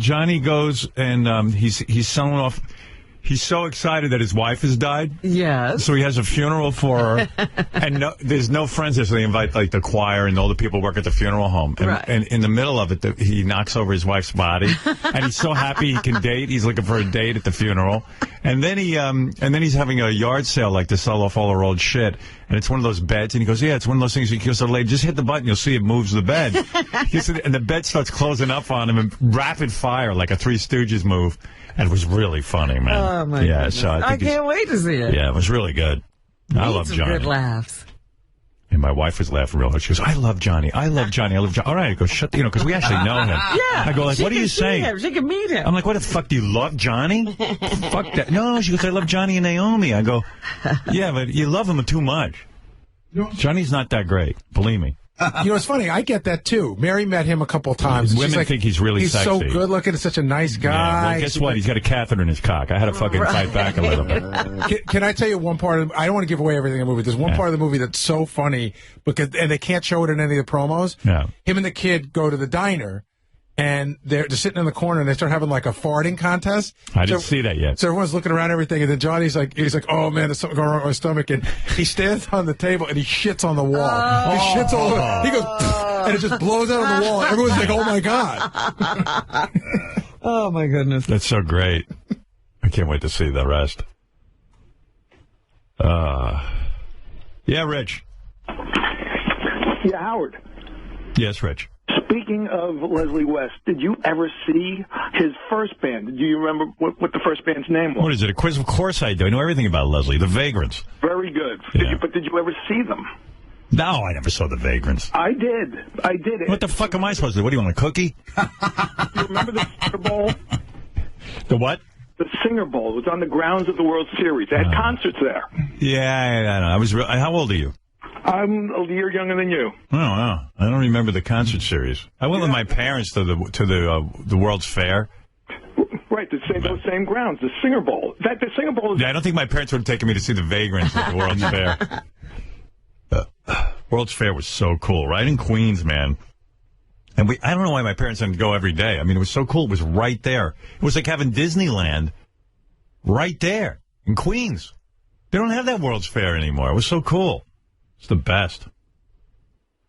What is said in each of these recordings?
Johnny goes and he's selling off. He's so excited that his wife has died. Yes. So he has a funeral for her, and there's no friends there, so they invite like the choir and all the people who work at the funeral home. And, right. And in the middle of it, he knocks over his wife's body, and he's so happy he can date. He's looking for a date at the funeral, and then he's having a yard sale like to sell off all her old shit. And it's one of those beds, and he goes, yeah, it's one of those things. He goes to the lady, just hit the button, you'll see it moves the bed. And the bed starts closing up on him in rapid fire, like a Three Stooges move. And it was really funny, man. Oh, my goodness. So I can't wait to see it. Yeah, it was really good. I love Johnny. Good laughs. And my wife was laughing real hard. She goes, I love Johnny. I love Johnny. I love Johnny. All right. I go, shut the, because we actually know him. Yeah. I go, like, what are you saying? She can meet him. I'm like, what the fuck? Do you love Johnny? Fuck that. No, she goes, I love Johnny and Naomi. I go, yeah, but you love him too much. Johnny's not that great. Believe me. You know, it's funny. I get that, too. Mary met him a couple times. Women think he's really sexy. He's so good-looking. Such a nice guy. Yeah, well, guess what? He's got a catheter in his cock. I had to fucking fight back a little bit. Can I tell you one part of I don't want to give away everything in the movie. There's one part of the movie that's so funny, and they can't show it in any of the promos. Yeah. Him and the kid go to the diner, and they're just sitting in the corner, and they start having like a farting contest. I didn't see that yet. So everyone's looking around everything, and then Johnny's like, oh man, there's something going wrong with my stomach, and he stands on the table and he shits on the wall. He shits all over. He goes, and it just blows out on the wall. Everyone's like, oh my god. Oh my goodness. That's so great. I can't wait to see the rest. Yeah, Rich. Yeah, Howard. Yes, Rich. Speaking of Leslie West, did you ever see his first band? Do you remember what the first band's name was? What is it, a quiz? Of course I do. I know everything about Leslie. The Vagrants. Very good. Yeah. But did you ever see them? No, I never saw the Vagrants. I did. What the fuck am I supposed to do? What do you want, a cookie? You remember the Singer Bowl? The what? The Singer Bowl. It was on the grounds of the World Series. They had concerts there. Yeah, I know. How old are you? I'm a year younger than you. Oh, wow. I don't remember the concert series. I went with my parents to the World's Fair. Right, those same grounds, the Singer Bowl. In fact, the Singer Bowl is... Yeah, I don't think my parents would have taken me to see the Vagrants at the World's Fair. World's Fair was so cool, right in Queens, man. And I don't know why my parents didn't go every day. I mean, it was so cool. It was right there. It was like having Disneyland right there in Queens. They don't have that World's Fair anymore. It was so cool. It's the best.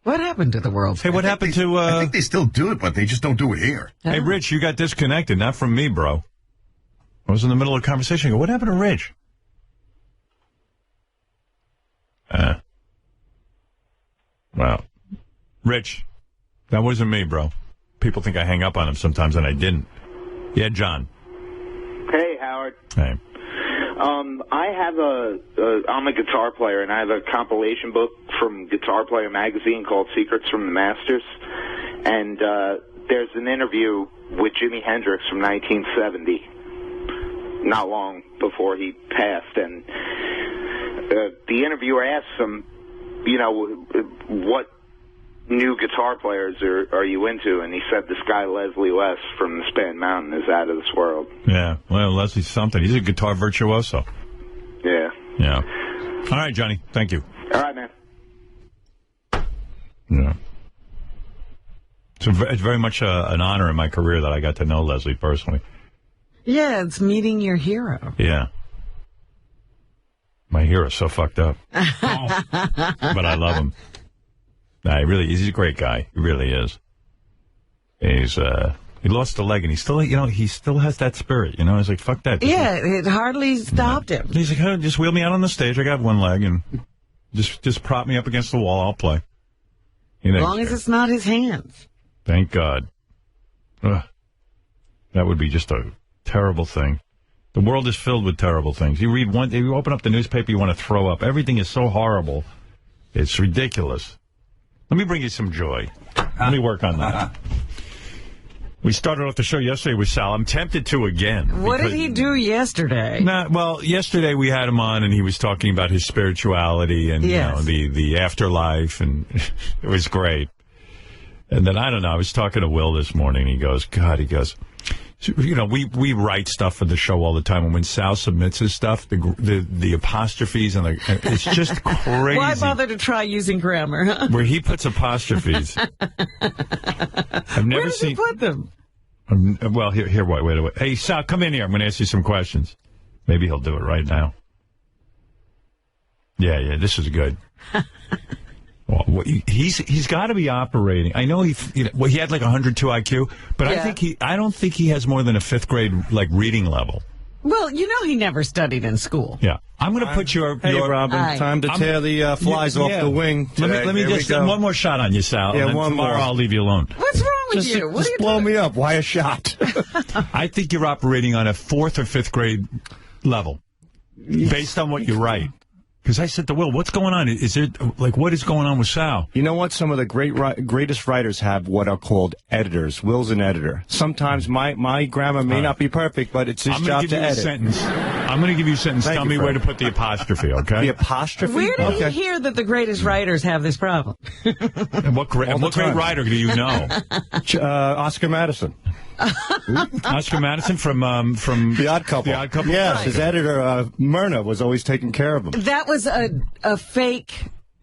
What happened to the World's Fair? Hey, what happened to... I think they still do it, but they just don't do it here. Hey, Rich, you got disconnected. Not from me, bro. I was in the middle of a conversation. I go, what happened to Rich? Wow. Rich, that wasn't me, bro. People think I hang up on him sometimes, and I didn't. Yeah, John. Hey, Howard. Hey. I'm a guitar player, and I have a compilation book from Guitar Player magazine called Secrets from the Masters. And there's an interview with Jimi Hendrix from 1970, not long before he passed. And the interviewer asks him, what new guitar players are you into? And he said, this guy Leslie West from the Span Mountain is out of this world. Yeah, well, Leslie's something. He's a guitar virtuoso. Yeah. Yeah. All right, Johnny. Thank you. All right, man. Yeah. So it's very much an honor in my career that I got to know Leslie personally. Yeah, it's meeting your hero. Yeah. My hero's so fucked up. But I love him. Nah, he's a great guy. He really is. He lost a leg, and he still has that spirit. He's like, fuck that. Yeah, it hardly stopped him. He's like, oh, just wheel me out on the stage. I got one leg, and just prop me up against the wall. I'll play. As long as it's not his hands. Thank God. Ugh. That would be just a terrible thing. The world is filled with terrible things. You open up the newspaper, you want to throw up. Everything is so horrible. It's ridiculous. Let me bring you some joy. Let me work on that. We started off the show yesterday with Sal. I'm tempted to again. What did he do yesterday? Well, yesterday we had him on, and he was talking about his spirituality and the afterlife, and it was great. And then, I don't know, I was talking to Will this morning, and he goes, we write stuff for the show all the time, and when Sal submits his stuff, the apostrophes and it's just crazy. Why bother to try using grammar, huh? Where he puts apostrophes. I've never Where does he put them? Well, here, wait. Hey, Sal, come in here. I'm going to ask you some questions. Maybe he'll do it right now. Yeah, this is good. Well, he's got to be operating. I know he had like 102 IQ, but I don't think he has more than a 5th grade like reading level. Well, he never studied in school. Yeah, I'm going to put your. Hey, Robin, time to tear the flies off the wing. Let me just one more shot on you, Sal. Yeah, and then tomorrow I'll leave you alone. What's wrong with you? Just blow me up. Why a shot? I think you're operating on a 4th or 5th grade level, based on what you write. Because I said to Will, what's going on? Is there, what is going on with Sal? You know what? Some of the greatest writers have what are called editors. Will's an editor. Sometimes my grammar may not be perfect, but it's his job to edit. I'm going to give you a sentence. Tell me where to put the apostrophe, okay? The apostrophe? Where did he hear that the greatest writers have this problem? And what great writer do you know? Oscar Madison. Oscar Madison from The Odd Couple. The Odd Couple. Yes, Right. his editor, Myrna, was always taking care of him. That was a fake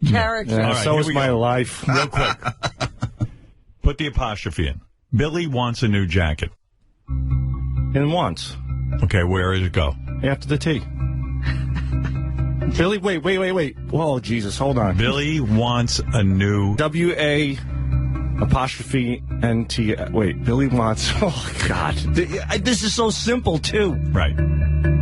character. Yeah, All right, so was my go. life. Real quick. Put the apostrophe in. Billy wants a new jacket. And once. Okay, where does it go? After the T. Billy, wait. Whoa, Jesus, hold on. Billy wants a new... W-A-apostrophe-N-T... Wait, Billy wants... Oh, God. This is so simple, too. Right.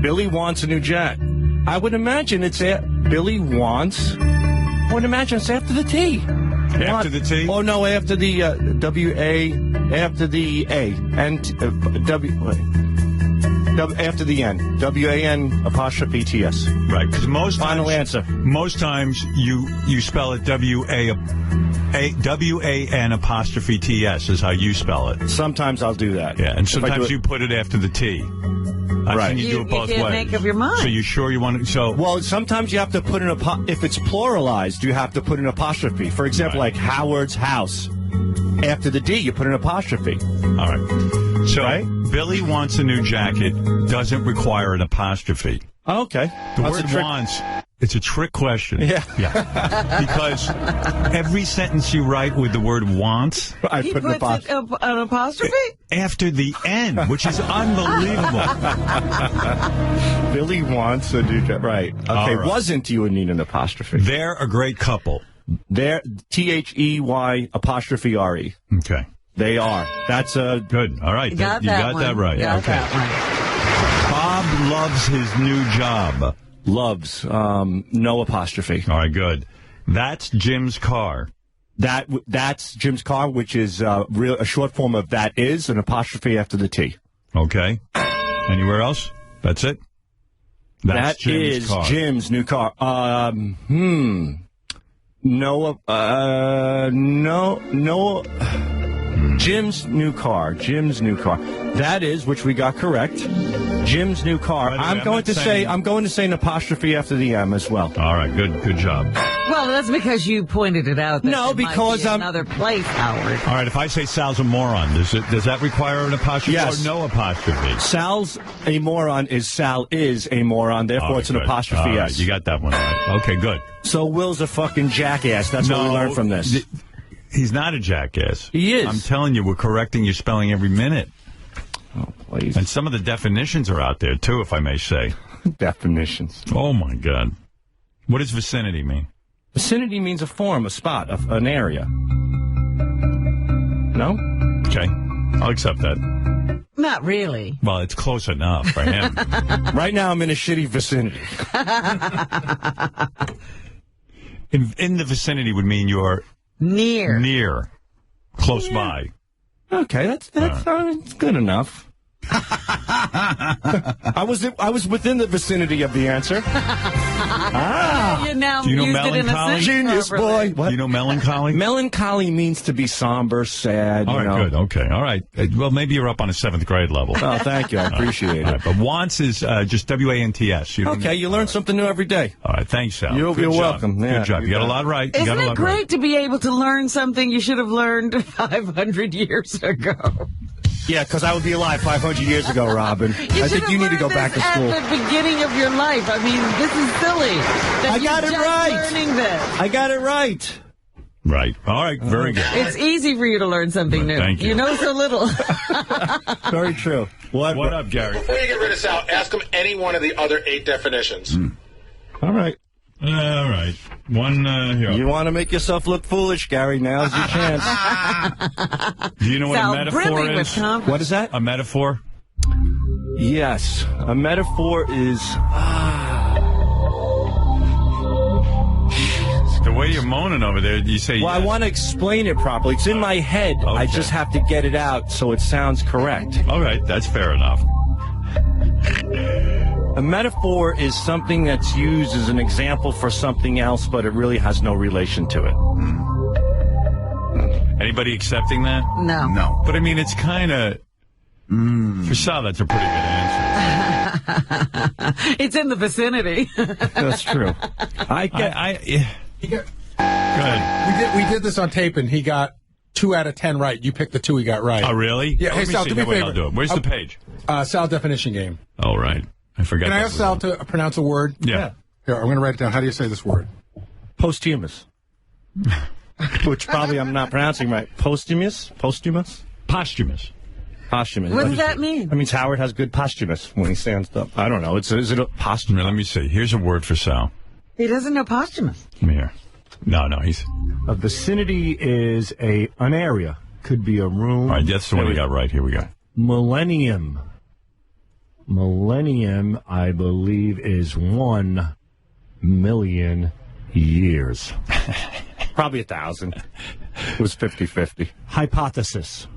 Billy wants a new jacket. I would imagine it's... Billy wants... I would imagine it's after the T. After the T? Oh, no, after the W-A... After the A. After the N. W-A-N apostrophe T-S. Right, because Final answer. Most times you spell it W-A-N apostrophe T-S is how you spell it. Sometimes I'll do that. Yeah, and sometimes you put it after the T. I've seen you do it both can't ways. make up your mind. So you sure you want to... So Well, sometimes you have to put if it's pluralized, you have to put an apostrophe. For example, like Howard's house. After the D, you put an apostrophe. All right. So Billy wants a new jacket doesn't require an apostrophe. Oh, okay. The word wants, it's a trick question. Yeah. Because every sentence you write with the word wants, He puts an apostrophe? After the N, which is unbelievable. Billy wants a new jacket. Right. Okay, right. Wasn't you would need an apostrophe. They're a great couple. They're T-H-E-Y apostrophe R-E. Okay. They are. That's a... Good. All right. You got that right. Got okay. that Bob loves his new job. Loves. No apostrophe. All right, good. That's Jim's car. That's Jim's car, which is a short form of that is, an apostrophe after the T. Okay. Anywhere else? That's it? That's Jim's car. Jim's new car. No. Jim's new car. That is, which we got correct. Jim's new car. I'm going to say an apostrophe after the M as well. All right, good job. Well, that's because you pointed it out. No, because I'm another place, Howard. All right, if I say Sal's a moron, does that require an apostrophe or no apostrophe? Sal's a moron Sal is a moron, therefore it's an apostrophe All right, S. you got that one right. Okay, good. So Will's a fucking jackass. That's what we learned from this. He's not a jackass. He is. I'm telling you, we're correcting your spelling every minute. Oh, please. And some of the definitions are out there, too, if I may say. Definitions. Oh, my God. What does vicinity mean? Vicinity means a form, a spot, an area. No? Okay. I'll accept that. Not really. Well, it's close enough for him. Right now, I'm in a shitty vicinity. In the vicinity would mean you're... Near. Close by. Okay, that's good enough. I was within the vicinity of the answer. You now Do you know used it in a melancholy? Genius, boy. What? You know melancholy? Melancholy means to be somber, sad. All right, good. Okay. All right. Well, maybe you're up on a 7th grade level. Oh, thank you. I appreciate it. All right, but wants is just W-A-N-T-S. Okay, you learn something new every day. All right, thanks, Sal. You're welcome. Yeah, good job. You got a lot right. Isn't it great to be able to learn something you should have learned 500 years ago? Yeah, because I would be alive 500 years ago, Robin. I think you need to go back to school. At the beginning of your life. I mean, this is silly. I got it right. Learning this. I got it right. Right. All right. Very good. It's easy for you to learn something new. Thank you. You know so little. Very true. What up, Gary? Before you get rid of Sal, ask him any one of the other 8 definitions. All right. All right. One here. You want to make yourself look foolish, Gary? Now's your chance. Do you know what Sal, a metaphor brimming with is? confidence. What is that? A metaphor? Yes. A metaphor is... The way you're moaning over there, you say... Well, I want to explain it properly. It's in my head. Okay. I just have to get it out so it sounds correct. All right, that's fair enough. A metaphor is something that's used as an example for something else, but it really has no relation to it. Anybody accepting that? No. No. But I mean, it's kind of... For Sal, that's a pretty good answer. It's in the vicinity. That's true. He got, Good. we did this on tape, and he got 2 out of 10 right. You picked the 2 he got right. Oh, really? Yeah. Let Hey, me Sal, see. do me a No, wait, favor. I'll do it. Where's the page? Sal definition game. Oh, right. I forgot. Can I that ask was Sal it. to pronounce a word? Yeah. Here, I'm going to write it down. How do you say this word? Posthumous. Which probably I'm not pronouncing right. Posthumous? Posthumous? Posthumous. Posthumous. What does that mean? That means Howard has good posthumous when he stands up. I don't know. Is it a posthumous? Let me see. Here's a word for Sal. He doesn't know posthumous. Come here. No, he's... A vicinity is an area. Could be a room. All right, that's the one you got right. Here we go. Millennium. Millennium, I believe, is 1 million years. Probably 1,000. It was 50-50. Hypothesis.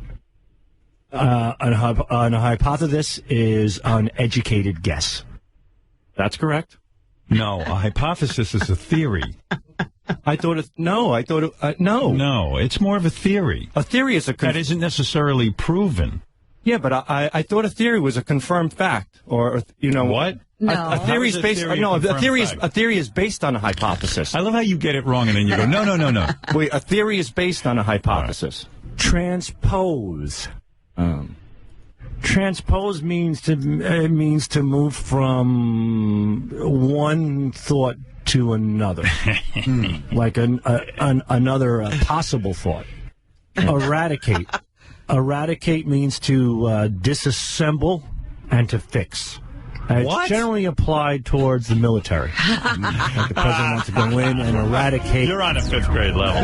An hypothesis is an educated guess. That's correct. No, a hypothesis is a theory. No. No, it's more of a theory. A theory is That isn't necessarily proven. Yeah, but I thought a theory was a confirmed fact, or What? No. A theory is based. No, a theory is based on a hypothesis. I love how you get it wrong and then you go, no. Wait, a theory is based on a hypothesis. Transpose. Transpose means to move from one thought to another, like another possible thought. Eradicate. Eradicate means to disassemble and to fix. It's generally applied towards the military. Like the president wants to go in and eradicate. You're on a 5th grade level.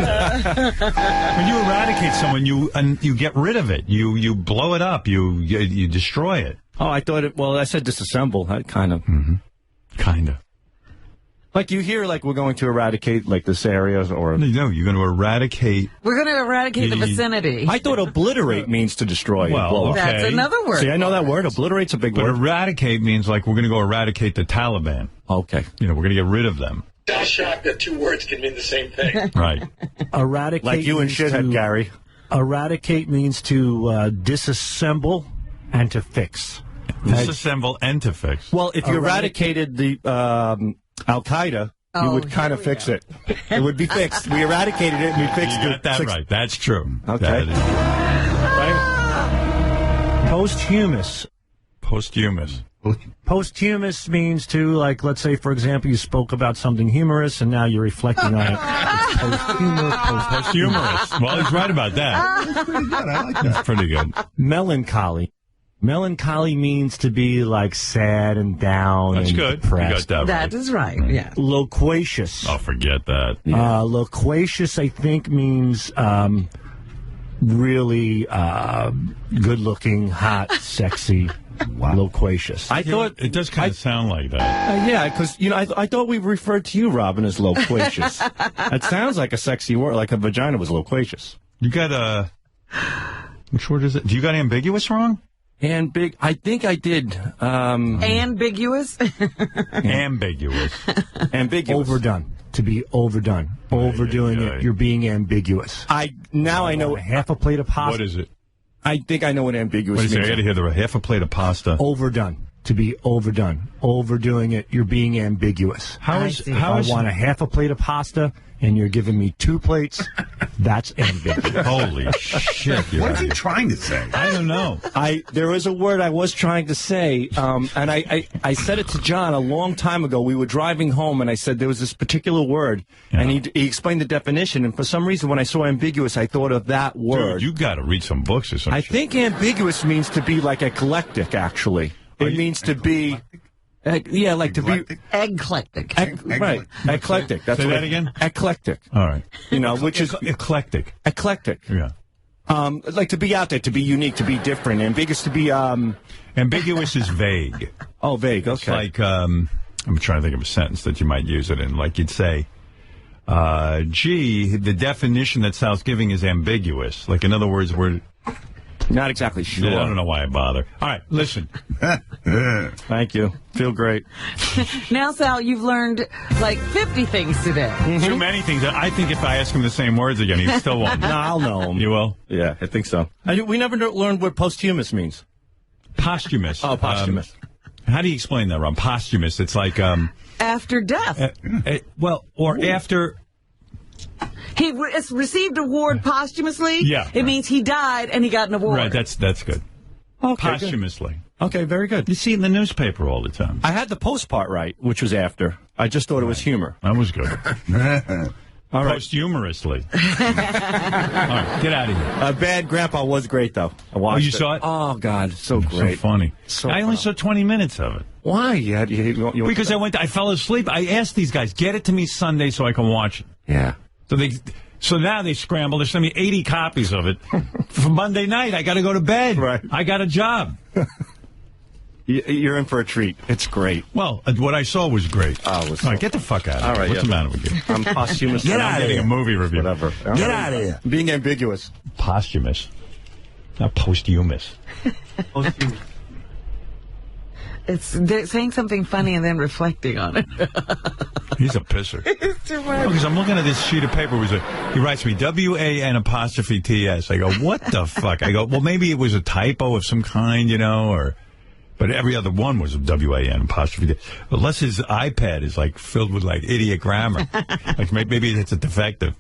When you eradicate someone, you get rid of it. You blow it up. You destroy it. Oh, I thought it. Well, I said disassemble. That kind of. Kind of. Like you hear, like we're going to eradicate like this area, or No, you're going to eradicate. We're going to eradicate the vicinity. I thought obliterate means to destroy. Well, blow up. That's okay. another word. See, I know that word. Obliterate's a big But word. eradicate means like we're going to go eradicate the Taliban. Okay. We're going to get rid of them. Sal's shocked that 2 words can mean the same thing. Right. Eradicate. Like you and means shithead, to- Gary. Eradicate means to disassemble and to fix. Disassemble and to fix. Well, if you eradicated the Al Qaeda, you would kind of fix it. It would be fixed. We eradicated it and we fixed You it. got that right. That's true. Okay. That Posthumous. Posthumous. Posthumous means to, like, let's say, for example, you spoke about something humorous and now you're reflecting on it. It's posthumous. Posthumous. Well, he's right about that. That's pretty good. I like that. That's pretty good. Melancholy. Melancholy means to be, like, sad and down That's and good. depressed. You got that That right. is right, yeah. Loquacious. Oh, forget that. Loquacious, I think, means really good-looking, hot, sexy, loquacious. I thought It does kind of sound like that. yeah, because I thought we referred to you, Robin, as loquacious. It sounds like a sexy word, like a vagina was loquacious. You got which word is it? Do you got ambiguous wrong? And big, I think I did. Ambiguous? Ambiguous. Ambiguous. Overdone. To be overdone. Overdoing it. You're being ambiguous. I know Half a plate of pasta. What is it? I think I know what ambiguous What is it? means. I got to hear the half a plate of pasta. Overdone. To be overdone. Overdoing it. You're being ambiguous. How I want a half a plate of pasta. and you're giving me 2 plates, that's ambiguous. Holy shit. What's he trying to say? I don't know. There was a word I was trying to say, and I said it to John a long time ago. We were driving home, and I said there was this particular word, and he explained the definition, and for some reason, when I saw ambiguous, I thought of that word. Dude, you got to read some books or something. I think ambiguous means to be like eclectic, actually. It means to be... yeah, like to be eclectic. Right, eclectic. That's Say what that again? Eclectic. All right. You know, which is eclectic. Eclectic. Yeah. Like to be out there, to be unique, to be different. Ambiguous, to be ambiguous is vague. Oh, vague. Okay. It's like I'm trying to think of a sentence that you might use it in. Like you'd say, "Gee, the definition that Sal's giving is ambiguous." Like in other words, we're not exactly sure. I don't know why I bother. All right, listen. Thank you. Feel great. Now, Sal, you've learned like 50 things today. Too many things. I think if I ask him the same words again, he still won't. No, I'll know him. You will? Yeah, I think so. We never learned what posthumous means. Posthumous. Oh, posthumous. How do you explain that, Ron? Posthumous. It's like... after death. Or after... He received an award posthumously. Yeah. It means he died and he got an award. Right, that's good. Okay, posthumously. Good. Okay, very good. You see it in the newspaper all the time. I had the post part right, which was after. I just thought it was humor. That was good. All right. Posthumously. All right, get out of here. Bad Grandpa was great, though. I watched you saw it? Oh, God, so great. So funny. I only saw 20 minutes of it. Why? Because I fell asleep. I asked these guys, get it to me Sunday so I can watch it. Yeah. So now they scramble. They sent me 80 copies of it. For Monday night, I got to go to bed. Right. I got a job. You're in for a treat. It's great. Well, what I saw was great. Oh, all right, get the fuck out of here. All right, What's the matter with you? I'm posthumous. Get out of here. I'm getting a movie review. Whatever. Get out of here. Being ambiguous. Posthumous. Not posthumous. Posthumous. They're saying something funny and then reflecting on it. He's a pisser. It's too much. Because I'm looking at this sheet of paper. He writes me WAN''TS. I go, what the fuck? I go, well, maybe it was a typo of some kind, but every other one was a WAN''TS. Unless his iPad is like filled with like idiot grammar. Like maybe it's a defective.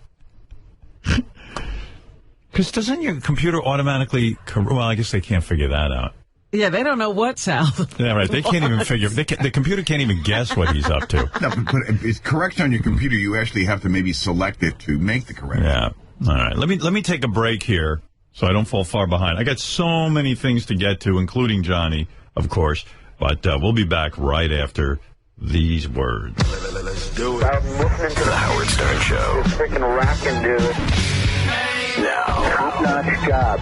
Because doesn't your computer automatically? Well, I guess they can't figure that out. Yeah, they don't know what Sal. Yeah, right. They can't even figure. The computer can't even guess what he's up to. No, but it's correct on your computer. You actually have to maybe select it to make the correction. Yeah. All right. Let me take a break here so I don't fall far behind. I got so many things to get to, including Johnny, of course. But we'll be back right after these words. Let's do it. I'm listening to the Howard Stern Show. It's freaking rockin', dude. Now, top-notch job.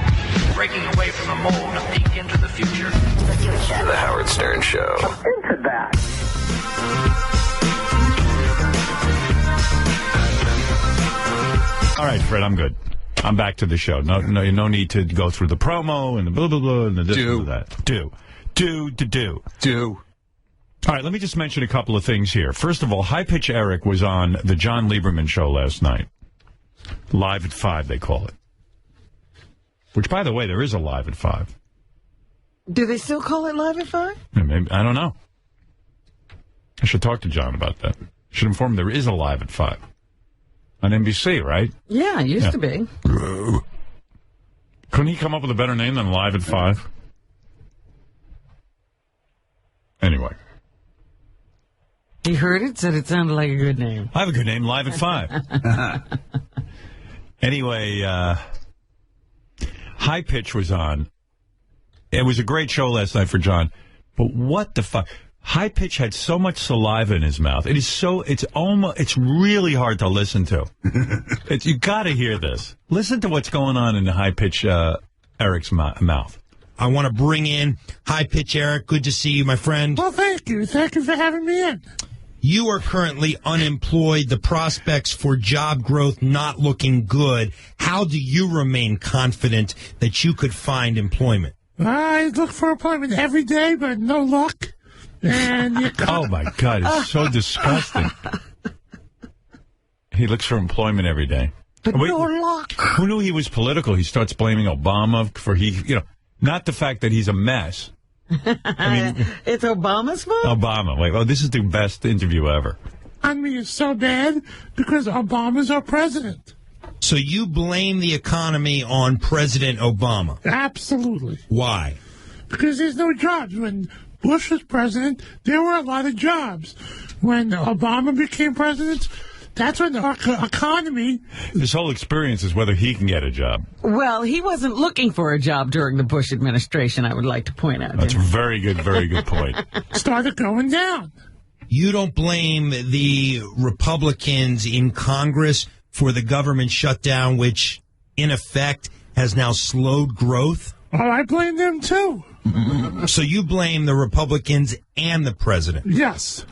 Breaking away from the mold to peek into the future. The Howard Stern Show. Into that. All right, Fred, I'm good. I'm back to the show. No need to go through the promo and the blah, blah, blah, and the this and that. Do. All right, let me just mention a couple of things here. First of all, High Pitch Eric was on the John Lieberman show last night. Live at 5, they call it. Which, by the way, there is a Live at 5. Do they still call it Live at 5? Maybe, I don't know. I should talk to John about that. Should inform him there is a Live at 5. On NBC, right? Yeah, it used to be. Couldn't he come up with a better name than Live at 5? Anyway. He heard it, said it sounded like a good name. I have a good name, Live at 5. Anyway, High Pitch was on. It was a great show last night for John. But what the fuck? High Pitch had so much saliva in his mouth. It's really hard to listen to. You got to hear this. Listen to what's going on in the High Pitch Eric's mouth. I want to bring in High Pitch Eric. Good to see you, my friend. Well, thank you. Thank you for having me in. You are currently unemployed. The prospects for job growth not looking good. How do you remain confident that you could find employment? I look for employment every day, but no luck. And oh, my God. It's so disgusting. He looks for employment every day. But no luck. Who knew he was political? He starts blaming Obama for not the fact that he's a mess. I mean, it's Obama's fault? Obama. This is the best interview ever. economy is so bad because Obama's our president. So you blame the economy on President Obama? Absolutely. Why? Because there's no jobs. When Bush was president, there were a lot of jobs. When Obama became president, that's when the economy... This whole experience is whether he can get a job. Well, he wasn't looking for a job during the Bush administration, I would like to point out. That's a very good point. Started going down. You don't blame the Republicans in Congress for the government shutdown, which, in effect, has now slowed growth? Oh, I blame them, too. So you blame the Republicans and the president? Yes.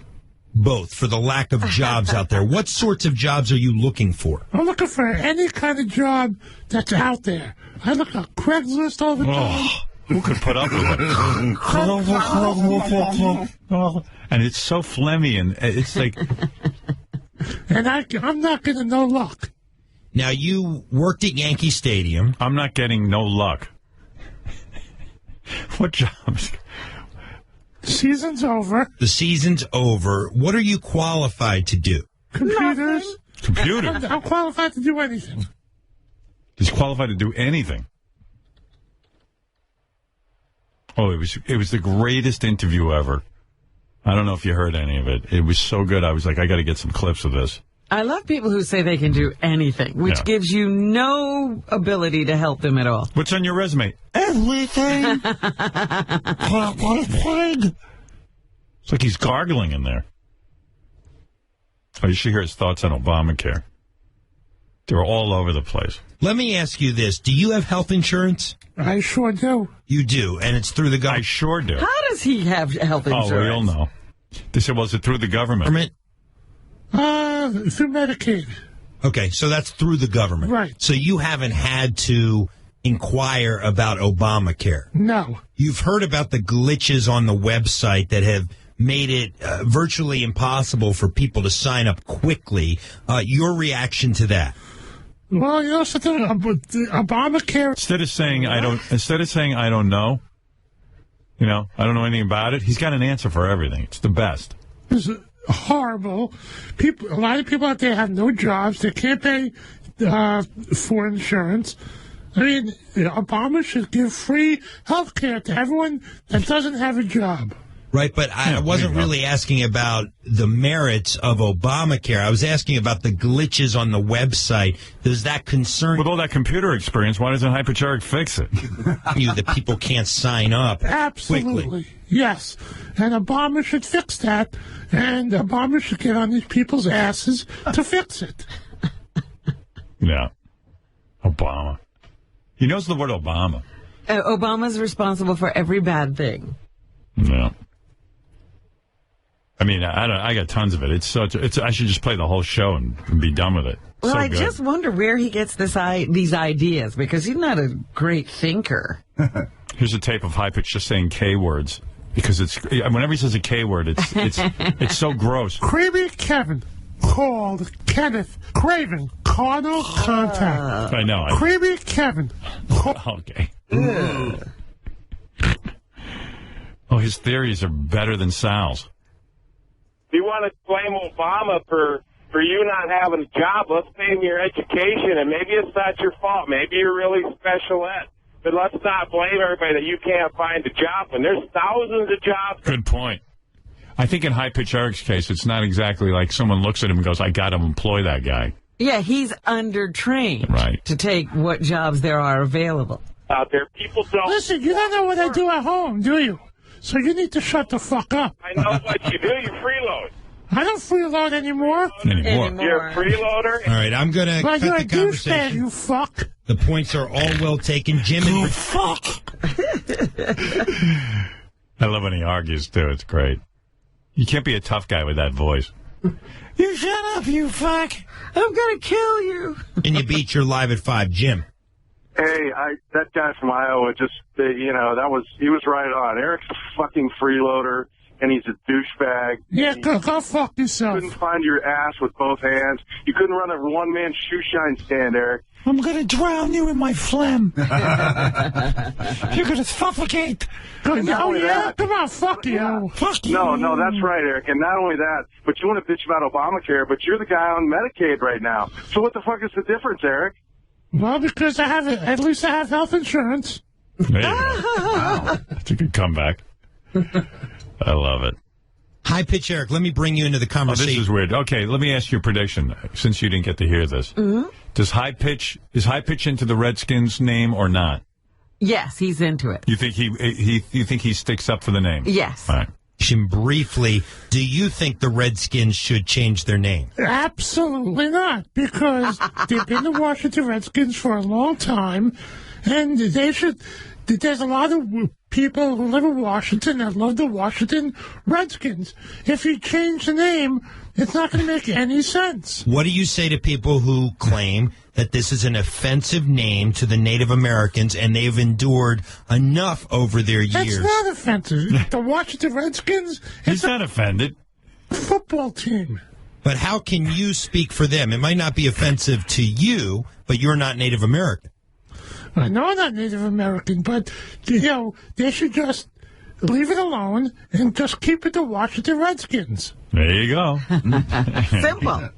Both, for the lack of jobs out there. What sorts of jobs are you looking for? I'm looking for any kind of job that's out there. I look at Craigslist all the time. Who could put up with it? And it's so phlegmy, and it's like... And I'm not getting no luck. Now, you worked at Yankee Stadium. I'm not getting no luck. What jobs? Season's over. The season's over. What are you qualified to do? Computers. Computers? I'm qualified to do anything. He's qualified to do anything. Oh, it was the greatest interview ever. I don't know if you heard any of it. It was so good. I was like, I got to get some clips of this. I love people who say they can do anything, which gives you no ability to help them at all. What's on your resume? Everything. It's like he's gargling in there. Oh, you should hear his thoughts on Obamacare. They're all over the place. Let me ask you this. Do you have health insurance? I sure do. You do, and it's through the government? I sure do. How does he have health insurance? Oh, we all know. They said, well, is it through the government? Through Medicaid. Okay, so that's through the government. Right. So you haven't had to inquire about Obamacare? No. You've heard about the glitches on the website that have made it virtually impossible for people to sign up quickly. Your reaction to that? Well, you know something, Obamacare. Instead of saying I don't know, I don't know anything about it, he's got an answer for everything. It's the best. It's horrible. A lot of people out there have no jobs. They can't pay for insurance. I mean, Obama should give free health care to everyone that doesn't have a job. Right, but I wasn't really asking about the merits of Obamacare. I was asking about the glitches on the website. Does that concern With all that computer experience, why doesn't Hypercharic fix it? you that people can't sign up Absolutely. quickly? Yes. And Obama should fix that. And Obama should get on these people's asses to fix it. Yeah. Obama. He knows the word Obama. Obama's responsible for every bad thing. Yeah. I mean, I got tons of it. I should just play the whole show and be done with it. Well, so I good. just wonder where he gets these ideas, because he's not a great thinker. Here's a tape of High Pitch just saying K words, because whenever he says a K word, it's so gross. Creamy Kevin called Kenneth Craven carnal contact. I know. Creamy Kevin. Okay. Oh, his theories are better than Sal's. If you want to blame Obama for you not having a job, let's blame your education, and maybe it's not your fault. Maybe you're really special ed. But let's not blame everybody that you can't find a job when there's thousands of jobs. Good point. I think in High Pitch Eric's case, it's not exactly like someone looks at him and goes, I got to employ that guy. Yeah, he's undertrained to take what jobs there are available. Out there, people don't... Listen, you don't know what I do at home, do you? So you need to shut the fuck up. I know what you do. You freeload. I don't freeload anymore. You're a freeloader? All right, I'm going to cut you're the a douchebag, conversation. you fuck. The points are all well taken. Jim and... fuck. I love when he argues, too. It's great. You can't be a tough guy with that voice. You shut up, you fuck. I'm going to kill you. And you beat your Live at 5. Jim. Hey, that guy from Iowa he was right on. Eric's a fucking freeloader, and he's a douchebag. Yeah, go fuck yourself. You couldn't find your ass with both hands. You couldn't run a one-man shoe shine stand, Eric. I'm going to drown you in my phlegm. You're going to suffocate. Oh, yeah? Come on, fuck you. Fuck you. No, that's right, Eric. And not only that, but you want to bitch about Obamacare, but you're the guy on Medicaid right now. So what the fuck is the difference, Eric? Well, because at least I have health insurance. There you go. Wow. That's a good comeback. I love it. High Pitch Eric, let me bring you into the conversation. Oh, this is weird. Okay, let me ask you a prediction, since you didn't get to hear this. Mm-hmm. Is High Pitch into the Redskins name or not? Yes, he's into it. You think he sticks up for the name? Yes. All right. Briefly, do you think the Redskins should change their name? Absolutely not, because they've been the Washington Redskins for a long time, and they should. There's a lot of people who live in Washington that love the Washington Redskins. If you change the name, it's not going to make any sense. What do you say to people who claim that this is an offensive name to the Native Americans and they've endured enough over their years? It's not offensive. The Washington Redskins... He's not offended. Football team. But how can you speak for them? It might not be offensive to you, but you're not Native American. I know I'm not Native American, but, they should just leave it alone and just keep it the Washington Redskins. There you go. Simple.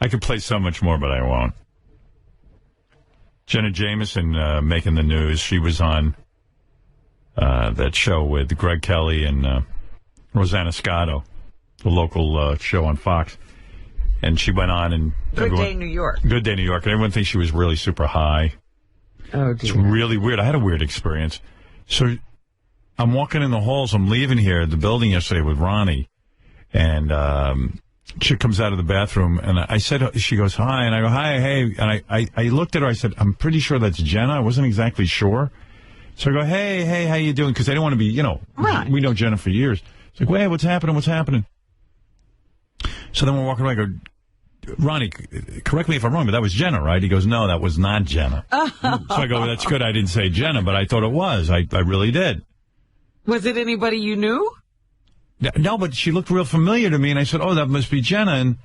I could play so much more, but I won't. Jenna Jameson making the news. She was on that show with Greg Kelly and Rosanna Scotto, the local show on Fox. And she went on and... Good Day New York. Good Day New York. And everyone thinks she was really super high. Oh, dear. It's really weird. I had a weird experience. So I'm walking in the halls. I'm leaving here at the building yesterday with Ronnie. And chick comes out of the bathroom. And I said, she goes, hi. And I go, hi, hey. And I looked at her. I said, I'm pretty sure that's Jenna. I wasn't exactly sure. So I go, hey, how you doing? Because I didn't want to be, right. We know Jenna for years. It's like, wait, what's happening? So then we're walking around. I go, Ronnie, correct me if I'm wrong, but that was Jenna, right? He goes, no, that was not Jenna. So I go, well, that's good. I didn't say Jenna, but I thought it was. I really did. Was it anybody you knew? No, but she looked real familiar to me, and I said, oh, that must be Jenna.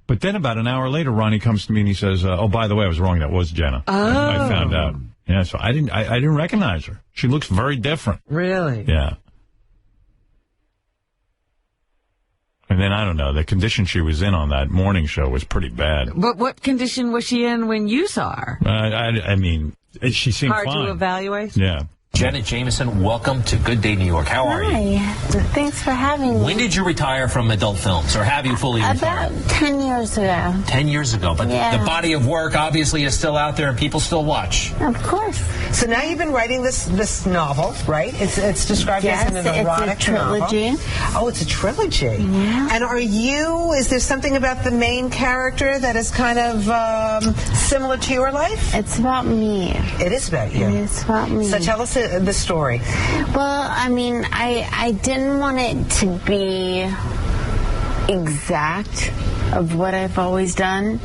But then about an hour later, Ronnie comes to me and he says, oh, by the way, I was wrong. That was Jenna. Oh. I found out. Yeah, so I didn't recognize her. She looks very different. Really? Yeah. And then, I don't know, the condition she was in on that morning show was pretty bad. But what condition was she in when you saw her? I mean, she seemed fine. Hard to evaluate? Yeah. Jenna Jameson, welcome to Good Day New York. How are you? Hi. Thanks for having me. When did you retire from adult films, or have you fully retired? About 10 years ago. 10 years ago, but yeah. The body of work obviously is still out there and people still watch. Of course. So now you've been writing this novel, right? It's described as an erotic it's a trilogy. novel. Oh, it's a trilogy. Yeah. And is there something about the main character that is kind of similar to your life? It's about me. It is about you. It's about me. So tell us the story. Well, I mean, I didn't want it to be exact of what I've always done.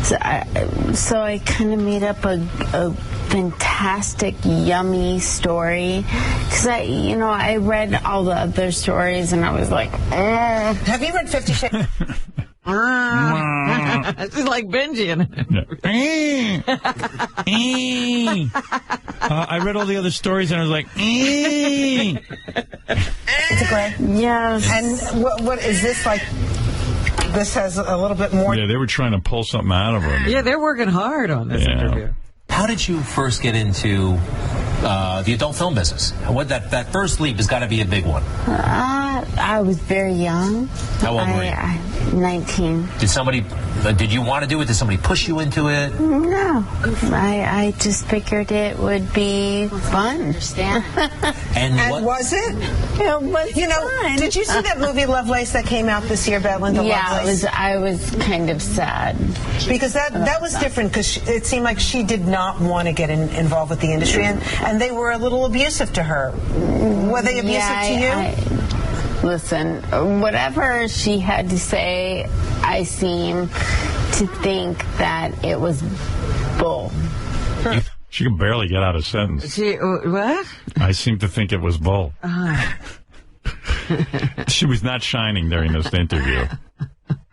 So I kind of made up a fantastic, yummy story. Because I read all the other stories and I was like, Have you read 50 Shades? It's just like binging. I read all the other stories and I was like, It's a great. Yes. And what is this like? This has a little bit more. Yeah, they were trying to pull something out of her. Yeah, they're working hard on this interview. How did you first get into the adult film business? That first leap has got to be a big one. I was very young. How old were you? 19. Did you want to do it? Did somebody push you into it? No. I just figured it would be fun. Understand. And was it? It was fun. Did you see that movie Lovelace that came out this year about Linda Lovelace? Yeah, I was kind of sad. Because that was different, because it seemed like she did not want to get involved with the industry, and they were a little abusive to her. Were they abusive to you? Listen, whatever she had to say, I seem to think that it was bull. She could barely get out a sentence. What? I seem to think it was bull. She was not shining during this interview.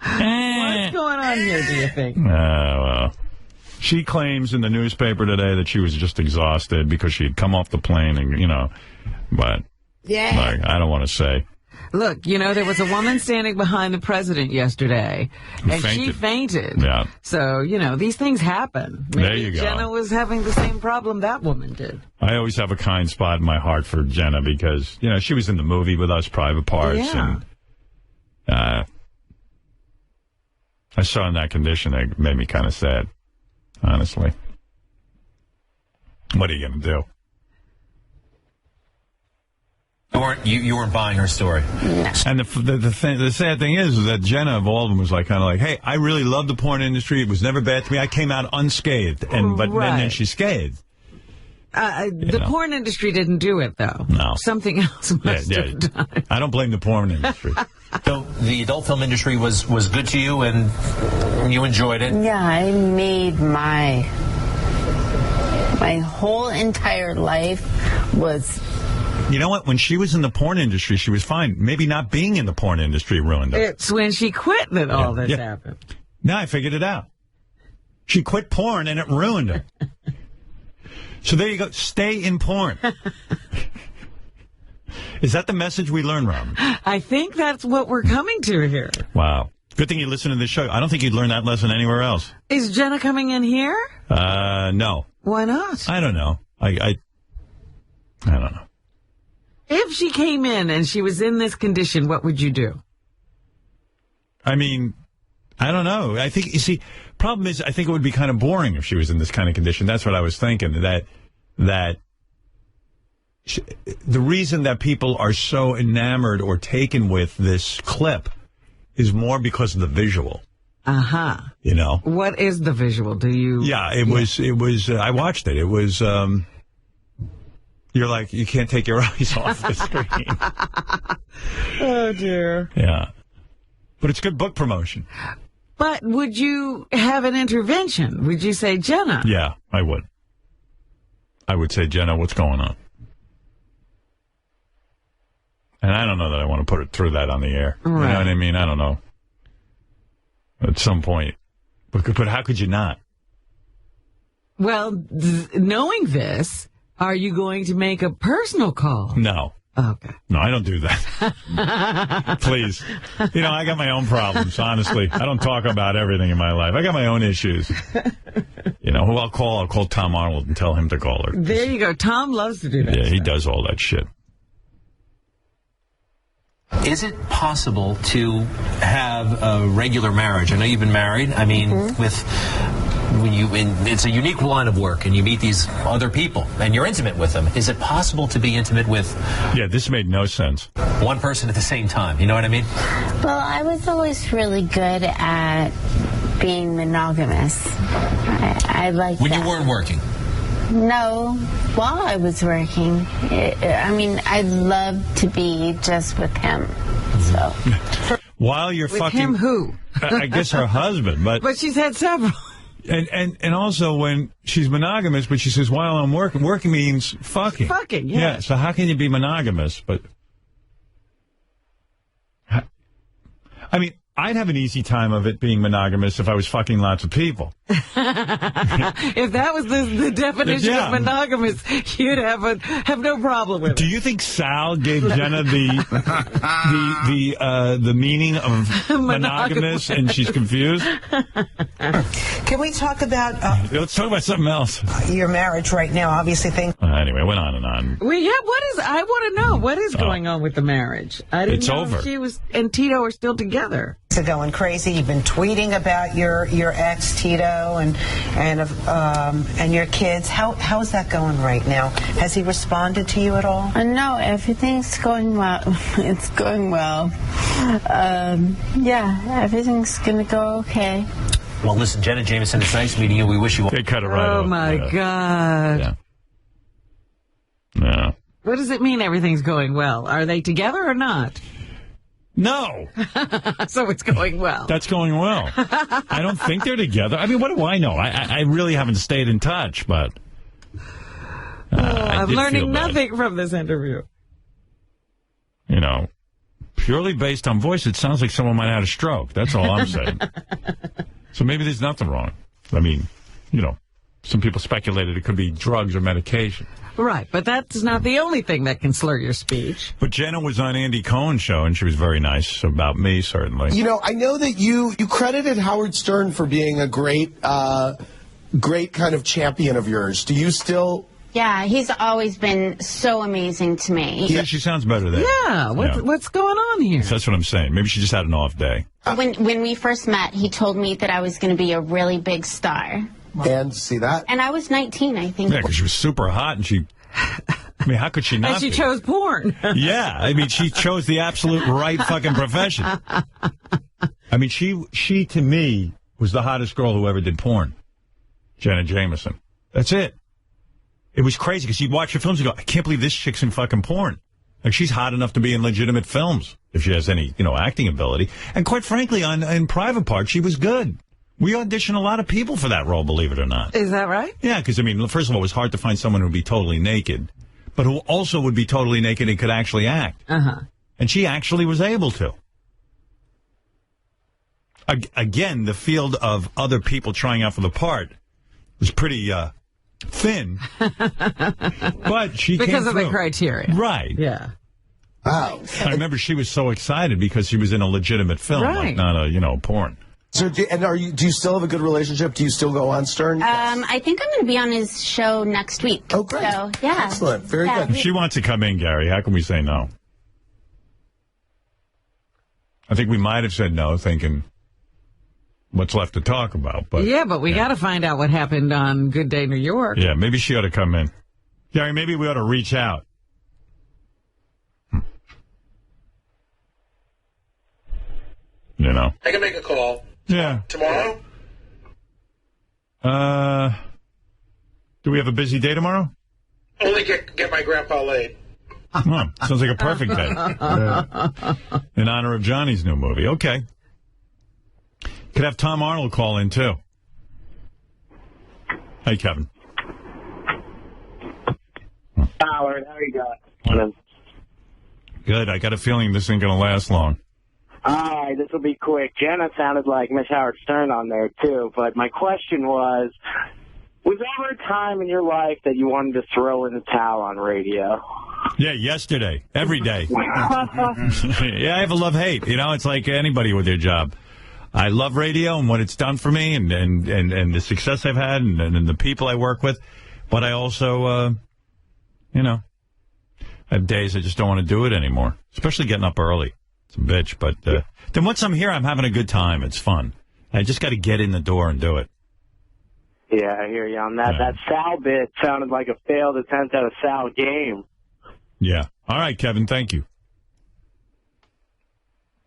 What's going on here, do you think? Well. She claims in the newspaper today that she was just exhausted because she had come off the plane and, but like, I don't want to say. Look, there was a woman standing behind the president yesterday, and she fainted. Yeah. So, these things happen. Maybe there you go. Jenna was having the same problem that woman did. I always have a kind spot in my heart for Jenna because, she was in the movie with us, Private Parts. Yeah. And I saw her in that condition. It made me kind of sad, honestly. What are you going to do? You weren't buying her story. And the sad thing is that Jenna of all of them was kind of like, hey, I really love the porn industry. It was never bad to me. I came out unscathed. But then she's scathed. The porn industry didn't do it, though. No. Something else must have done it. I don't blame the porn industry. So the adult film industry was good to you and you enjoyed it? Yeah, I made my whole entire life was... You know what? When she was in the porn industry, she was fine. Maybe not being in the porn industry ruined her. It's when she quit that all this happened. Now I figured it out. She quit porn and it ruined her. So there you go. Stay in porn. Is that the message we learn, Robin? I think that's what we're coming to here. Wow. Good thing you listen to this show. I don't think you'd learn that lesson anywhere else. Is Jenna coming in here? No. Why not? I don't know. I don't know. If she came in and she was in this condition, what would you do? I mean, I don't know. I think, you see, problem is, I think it would be kind of boring if she was in this kind of condition. That's what I was thinking, that the reason that people are so enamored or taken with this clip is more because of the visual. Uh-huh. What is the visual? Do you... Yeah, it was, I watched it. It was, you're like, you can't take your eyes off the screen. Oh, dear. Yeah. But it's good book promotion. But would you have an intervention? Would you say, Jenna? Yeah, I would. I would say, Jenna, what's going on? And I don't know that I want to put it through that on the air. Right. You know what I mean? I don't know. At some point. But how could you not? Well, knowing this, are you going to make a personal call? No. Okay. No, I don't do that. Please. I got my own problems, honestly. I don't talk about everything in my life. I got my own issues. Who I'll call? I'll call Tom Arnold and tell him to call her. There you go. Tom loves to do that. Yeah, he does all that shit. Is it possible to have a regular marriage? I know you've been married. I mean, it's a unique line of work, and you meet these other people, and you're intimate with them. Is it possible to be intimate with... Yeah, this made no sense. One person at the same time, you know what I mean? Well, I was always really good at being monogamous. I like when that. You weren't working? No, while I was working. I love to be just with him. So. While you're with fucking... him who? I guess her husband, but... But she's had several. And also when she's monogamous, but she says, while I'm working means fucking. Fucking, yeah. Yeah, so how can you be monogamous? But, I mean, I'd have an easy time of it being monogamous if I was fucking lots of people. If that was the definition of monogamous, you'd have no problem with it. Do you think Sal gave Jenna the meaning of monogamous and she's confused? Can we talk about... Let's talk about something else. Your marriage right now, obviously things... Anyway, went on and on. Well, yeah, I want to know, what is going on with the marriage? I didn't know over. If she was and Tito are still together. Are going crazy. You've been tweeting about your ex Tito and your kids. How's that going right now? Has he responded to you at all? No, everything's going well. It's going well. Yeah, everything's gonna go okay. Well, listen, Jenna Jameson, it's nice meeting you. We wish you all... They cut it right Oh, off. my God. Yeah. What does it mean everything's going well? Are they together or not? No. So it's going well. That's going well. I don't think they're together. I mean, what do I know? I really haven't stayed in touch, but... I'm learning nothing from this interview. Purely based on voice, it sounds like someone might have had a stroke. That's all I'm saying. So maybe there's nothing wrong. I mean, some people speculated it could be drugs or medication. Right, but that's not the only thing that can slur your speech. But Jenna was on Andy Cohen's show, and she was very nice about me, certainly. I know that you credited Howard Stern for being a great kind of champion of yours. Do you still... Yeah, he's always been so amazing to me. Yeah, she sounds better there. Yeah, what's going on here? That's what I'm saying. Maybe she just had an off day. When we first met, he told me that I was going to be a really big star. And see that? And I was 19, I think. Yeah, because she was super hot, and how could she not And she be? chose porn. Yeah, she chose the absolute right fucking profession. She to me was the hottest girl who ever did porn. Jenna Jameson. That's it. It was crazy because you'd watch her films and go, I can't believe this chick's in fucking porn. Like, she's hot enough to be in legitimate films if she has any, acting ability. And quite frankly, in Private Part, she was good. We auditioned a lot of people for that role, believe it or not. Is that right? Yeah, because, first of all, it was hard to find someone who would be totally naked, but who also would be totally naked and could actually act. Uh-huh. And she actually was able to. Again, the field of other people trying out for the part was pretty thin, but she because came of through. the criteria. Right. Yeah. Wow. I remember she was so excited because she was in a legitimate film, like not a, porn. So, do you still have a good relationship? Do you still go on Stern? I think I'm going to be on his show next week. Oh, great. So, yeah. Excellent. Very good. If she wants to come in, Gary, how can we say no? I think we might have said no, thinking what's left to talk about. But yeah, but we got to find out what happened on Good Day New York. Yeah, maybe she ought to come in. Gary, maybe we ought to reach out. I can make a call. Yeah. Tomorrow? Do we have a busy day tomorrow? Only get my grandpa laid. Oh, sounds like a perfect day. In honor of Johnny's new movie. Okay. Could have Tom Arnold call in, too. Hey, Kevin. Howard, how are you doing? Good. I got a feeling this ain't going to last long. All right, this will be quick. Jenna sounded like Miss Howard Stern on there, too. But my question was there ever a time in your life that you wanted to throw in the towel on radio? Yeah, yesterday. Every day. Yeah, I have a love-hate. It's like anybody with their job. I love radio and what it's done for me and the success I've had and the people I work with. But I also, I have days I just don't want to do it anymore, especially getting up early. It's a bitch. But then once I'm here, I'm having a good time. It's fun. I just got to get in the door and do it. Yeah, I hear you on that. That Sal bit sounded like a failed attempt at a Sal game. Yeah. All right, Kevin, thank you.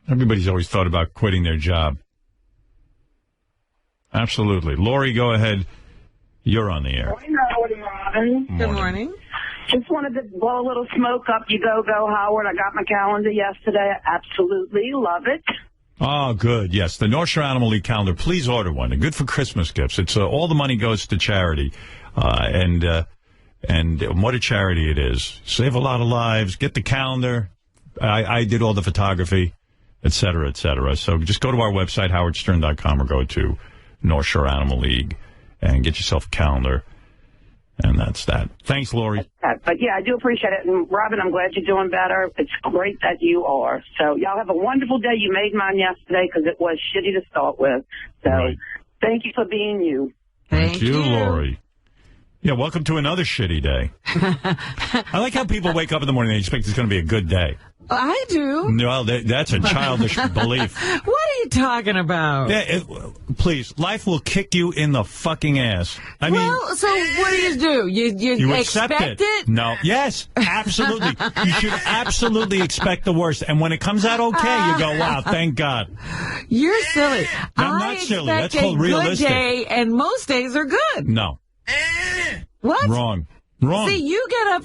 Everybody's always thought about quitting their job. Absolutely. Lori, go ahead. You're on the air. Morning, Howard and Robin. Good morning. Just wanted to blow a little smoke up. You go, Howard. I got my calendar yesterday. I absolutely love it. Oh, good. Yes, the North Shore Animal League calendar. Please order one. Good for Christmas gifts. It's all the money goes to charity, and what a charity it is. Save a lot of lives. Get the calendar. I did all the photography, et cetera, et cetera. So just go to our website, howardstern.com, or go to North Shore Animal League and get yourself a calendar. And that's that. Thanks, Lori. But, yeah, I do appreciate it. And, Robin, I'm glad you're doing better. It's great that you are. So, y'all have a wonderful day. You made mine yesterday because it was shitty to start with. So, Thank you for being you. Thank you, Lori. Yeah, welcome to another shitty day. I like how people wake up in the morning and they expect it's going to be a good day. I do. No, that's a childish belief. What are you talking about? Yeah, please, life will kick you in the fucking ass. I mean, so what do? You expect it? No. Yes, absolutely. You should absolutely expect the worst. And when it comes out okay, you go, wow, thank God. You're silly. I'm not silly. That's called realistic. Good day, and most days are good. No. What? Wrong. See, you get up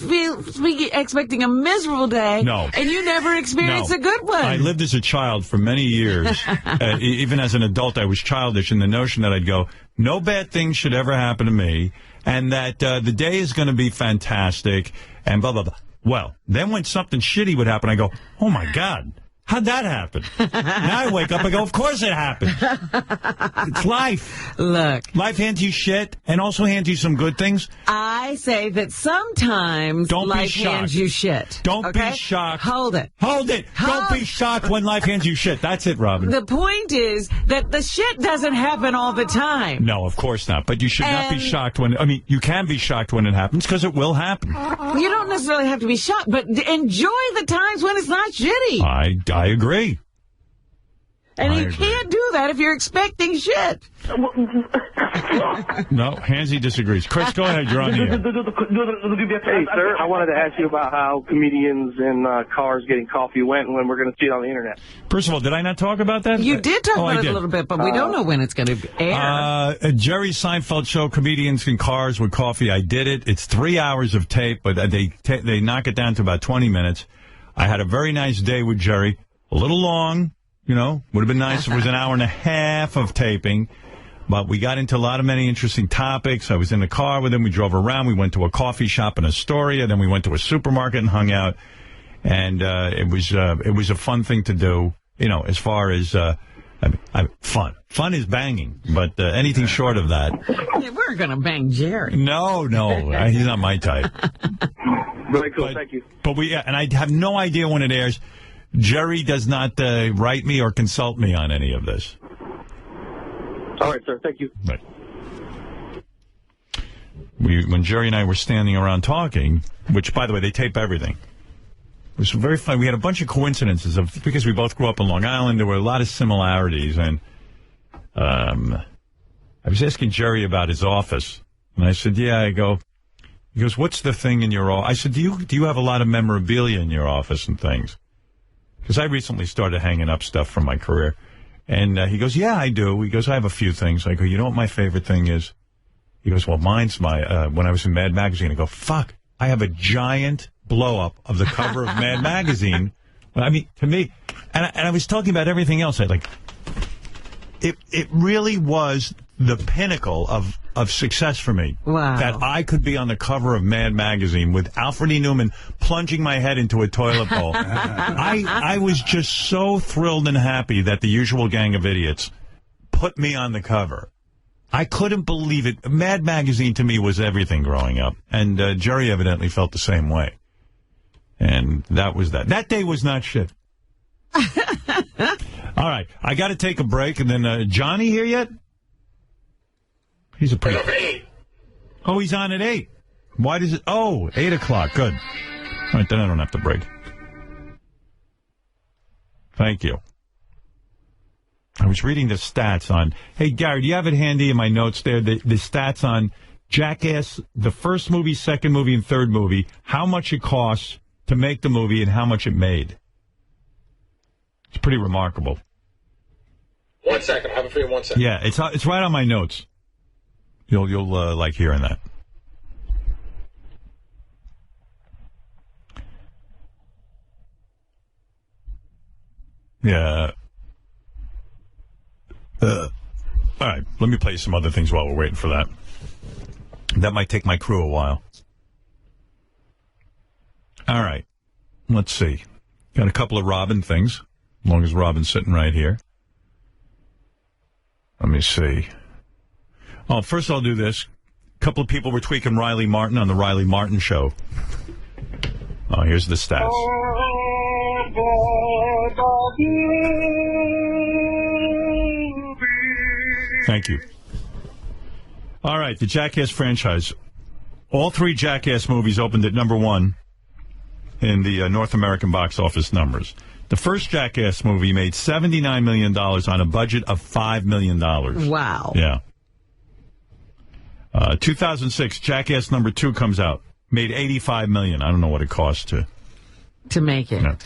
expecting a miserable day, and you never experience a good one. I lived as a child for many years. Even as an adult, I was childish in the notion that I'd go, no bad things should ever happen to me, and that the day is going to be fantastic, and blah, blah, blah. Well, then when something shitty would happen, I go, oh, my God, How'd that happen? Now I wake up and go, of course it happened. It's life. Look. Life hands you shit and also hands you some good things. I say that sometimes life hands you shit. Don't okay? be shocked. Hold it. Hold it. Don't be shocked when life hands you shit. That's it, Robin. The point is that the shit doesn't happen all the time. No, of course not. But you should not be shocked when... I mean, you can be shocked when it happens because it will happen. You don't necessarily have to be shocked, but enjoy the times when it's not shitty. I agree. And you can't do that if you're expecting shit. No, Hansy disagrees. Chris, go ahead. You're on the air. Hey, sir, I wanted to ask you about how comedians in cars getting coffee went and when we're going to see it on the internet. First of all, did I not talk about that? You did talk about it I a little bit, but we don't know when it's going to air. Jerry Seinfeld show, Comedians in Cars with Coffee. I did it. It's 3 hours of tape, but they knock it down to about 20 minutes. I had a very nice day with Jerry. A little long, you know. Would have been nice if it was an hour and a half of taping. But we got into many interesting topics. I was in the car with him. We drove around. We went to a coffee shop in Astoria. Then we went to a supermarket and hung out. And it was a fun thing to do, you know, as far as fun. Fun is banging, but anything short of that. Yeah, we're going to bang Jerry. No, he's not my type. Very cool, thank you. But and I have no idea when it airs. Jerry does not write me or consult me on any of this. All right, sir. Thank you. Right. When Jerry and I were standing around talking, which, by the way, they tape everything. It was very fun. We had a bunch of coincidences because we both grew up in Long Island. There were a lot of similarities, and I was asking Jerry about his office, and I said, "Yeah." He goes, "What's the thing in your office?" I said, "Do you have a lot of memorabilia in your office and things?" Because I recently started hanging up stuff from my career. And he goes, "Yeah, I do." He goes, "I have a few things." I go, "You know what my favorite thing is?" He goes, "Well, mine's when I was in Mad Magazine." I go, "Fuck, I have a giant blow-up of the cover of Mad Magazine." I mean, to me, and I was talking about everything else. It really was the pinnacle of success for me. Wow. That I could be on the cover of Mad Magazine with Alfred E. Newman plunging my head into a toilet bowl. I was just so thrilled and happy that the Usual Gang of Idiots put me on the cover. I couldn't believe it. Mad Magazine to me was everything growing up. And Jerry evidently felt the same way. And that was that. That day was not shit. All right. I got to take a break. And then Johnny here yet? He's a pretty... Oh, he's on at 8. Why does it... Oh, 8 o'clock. Good. All right, then I don't have to break. Thank you. I was reading the stats on... Hey, Gary, do you have it handy in my notes there? The stats on Jackass, the first movie, second movie, and third movie, how much it costs to make the movie and how much it made. It's pretty remarkable. 1 second. I have it for you in 1 second. Yeah, it's right on my notes. You'll like hearing that. Yeah. All right, let me play you some other things while we're waiting for that. That might take my crew a while. All right, let's see. Got a couple of Robin things, as long as Robin's sitting right here. Let me see. Oh, first I'll do this. A couple of people were tweaking Riley Martin on the Riley Martin Show. Oh, here's the stats. Thank you. All right, the Jackass franchise. All 3 Jackass movies opened at #1 in the North American box office numbers. The first Jackass movie made $79 million on a budget of $5 million. Wow. Yeah. 2006, Jackass #2 comes out. Made $85 million. I don't know what it cost to make it. No.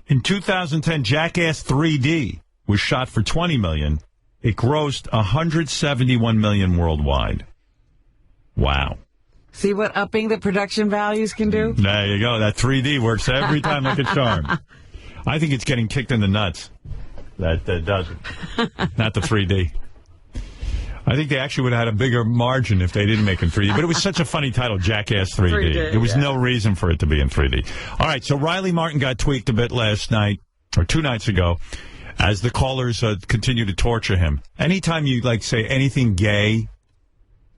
In 2010, Jackass 3D was shot for $20 million. It grossed $171 million worldwide. Wow. See what upping the production values can do? There you go. That 3D works every time like a charm. I think it's getting kicked in the nuts. That doesn't. Not the 3D. I think they actually would have had a bigger margin if they didn't make it in 3D. But it was such a funny title, Jackass 3D. There was no reason for it to be in 3D. All right, so Riley Martin got tweaked a bit last night. or 2 nights ago, as the callers continue to torture him. Anytime you, like, say anything gay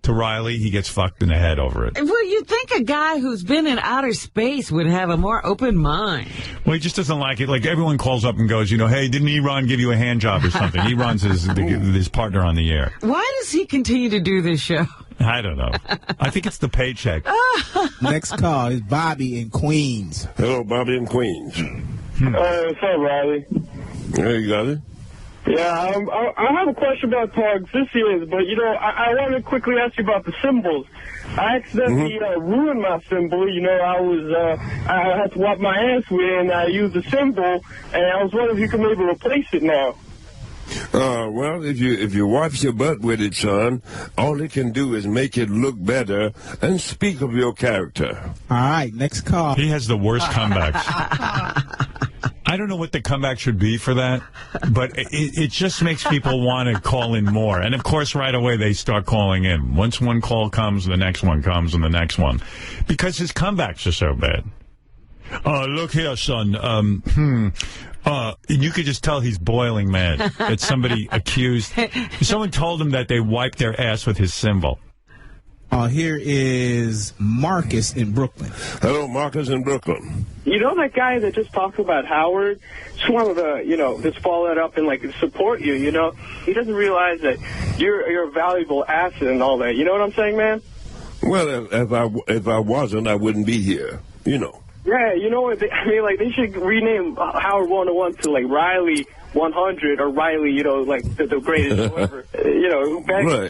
to Riley, he gets fucked in the head over it. Well, you'd think a guy who's been in outer space would have a more open mind. Well, he just doesn't like it. Like, everyone calls up and goes, hey, didn't Eron give you a hand job or something? Eron's his partner on the air. Why does he continue to do this show? I don't know. I think it's the paycheck. Next call is Bobby in Queens. Hello, Bobby in Queens. What's up, Riley? Hey, you got it? Yeah, I have a question about Pogs. This is, but, I want to quickly ask you about the symbols. I accidentally ruined my symbol. I had to wipe my ass with it, and I used the symbol, and I was wondering if you could maybe replace it now. Well, if you wipe your butt with it, son, all it can do is make it look better and speak of your character. All right, next call. He has the worst comebacks. I don't know what the comeback should be for that, but it just makes people want to call in more. And, of course, right away they start calling in. Once one call comes, the next one comes, and the next one. Because his comebacks are so bad. Look here, son. And you could just tell he's boiling mad that somebody accused. Someone told him that they wiped their ass with his symbol. Here is Marcus in Brooklyn. Hello, Marcus in Brooklyn. You know that guy that just talked about Howard? Just wanted to, just follow that up and, support you, He doesn't realize that you're a valuable asset and all that. You know what I'm saying, man? Well, if I wasn't, I wouldn't be here, Yeah, you know what? They should rename Howard 101 to, Riley 100 or Riley, the greatest ever.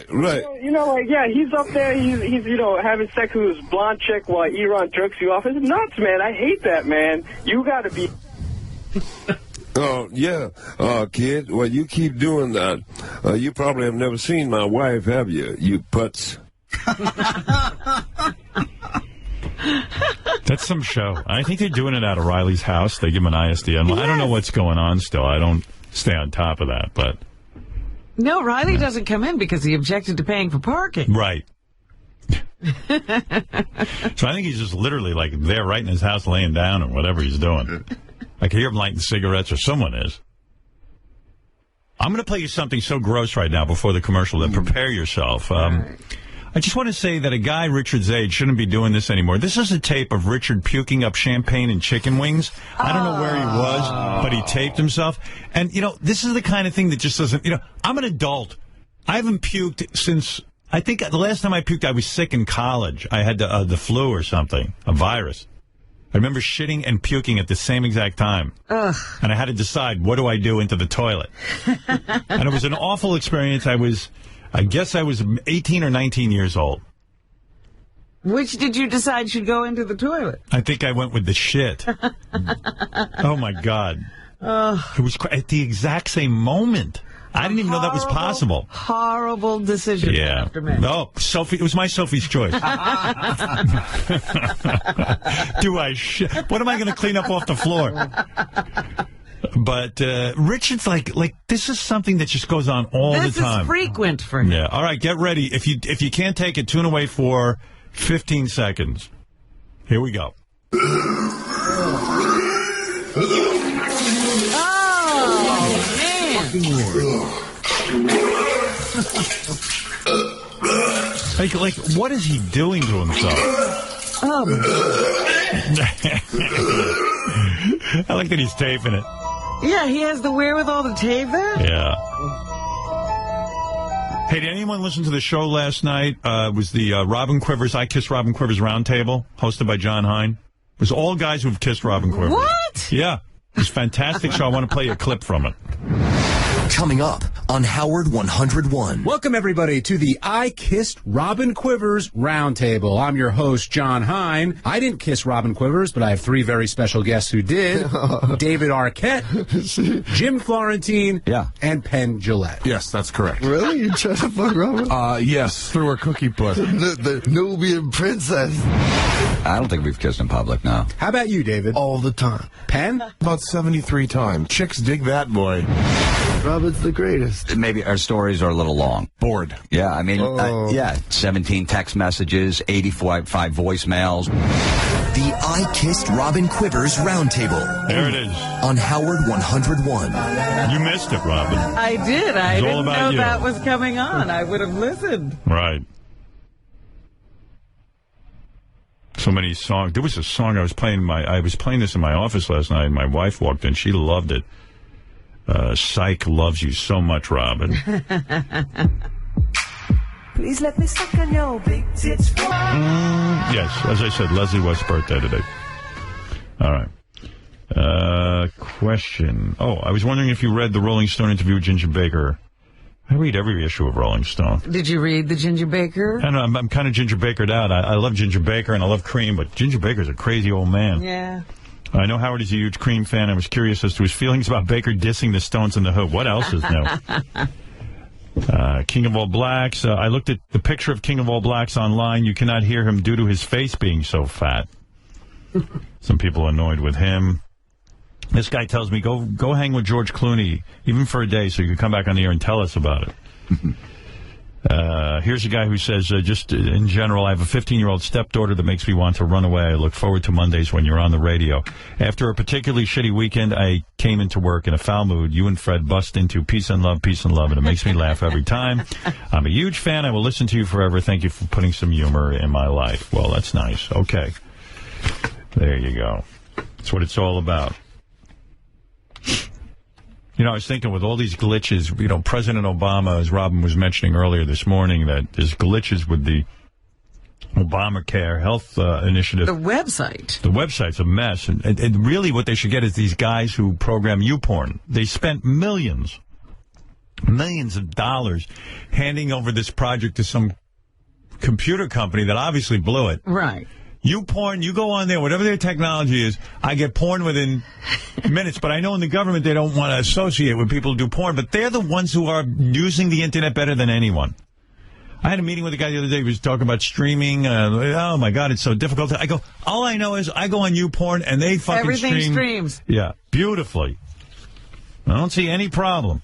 Right. Yeah, he's up there, he's having sex with his blonde chick while Eron jerks you off. It's nuts, man. I hate that, man. You gotta be... Oh, yeah, kid. Well, you keep doing that. You probably have never seen my wife, have you? You putz. That's some show. I think they're doing it out of Riley's house. They give him an ISDN. Yes. I don't know what's going on still. I don't stay on top of that, but... No, Riley doesn't come in because he objected to paying for parking. Right. So I think he's just literally, there right in his house laying down or whatever he's doing. I can hear him lighting cigarettes, or someone is. I'm going to play you something so gross right now before the commercial that prepare yourself. I just want to say that a guy Richard's age shouldn't be doing this anymore. This is a tape of Richard puking up champagne and chicken wings. I don't know where he was, but he taped himself. And, this is the kind of thing that just doesn't, I'm an adult. I haven't puked since, I think the last time I puked, I was sick in college. I had the flu or something, a virus. I remember shitting and puking at the same exact time. Ugh. And I had to decide, what do I do into the toilet? And it was an awful experience. I guess I was 18 or 19 years old. Which did you decide should go into the toilet? I think I went with the shit. Oh, my God. It was at the exact same moment. I didn't even know that was possible. Horrible decision. Yeah. No, Sophie. It was my Sophie's choice. Do I shit? What am I going to clean up off the floor? But Richard's like this is something that just goes on all the time. This is frequent for him. Yeah. All right, get ready. If you can't take it, tune away for 15 seconds. Here we go. Oh, man. Like, what is he doing to himself? I like that he's taping it. Yeah, he has the wherewithal to tape that? Yeah. Hey, did anyone listen to the show last night? It was the Robin Quivers, I Kissed Robin Quivers Roundtable, hosted by John Hine. It was all guys who've kissed Robin Quivers. What? Yeah. It was a fantastic show. I want to play a clip from it. Coming up on Howard 101. Welcome, everybody, to the I Kissed Robin Quivers Roundtable. I'm your host, John Hine. I didn't kiss Robin Quivers, but I have three very special guests who did. David Arquette, Jim Florentine, and Penn Jillette. Yes, that's correct. Really? You tried to fuck Robin? Yes, through her cookie puss. the Nubian princess. I don't think we've kissed in public, no. How about you, David? All the time. Penn? About 73 times. Chicks dig that boy. Robin's the greatest. Maybe our stories are a little long. Bored. Yeah, I mean, 17 text messages, 85 voicemails. The I Kissed Robin Quivers Roundtable. There it is. On Howard 101. You missed it, Robin. I did. I It's all didn't about know you. that was coming on. I would have listened. Right. So many songs. There was a song I was playing. I was playing this in my office last night, and my wife walked in. She loved it. Psych loves you so much, Robin. Please let me suck on your big tits. Yes, as I said, Leslie West's birthday today. All right. Question. Oh, I was wondering if you read the Rolling Stone interview with Ginger Baker. I read every issue of Rolling Stone. Did you read the Ginger Baker? I know, I'm kind of Ginger Bakered out. I love Ginger Baker and I love Cream, but Ginger Baker's a crazy old man. Yeah. I know Howard is a huge Cream fan. I was curious as to his feelings about Baker dissing the Stones and the Who. What else is new? King of All Blacks. I looked at the picture of King of All Blacks online. You cannot hear him due to his face being so fat. Some people are annoyed with him. This guy tells me, go hang with George Clooney, even for a day, so you can come back on the air and tell us about it. Here's a guy who says, just in general, I have a 15-year-old stepdaughter that makes me want to run away. I look forward to Mondays when you're on the radio. After a particularly shitty weekend, I came into work in a foul mood. You and Fred bust into peace and love, and it makes me laugh every time. I'm a huge fan. I will listen to you forever. Thank you for putting some humor in my life. Well, that's nice. Okay. There you go. That's what it's all about. You know, I was thinking with all these glitches, you know, President Obama, as Robin was mentioning earlier this morning, that there's glitches with the Obamacare health initiative. The website. The website's a mess. And really what they should get is these guys who program YouPorn. They spent millions of dollars handing over this project to some computer company that obviously blew it. Right. YouPorn, you go on there, whatever their technology is, I get porn within minutes. But I know in the government they don't want to associate with people who do porn, but they're the ones who are using the Internet better than anyone. I had a meeting with a guy the other day who was talking about streaming. Oh, my God, it's so difficult. I go, all I know is I go on YouPorn, and they fucking Everything streams. Yeah, beautifully. I don't see any problem.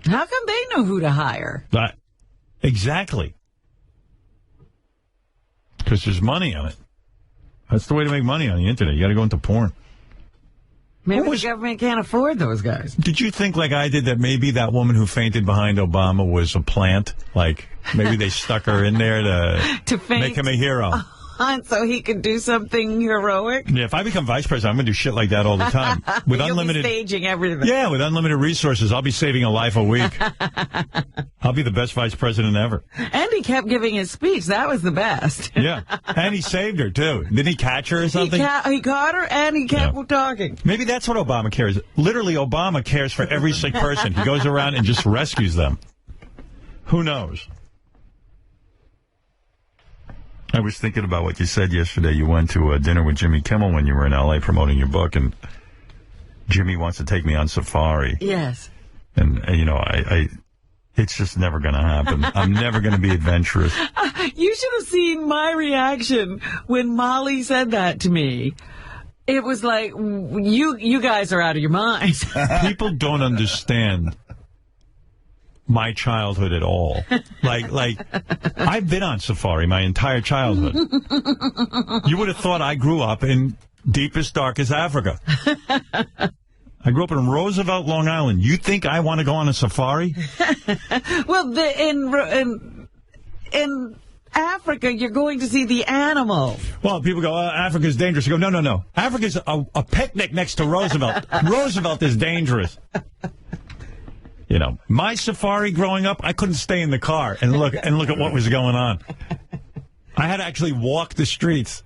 How come they know who to hire? Exactly. Because there's money on it. That's the way to make money on the Internet. You got to go into porn. Maybe the government can't afford those guys. Did you think, like I did, that maybe that woman who fainted behind Obama was a plant? Like, maybe they stuck her in there to faint make him a hero? So he could do something heroic? Yeah, if I become vice president, I'm going to do shit like that all the time. With You'll unlimited be staging everything. Yeah, with unlimited resources, I'll be saving a life a week. I'll be the best vice president ever. And he kept giving his speech. That was the best. Yeah, and he saved her, too. Didn't he catch her or something? He caught her, and he kept talking. Maybe that's what Obamacare is. Literally, Obama cares for every sick person. He goes around and just rescues them. Who knows? I was thinking about what you said yesterday. You went to a dinner with Jimmy Kimmel when you were in L.A. promoting your book, and Jimmy wants to take me on safari. Yes. And you know, it's just never going to happen. I'm never going to be adventurous. You should have seen my reaction when Molly said that to me. It was like, you guys are out of your minds. People don't understand my childhood at all. Like I've been on safari my entire childhood. You would have thought I grew up in deepest, darkest Africa. I grew up in Roosevelt, Long Island. You think I want to go on a safari? Well, in Africa, you're going to see the animal. Well, people go, Africa's dangerous. You go, no. Africa's a picnic next to Roosevelt. Roosevelt is dangerous. You know, my safari growing up, I couldn't stay in the car and look at what was going on. I had to actually walk the streets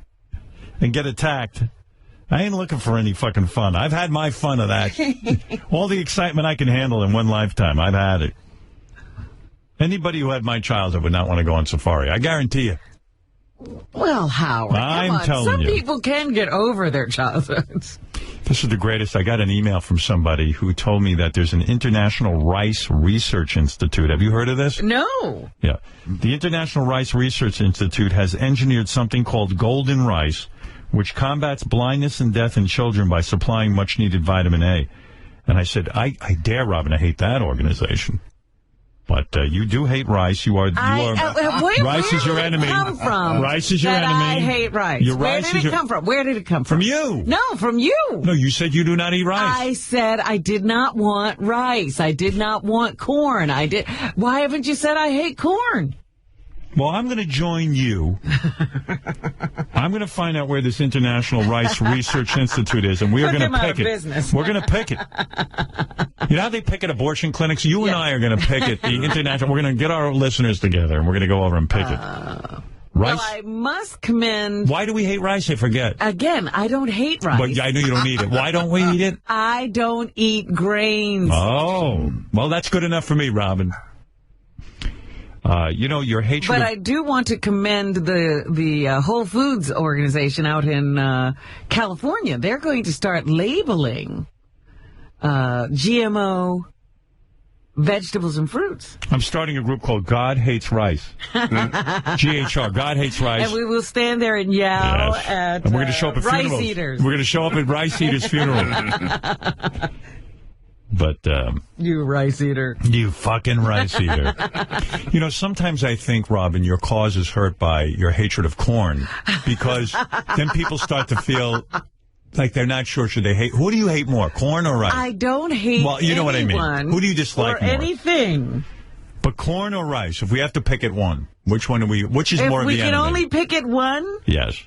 and get attacked. I ain't looking for any fucking fun. I've had my fun of that. All the excitement I can handle in one lifetime, I've had it. Anybody who had my childhood would not want to go on safari. I guarantee you. Well, Howard, I'm telling Some you. people can get over their childhoods. This is the greatest. I got an email from somebody who told me that there's an International Rice Research Institute. Have you heard of this? No. Yeah. The International Rice Research Institute has engineered something called golden rice, which combats blindness and death in children by supplying much-needed vitamin A. And I said, I dare Robin to hate that organization. But you do hate rice. Rice is your enemy. Come from rice is your enemy. I hate rice. Where did it come from? Where did it come from? From you. No, from you. No, you said you do not eat rice. I said I did not want rice. I did not want corn. Why haven't you said I hate corn? Well, I'm going to join you. I'm going to find out where this International Rice Research Institute is, and we are going to pick it. We're going to pick it. You know how they pick at abortion clinics? You and I are going to pick it. The International. We're going to get our listeners together, and we're going to go over and pick it. Rice. Well, I must commend... Why do we hate rice? I forget. Again, I don't hate rice. But I know you don't eat it. Why don't we eat it? I don't eat grains. Oh. Well, that's good enough for me, Robin. You know, your hatred... But I do want to commend the Whole Foods organization out in California. They're going to start labeling GMO vegetables and fruits. I'm starting a group called God Hates Rice. GHR, God Hates Rice. And we will stand there and yell at and we're going to show up at rice funerals. eaters. We're going to show up at rice eaters' funerals. But you rice eater. You fucking rice eater. You know, sometimes I think, Robin, your cause is hurt by your hatred of corn, because then people start to feel like they're not sure should they hate. Who do you hate more, corn or rice? I don't hate Well, you know what I mean. Who do you dislike or more? Anything. But corn or rice? If we have to pick it one, which one do we? Which is more of the enemy? If we can only pick it one? Yes.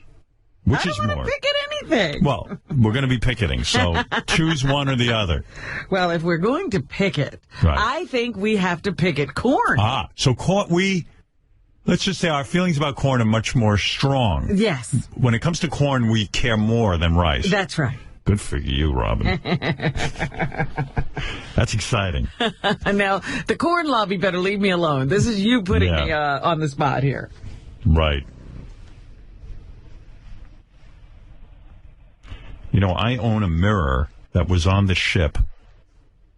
Which is more? I don't want to pick it anything. Well, we're going to be picketing, so choose one or the other. Well, if we're going to pick it, right. I think we have to pick it corn. So let's just say our feelings about corn are much more strong. Yes. When it comes to corn, we care more than rice. That's right. Good for you, Robin. That's exciting. Now, the corn lobby better leave me alone. This is you putting me on the spot here. Right. You know, I own a mirror that was on the ship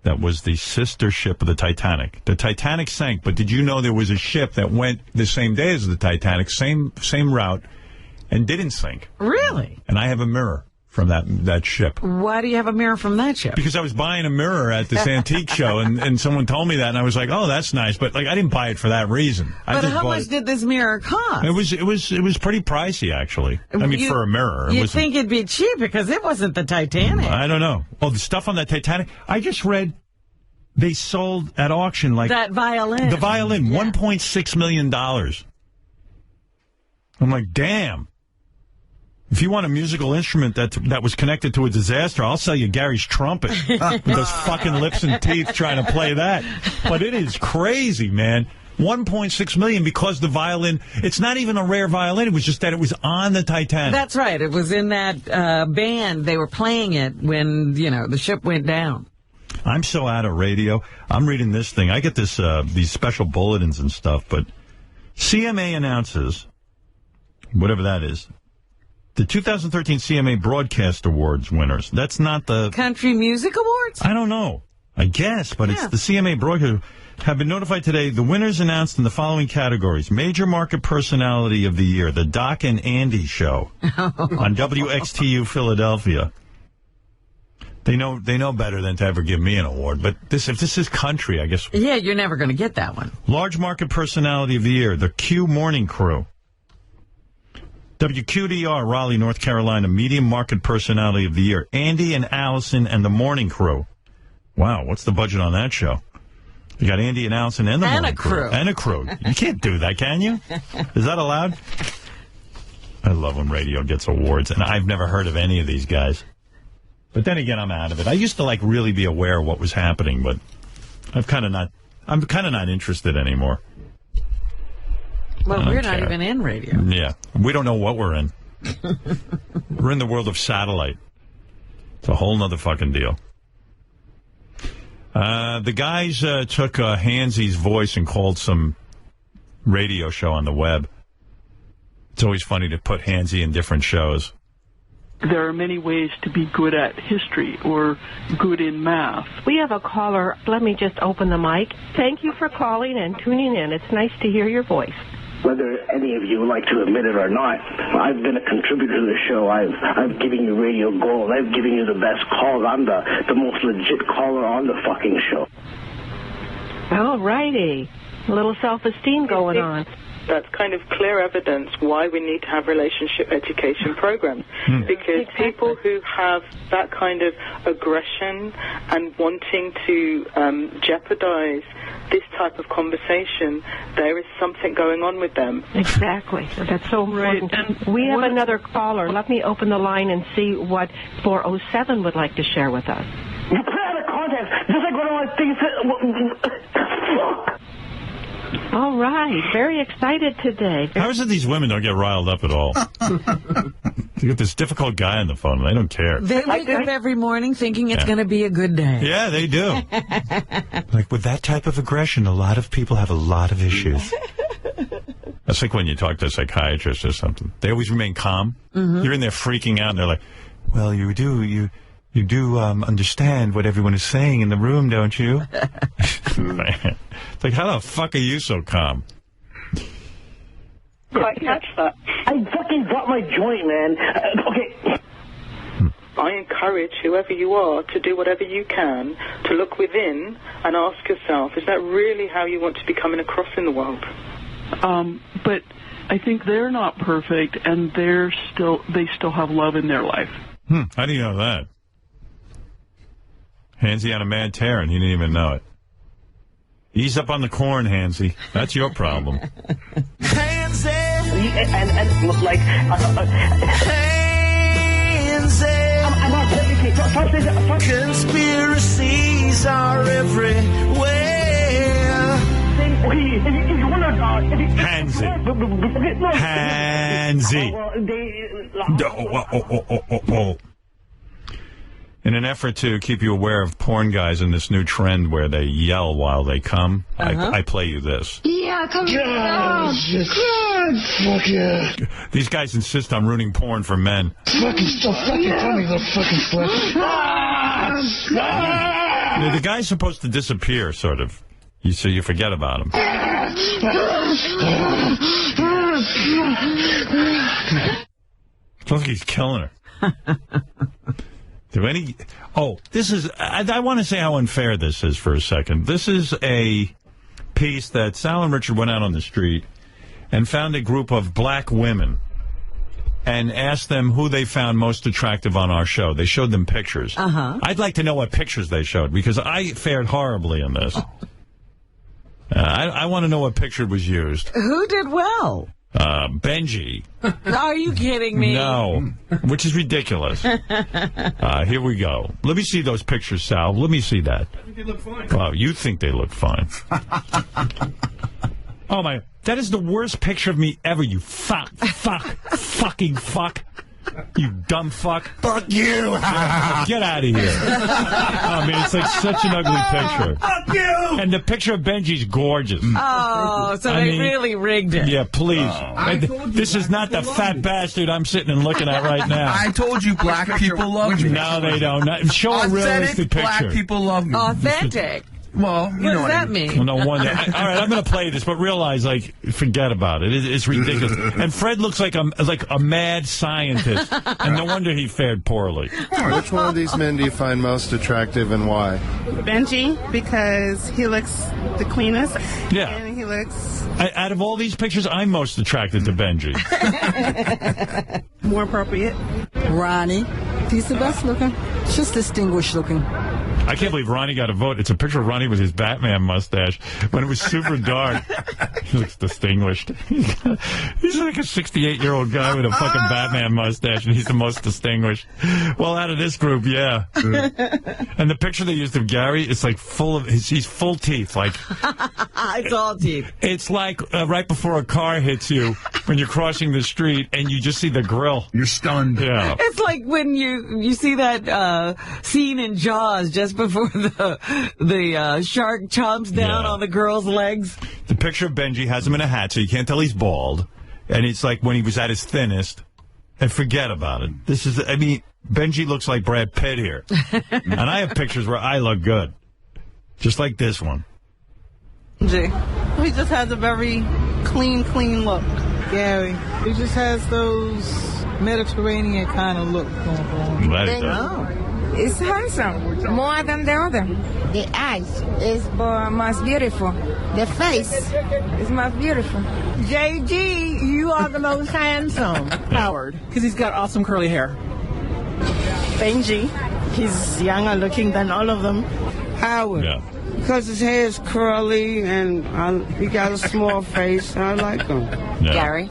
that was the sister ship of the Titanic. The Titanic sank, but did you know there was a ship that went the same day as the Titanic, same route, and didn't sink? Really? And I have a mirror from that ship. Why do you have a mirror from that ship? Because I was buying a mirror at this antique show, and someone told me that, and I was like, oh, that's nice. But like, I didn't buy it for that reason. But how much did this mirror cost? It was pretty pricey, actually. I mean, for a mirror. You'd think it'd be cheap because it wasn't the Titanic. I don't know. Oh, the stuff on that Titanic. I just read they sold at auction like that violin. The violin, $1.6 million. I'm like, damn. If you want a musical instrument that was connected to a disaster, I'll sell you Gary's trumpet. With those fucking lips and teeth trying to play that. But it is crazy, man. $1.6 million because the violin, it's not even a rare violin. It was just that it was on the Titanic. That's right. It was in that band. They were playing it when, the ship went down. I'm so out of radio. I'm reading this thing. I get these special bulletins and stuff, but CMA announces, whatever that is, the 2013 CMA Broadcast Awards winners. That's not the... Country Music Awards? I don't know. I guess, but it's the CMA Broadcast... have been notified today. The winners announced in the following categories. Major Market Personality of the Year, The Doc and Andy Show on WXTU Philadelphia. They know better than to ever give me an award, but if this is country, I guess... Yeah, you're never going to get that one. Large Market Personality of the Year, The Q Morning Crew. WQDR, Raleigh, North Carolina, Medium Market Personality of the Year, Andy and Allison and the Morning Crew. Wow, what's the budget on that show? You got Andy and Allison and the Morning Crew. And a crew. You can't do that, can you? Is that allowed? I love when radio gets awards, and I've never heard of any of these guys. But then again, I'm out of it. I used to really be aware of what was happening, but I'm kind of not interested anymore. Well, we're not even in radio. Yeah. We don't know what we're in. We're in the world of satellite. It's a whole nother fucking deal. The guys took Hansy's voice and called some radio show on the web. It's always funny to put Hansy in different shows. There are many ways to be good at history or good in math. We have a caller. Let me just open the mic. Thank you for calling and tuning in. It's nice to hear your voice. Whether any of you like to admit it or not, I've been a contributor to the show. I've given you radio gold. I've given you the best calls. I'm the most legit caller on the fucking show. All righty. A little self-esteem going on. That's kind of clear evidence why we need to have relationship education programs. Because people who have that kind of aggression and wanting to jeopardize this type of conversation, there is something going on with them. Exactly. That's so important. And we have another caller. Let me open the line and see what 407 would like to share with us. You put out of context, just like one of my things. All right. Very excited today. How is it these women don't get riled up at all? You get this difficult guy on the phone. They don't care. They wake up every morning thinking it's going to be a good day. Yeah, they do. Like, with that type of aggression, a lot of people have a lot of issues. That's like when you talk to a psychiatrist or something. They always remain calm. You're in there freaking out, and they're like, well, you do understand what everyone is saying in the room, don't you? It's like, how the fuck are you so calm? I catch that. I fucking got my joint, man. Okay. I encourage whoever you are to do whatever you can to look within and ask yourself, is that really how you want to be coming across in the world? But I think they're not perfect, and they still have love in their life. How do you know that? Hansy on a mad tear, and he didn't even know it. Ease up on the corn, Hansy. That's your problem. Hansy! And look like... Hansy! I'm not dedicated. Conspiracies are everywhere. Hansy. Hansy. In an effort to keep you aware of porn guys in this new trend where they yell while they come, I play you this. Yeah, come on. Fuck yeah. These guys insist on ruining porn for men. Fucking stuff. Fucking tummy, the fucking flesh. The guy's supposed to disappear, sort of. So you forget about him. It's like he's killing her. This is, I want to say how unfair this is for a second. This is a piece that Sal and Richard went out on the street and found a group of black women and asked them who they found most attractive on our show. They showed them pictures. I'd like to know what pictures they showed, because I fared horribly in this. I want to know what picture was used. Who did well? Benji. Are you kidding me? No, which is ridiculous. Here we go. Let me see those pictures, Sal. Let me see that. I think they look fine. Wow, you think they look fine. Oh, my. That is the worst picture of me ever, you fucking fuck. You dumb fuck. Fuck you. Get out of here. I mean, it's like such an ugly picture. Fuck you. And the picture of Benji's gorgeous. Oh, so they really rigged it. Yeah, please. This is not the fat bastard I'm sitting and looking at right now. I told you black people love me. No, they don't. Show a realistic picture. Black people love me. Authentic. Well, what does that mean? Well, no wonder. All right, I'm going to play this, but realize, like, forget about it. It's ridiculous. And Fred looks like a mad scientist, and no wonder he fared poorly. Which one of these men do you find most attractive, and why? Benji, because he looks the cleanest. Yeah. And he looks... Out of all these pictures, I'm most attracted to Benji. more appropriate. Ronnie. He's the best looking. Just distinguished looking. I can't believe Ronnie got a vote. It's a picture of Ronnie with his Batman mustache when it was super dark. He looks distinguished. He's like a 68-year-old guy with a fucking Batman mustache, and he's the most distinguished. Well, out of this group, yeah. And the picture they used of Gary, it's like full of, he's full teeth. Like it's all teeth. It's like right before a car hits you when you're crossing the street and you just see the grill. You're stunned. Yeah. It's like when you see that scene in Jaws just before the shark chomps down on the girl's legs. The picture of Benji has him in a hat, so you can't tell he's bald. And it's like when he was at his thinnest. And forget about it. This is, I mean, Benji looks like Brad Pitt here. And I have pictures where I look good. Just like this one. He just has a very clean look. Gary. He just has those Mediterranean kind of look going on. is handsome, more than the other. The eyes is most beautiful. The face is most beautiful. JG, you are the most handsome. Howard, because he's got awesome curly hair. Benji, he's younger looking than all of them. Howard. Yeah. Because his hair is curly and he got a small face. I like him. Yeah. Gary,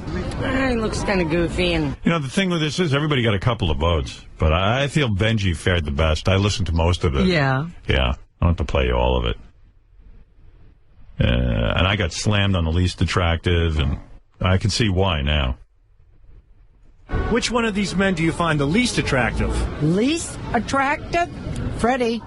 he looks kind of goofy. And You know, the thing with this is everybody got a couple of votes, but I feel Benji fared the best. I listened to most of it. Yeah. Yeah. I don't have to play you all of it. And I got slammed on the least attractive, and I can see why now. Which one of these men do you find the least attractive? least attractive? Freddie.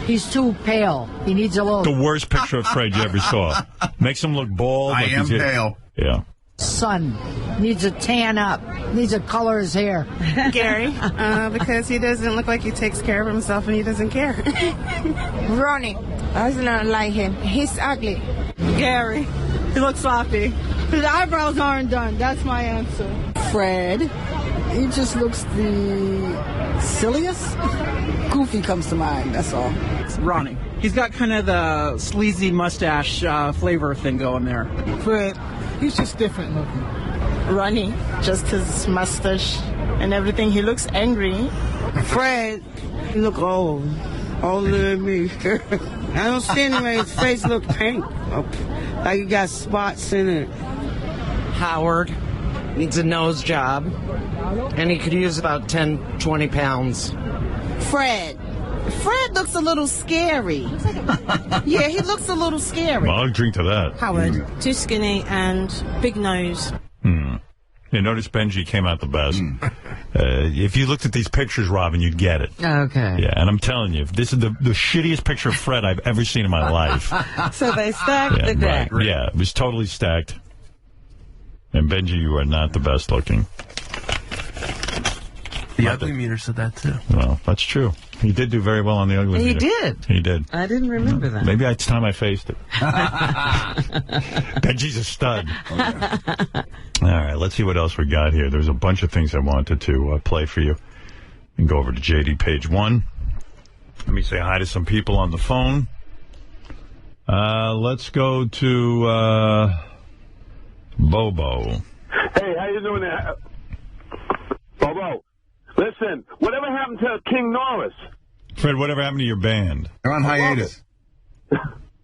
He's too pale. He needs a little... The worst picture of Fred you ever saw. Makes him look bald. I like am he's pale. Yeah. Sun. Needs a tan up. Needs to color his hair. Gary, because he doesn't look like he takes care of himself and he doesn't care. Ronnie. I do not like him. He's ugly. Gary, he looks sloppy. His eyebrows aren't done. That's my answer. Fred. He just looks the silliest. Goofy comes to mind, that's all. Ronnie. He's got kind of the sleazy mustache flavor thing going there. Fred, he's just different looking. Ronnie, just his mustache and everything. He looks angry. Fred, he look old. Older than me. I don't see anyway. His face look pink. Like he got spots in it. Howard needs a nose job. And he could use about 10, 20 pounds. Fred looks a little scary. Yeah, he looks a little scary. Well, I'll drink to that. Howard, too skinny and big nose. You notice Benji came out the best. If you looked at these pictures, Robin, you'd get it. Okay. Yeah, and I'm telling you, this is the shittiest picture of Fred I've ever seen in my life. So they stacked the deck. Right. Yeah, it was totally stacked. And Benji, you are not the best looking. The ugly meter said that too. Well, that's true. He did do very well on the ugly meter. He did. He did. I didn't remember that. Maybe it's time I faced it. Benji's a stud. All right, let's see what else we got here. There's a bunch of things I wanted to play for you. And go over to JD page 1. Let me say hi to some people on the phone. Let's go to Bobo. Hey, how you doing there? Bobo, listen, whatever happened to King Norris? Fred, whatever happened to your band? They're on hiatus.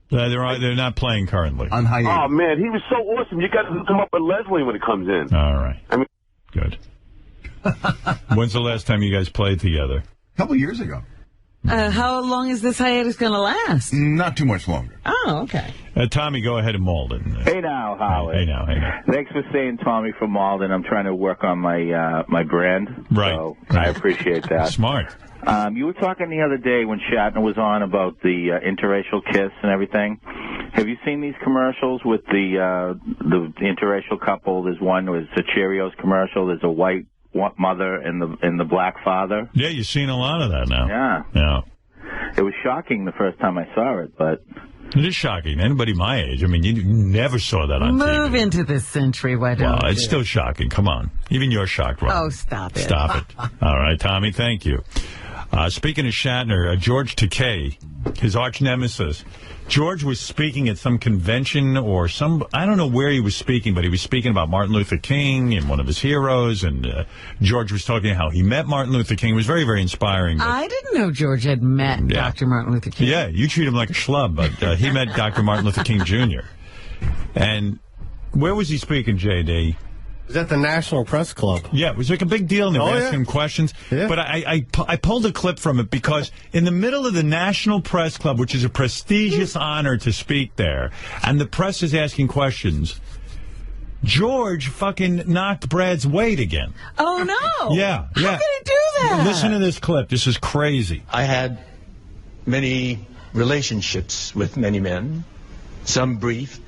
They're not playing currently. On hiatus. Oh, man, he was so awesome. You got to come up with Leslie when he comes in. All right. I mean, good. When's the last time you guys played together? A couple years ago. How long is this hiatus going to last? Not too much longer. Oh, okay. Tommy, go ahead and Malden. Hey now, Howard. Hey now. Thanks for saying Tommy from Malden. I'm trying to work on my my brand. Right. So I appreciate that. Smart. You were talking the other day when Shatner was on about the interracial kiss and everything. Have you seen these commercials with the interracial couple? There's one where it's a Cheerios commercial. There's a white mother and the black father. Yeah, you've seen a lot of that now. Yeah. It was shocking the first time I saw it, but... It is shocking. Anybody my age, I mean, you never saw that on TV. Move into this century, why don't you? It's still shocking. Come on. Even you're shocked, Rob. Oh, stop it. Stop it. All right, Tommy, thank you. Speaking of Shatner, George Takei, his arch nemesis. George was speaking at some convention or I don't know where he was speaking, but he was speaking about Martin Luther King and one of his heroes, and George was talking how he met Martin Luther King. It was very, very inspiring. I didn't know George had met Dr. Martin Luther King. Yeah, you treat him like a schlub, but he met Dr. Martin Luther King Jr. And where was he speaking, J.D.? It was at the National Press Club. Yeah, it was like a big deal, and they were asking him questions. Yeah. But I pulled a clip from it because in the middle of the National Press Club, which is a prestigious honor to speak there, and the press is asking questions, George fucking knocked Brad's weight again. Oh, no. Yeah. How can he do that? Listen to this clip. This is crazy. I had many relationships with many men, some brief,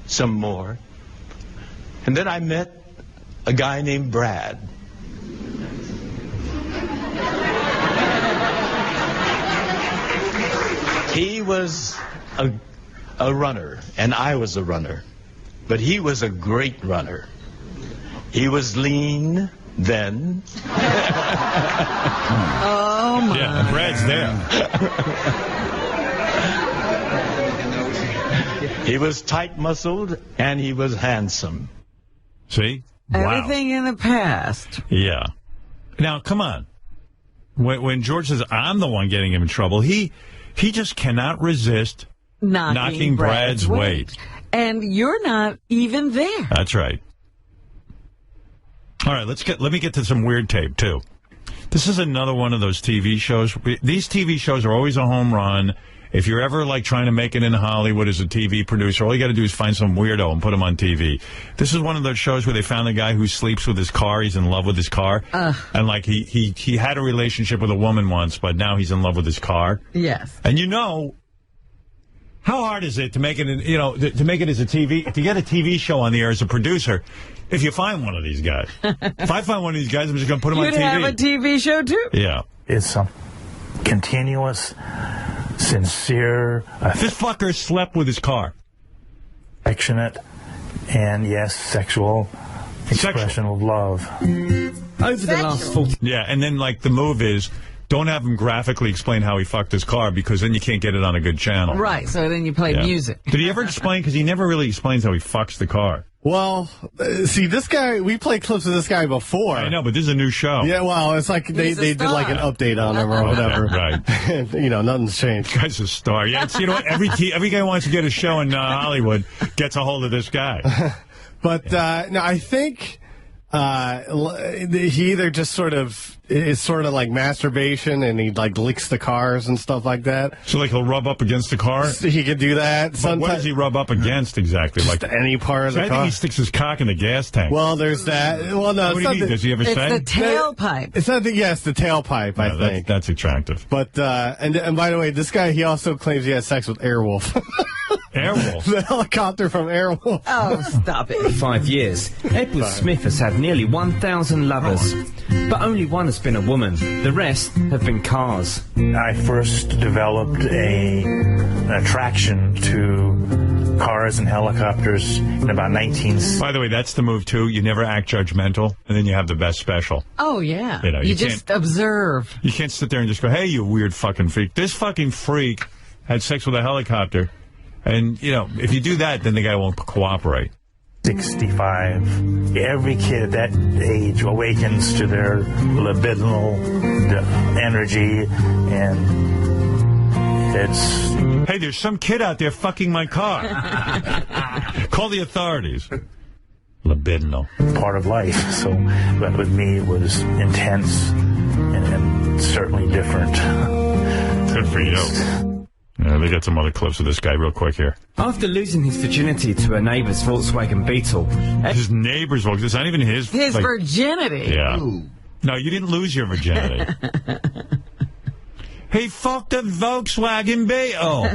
some more. And then I met a guy named Brad. He was a runner, and I was a runner. But he was a great runner. He was lean then. Oh, Oh, my. Yeah, and Brad's there. He was tight-muscled, and he was handsome. See? Wow. Everything in the past. Yeah. Now, come on. When George says, I'm the one getting him in trouble, he just cannot resist knocking Brad's weight. And you're not even there. That's right. All right, let me get to some weird tape, too. This is another one of those TV shows. These TV shows are always a home run. If you're ever, like, trying to make it in Hollywood as a TV producer, all you got to do is find some weirdo and put him on TV. This is one of those shows where they found a guy who sleeps with his car. He's in love with his car. And, like, he had a relationship with a woman once, but now he's in love with his car. Yes. And how hard is it to make it, to make it as a TV, to get a TV show on the air as a producer, if you find one of these guys? If I find one of these guys, I'm just going to put him on TV. You'd have a TV show, too? Yeah. It's continuous, sincere. This fucker slept with his car. Affectionate, and yes, sexual expression of love. Over the last 40. Yeah, and then, like, the move is, don't have him graphically explain how he fucked his car, because then you can't get it on a good channel. Right, so then you play music. Did he ever explain? Because he never really explains how he fucks the car. Well, see, this guy, we played clips of this guy before. I know, but this is a new show. Yeah, well, it's like they did like an update on him or whatever. Right. And, nothing's changed. This guy's a star. Yeah, it's, every guy wants to get a show in Hollywood gets a hold of this guy. But, no, I think he either just it's sort of like masturbation, and he like licks the cars and stuff like that. So like he'll rub up against the car? He could do that. But what does he rub up against exactly? Just like any part of the car? I think he sticks his cock in the gas tank. Well, there's that. Well, no, what do you mean? Does he ever say? It's the tailpipe. It's not the tailpipe, I think. That's attractive. But, and by the way, this guy, he also claims he had sex with Airwolf. Airwolf? The helicopter from Airwolf. Oh, stop it. 5 years, Edward Smith has had nearly 1,000 lovers, but only one has been a woman. The rest have been cars. I first developed an attraction to cars and helicopters in about 19... By the way, that's the move, too. You never act judgmental, and then you have the best special. Oh, yeah. You just observe. You can't sit there and just go, hey, you weird fucking freak. This fucking freak had sex with a helicopter. And, if you do that, then the guy won't cooperate. 65. Every kid at that age awakens to their libidinal energy, and it's... Hey, there's some kid out there fucking my car. Call the authorities. Libidinal. Part of life. So, but with me, it was intense and certainly different. Good for you. Yeah, they got some other clips of this guy real quick here. After losing his virginity to a neighbor's Volkswagen Beetle. His neighbor's Volkswagen? It's not even his... His virginity. Yeah. Ooh. No, you didn't lose your virginity. He fucked a Volkswagen Beetle.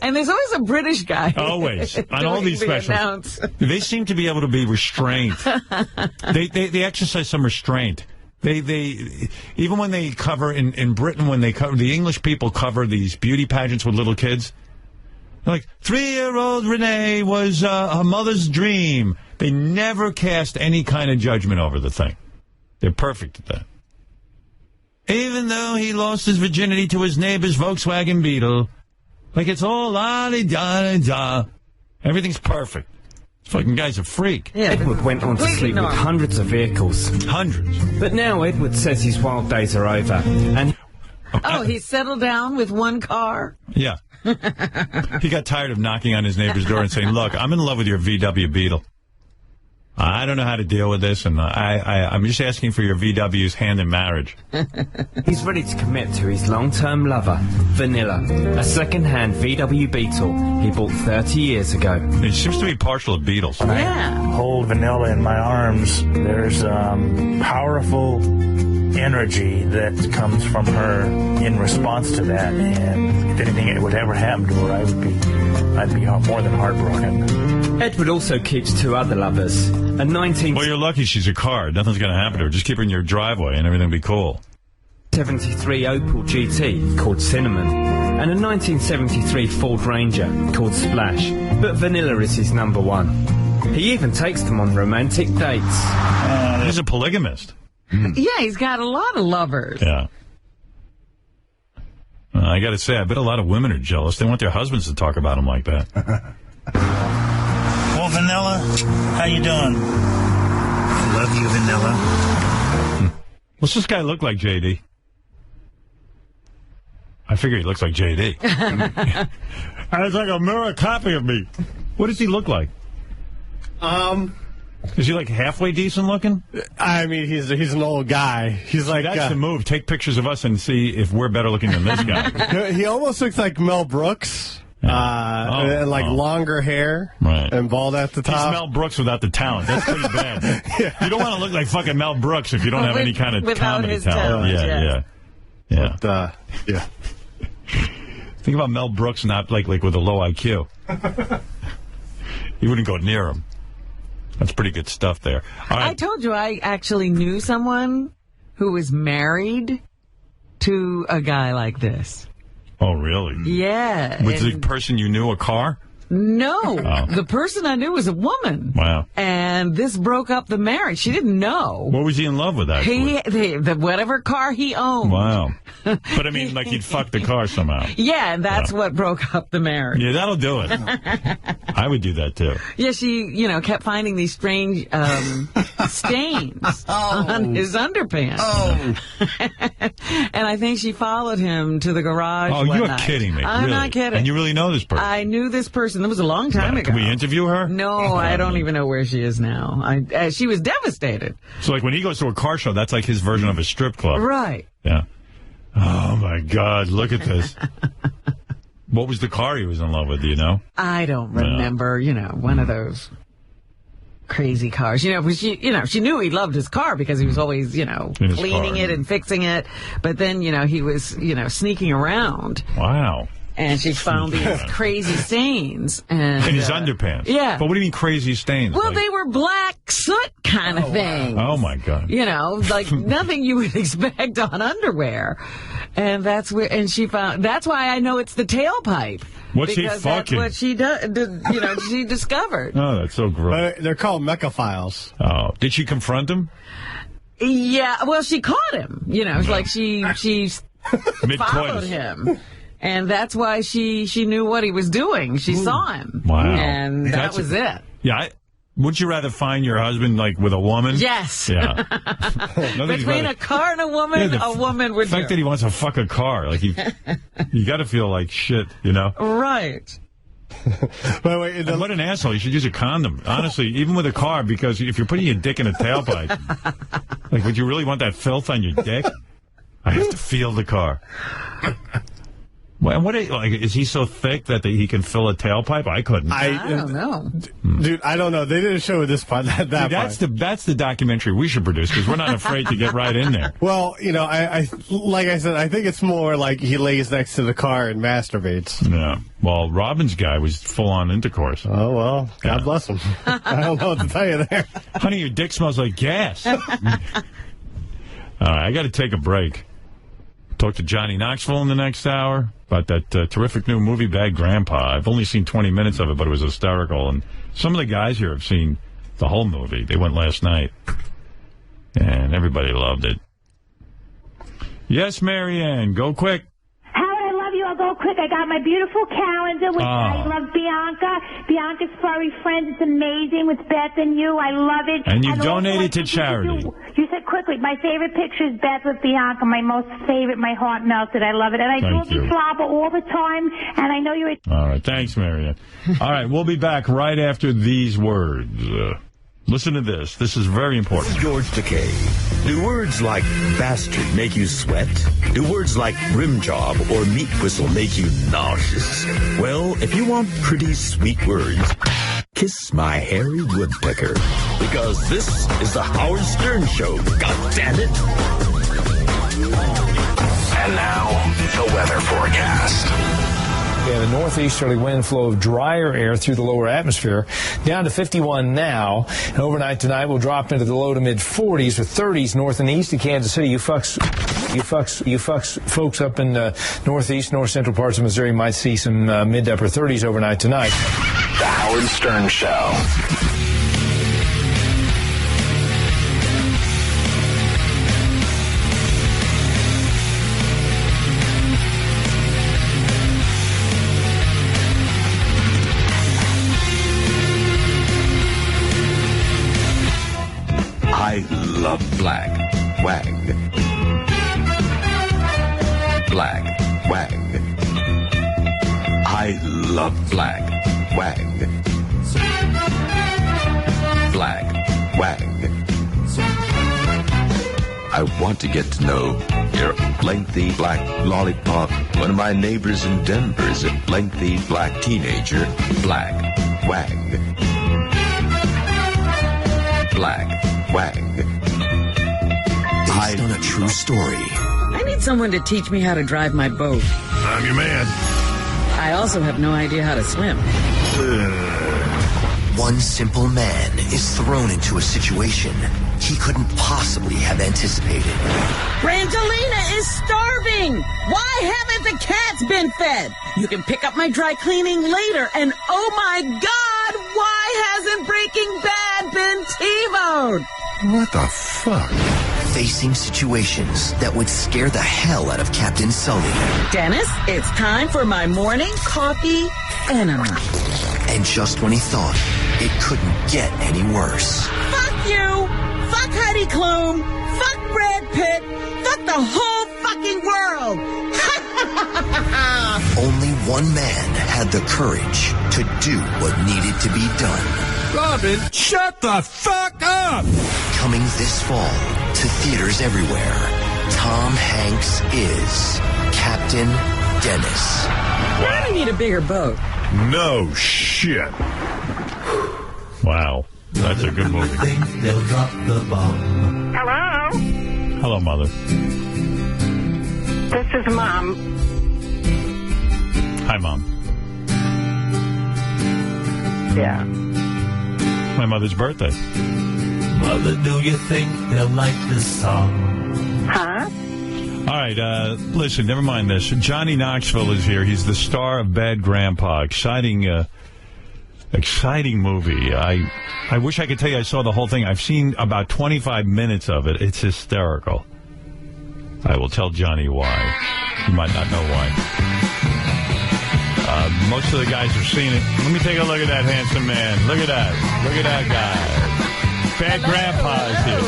And there's always a British guy. Always. On all these specials. They seem to be able to be restrained. They exercise some restraint. They even when they cover in Britain, when they cover the English people cover these beauty pageants with little kids, they're like 3-year-old Renee was her mother's dream. They never cast any kind of judgment over the thing. They're perfect at that. Even though he lost his virginity to his neighbor's Volkswagen Beetle, like it's all la-di-da-da-da. Everything's perfect. This fucking guy's a freak. Yeah, Edward went on to sleep with hundreds of vehicles. Hundreds. But now Edward says his wild days are over. And he settled down with one car? Yeah. He got tired of knocking on his neighbor's door and saying, look, I'm in love with your VW Beetle. I don't know how to deal with this, and I'm just asking for your VW's hand in marriage. He's ready to commit to his long-term lover, Vanilla, a second-hand VW Beetle he bought 30 years ago. He seems to be partial to Beetles. When I hold Vanilla in my arms, there's powerful energy that comes from her in response to that, and if anything would ever happen to her, I'd be more than heartbroken. Edward also keeps two other lovers. Well, you're lucky she's a car. Nothing's going to happen to her. Just keep her in your driveway and everything will be cool. 1973 Opel GT called Cinnamon, and a 1973 Ford Ranger called Splash. But Vanilla is his number one. He even takes them on romantic dates. He's a polygamist. Yeah, he's got a lot of lovers. Yeah. I got to say, I bet a lot of women are jealous. They want their husbands to talk about them like that. Well, Vanilla, how you doing? Love you, Vanilla. What's this guy look like, J.D.? I figure he looks like J.D. It's like a mirror copy of me. What does he look like? Is he like halfway decent looking? I mean, he's an old guy. He's like that's the move. Take pictures of us and see if we're better looking than this guy. He almost looks like Mel Brooks. And like longer hair, right, and bald at the top. He's Mel Brooks without the talent. That's pretty bad. You don't want to look like fucking Mel Brooks if you don't have any kind of comedy talent. Yeah. Think about Mel Brooks not like with a low IQ. You wouldn't go near him. That's pretty good stuff there. All right. I told you I actually knew someone who was married to a guy like this. Oh, really? Yeah. Was the person you knew a car? No. The person I knew was a woman. Wow. And this broke up the marriage. She didn't know. What was he in love with, actually? Whatever car he owned. Wow. But, I mean, like he'd fuck the car somehow. Yeah, and that's what broke up the marriage. Yeah, that'll do it. I would do that, too. Yeah, she, kept finding these strange stains on his underpants. And I think she followed him to the garage one you're night. Kidding me. I'm not kidding. And you really know this person? I knew this person. That was a long time ago. Can we interview her? No, I don't even know where she is now. She was devastated. So, like, when he goes to a car show, that's like his version of a strip club. Right. Yeah. Oh, my God. Look at this. What was the car he was in love with, do you know? I don't remember, one of those crazy cars. She knew he loved his car because he was always, cleaning it and fixing it. But then, he was, sneaking around. Wow. And she found these crazy stains. In his underpants? Yeah. But what do you mean crazy stains? Well, they were black soot kind of things. Oh, my God. Like nothing you would expect on underwear. And that's why I know it's the tailpipe. What's he because fucking? That's what she discovered. Oh, that's so gross. They're called mechaphiles. Oh. Did she confront him? Yeah, well, she caught him. Like she followed him. And that's why she knew what he was doing. She saw him. Wow. And that was it. Yeah. Would you rather find your husband, like, with a woman? Yes. Yeah. Between a car and a woman, a woman would The fact that he wants to fuck a car, like, you got to feel like shit, Right. Wait, what an asshole. You should use a condom. Honestly, even with a car, because if you're putting your dick in a tailpipe, like, would you really want that filth on your dick? I have to feel the car. Well, is he so thick that he can fill a tailpipe? I couldn't. I don't know. Dude, I don't know. They didn't show this part. That's the documentary we should produce, because we're not afraid to get right in there. Well, I like I said, I think it's more like he lays next to the car and masturbates. Yeah. Well, Robin's guy was full-on intercourse. Oh, well, God bless him. I don't know what to tell you there. Honey, your dick smells like gas. All right, I got to take a break. Talk to Johnny Knoxville in the next hour about that terrific new movie, Bad Grandpa. I've only seen 20 minutes of it, but it was hysterical. And some of the guys here have seen the whole movie. They went last night, and everybody loved it. Yes, Marianne, go quick. I'll go quick. I got my beautiful calendar, which I love Bianca. Bianca's furry friends. It's amazing with Beth and you. I love it. And you donated to charity. You said quickly, my favorite picture is Beth with Bianca. My most favorite, my heart melted. I love it. And I do it with Flopper all the time. And I know you're... All right. Thanks, Marianne. All right. We'll be back right after these words. Listen to this. This is very important. This is George Takei. Do words like bastard make you sweat? Do words like rim job or meat whistle make you nauseous? Well, if you want pretty sweet words, kiss my hairy woodpecker. Because this is the Howard Stern Show. God damn it. And now, the weather forecast. And a northeasterly wind flow of drier air through the lower atmosphere, down to 51 now. And overnight tonight we'll drop into the low to mid 40s with 30s north and east of Kansas City. You folks up in northeast, north central parts of Missouri might see some mid to upper 30s overnight tonight. The Howard Stern Show. Black wag. Black wag. I love black wag. Black wag. I want to get to know your lengthy black lollipop. One of my neighbors in Denver is a lengthy black teenager. Black wag. Black wag. Based on a true story. I need someone to teach me how to drive my boat. I'm your man. I also have no idea how to swim. One simple man is thrown into a situation he couldn't possibly have anticipated. Brangelina is starving! Why haven't the cats been fed? You can pick up my dry cleaning later, and oh my God, why hasn't Breaking Bad been TiVo'd? What the fuck? Facing situations that would scare the hell out of Captain Sully. Dennis, it's time for my morning coffee enema. And just when he thought it couldn't get any worse. Fuck you! Fuck Heidi Klum! Fuck Brad Pitt! Fuck the whole fucking world! Only one man had the courage to do what needed to be done. Robin, shut the fuck up! Coming this fall to theaters everywhere, Tom Hanks is Captain Dennis. Why do you need a bigger boat? No shit. Wow. That's a good movie. They'll drop the bomb. Hello? Hello, Mother. This is Mom. Hi, Mom. Yeah. My mother's birthday. Mother, do you think they'll like this song? Huh? All right, listen, never mind this. Johnny Knoxville is here. He's the star of Bad Grandpa. Exciting movie. I wish I could tell you I saw the whole thing. I've seen about 25 minutes of it. It's hysterical. I will tell Johnny why. You might not know why. Most of the guys have seen it. Let me take a look at that handsome man. Look at that. Look at that guy. Bad Grandpa is here.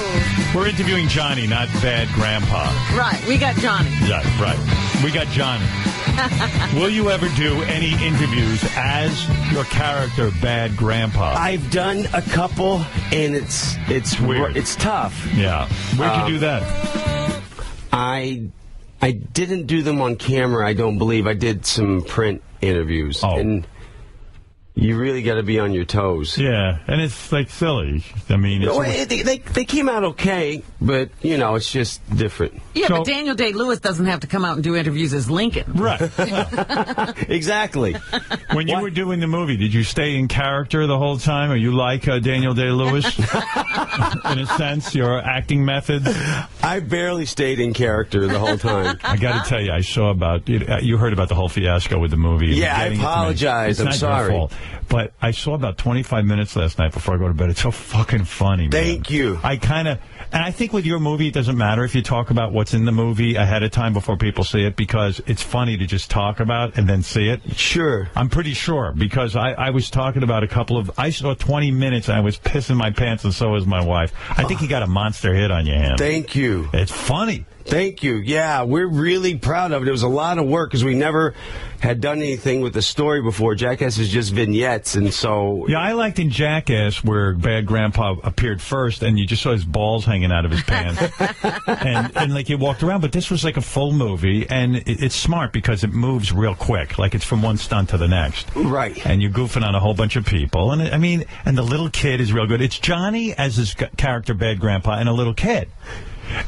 We're interviewing Johnny, not Bad Grandpa. Right, we got Johnny. Yeah, right. We got Johnny. Will you ever do any interviews as your character, Bad Grandpa? I've done a couple, and it's weird. It's tough. Yeah. Where'd you do that? I didn't do them on camera, I don't believe. I did some print interviews. Oh. And you really got to be on your toes. Yeah, and it's like silly. I mean, they came out okay, but you know, it's just different. Yeah, but Daniel Day-Lewis doesn't have to come out and do interviews as Lincoln. Right. Exactly. When you were doing the movie, did you stay in character the whole time? Are you like Daniel Day-Lewis? In a sense, your acting methods? I barely stayed in character the whole time. I got to tell you, I saw about, you heard about the whole fiasco with the movie. Yeah, I apologize. I'm sorry. Your fault. But I saw about 25 minutes last night before I go to bed. It's so fucking funny, man. Thank you. I think with your movie, it doesn't matter if you talk about what's in the movie ahead of time before people see it, because it's funny to just talk about and then see it. Sure. I'm pretty sure, because I was talking about I saw 20 minutes and I was pissing my pants, and so was my wife. I think you got a monster hit on your hands. Thank you. It's funny. Thank you. Yeah, we're really proud of it. It was a lot of work because we never had done anything with the story before. Jackass is just vignettes, and so... Yeah, I liked in Jackass where Bad Grandpa appeared first, and you just saw his balls hanging out of his pants. and like, you walked around, but this was like a full movie, and it's smart because it moves real quick. Like, it's from one stunt to the next. Right. And you're goofing on a whole bunch of people. And, I mean, and the little kid is real good. It's Johnny as his character, Bad Grandpa, and a little kid.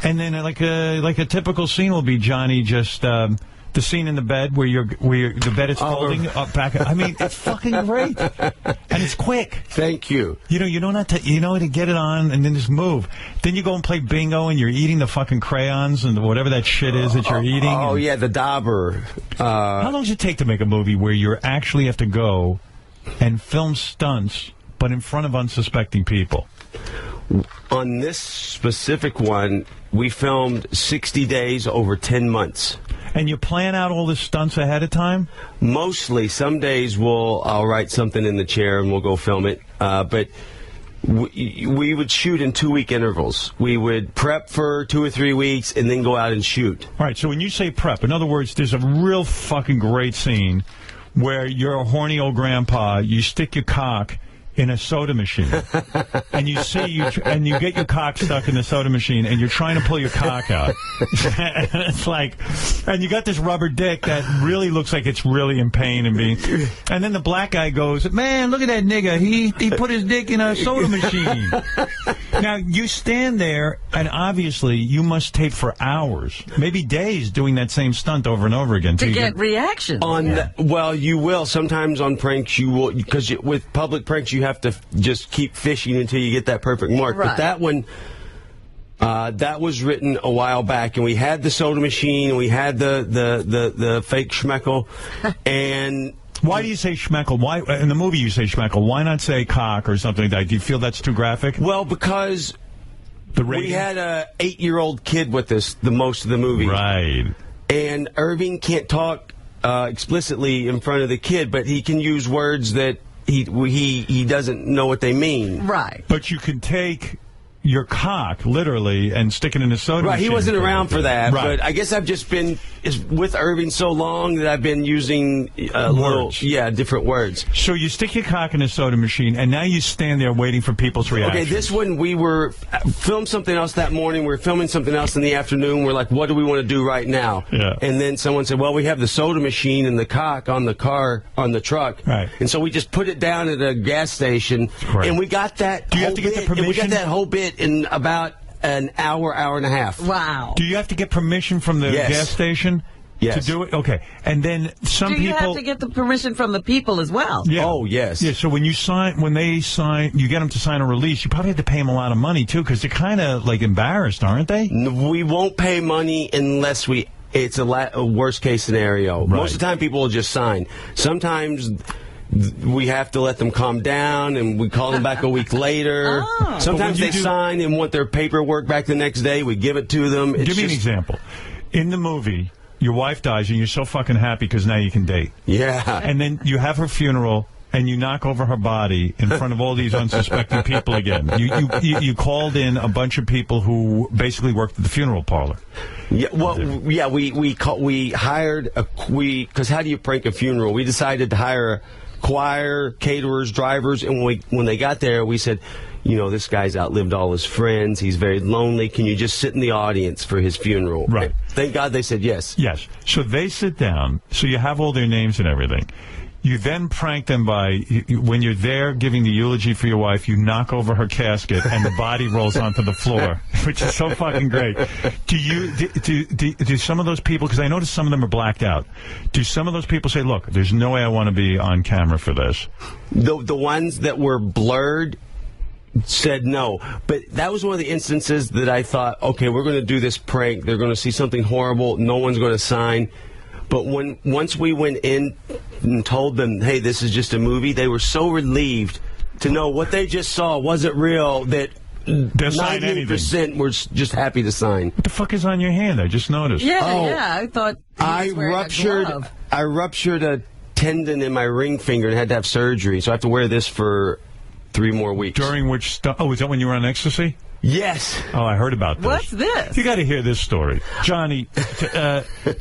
And then like a typical scene will be Johnny just the scene in the bed where the bed is folding up back. I mean, it's fucking great, and it's quick. Thank you. You know to get it on and then just move. Then you go and play bingo and you're eating the fucking crayons and whatever that shit is that you're eating. Oh yeah, the dauber. How long does it take to make a movie where you actually have to go and film stunts, but in front of unsuspecting people? On this specific one, we filmed 60 days over 10 months. And you plan out all the stunts ahead of time? Mostly. Some days I'll write something in the chair and we'll go film it. But we would shoot in 2-week intervals. We would prep for 2 or 3 weeks and then go out and shoot. All right, so when you say prep, in other words, there's a real fucking great scene where you're a horny old grandpa, you stick your cock in a soda machine, and you get your cock stuck in the soda machine, and you're trying to pull your cock out. And it's like, and you got this rubber dick that really looks like it's really in pain and then the black guy goes, man, look at that nigga, he put his dick in a soda machine. Now, you stand there, and obviously you must tape for hours, maybe days, doing that same stunt over and over again. To get reaction. Well, you will. Sometimes on pranks, you will, because with public pranks, you have to just keep fishing until you get that perfect mark. Right. But that one, that was written a while back, and we had the soda machine, and we had the fake schmeckle, and... Why do you say schmeckle? Why in the movie you say schmeckle? Why not say cock or something like that? Do you feel that's too graphic? Well, because we had a 8-year-old kid with us the most of the movie. Right. And Irving can't talk explicitly in front of the kid, but he can use words that he doesn't know what they mean. Right. But you can take your cock, literally, and stick it in a soda machine. Right, he wasn't around for that, right. But I guess I've just been with Irving so long that I've been using different words. So you stick your cock in a soda machine, and now you stand there waiting for people's reactions. Okay, this one, we were filmed something else that morning, we were filming something else in the afternoon, we're like, what do we want to do right now? Yeah. And then someone said, well, we have the soda machine and the cock on the truck. Right. And so we just put it down at a gas station, and we got that we got that whole bit in about an hour and a half. Wow. Do you have to get permission from the gas station to do it? Okay. And then some people... Do you have to get the permission from the people as well? Yeah. Oh, yes. Yeah, so when they sign, you get them to sign a release, you probably have to pay them a lot of money, too, because they're kind of, like, embarrassed, aren't they? We won't pay money unless it's a worst-case scenario. Right. Most of the time, people will just sign. Sometimes... we have to let them calm down, and we call them back a week later. Oh. Sometimes they sign and want their paperwork back the next day. We give it to them. Give me an example. In the movie, your wife dies, and you're so fucking happy because now you can date. Yeah. And then you have her funeral, and you knock over her body in front of all these unsuspecting people again. You called in a bunch of people who basically worked at the funeral parlor. Yeah, well, yeah, we hired because how do you prank a funeral? We decided to hire choir, caterers, drivers, and when they got there, we said, you know, this guy's outlived all his friends. He's very lonely. Can you just sit in the audience for his funeral? Right. Thank God they said yes. Yes. So they sit down. So you have all their names and everything. You then prank them by, when you're there giving the eulogy for your wife, you knock over her casket and the body rolls onto the floor, which is so fucking great. Do some of those people, because I noticed some of them are blacked out, do some of those people say, look, there's no way I want to be on camera for this? The ones that were blurred said no. But that was one of the instances that I thought, okay, we're going to do this prank. They're going to see something horrible. No one's going to sign. But once we went in and told them, hey, this is just a movie, they were so relieved to know what they just saw wasn't real that 90% were just happy to sign. What the fuck is on your hand? I just noticed. Yeah, I thought I ruptured a tendon in my ring finger and had to have surgery, so I have to wear this for 3 more weeks. During which is that when you were on ecstasy? Yes. Oh, I heard about this. What's this? You got to hear this story. Johnny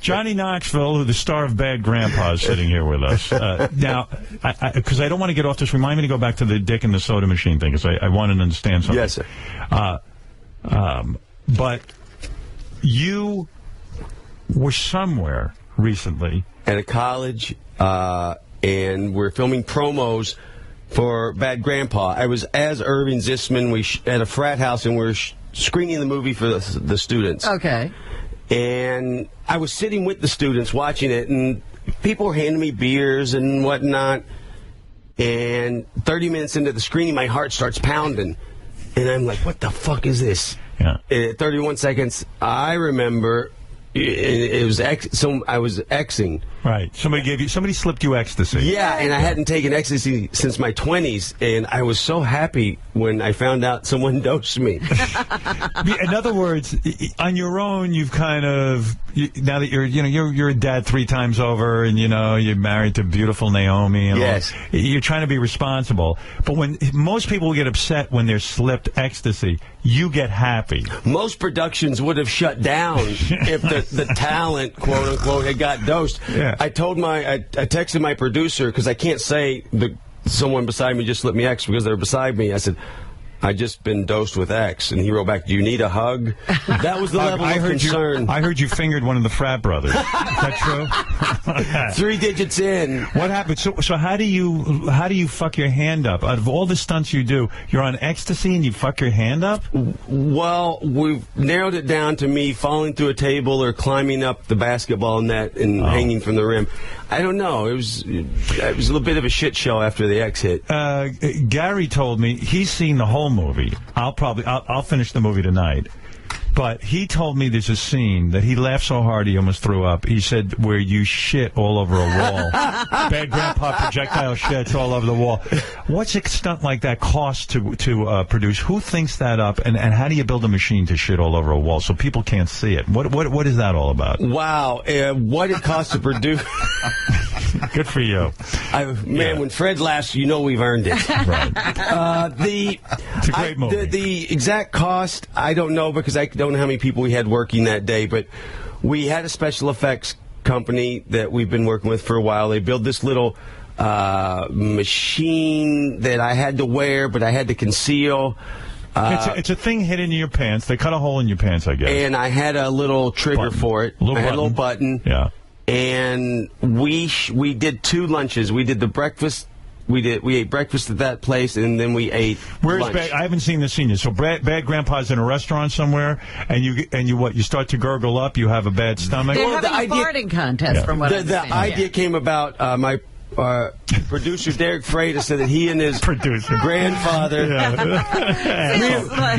Knoxville, who the star of Bad Grandpa, is sitting here with us. Now, because I don't want to get off this, remind me to go back to the dick and the soda machine thing, because I want to understand something. Yes, sir. But you were somewhere recently. At a college, and we're filming promos for Bad Grandpa. I was as Irving Zisman. At a frat house, and we're screening the movie for the students. Okay. And I was sitting with the students watching it, and people were handing me beers and whatnot. And 30 minutes into the screening, my heart starts pounding. And I'm like, what the fuck is this? Yeah. And at 31 seconds, I remember I was Xing. Right. Somebody slipped you ecstasy. Yeah, and I hadn't taken ecstasy since my 20s, and I was so happy when I found out someone dosed me. In other words, on your own, you've kind of now that you're a dad 3 times over, and you're married to beautiful Naomi. And yes. You're trying to be responsible, but when most people get upset when they're slipped ecstasy, you get happy. Most productions would have shut down if the talent, quote unquote, had got dosed. Yeah. I texted my producer, because I can't say someone beside me just slipped me X because they're beside me. I said, I just been dosed with X, and he wrote back, do you need a hug? That was the level of concern. I heard you fingered one of the frat brothers. Is that true? 3 digits in. What happened? So how do you fuck your hand up? Out of all the stunts you do, you're on ecstasy and you fuck your hand up? Well, we've narrowed it down to me falling through a table or climbing up the basketball net and hanging from the rim. I don't know. It was a little bit of a shit show after the X hit. Gary told me he's seen the whole movie. I'll finish the movie tonight. But he told me there's a scene that he laughed so hard he almost threw up. He said where you shit all over a wall. Bad grandpa projectile shits all over the wall. What's a stunt like that cost to produce? Who thinks that up? And how do you build a machine to shit all over a wall so people can't see it? What is that all about? Wow. What it costs to produce... Good for you. When Fred laughs, you know we've earned it. Right. It's a great movie. The exact cost, I don't know, because I don't know how many people we had working that day, but we had a special effects company that we've been working with for a while. They built this little machine that I had to wear, but I had to conceal. It's a thing hidden in your pants. They cut a hole in your pants, I guess. And I had a little trigger for it. I had a little button. Yeah. And we did 2 lunches. We did the breakfast. We ate breakfast at that place, and then we ate lunch. I haven't seen the scene yet. So bad grandpa's in a restaurant somewhere, and you start to gurgle up. You have a bad stomach. They're having a farting contest, from what the idea came about. My producer Derek Freitas said that he and his grandfather,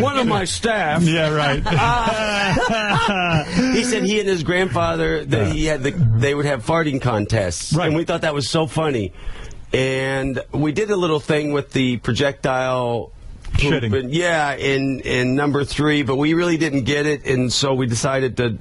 one of my staff, he said he and his grandfather they would have farting contests, and we thought that was so funny, and we did a little thing with the projectile. Shitting. In number 3, but we really didn't get it, and so we decided to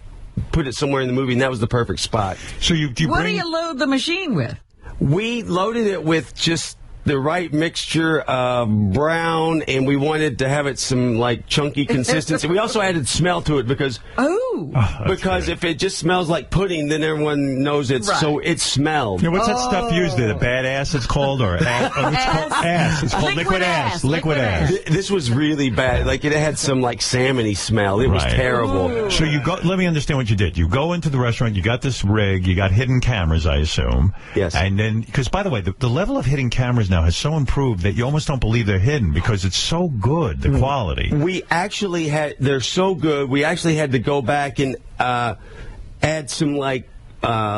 put it somewhere in the movie, and that was the perfect spot. So what do you load the machine with? We loaded it with just the right mixture of brown, and we wanted to have it some chunky consistency. We also added smell to it because if it just smells like pudding, then everyone knows so it smelled. Yeah, what's that stuff used there? The bad ass it's called, or ass? It's called liquid ass. Liquid ass. This was really bad. It had some salmony smell. It was terrible. Ooh. So you go. Let me understand what you did. You go into the restaurant. You got this rig. You got hidden cameras, I assume. Yes. And then, because by the way, the level of hidden cameras now has so improved that you almost don't believe they're hidden because it's so good, the quality. We actually they're so good, we actually had to go back and add some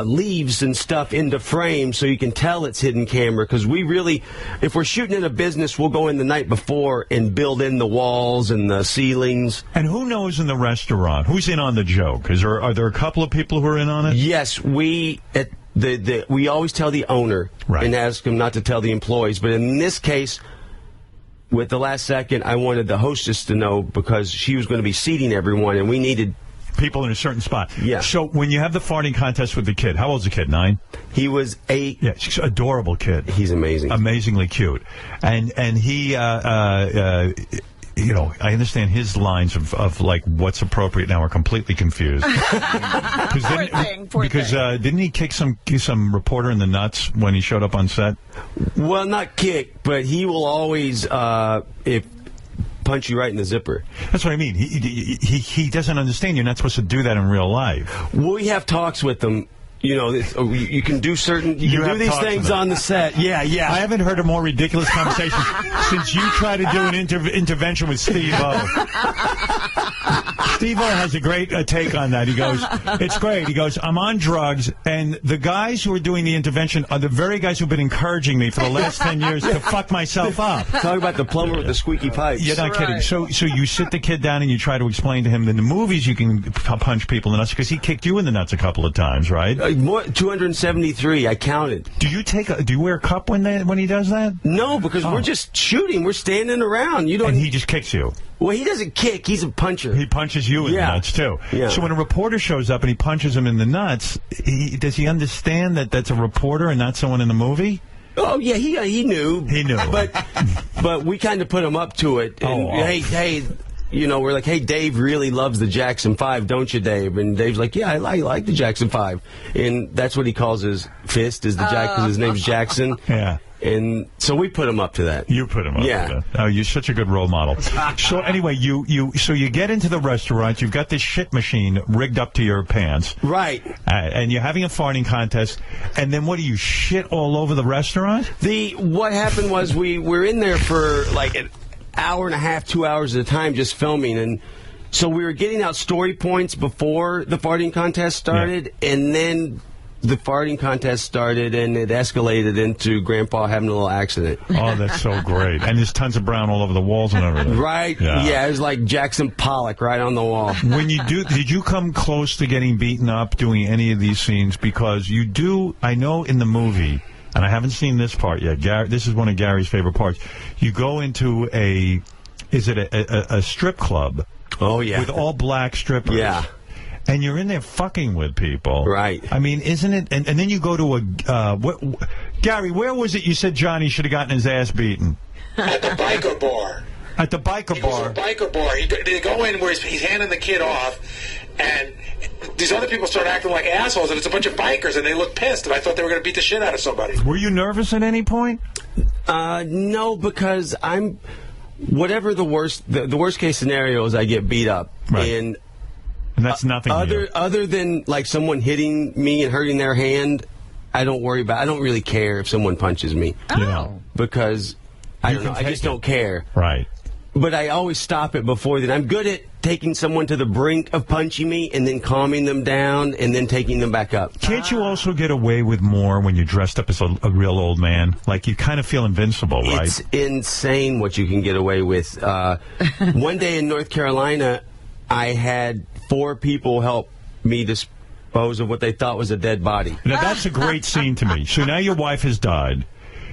leaves and stuff into frame so you can tell it's hidden camera, because we really, if we're shooting in a business, we'll go in the night before and build in the walls and the ceilings. And who knows in the restaurant? Who's in on the joke? Are there a couple of people who are in on it? Yes, we always tell the owner and ask him not to tell the employees. But in this case, with the last second, I wanted the hostess to know because she was going to be seating everyone, and we needed people in a certain spot. Yeah. So when you have the farting contest with the kid, how old's the kid? 9? He was 8. Yeah, she's an adorable kid. He's amazing. Amazingly cute. And he I understand his lines of what's appropriate now are completely confused. Because didn't he kick some reporter in the nuts when he showed up on set? Well, not kick, but he will always punch you right in the zipper. That's what I mean. He doesn't understand you're not supposed to do that in real life. We have talks with them. You can do these things on the set. Yeah. I haven't heard a more ridiculous conversation since you tried to do an intervention with Steve-O. Steve-O has a great take on that. He goes, it's great. He goes, I'm on drugs, and the guys who are doing the intervention are the very guys who've been encouraging me for the last 10 years to fuck myself up. Talk about the plumber with the squeaky pipes. You're not kidding. So you sit the kid down and you try to explain to him that in the movies you can punch people in the nuts, because he kicked you in the nuts a couple of times, right? More, 273. I counted. Do you wear a cup when he does that? No, because we're just shooting. We're standing around. And he just kicks you. Well, he doesn't kick. He's a puncher. He punches you in the nuts, too. Yeah. So when a reporter shows up and he punches him in the nuts, does he understand that that's a reporter and not someone in the movie? Oh, yeah, he knew. He knew. But we kind of put him up to it. And, hey, you know, we're like, hey, Dave really loves the Jackson 5, don't you, Dave? And Dave's like, yeah, I like the Jackson 5. And that's what he calls his fist, is the because his name's Jackson. Yeah. And so we put him up to that. You put him up to that. Oh, you're such a good role model. So anyway, you get into the restaurant, you've got this shit machine rigged up to your pants. Right. And you're having a farting contest, and then what do you, shit all over the restaurant? What happened was we were in there for like an hour and a half, 2 hours at a time just filming, and so we were getting out story points before the farting contest started, and then the farting contest started, and it escalated into Grandpa having a little accident. Oh, that's so great. And there's tons of brown all over the walls and everything. Right? Yeah, it was like Jackson Pollock right on the wall. Did you come close to getting beaten up doing any of these scenes? Because you do, I know in the movie, and I haven't seen this part yet. This is one of Gary's favorite parts. You go into a strip club? Oh, yeah. With all black strippers. Yeah. And you're in there fucking with people. Right. I mean, isn't it? And then you go to Gary, where was it you said Johnny should have gotten his ass beaten? At the biker bar. At the biker bar. It was a biker bar. They go in where he's handing the kid off, and these other people start acting like assholes, and it's a bunch of bikers, and they look pissed, and I thought they were going to beat the shit out of somebody. Were you nervous at any point? No, because whatever the worst case scenario is, I get beat up. Right. And that's nothing other than like someone hitting me and hurting their hand. I don't worry about. I don't really care if someone punches me. Because I don't know. I just don't care. Right. But I always stop it before then. I'm good at taking someone to the brink of punching me and then calming them down and then taking them back up. Can't you also get away with more when you're dressed up as a real old man? Like, you kind of feel invincible, right? It's insane what you can get away with. One day in North Carolina, I had 4 people help me dispose of what they thought was a dead body. Now, that's a great scene to me. So now your wife has died.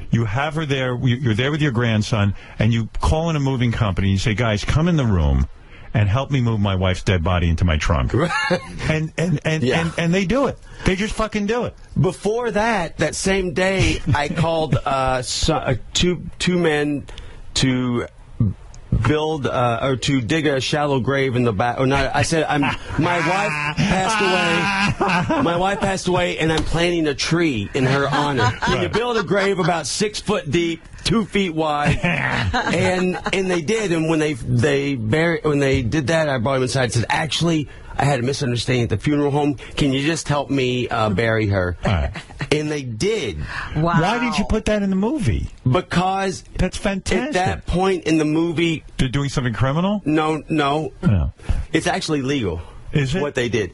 You have her there. You're there with your grandson, and you call in a moving company. You say, guys, come in the room and help me move my wife's dead body into my trunk. And they do it. They just fucking do it. Before that same day, I called two men to build or to dig a shallow grave in the back. Or not, I said, my wife passed away. My wife passed away, and I'm planting a tree in her honor. Can you build a grave about 6 foot deep, 2 feet wide? And they did. And when they did that, I brought him inside and said, actually, I had a misunderstanding at the funeral home. Can you just help me bury her? Right. And they did. Wow. Why did you put that in the movie? Because that's fantastic. At that point in the movie, they're doing something criminal? No. It's actually legal. Is it? What they did.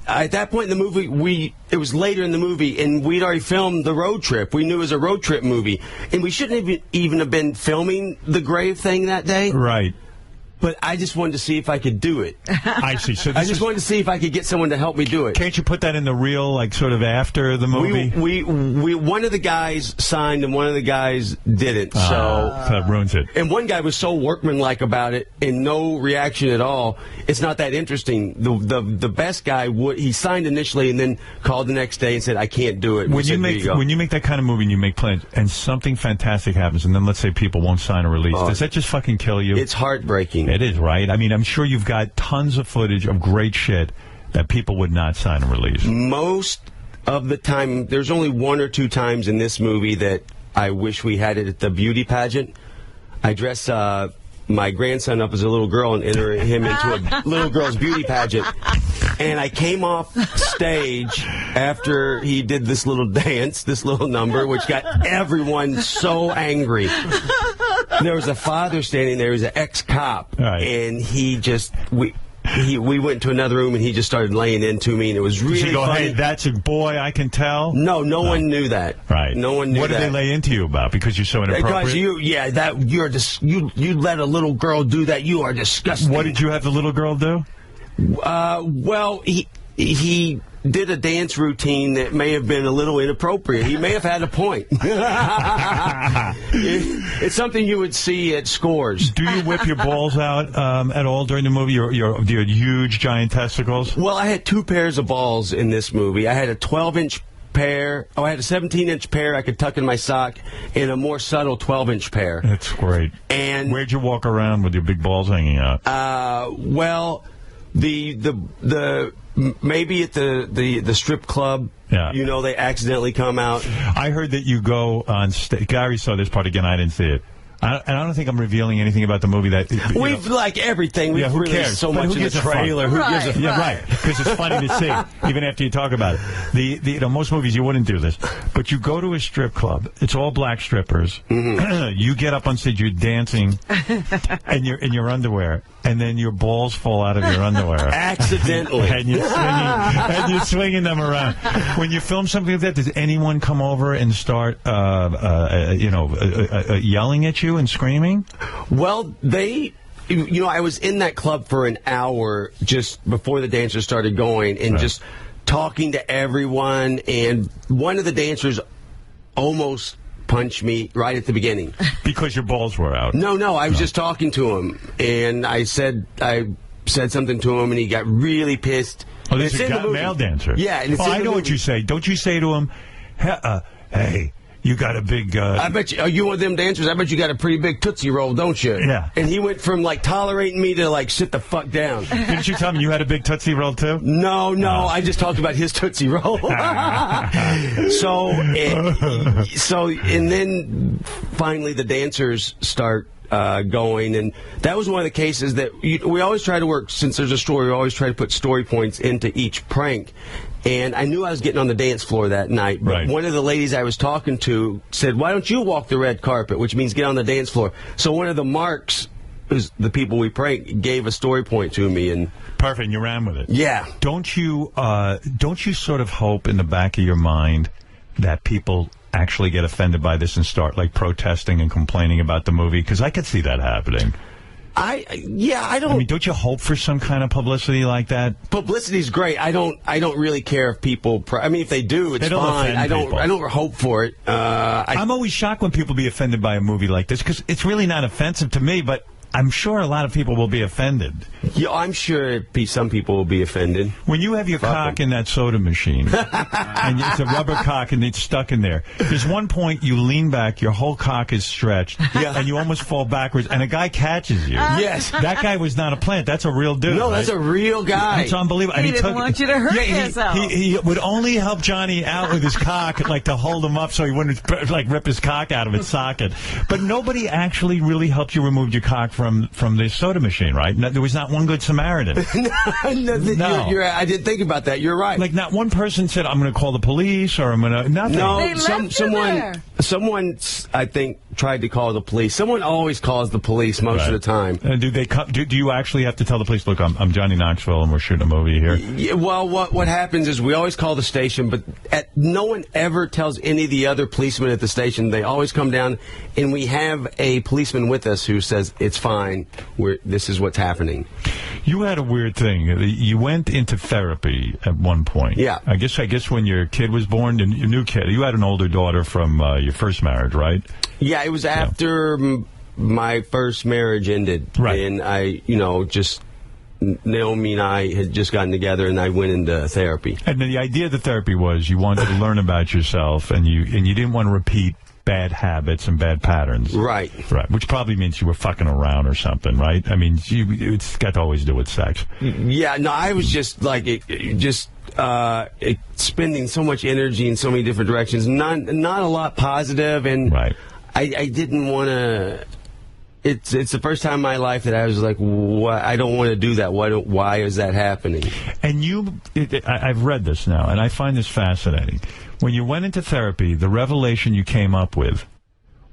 At that point in the movie, it was later in the movie, and we'd already filmed the road trip. We knew it was a road trip movie. And we shouldn't even have been filming the grave thing that day. Right. But I just wanted to see if I could do it. I see. So I just wanted to see if I could get someone to help me do it. Can't you put that in the reel, like sort of after the movie? We one of the guys signed and one of the guys didn't. So that ruins it. And one guy was so workmanlike about it and no reaction at all. It's not that interesting. The best guy he signed initially and then called the next day and said, I can't do it. When you make that kind of movie and you make plans and something fantastic happens, and then let's say people won't sign a release, does that just fucking kill you? It's heartbreaking. It is, right? I mean, I'm sure you've got tons of footage of great shit that people would not sign a release. Most of the time, there's only 1 or 2 times in this movie that I wish we had it at the beauty pageant. I dress my grandson up as a little girl and enter him into a little girl's beauty pageant. And I came off stage after he did this little dance, this little number, which got everyone so angry. There was a father standing there, he was an ex-cop, and he just, we we went to another room and he just started laying into me, and it was really funny. Hey, that's a boy, I can tell? No one knew that. Right. No one knew that. What did they lay into you about? Because you're so inappropriate? Because you let a little girl do that. You are disgusting. What did you have the little girl do? Well, he did a dance routine that may have been a little inappropriate. He may have had a point. It's something you would see at Scores. Do you whip your balls out at all during the movie? Your huge, giant testicles? Well, I had 2 pairs of balls in this movie. I had a 12-inch pair. Oh, I had a 17-inch pair I could tuck in my sock, and a more subtle 12-inch pair. That's great. And where'd you walk around with your big balls hanging out? Well, the maybe at the strip club. Yeah. You know, they accidentally come out. I heard that you go on stage. Gary saw this part again. I didn't see it. I don't think I'm revealing anything about the movie that... We've, like everything, we've who released cares? so much in the trailer. Who gives a Yeah, right. Because it's funny to see, even after you talk about it. Most movies, you wouldn't do this. But you go to a strip club. It's all black strippers. Mm-hmm. You get up on stage, you're dancing, and you're in your underwear. And then your balls fall out of your underwear. Accidentally. And you're swinging them around. When you film something like that, does anyone come over and start, yelling at you and screaming? Well, I was in that club for an hour just before the dancers started going, and just talking to everyone. And one of the dancers almost punched me right at the beginning. Because your balls were out? No, I was just talking to him, and I said something to him, and he got really pissed. Oh, this is a male dancer? Yeah. And I know what you say. Don't you say to him, hey, you got a big... I bet you, are you one of them dancers? I bet you got a pretty big Tootsie Roll, don't you? Yeah. And he went from, tolerating me to, sit the fuck down. Didn't you tell me you had a big Tootsie Roll, too? No, I just talked about his Tootsie Roll. And then finally the dancers start going, and that was one of the cases that we always try to work, since there's a story, we always try to put story points into each prank. And I knew I was getting on the dance floor that night, but one of the ladies I was talking to said, why don't you walk the red carpet, which means get on the dance floor. So one of the marks, who's the people we prank, gave a story point to me. And perfect, and you ran with it. Yeah. Don't you sort of hope in the back of your mind that people actually get offended by this and start protesting and complaining about the movie? Because I could see that happening. I don't. I mean, don't you hope for some kind of publicity like that? Publicity's great. I don't really care if people. If they do, it's fine. I don't hope for it. I'm always shocked when people be offended by a movie like this, because it's really not offensive to me, but I'm sure a lot of people will be offended. Yeah, I'm sure some people will be offended. When you have your cock in that soda machine, and it's a rubber cock and it's stuck in there, there's one point you lean back, your whole cock is stretched, and you almost fall backwards, and a guy catches you. Yes. That guy was not a plant. That's a real dude. No, that's a real guy. It's unbelievable. He didn't want you to hurt yourself. He would only help Johnny out with his cock, to hold him up so he wouldn't, rip his cock out of its socket. But nobody actually really helped you remove your cock from the soda machine, right? No, there was not one good Samaritan. No. I didn't think about that. You're right. Not one person said, I'm going to call the police, or I'm going to... Nothing. No, someone, I think, tried to call the police. Someone always calls the police most of the time. Do they come? Do you actually have to tell the police, look, I'm Johnny Knoxville, and we're shooting a movie here? Yeah, well, what happens is we always call the station, but no one ever tells any of the other policemen at the station. They always come down, and we have a policeman with us who says, it's fine. This is what's happening. You had a weird thing. You went into therapy at one point. Yeah. I guess when your kid was born, your new kid, you had an older daughter from your first marriage, right? Yeah, it was after my first marriage ended. Right. And Naomi and I had just gotten together, and I went into therapy. And the idea of the therapy was you wanted to learn about yourself, and you didn't want to repeat bad habits and bad patterns. Right. Which probably means you were fucking around or something, right? I mean, it's got to always do with sex. Yeah, no, I was just spending so much energy in so many different directions. Not a lot positive, and I didn't want to... It's the first time in my life that I was like, I don't want to do that. Why is that happening? And I've read this now, and I find this fascinating. When you went into therapy, the revelation you came up with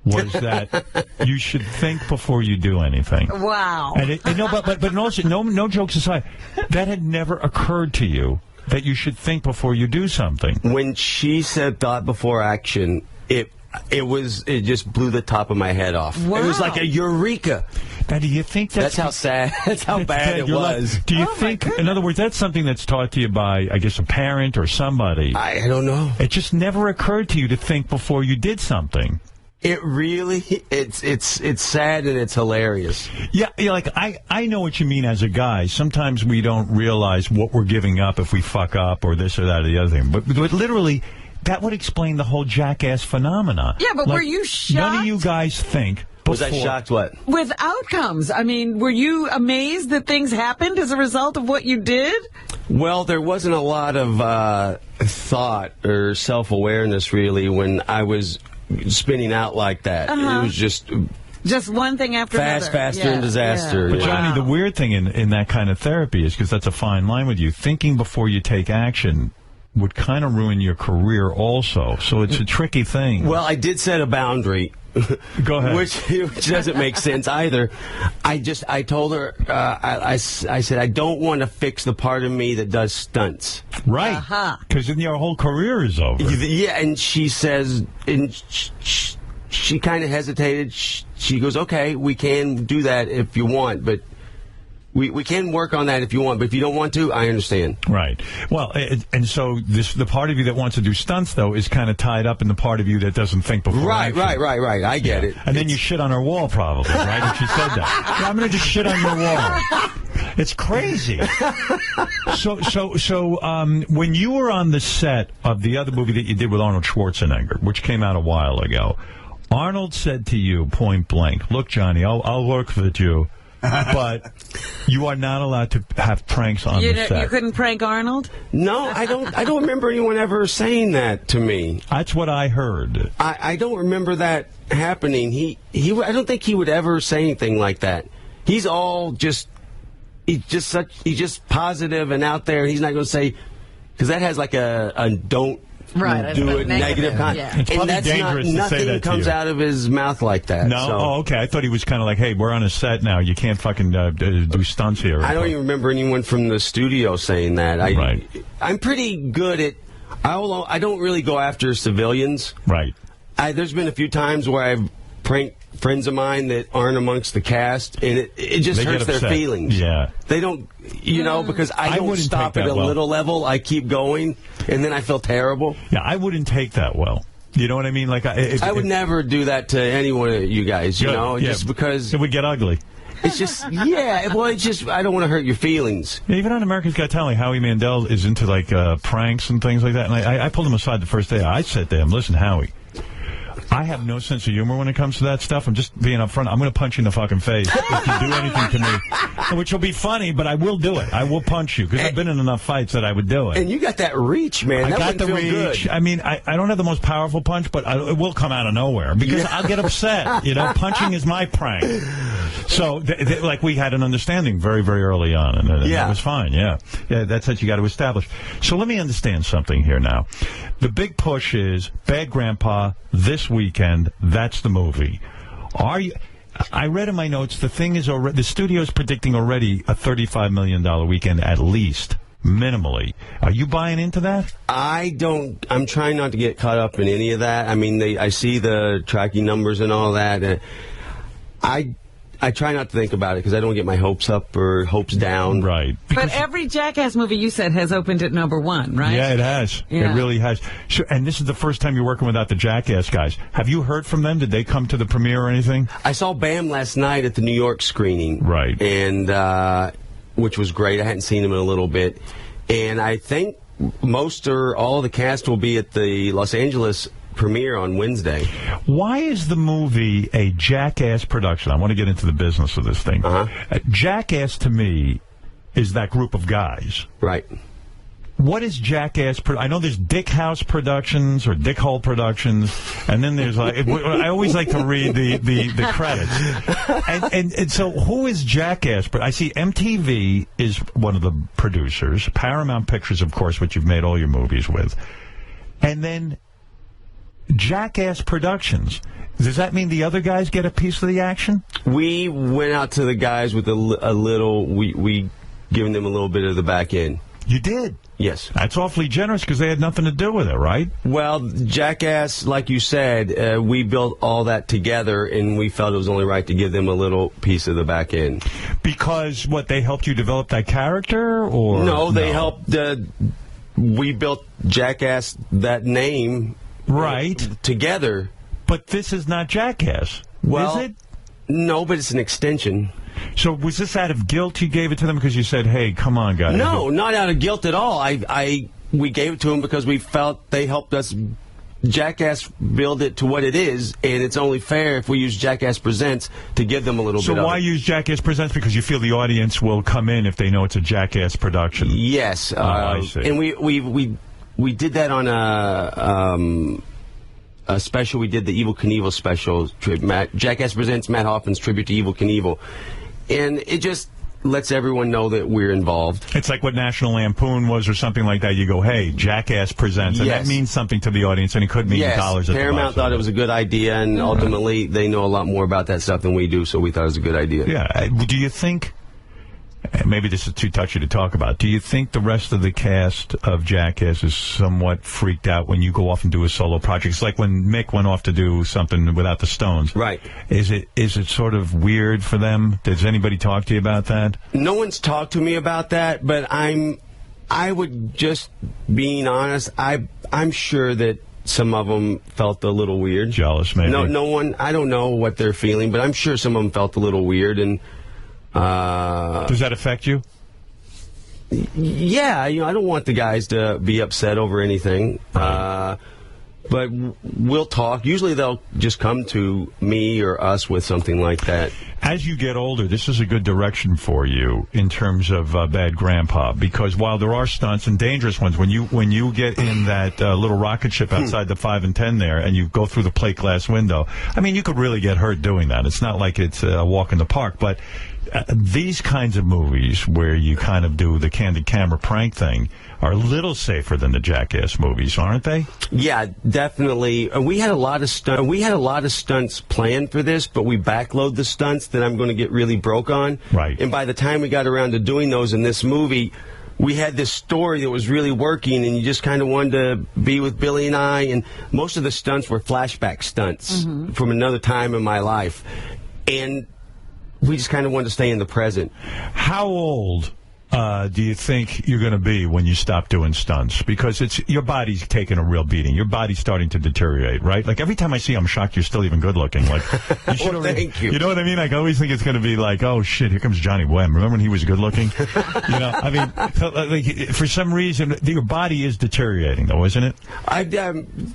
was that you should think before you do anything. Wow. But also, no jokes aside, that had never occurred to you that you should think before you do something. When she said thought before action, it just blew the top of my head off. Wow. It was like a eureka. Now, do you think that's how sad? That's how bad it was. Do you think, in other words, that's something that's taught to you by, I guess, a parent or somebody? I don't know. It just never occurred to you to think before you did something. It really, it's sad and it's hilarious. Yeah, like, I know what you mean as a guy. Sometimes we don't realize what we're giving up if we fuck up or this or that or the other thing. But literally, that would explain the whole Jackass phenomenon. Yeah, but were you shocked? None of you guys think... Was I shocked what? With outcomes. I mean, were you amazed that things happened as a result of what you did? Well, there wasn't a lot of thought or self-awareness, really, when I was spinning out like that. It was just one thing after another. Faster, and disaster. Yeah. But, Johnny, the weird thing in that kind of therapy is, because that's a fine line with you, thinking before you take action would kind of ruin your career also. So it's a tricky thing. Well, I did set a boundary. Go ahead. Which doesn't make sense either. I told her, I said, I don't want to fix the part of me that does stunts. Right. Because then your whole career is over. Yeah, and she says, and she kind of hesitated. She goes, okay, we can do that if you want, but we can work on that if you want, but if you don't want to, I understand. Right. Well, and so the part of you that wants to do stunts, though, is kind of tied up in the part of you that doesn't think before. Right. I get it. And then you shit on her wall, probably, right? If she said that. Yeah, I'm going to just shit on your wall. It's crazy. So, when you were on the set of the other movie that you did with Arnold Schwarzenegger, which came out a while ago, Arnold said to you, point blank, look, Johnny, I'll work with you, but you are not allowed to have pranks on the set. You couldn't prank Arnold? No, I don't remember anyone ever saying that to me. That's what I heard. I don't remember that happening. I don't think he would ever say anything like that. He's just positive and out there. He's not going to say, because that has like a don't do it negative kind. Yeah. It's and that's dangerous not, to say that nothing comes to you. out of his mouth like that. No? So. Oh, okay. I thought he was kind of like, hey, we're on a set now. You can't fucking do stunts here. I don't even remember anyone from the studio saying that. Right. I'm pretty good at... I don't really go after civilians. Right. There's been a few times where I've pranked friends of mine that aren't amongst the cast, and it just hurts their feelings. Yeah. They don't, because I don't stop at a little level. I keep going, and then I feel terrible. Yeah, I wouldn't take that well. You know what I mean? Like I would never do that to any one of you guys, just because... It would get ugly. It's just, I don't want to hurt your feelings. Yeah, even on America's Got Talent, Howie Mandel is into, like, pranks and things like that, and I pulled him aside the first day. I said to him, listen, Howie, I have no sense of humor when it comes to that stuff. I'm just being up front. I'm going to punch you in the fucking face if you do anything to me. Which will be funny, but I will do it. I will punch you, because I've been in enough fights that I would do it. And you got that reach, man. I got the reach. Good. I mean, I don't have the most powerful punch, but it will come out of nowhere, because I'll get upset. Punching is my prank. So, like, we had an understanding very, very early on, and it was fine, yeah. That's what you got to establish. So let me understand something here now. The big push is Bad Grandpa this weekend. That's the movie. I read in my notes the thing is already, the studio's predicting already a $35 million weekend at least, minimally. Are you buying into that? I'm trying not to get caught up in any of that. I mean, I see the tracking numbers and all that. I try not to think about it, because I don't get my hopes up or hopes down. Right. But every Jackass movie you said has opened at #1, right? Yeah, it has. Yeah. It really has. Sure, and this is the first time you're working without the Jackass guys. Have you heard from them? Did they come to the premiere or anything? I saw Bam last night at the New York screening. Right. And which was great. I hadn't seen him in a little bit. And I think most or all of the cast will be at the Los Angeles premiere on Wednesday. Why is the movie a Jackass production? I want to get into the business of this thing. Jackass, to me, is that group of guys. Right. What is Jackass? I know there's Dick House Productions or Dick Hole Productions, and then there's like I always like to read the credits. And so who is Jackass? I see MTV is one of the producers. Paramount Pictures, of course, which you've made all your movies with, and then Jackass Productions. Does that mean the other guys get a piece of the action? We went out to the guys with a little. We given them a little bit of the back end. You did? Yes. That's awfully generous because they had nothing to do with it, right? Well, Jackass, like you said, we built all that together, and we felt it was only right to give them a little piece of the back end. Because, what, they helped you develop that character? Or No, they helped. We built Jackass, that name, right, together. But this is not Jackass, well, is it? No, but it's an extension. So was this out of guilt you gave it to them because you said, hey, come on, guys? No, not out of guilt at all. We gave it to them because we felt they helped us, Jackass, build it to what it is, and it's only fair if we use Jackass Presents to give them a little bit of it. So why use Jackass Presents? Because you feel the audience will come in if they know it's a Jackass production. Yes. I see. And we did that on a special. We did the Evel Knievel special. Jackass Presents Matt Hoffman's tribute to Evel Knievel. And it just lets everyone know that we're involved. It's like what National Lampoon was or something like that. You go, hey, Jackass Presents. And that means something to the audience, and it could mean dollars at the Paramount thought it was a good idea, and ultimately they know a lot more about that stuff than we do, so we thought it was a good idea. Yeah. Do you think... Maybe this is too touchy to talk about. Do you think the rest of the cast of Jackass is somewhat freaked out when you go off and do a solo project? It's like when Mick went off to do something without the Stones. Right. Is it sort of weird for them? Does anybody talk to you about that? No one's talked to me about that, but I would just, being honest, I'm sure that some of them felt a little weird. Jealous, maybe? No one, I don't know what they're feeling, but I'm sure some of them felt a little weird, and does that affect you? Yeah, I don't want the guys to be upset over anything. But we'll talk. Usually they'll just come to me or us with something like that. As you get older, this is a good direction for you in terms of Bad Grandpa, because while there are stunts and dangerous ones, when you get in that little rocket ship outside the 5 and 10 there, and you go through the plate glass window, I mean, you could really get hurt doing that. It's not like it's a walk in the park, but these kinds of movies where you kind of do the candid camera prank thing are a little safer than the Jackass movies, aren't they? Yeah, definitely. We had a lot of stunts planned for this, but we backload the stunts that I'm going to get really broke on. Right. And by the time we got around to doing those in this movie, we had this story that was really working, and you just kind of wanted to be with Billy and I, and most of the stunts were flashback stunts from another time in my life. And we just kind of wanted to stay in the present. How old do you think you're going to be when you stop doing stunts? Because your body's taking a real beating. Your body's starting to deteriorate, right? Like, every time I see you, I'm shocked you're still even good looking. Like, you should thank you. You know what I mean? Like, I always think it's going to be like, oh, shit, here comes Johnny Wem. Remember when he was good looking? You know, I mean, like, for some reason, your body is deteriorating, though, isn't it?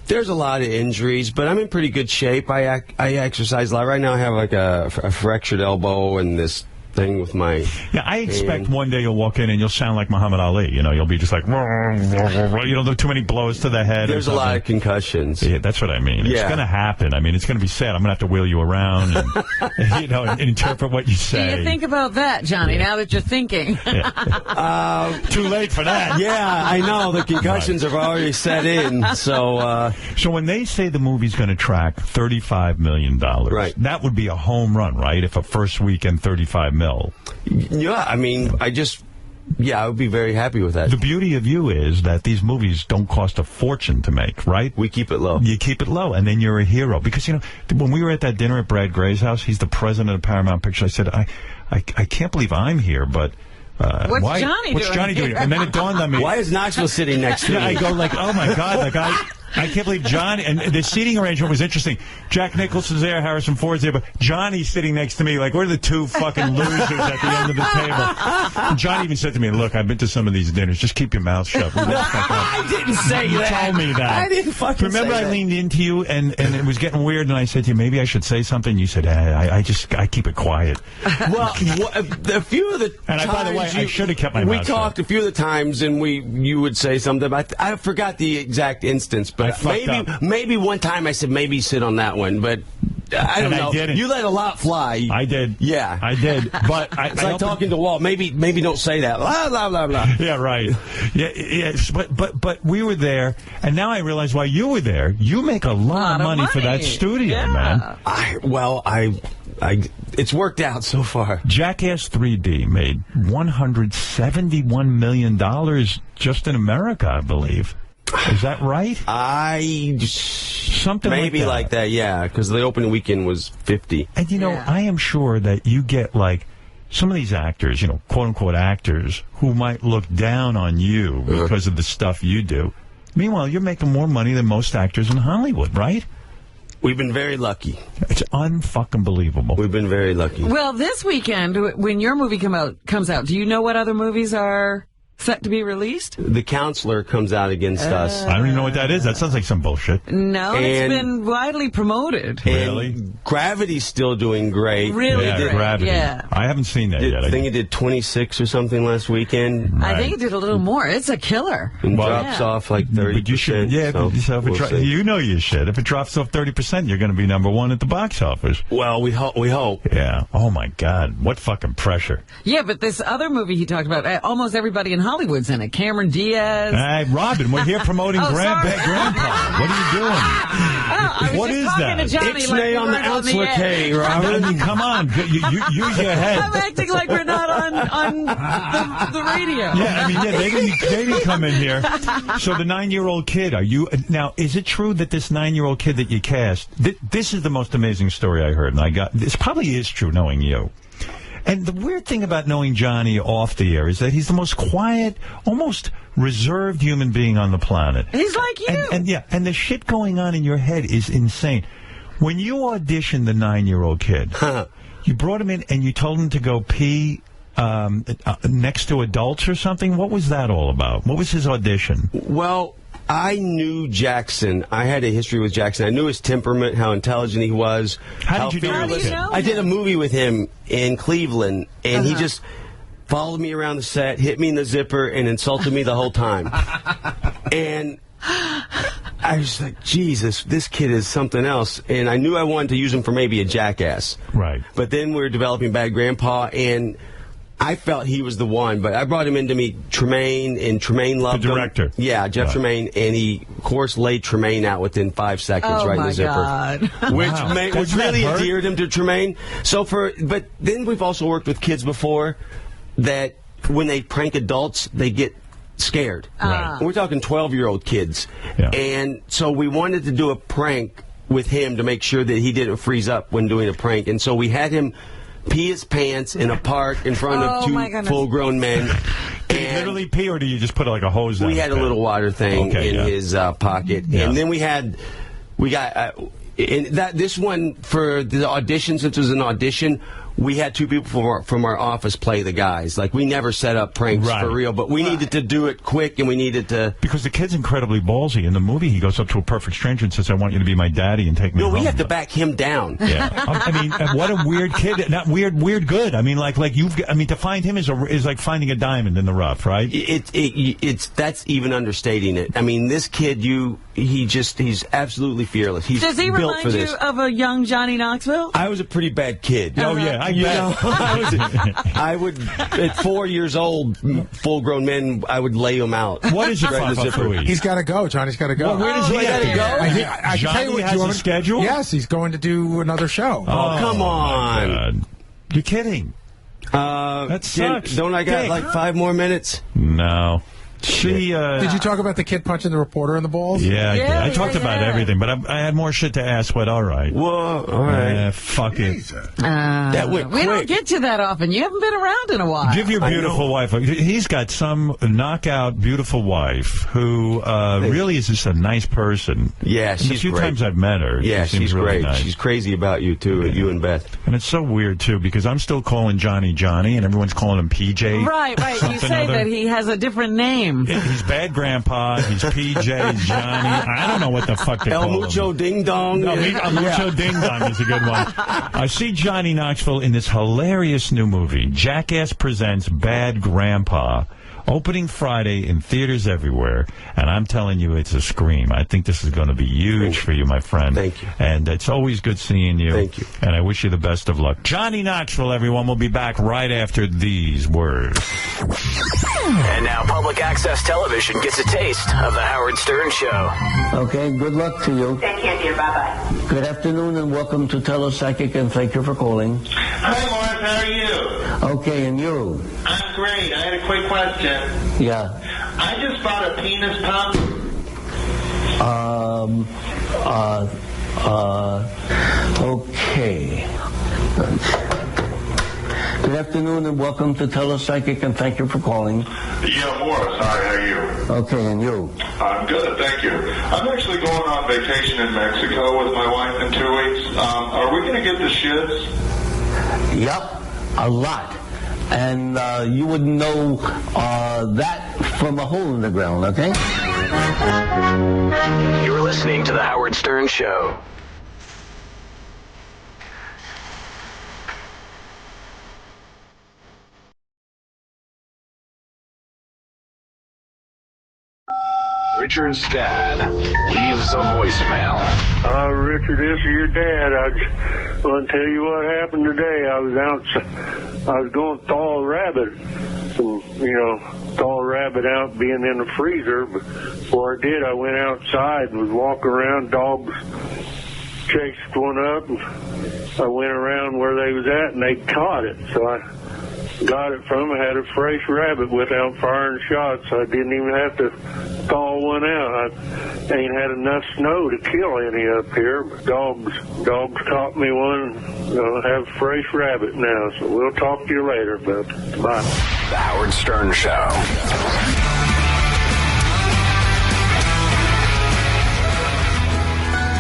There's a lot of injuries, but I'm in pretty good shape. I exercise a lot. Right now I have like a fractured elbow and this thing with my I expect one day you'll walk in and you'll sound like Muhammad Ali. You know, you'll be just like, you don't do too many blows to the head. There's a lot of concussions. Yeah, that's what I mean. It's going to happen. I mean, it's going to be sad. I'm going to have to wheel you around and, you know, and interpret what you say. Do you think about that, Johnny, now that you're thinking? Too late for that. Yeah, I know. The concussions have already set in. So when they say the movie's going to track $35 million, right, that would be a home run, right? If a first weekend $35 million. Yeah, I mean, I would be very happy with that. The beauty of you is that these movies don't cost a fortune to make, right? We keep it low. You keep it low, and then you're a hero. Because, you know, when we were at that dinner at Brad Gray's house, he's the president of Paramount Pictures, I said, I can't believe I'm here, but... What's Johnny doing? And then it dawned on me. Why is Knoxville sitting next to me? Yeah, I go like, oh my God, like I can't believe Johnny, and the seating arrangement was interesting. Jack Nicholson's there, Harrison Ford's there, but Johnny's sitting next to me. Like, we're the two fucking losers at the end of the table. And Johnny even said to me, look, I've been to some of these dinners. Just keep your mouth shut. I didn't say you that. You told me that. I didn't fucking Remember say that. I leaned into you, and it was getting weird, and I said to you, maybe I should say something. You said, I keep it quiet. Well, a few of the times... by the way, I should have kept my mouth shut. We talked a few of the times, and you would say something, but I forgot the exact instance, but maybe one time I said maybe sit on that one, but I don't And know. I didn't. You let a lot fly. I did. Yeah. I did. But it's like talking to the wall. Maybe don't say that. Blah, blah, blah, blah. Yeah, right. Yeah, but we were there, and now I realize why you were there. You make a lot of money for that studio, man. It's worked out so far. Jackass 3D made $171 million just in America, I believe. Is that right? Something maybe like that. Yeah, because the opening weekend was 50. And, you know, I am sure that you get, like, some of these actors, you know, quote-unquote actors, who might look down on you because of the stuff you do. Meanwhile, you're making more money than most actors in Hollywood, right? We've been very lucky. It's unfucking believable. We've been very lucky. Well, this weekend, when your movie comes out, do you know what other movies are set to be released? The Counselor comes out against us. I don't even know what that is. That sounds like some bullshit. No, it's been widely promoted. Really? Gravity's still doing great. Really yeah, great. Gravity. Yeah. I haven't seen that yet. I think it did 26 or something last weekend. I think it did a little more. It's a killer. And drops off like 30%. But you should, so if you know you should. If it drops off 30%, you're going to be #1 at the box office. Well, we hope. Yeah. Oh, my God. What fucking pressure. Yeah, but this other movie he talked about, almost everybody in Hollywood's in it. Cameron Diaz. Hey, Robin, we're here promoting Grandpa. What are you doing? What is that? Ixnay on the Outsler, Robin. Come on. Use your head. I'm acting like we're not on the radio. Yeah, I mean, they can come in here. So the 9-year-old kid, now, is it true that this 9-year-old kid that you cast, this is the most amazing story I heard, and this probably is true knowing you. And the weird thing about knowing Johnny off the air is that he's the most quiet, almost reserved human being on the planet. He's like you. And the shit going on in your head is insane. When you auditioned the 9-year-old kid, you brought him in and you told him to go pee next to adults or something. What was that all about? What was his audition? Well, I knew Jackson. I had a history with Jackson. I knew his temperament, how intelligent he was. How did you know him? I did a movie with him in Cleveland, and he just followed me around the set, hit me in the zipper, and insulted me the whole time. And I was like, Jesus, this kid is something else. And I knew I wanted to use him for maybe a Jackass. Right. But then we were developing Bad Grandpa, and I felt he was the one, but I brought him in to meet Tremaine, and Tremaine loved him. The director. Yeah, Jeff Tremaine, and he, of course, laid Tremaine out within 5 seconds in the zipper. God. Which really endeared him to Tremaine. But then we've also worked with kids before that when they prank adults, they get scared. Right. We're talking 12-year-old kids. Yeah. And so we wanted to do a prank with him to make sure that he didn't freeze up when doing a prank. And so we had him pee his pants in a park in front of 2 full-grown men. Did you literally pee, or do you just put like a hose down? We had a little water thing in his pocket, and then we got this one for the audition. Since it was an audition, we had 2 people from our office play the guys. Like, we never set up pranks for real, but we needed to do it quick, and we needed to... Because the kid's incredibly ballsy. In the movie, he goes up to a perfect stranger and says, I want you to be my daddy and take me home. No, we have to back him down. Yeah. I mean, what a weird kid. Not weird good. I mean, to find him is like finding a diamond in the rough, right? That's even understating it. I mean, this kid, he's absolutely fearless. He's Does he built for remind this. you of a young Johnny Knoxville? I was a pretty bad kid. Oh, yeah. I would, at 4 years old, full-grown men, I would lay them out. What is your 5-up-3? He's got to go. Johnny's got to go. Well, where does he have to go? I can tell you what, has a schedule? Yes, he's going to do another show. Oh, come on. You're kidding. That sucks. Don't I got like 5 more minutes? No. Did you talk about the kid punching the reporter in the balls? Yeah, I did. I talked about everything, but I had more shit to ask, but all right. Whoa, all right. Fuck it. That went quick. We don't get you that often. You haven't been around in a while. Give your beautiful wife. He's got some knockout, beautiful wife who really is just a nice person. Yeah, she's great. A few great. times I've met her. Yeah, she's really great. Nice. She's crazy about you, too, you and Beth. And it's so weird, too, because I'm still calling Johnny, and everyone's calling him PJ. Right. You say that he has a different name. He's Bad Grandpa, he's PJ, he's Johnny. I don't know what the fuck they call him. El Mucho Ding Dong. No, El Mucho Ding Dong is a good one. I see Johnny Knoxville in this hilarious new movie, Jackass Presents Bad Grandpa. Opening Friday in theaters everywhere, and I'm telling you, it's a scream. I think this is going to be huge for you, my friend. Thank you. And it's always good seeing you. Thank you. And I wish you the best of luck. Johnny Knoxville, everyone, will be back right after these words. And now public access television gets a taste of the Howard Stern Show. Okay, good luck to you. Thank you, dear. Bye-bye. Good afternoon and welcome to Telepsychic, and thank you for calling. Hi, Morris. How are you? Okay, and you? I'm great. I had a quick question. Yeah. I just bought a penis pump. Okay. Good afternoon and welcome to Telepsychic, and thank you for calling. Yeah, Morris. Hi, how are you? Okay, and you? I'm good, thank you. I'm actually going on vacation in Mexico with my wife in 2 weeks. Are we going to get the shits? Yup, a lot. And you wouldn't know that from a hole in the ground, okay? You're listening to the Howard Stern Show. Richard's dad leaves a voicemail. Richard, this is your dad. I just want to tell you what happened today. I was going to thaw a rabbit, thaw a rabbit out being in the freezer. But before I did, I went outside and was walking around. Dogs chased one up, and I went around where they was at, and they caught it. So I got it from them. I had a fresh rabbit without firing shots. So I didn't even have to thaw one out. I ain't had enough snow to kill any up here. But dogs caught me one. I have a fresh rabbit now. So we'll talk to you later, but bye. The Howard Stern Show.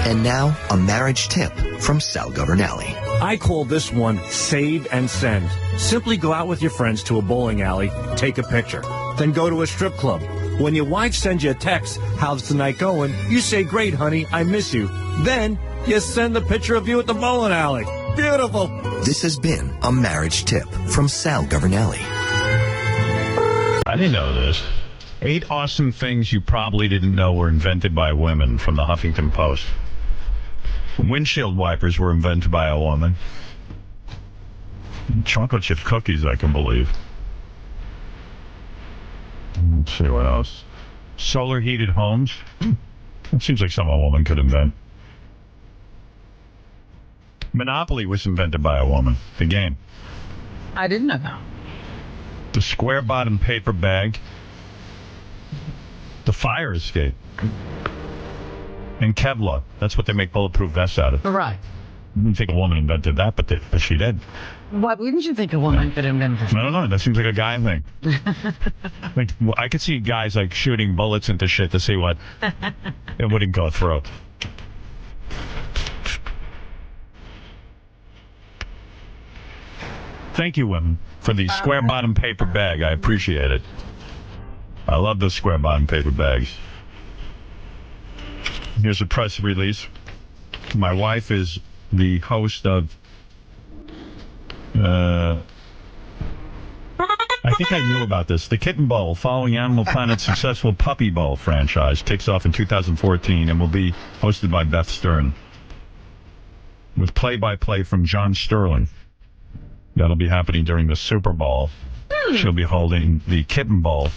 And now, a marriage tip from Sal Governale. I call this one Save and Send. Simply go out with your friends to a bowling alley, take a picture. Then go to a strip club. When your wife sends you a text, how's the night going? You say, great, honey, I miss you. Then you send the picture of you at the bowling alley. Beautiful. This has been a marriage tip from Sal Governale. I didn't know this. 8 awesome things you probably didn't know were invented by women from the Huffington Post. Windshield wipers were invented by a woman. Chocolate chip cookies, I can believe. Let's see what else. Solar heated homes. It seems like something a woman could invent. Monopoly was invented by a woman. The game. I didn't know that. The square bottom paper bag. The fire escape. And Kevlar. That's what they make bulletproof vests out of. Right. I didn't think a woman invented that, but she did. Why wouldn't you think a woman could invent it? I don't know. That seems like a guy thing. I could see guys like shooting bullets into shit to see what it wouldn't go through. Thank you, women, for the square bottom paper bag. I appreciate it. I love those square bottom paper bags. Here's a press release. My wife is the host of I think I knew about this. The Kitten Bowl, following Animal Planet's successful Puppy Bowl franchise, kicks off in 2014 and will be hosted by Beth Stern, with play-by-play from John Sterling. That'll be happening during the Super Bowl. She'll be holding the Kitten Bowl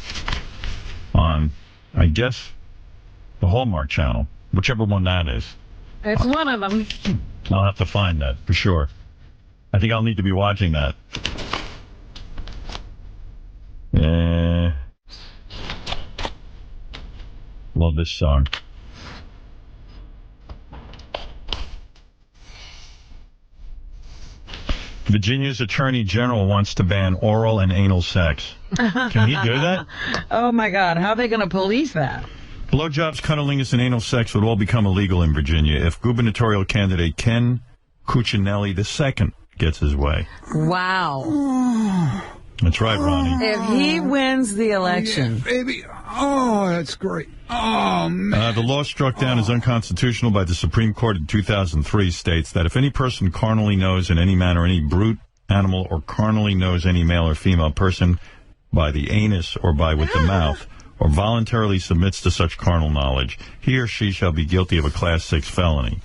on, I guess, the Hallmark Channel, whichever one that is. It's one of them. I'll have to find that for sure. I think I'll need to be watching that. Love this song. Virginia's Attorney General wants to ban oral and anal sex. Can he do that? Oh my God, how are they going to police that? Blowjobs, cunnilingus, and anal sex would all become illegal in Virginia if gubernatorial candidate Ken Cuccinelli II gets his way. Wow. That's right, Ronnie. If he wins the election. Yeah, baby. Oh, that's great. Oh, man. The law struck down as unconstitutional by the Supreme Court in 2003 states that if any person carnally knows in any manner any brute, animal, or carnally knows any male or female person by the anus or by with the mouth, or voluntarily submits to such carnal knowledge, he or she shall be guilty of a Class 6 felony.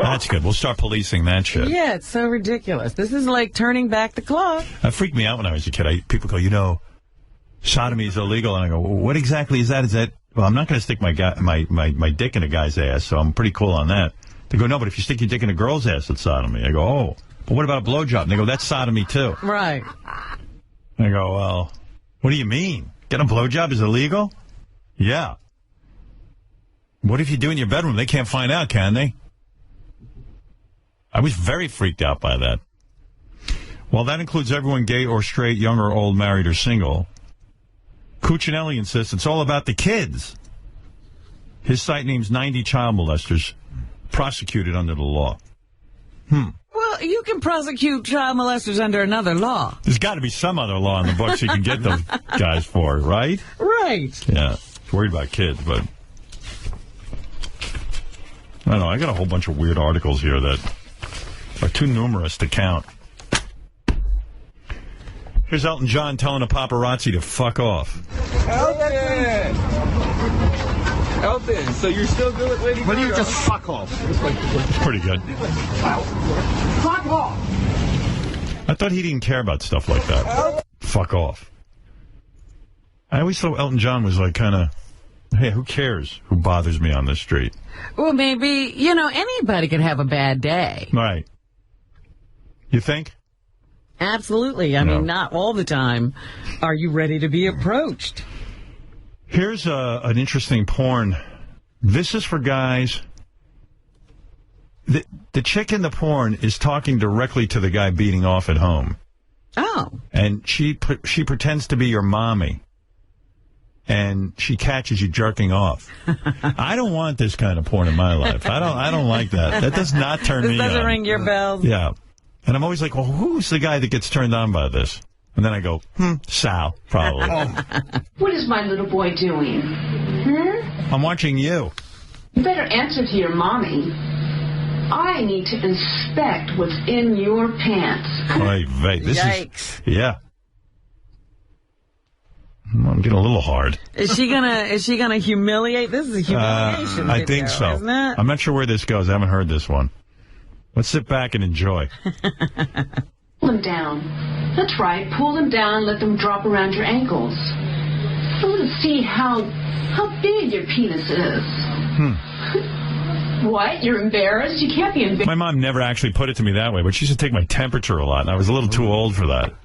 That's good. We'll start policing that shit. Yeah, it's so ridiculous. This is like turning back the clock. That freaked me out when I was a kid. People go, you know, sodomy is illegal. And I go, well, what exactly is that? Is that, well, I'm not going to stick my dick in a guy's ass, so I'm pretty cool on that. They go, no, but if you stick your dick in a girl's ass, it's sodomy. I go, oh, but what about a blowjob? And they go, that's sodomy, too. Right. I go, well, what do you mean? Get a blowjob is illegal? Yeah. What if you do in your bedroom? They can't find out, can they? I was very freaked out by that. Well, that includes everyone gay or straight, young or old, married or single. Cuccinelli insists it's all about the kids. His site names 90 child molesters prosecuted under the law. Well, you can prosecute child molesters under another law. There's got to be some other law in the books you can get those guys for, right? Right. Yeah. Worried about kids, but I don't know. I got a whole bunch of weird articles here that are too numerous to count. Here's Elton John telling a paparazzi to fuck off. Elton, so you're still good with Lady Gaga? Will you just fuck off? It's pretty good. Fuck off! I thought he didn't care about stuff like that. Fuck off. I always thought Elton John was like kind of, hey, who cares who bothers me on the street? Well, maybe, you know, anybody could have a bad day. Right. You think? Absolutely. I mean, not all the time are you ready to be approached. Here's an interesting porn. This is for guys. The chick in the porn is talking directly to the guy beating off at home. Oh. And she pretends to be your mommy. And she catches you jerking off. I don't want this kind of porn in my life. I don't like that. That does not turn me on. This doesn't ring your bells? Yeah. And I'm always like, well, who's the guy that gets turned on by this? And then I go, Sal, probably. What is my little boy doing? I'm watching you. You better answer to your mommy. I need to inspect what's in your pants. Wait, this Yikes. Yeah. I'm getting a little hard. Is she gonna humiliate? This is a humiliation I video, think so. Isn't it? I'm not sure where this goes. I haven't heard this one. Let's sit back and enjoy. Pull them down. That's right. Pull them down. Let them drop around your ankles. I want to see how big your penis is. What? You're embarrassed? You can't be embarrassed. My mom never actually put it to me that way, but she used to take my temperature a lot, and I was a little too old for that.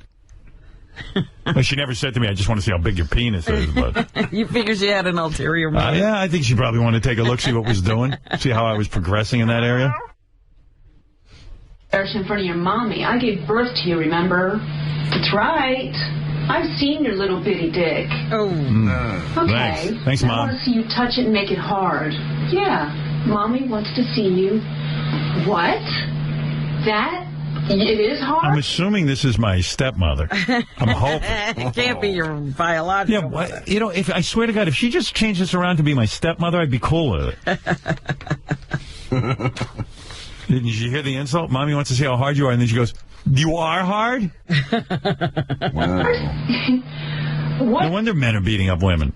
But she never said to me, I just want to see how big your penis is. But You figure she had an ulterior motive? yeah, I think she probably wanted to take a look, see what was doing, see how I was progressing in that area. In front of your mommy. I gave birth to you, remember? That's right. I've seen your little bitty dick. Oh. Okay. Thanks, I Mom. want to see you touch it and make it hard. Yeah. Mommy wants to see you. What? That? It is hard? I'm assuming this is my stepmother. I'm hoping. It can't be your biological mother. You know, if I swear to God, if she just changed this around to be my stepmother, I'd be cool with it. Didn't you hear the insult? Mommy wants to see how hard you are, and then she goes, you are hard? Wow. What No wonder men are beating up women.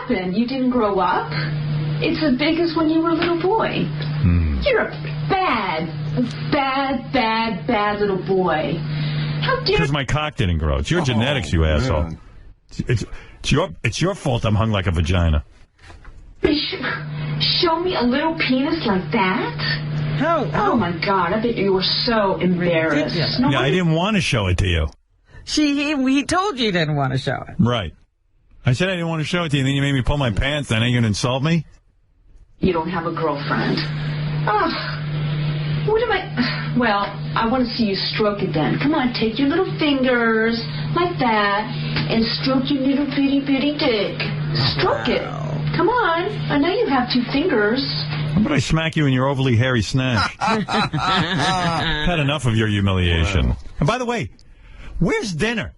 happened? You didn't grow up? It's as big as when you were a little boy. You're a bad little boy. How dare Because my cock didn't grow. It's your genetics, you asshole. It's your fault I'm hung like a vagina. Show me a little penis like that? Oh my God, I bet you were so embarrassed. Yeah, I didn't want to show it to you. He told you he didn't want to show it. Right. I said I didn't want to show it to you, and then you made me pull my pants. Then are you going to insult me? You don't have a girlfriend. What am I... Well, I want to see you stroke it then. Come on, take your little fingers like that and stroke your little bitty dick. Stroke it. Come on. I know you have 2 fingers. How about I smack you in your overly hairy snatch? I've had enough of your humiliation. And by the way, where's dinner?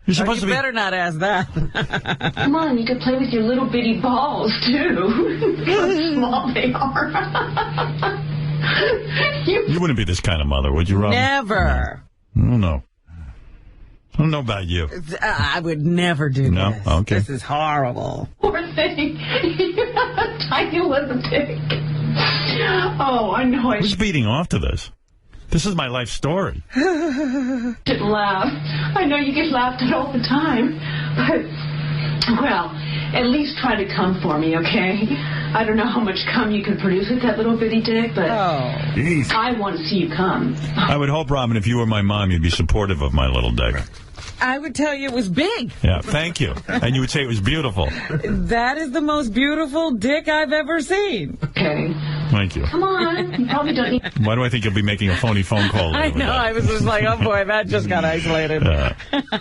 You're supposed to be... better not ask that. Come on, you could play with your little bitty balls, too. How small they are. You wouldn't be this kind of mother, would you, Robin? Never. I don't know. I don't know about you. I would never do No? this. Okay. This is horrible. Poor thing. You have a tiny little dick. Oh, I know. I Who's beating off to this? This is my life story. should laugh. I know you get laughed at all the time. But, well, at least try to come for me, okay? I don't know how much cum you can produce with that little bitty dick, but I want to see you come. I would hope, Robin, if you were my mom, you'd be supportive of my little dick. I would tell you it was big. Yeah, thank you. And you would say it was beautiful. That is the most beautiful dick I've ever seen. Okay. Thank you. Come on. You probably don't need... Why do I think you'll be making a phony phone call? I know. I was just like, oh, boy, that just got isolated.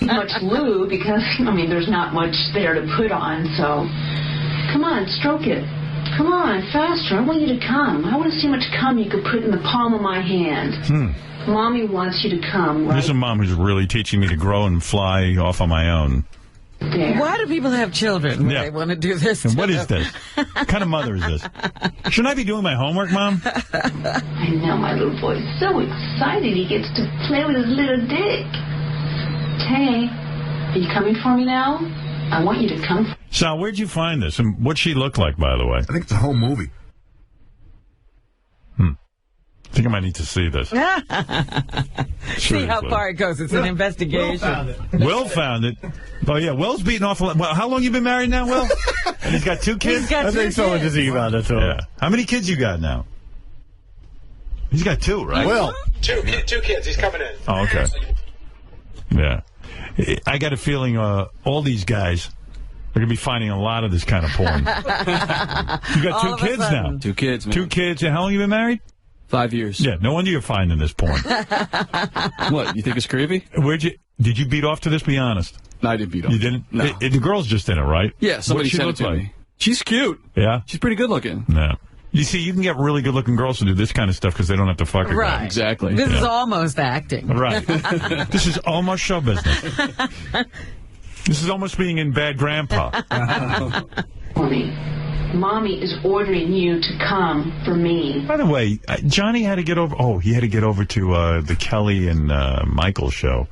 much lube because, I mean, there's not much there to put on, so... Come on, stroke it. Come on, faster. I want you to come. I want to see how much cum you could put in the palm of my hand. Mommy wants you to come, right? There's a mom who's really teaching me to grow and fly off on my own. There. Why do people have children when they want to do this? And what is this? What kind of mother is this? Shouldn't I be doing my homework, Mom? I know, my little boy's so excited he gets to play with his little dick. Tay, are you coming for me now? I want you to come. Sal, where'd you find this? And what'd she look like, by the way? I think it's a whole movie. I think I might need to see this. See how far it goes. It's an investigation. Will found it. Oh, yeah. Will's beating off a lot. Well, how long you been married now, Will? And he's got 2 kids? I think someone just emailed it to him. Yeah. How many kids you got now? He's got 2, right? Will. 2 kids. He's coming in. Oh, okay. Yeah. I got a feeling all these guys are going to be finding a lot of this kind of porn. You got 2 kids now. 2 kids, man. 2 kids. And how long you been married? 5 years. Yeah, no wonder you're finding this porn. What, you think it's creepy? Did you beat off to this? Be honest. No, I didn't beat off. You didn't? No. The girl's just in it, right? Yeah, somebody sent it to me. She's cute. Yeah? She's pretty good looking. Yeah. You see, you can get really good-looking girls to do this kind of stuff because they don't have to fuck a guy. Right. Exactly. This is almost acting. Right. This is almost show business. This is almost being in Bad Grandpa. Mommy is ordering you to come for me. By the way, Johnny had to get over... Oh, he had to get over to the Kelly and Michael show.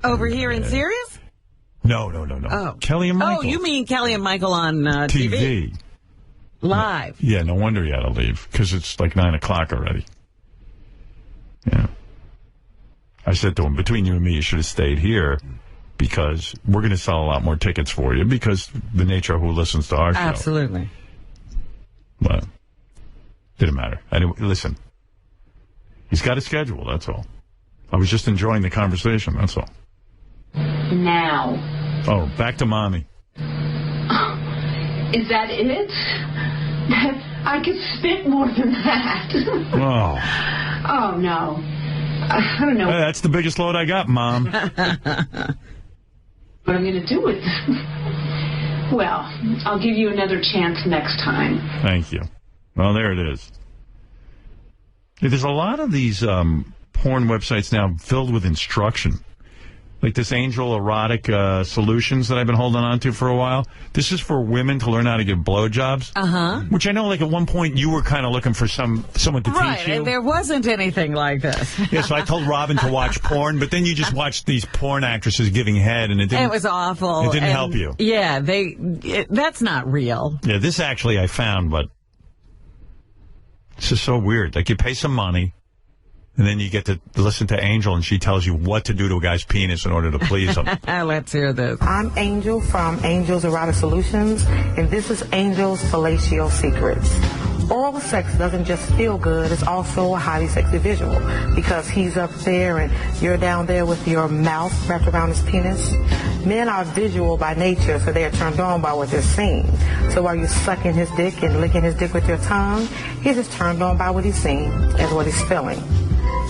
Over here in Sirius? No. Oh. Kelly and Michael. Oh, you mean Kelly and Michael on TV? Live. Yeah, no wonder he had to leave, because it's like 9 o'clock already. Yeah. I said to him, between you and me, you should have stayed here, because we're going to sell a lot more tickets for you, because the nature of who listens to our show. Absolutely. But didn't matter. Listen, he's got a schedule, that's all. I was just enjoying the conversation, that's all. Now. Oh, back to Mommy. Is that it? I could spit more than that. Oh. Oh, no. I don't know. Hey, that's the biggest load I got, Mom. What I'm going to do with it. Well, I'll give you another chance next time. Thank you. Well, there it is. There's a lot of these porn websites now filled with instruction. Like this Angel Erotic Solutions that I've been holding on to for a while. This is for women to learn how to give blowjobs. Uh-huh. Which I know, like, at one point you were kind of looking for someone to teach you. Right, and there wasn't anything like this. Yeah, so I told Robin to watch porn, but then you just watched these porn actresses giving head, and it didn't... It was awful. It didn't help you. Yeah, that's not real. Yeah, this actually I found, but this is so weird. Like, you pay some money, and then you get to listen to Angel, and she tells you what to do to a guy's penis in order to please him. Let's hear this. I'm Angel from Angel's Erotic Solutions, and this is Angel's Fellatio Secrets. Oral sex doesn't just feel good, it's also a highly sexy visual, because he's up there and you're down there with your mouth wrapped around his penis. Men are visual by nature, so they are turned on by what they're seeing. So while you're sucking his dick and licking his dick with your tongue, he's just turned on by what he's seeing and what he's feeling.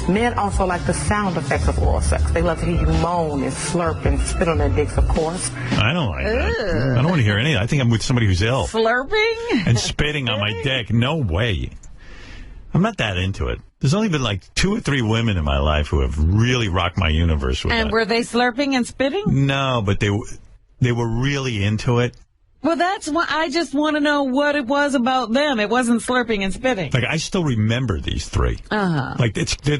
Men also like the sound effects of oral sex. They love to hear you moan and slurp and spit on their dicks, of course. I don't like that. I don't want to hear anything. I think I'm with somebody who's ill. Slurping? And spitting on my dick. No way. I'm not that into it. There's only been like 2 or 3 women in my life who have really rocked my universe with And that. were they slurping and spitting? No, but they were really into it. Well, that's why I just want to know what it was about them. It wasn't slurping and spitting. Like, I still remember these 3. Uh-huh. Like, they're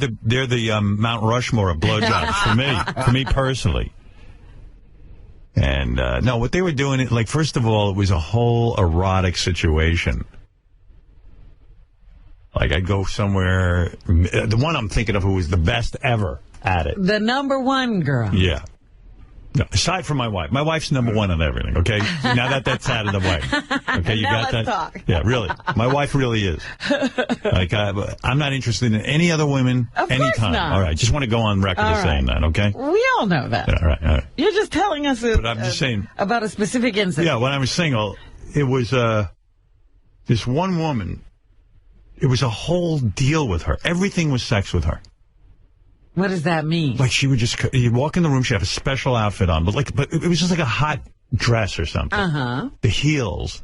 the Mount Rushmore of blowjobs for me personally. And, no, what they were doing, like, first of all, it was a whole erotic situation. Like, I'd go somewhere, the one I'm thinking of who was the best ever at it. The #1 girl. Yeah. No, aside from my wife. My wife's #1 on everything, okay? Now that that's out of the way. Okay, you now got let's that? Talk. Yeah, really. My wife really is. Like, I'm not interested in any other women anytime. Not. All right, just want to go on record as saying that, okay? We all know that. Yeah, all right. You're just telling us But I'm just saying, about a specific incident. yeah, when I was single, it was this one woman. It was a whole deal with her. Everything was sex with her. What does that mean? Like, she would just, you'd walk in the room, she'd have a special outfit on, but it was just like a hot dress or something. Uh-huh. The heels.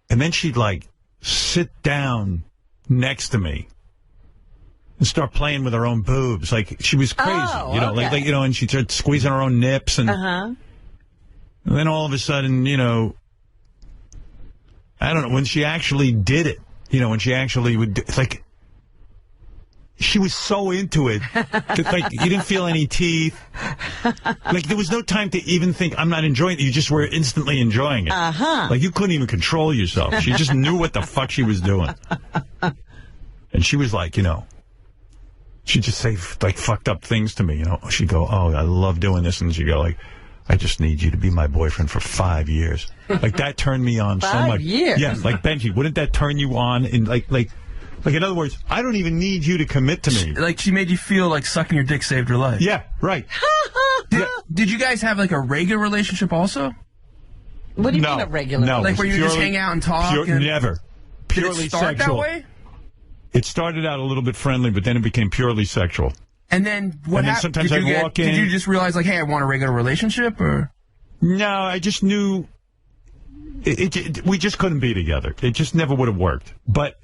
And then she'd, like, sit down next to me and start playing with her own boobs. Like, she was crazy, you know, okay. like, you know, and she'd start squeezing her own nips. And, uh-huh. and then all of a sudden, you know, I don't know, when she actually did it, you know, when she actually would, it's like, she was so into it that, like, you didn't feel any teeth. Like, there was no time to even think, I'm not enjoying it. You just were instantly enjoying it. Uh-huh. Like, you couldn't even control yourself. She just knew what the fuck she was doing. And she was like, you know, she'd just say, like, fucked up things to me, you know. She'd go, oh, I love doing this. And she'd go, like, I just need you to be my boyfriend for 5 years. Like, that turned me on so much. 5 years? Yeah, like, Benji, wouldn't that turn you on? In like, in other words, I don't even need you to commit to me. Like, she made you feel like sucking your dick saved her life. Yeah, right. Did you guys have, like, a regular relationship also? What do you mean a regular? No, like, where you just hang out and talk? Never. Purely Did it start sexual. that way? It started out a little bit friendly, but then it became purely sexual. And then what happened? Sometimes I'd walk in. Did you just realize, like, hey, I want a regular relationship, or? No, I just knew we just couldn't be together. It just never would have worked. But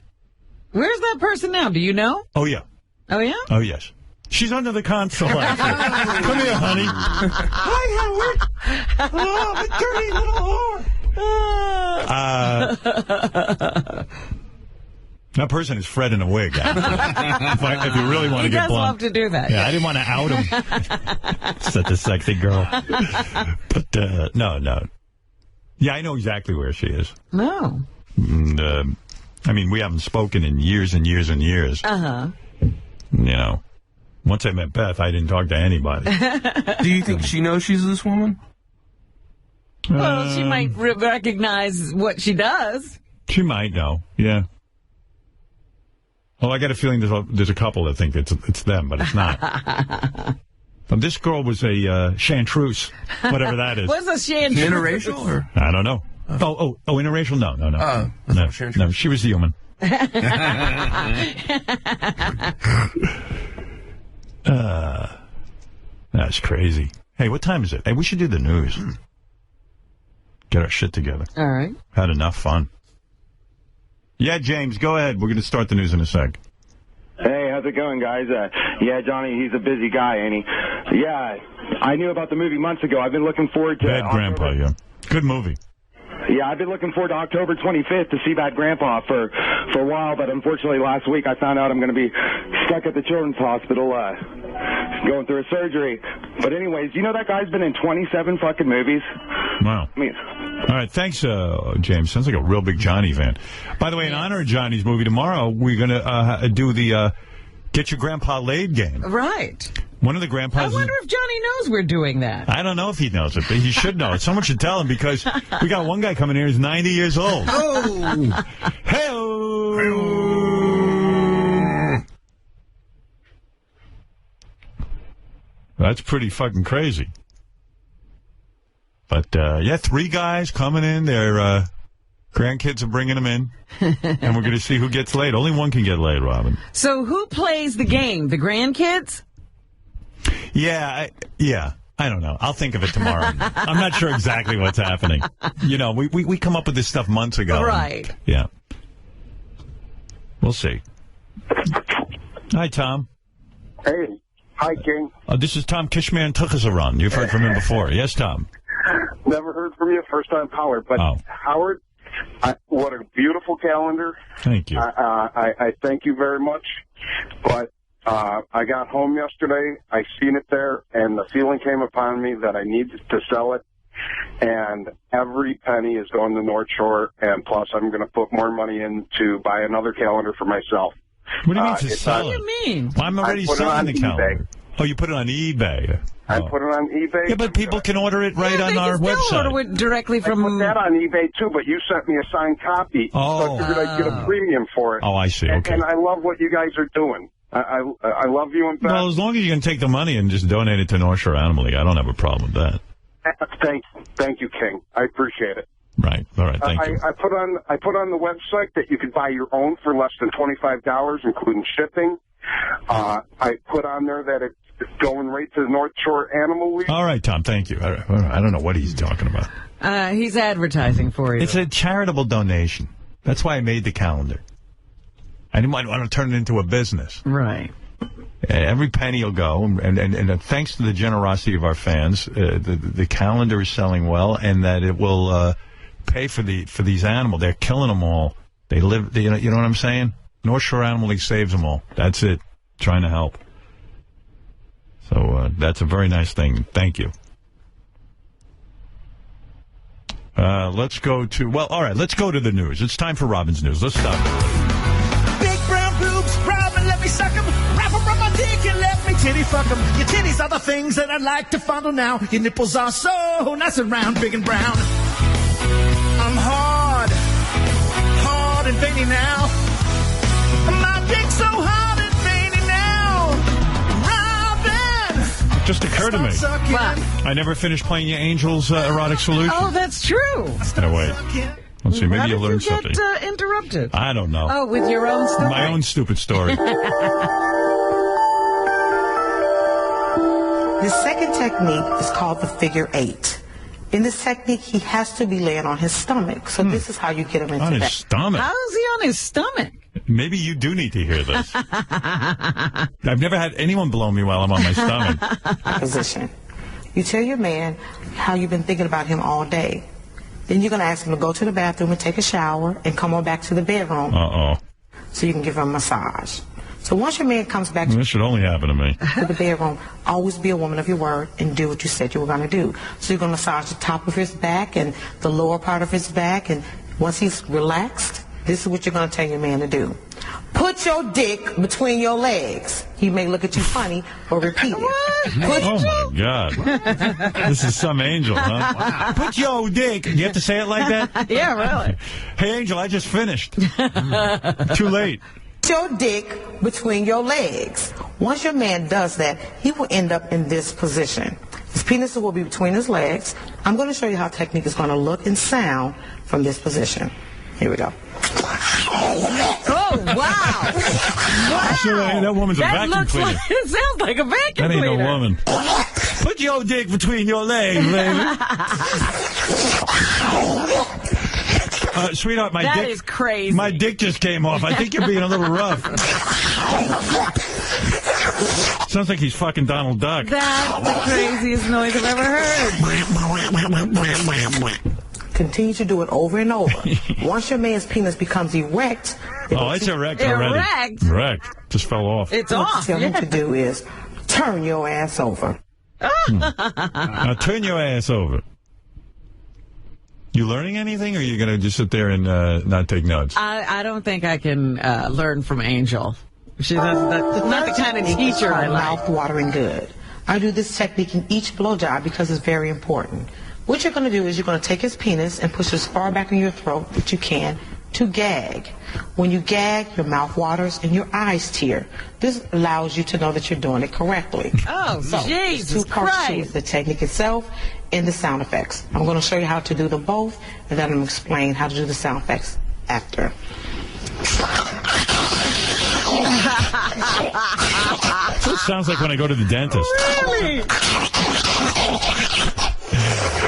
where's that person now? Do you know? oh yeah, Oh yeah. oh yes, she's under the console. Actually. Come here, honey. Hi, Howard. Oh, I'm a dirty little whore. That person is Fred in a wig. If you really want to get blunt. He does love to do that. Yeah, I didn't want to out him. Such a sexy girl. But, no. Yeah, I know exactly where she is. No. And, I mean, we haven't spoken in years and years and years. Uh-huh. You know, once I met Beth, I didn't talk to anybody. Do you think she knows she's this woman? Well, she might recognize what she does. She might know, yeah. Well, I got a feeling there's a couple that think it's them, but it's not. This girl was a chartreuse, whatever that is. What's a chartreuse? Interracial? Or? I don't know. Oh, interracial? No. No, she was human. That's crazy. Hey, what time is it? Hey, we should do the news. Get our shit together. All right. Had enough fun. Yeah, James, go ahead. We're going to start the news in a sec. Hey, how's it going, guys? Yeah, Johnny, he's a busy guy, ain't he? Yeah, I knew about the movie months ago. I've been looking forward to... Bad Grandpa, yeah. Good movie. Yeah, I've been looking forward to October 25th to see Bad Grandpa for a while, but unfortunately last week I found out I'm going to be stuck at the Children's Hospital going through a surgery. But anyways, you know that guy's been in 27 fucking movies? Wow. I mean... All right, thanks, James. Sounds like a real big Johnny fan. By the way, in honor of Johnny's movie tomorrow, we're going to do the Get Your Grandpa Laid game. Right. One of the grandpas... I wonder if Johnny knows we're doing that. I don't know if he knows it, but he should know it. Someone should tell him, because we got one guy coming here who's 90 years old. Oh! Hey-oh! That's pretty fucking crazy. But, yeah, 3 guys coming in. Their grandkids are bringing them in. And we're going to see who gets laid. Only one can get laid, Robin. So who plays the game? The grandkids? Yeah, I don't know. I'll think of it tomorrow. I'm not sure exactly what's happening. You know, we come up with this stuff months ago. Right. And, yeah. We'll see. Hi, Tom. Hey. Hi, King. This is Tom Kishman Tukhasaran. You've heard from him before. Yes, Tom. Never heard from you. First time, Howard. But Howard, what a beautiful calendar. Thank you. I thank you very much. But I got home yesterday, I seen it there, and the feeling came upon me that I needed to sell it. And every penny is going to North Shore, and plus I'm going to put more money in to buy another calendar for myself. What do you mean to sell it? What do you mean? Well, I'm already selling the calendar. Oh, you put it on eBay. I put it on eBay. Yeah, but people can order it right on our website. Order it directly from. I put that on eBay too, but you sent me a signed copy, so I figured I'd get a premium for it. Oh, I see. Okay. And I love what you guys are doing. I love you and Beth. Well, as long as you can take the money and just donate it to North Shore Animal League, I don't have a problem with that. Thank you, King. I appreciate it. Right. All right. Thank you. I put on the website that you could buy your own for less than $25, including shipping. I put on there that it's going right to the North Shore Animal League. All right, Tom. Thank you. I don't know what he's talking about. He's advertising for you. It's a charitable donation. That's why I made the calendar. I didn't want to turn it into a business. Right. Every penny will go, and thanks to the generosity of our fans, the calendar is selling well, and that it will pay for these animals. They're killing them all. They live. You know what I'm saying? North Shore Animal League saves them all. That's it. Trying to help. So that's a very nice thing. Thank you. Let's go to all right. Let's go to the news. It's time for Robin's news. Let's stop. Big brown boobs, Robin, let me suck them. Wrap them around my dick and let me titty fuck them. Your titties are the things that I like to fondle now. Your nipples are so nice and round, big and brown. I'm hard and veiny now. My dick's so hard and veiny now. Robin! It just occurred to me. What? I never finished playing your Angel's Erotic Solution. Oh, that's true. No, wait. Let's see. Maybe you'll learn something. How did you get interrupted? I don't know. Oh, with your own story? My own stupid story. The second technique is called the figure 8. In this technique, he has to be laying on his stomach. So this is how you get him into On that. his stomach? How is he on his stomach? Maybe you do need to hear this. I've never had anyone blow me while I'm on my stomach. Position. You tell your man how you've been thinking about him all day. Then you're going to ask him to go to the bathroom and take a shower and come on back to the bedroom. Uh-oh. So you can give him a massage. So once your man comes back This should only happen to me. to the bedroom, always be a woman of your word and do what you said you were going to do. So you're going to massage the top of his back and the lower part of his back. And once he's relaxed, this is what you're going to tell your man to do. Put your dick between your legs. He may look at you funny, but repeat it. Oh, my God. This is some angel, huh? Wow. Put your dick. You have to say it like that? Yeah, really. Hey, Angel, I just finished. Too late. Put your dick between your legs. Once your man does that, he will end up in this position. His penis will be between his legs. I'm going to show you how technique is going to look and sound from this position. Here we go. Oh, wow. Wow. So, that woman's a vacuum cleaner. It sounds like a vacuum That ain't cleaner. no woman. Put your dick between your legs, baby. Sweetheart, my That dick is crazy. My dick just came off. I think you're being a little rough. Sounds like he's fucking Donald Duck. That's the craziest noise I've ever heard. Continue to do it over and over. Once your man's penis becomes erect... Oh, it's erect already. Erect. Just fell off. It's what off. you tell him to do is turn your ass over. Now turn your ass over. You learning anything, or are you going to just sit there and not take notes? I don't think I can learn from Angel. She's not the kind of teacher I like. Mouth-watering good. I do this technique in each blowjob because it's very important. What you're going to do is you're going to take his penis and push it as far back in your throat that you can to gag. When you gag, your mouth waters and your eyes tear. This allows you to know that you're doing it correctly. Oh, so, Jesus two parts to Christ. it, the technique itself and the sound effects. I'm going to show you how to do them both, and then I'm going to explain how to do the sound effects after. This sounds like when I go to the dentist. Really?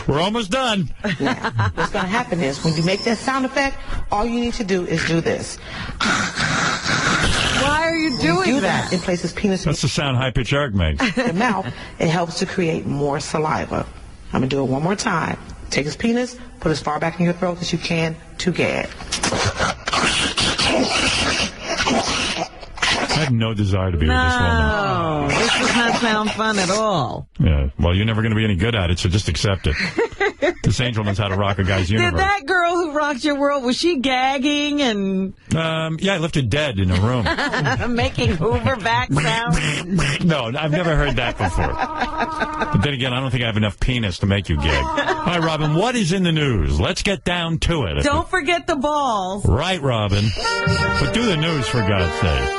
We're almost done. Now, what's going to happen is when you make that sound effect, all you need to do is do this. Why are you doing that? It places penis That's the sound High Pitch Arc makes. in your mouth. It helps to create more saliva. I'm going to do it one more time. Take his penis, put it as far back in your throat as you can to gag. have no desire to be with this woman. No, this does not sound fun at all. Yeah, well, you're never going to be any good at it, so just accept it. This angel knows how to rock a guy's universe. Did that girl who rocked your world, was she gagging and... Yeah, I left her dead in a room. making Hoover back sounds? No, I've never heard that before. But then again, I don't think I have enough penis to make you gag. All right, Robin, what is in the news? Let's get down to it. Don't forget the balls. Right, Robin. But do the news, for God's sake.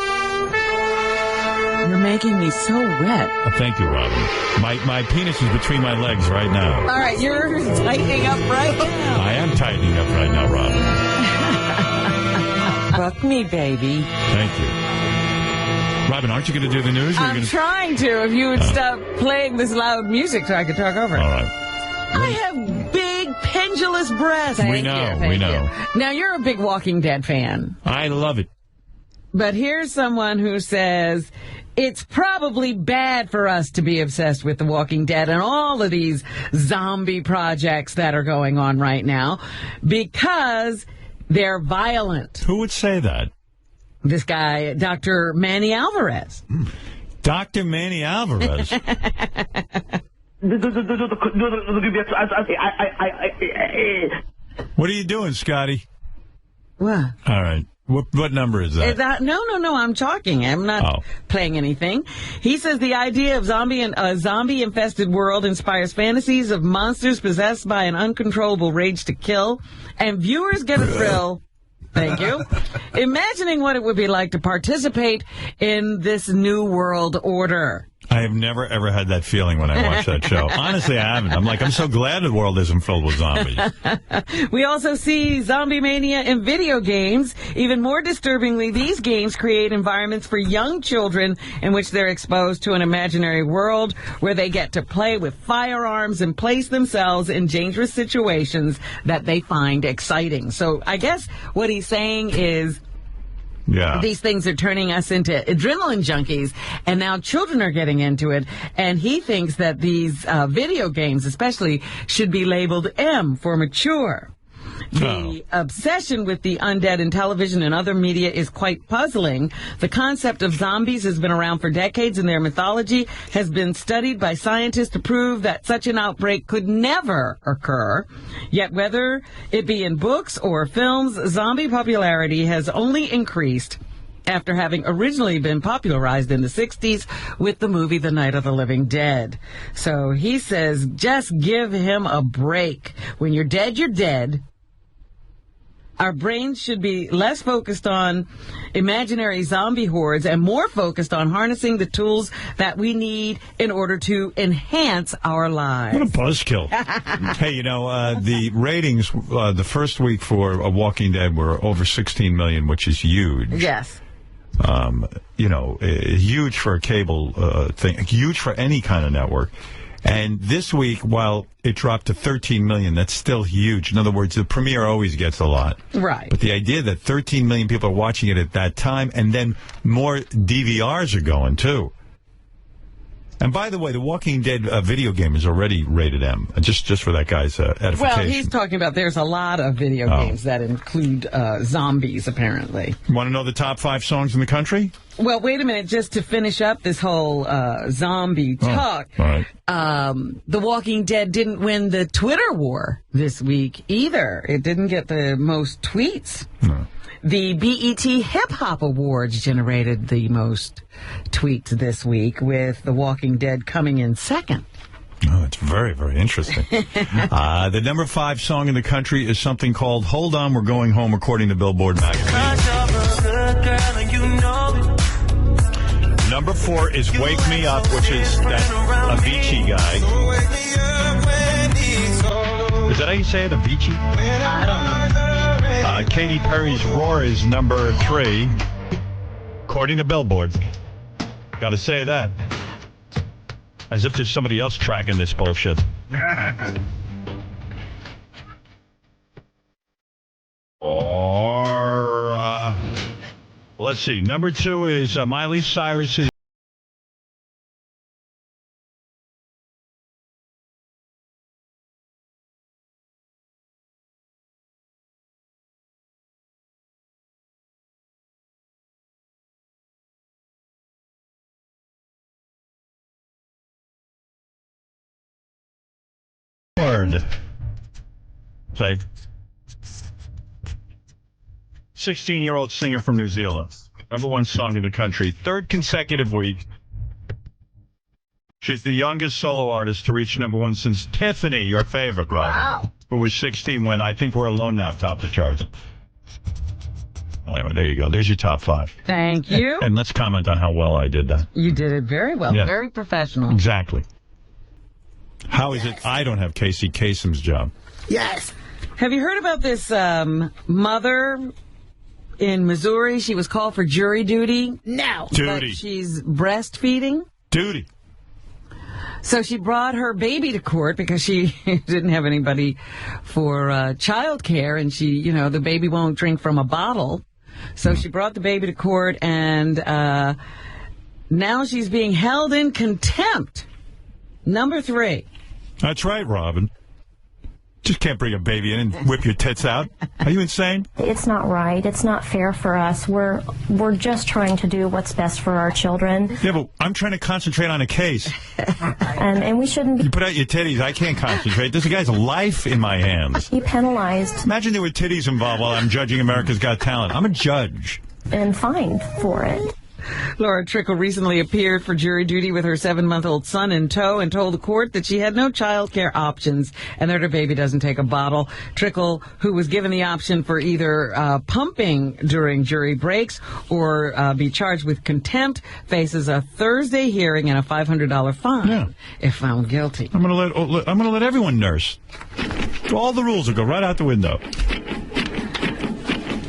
You're making me so wet. Thank you, Robin. My penis is between my legs right now. All right, you're tightening up right now. I am tightening up right now, Robin. Fuck me, baby. Thank you. Robin, aren't you going to do the news? I'm trying to, if you would stop playing this loud music so I could talk over it. All right. I have big, pendulous breasts. We know. Now, you're a big Walking Dead fan. I love it. But here's someone who says it's probably bad for us to be obsessed with The Walking Dead and all of these zombie projects that are going on right now because they're violent. Who would say that? This guy, Dr. Manny Alvarez. Dr. Manny Alvarez? What are you doing, Scotty? What? All right. What number is that? No, I'm talking. I'm not playing anything. He says the idea of zombie-infested world inspires fantasies of monsters possessed by an uncontrollable rage to kill, and viewers get a thrill. Thank you. Imagining what it would be like to participate in this new world order. I have never, ever had that feeling when I watch that show. Honestly, I haven't. I'm so glad the world isn't filled with zombies. We also see zombie mania in video games. Even more disturbingly, these games create environments for young children in which they're exposed to an imaginary world where they get to play with firearms and place themselves in dangerous situations that they find exciting. So I guess what he's saying is, these things are turning us into adrenaline junkies, and now children are getting into it, and he thinks that these video games especially should be labeled M for mature. The obsession with the undead in television and other media is quite puzzling. The concept of zombies has been around for decades, and their mythology has been studied by scientists to prove that such an outbreak could never occur. Yet whether it be in books or films, zombie popularity has only increased after having originally been popularized in the 60s with the movie The Night of the Living Dead. So he says, just give him a break. When you're dead, you're dead. Our brains should be less focused on imaginary zombie hordes and more focused on harnessing the tools that we need in order to enhance our lives. What a buzzkill. Hey, the ratings the first week for Walking Dead were over 16 million, which is huge. Yes. Huge for a cable thing, huge for any kind of network. And this week, while it dropped to 13 million, that's still huge. In other words, the premiere always gets a lot. Right. But the idea that 13 million people are watching it at that time, and then more DVRs are going, too. And by the way, the Walking Dead video game is already rated M, just for that guy's edification. Well, he's talking about there's a lot of video games that include zombies, apparently. Want to know the top 5 songs in the country? Well, wait a minute, just to finish up this whole zombie talk. All right. The Walking Dead didn't win the Twitter war this week either. It didn't get the most tweets. No. The BET Hip Hop Awards generated the most tweets this week, with The Walking Dead coming in second. Oh, it's very, very interesting. The number 5 song in the country is something called Hold On, We're Going Home, according to Billboard magazine. Number 4 is Wake Me Up, which is that Avicii guy. Is that how you say it, Avicii? I don't know. Katy Perry's Roar is number 3, according to Billboard. Gotta say that. As if there's somebody else tracking this bullshit. Or, let's see. Number 2 is Miley Cyrus's third. Say, 16-year-old singer from New Zealand. #1 song in the country. Third consecutive week. She's the youngest solo artist to reach #1 since Tiffany, your favorite, Robin, who was 16 when I Think We're Alone Now topped the charts. Anyway, there you go. There's your top 5. Thank you. And let's comment on how well I did that. You did it very well. Yeah. Very professional. Exactly. How is it I don't have Casey Kasem's job? Yes. Have you heard about this mother in Missouri? She was called for jury duty. No. Duty. But she's breastfeeding. Duty. So she brought her baby to court because she didn't have anybody for child care, and she, the baby won't drink from a bottle. So she brought the baby to court, and now she's being held in contempt. Number 3. That's right, Robin. Just can't bring a baby in and whip your tits out. Are you insane? It's not right. It's not fair for us. We're just trying to do what's best for our children. Yeah, but I'm trying to concentrate on a case. And we shouldn't You put out your titties, I can't concentrate. There's a guy's life in my hands. be penalized Imagine there were titties involved while I'm judging America's Got Talent. I'm a judge. and fined for it. Laura Trickle recently appeared for jury duty with her 7-month-old son in tow and told the court that she had no child care options and that her baby doesn't take a bottle. Trickle, who was given the option for either pumping during jury breaks or be charged with contempt, faces a Thursday hearing and a $500 fine if found guilty. I'm gonna let everyone nurse. All the rules will go right out the window.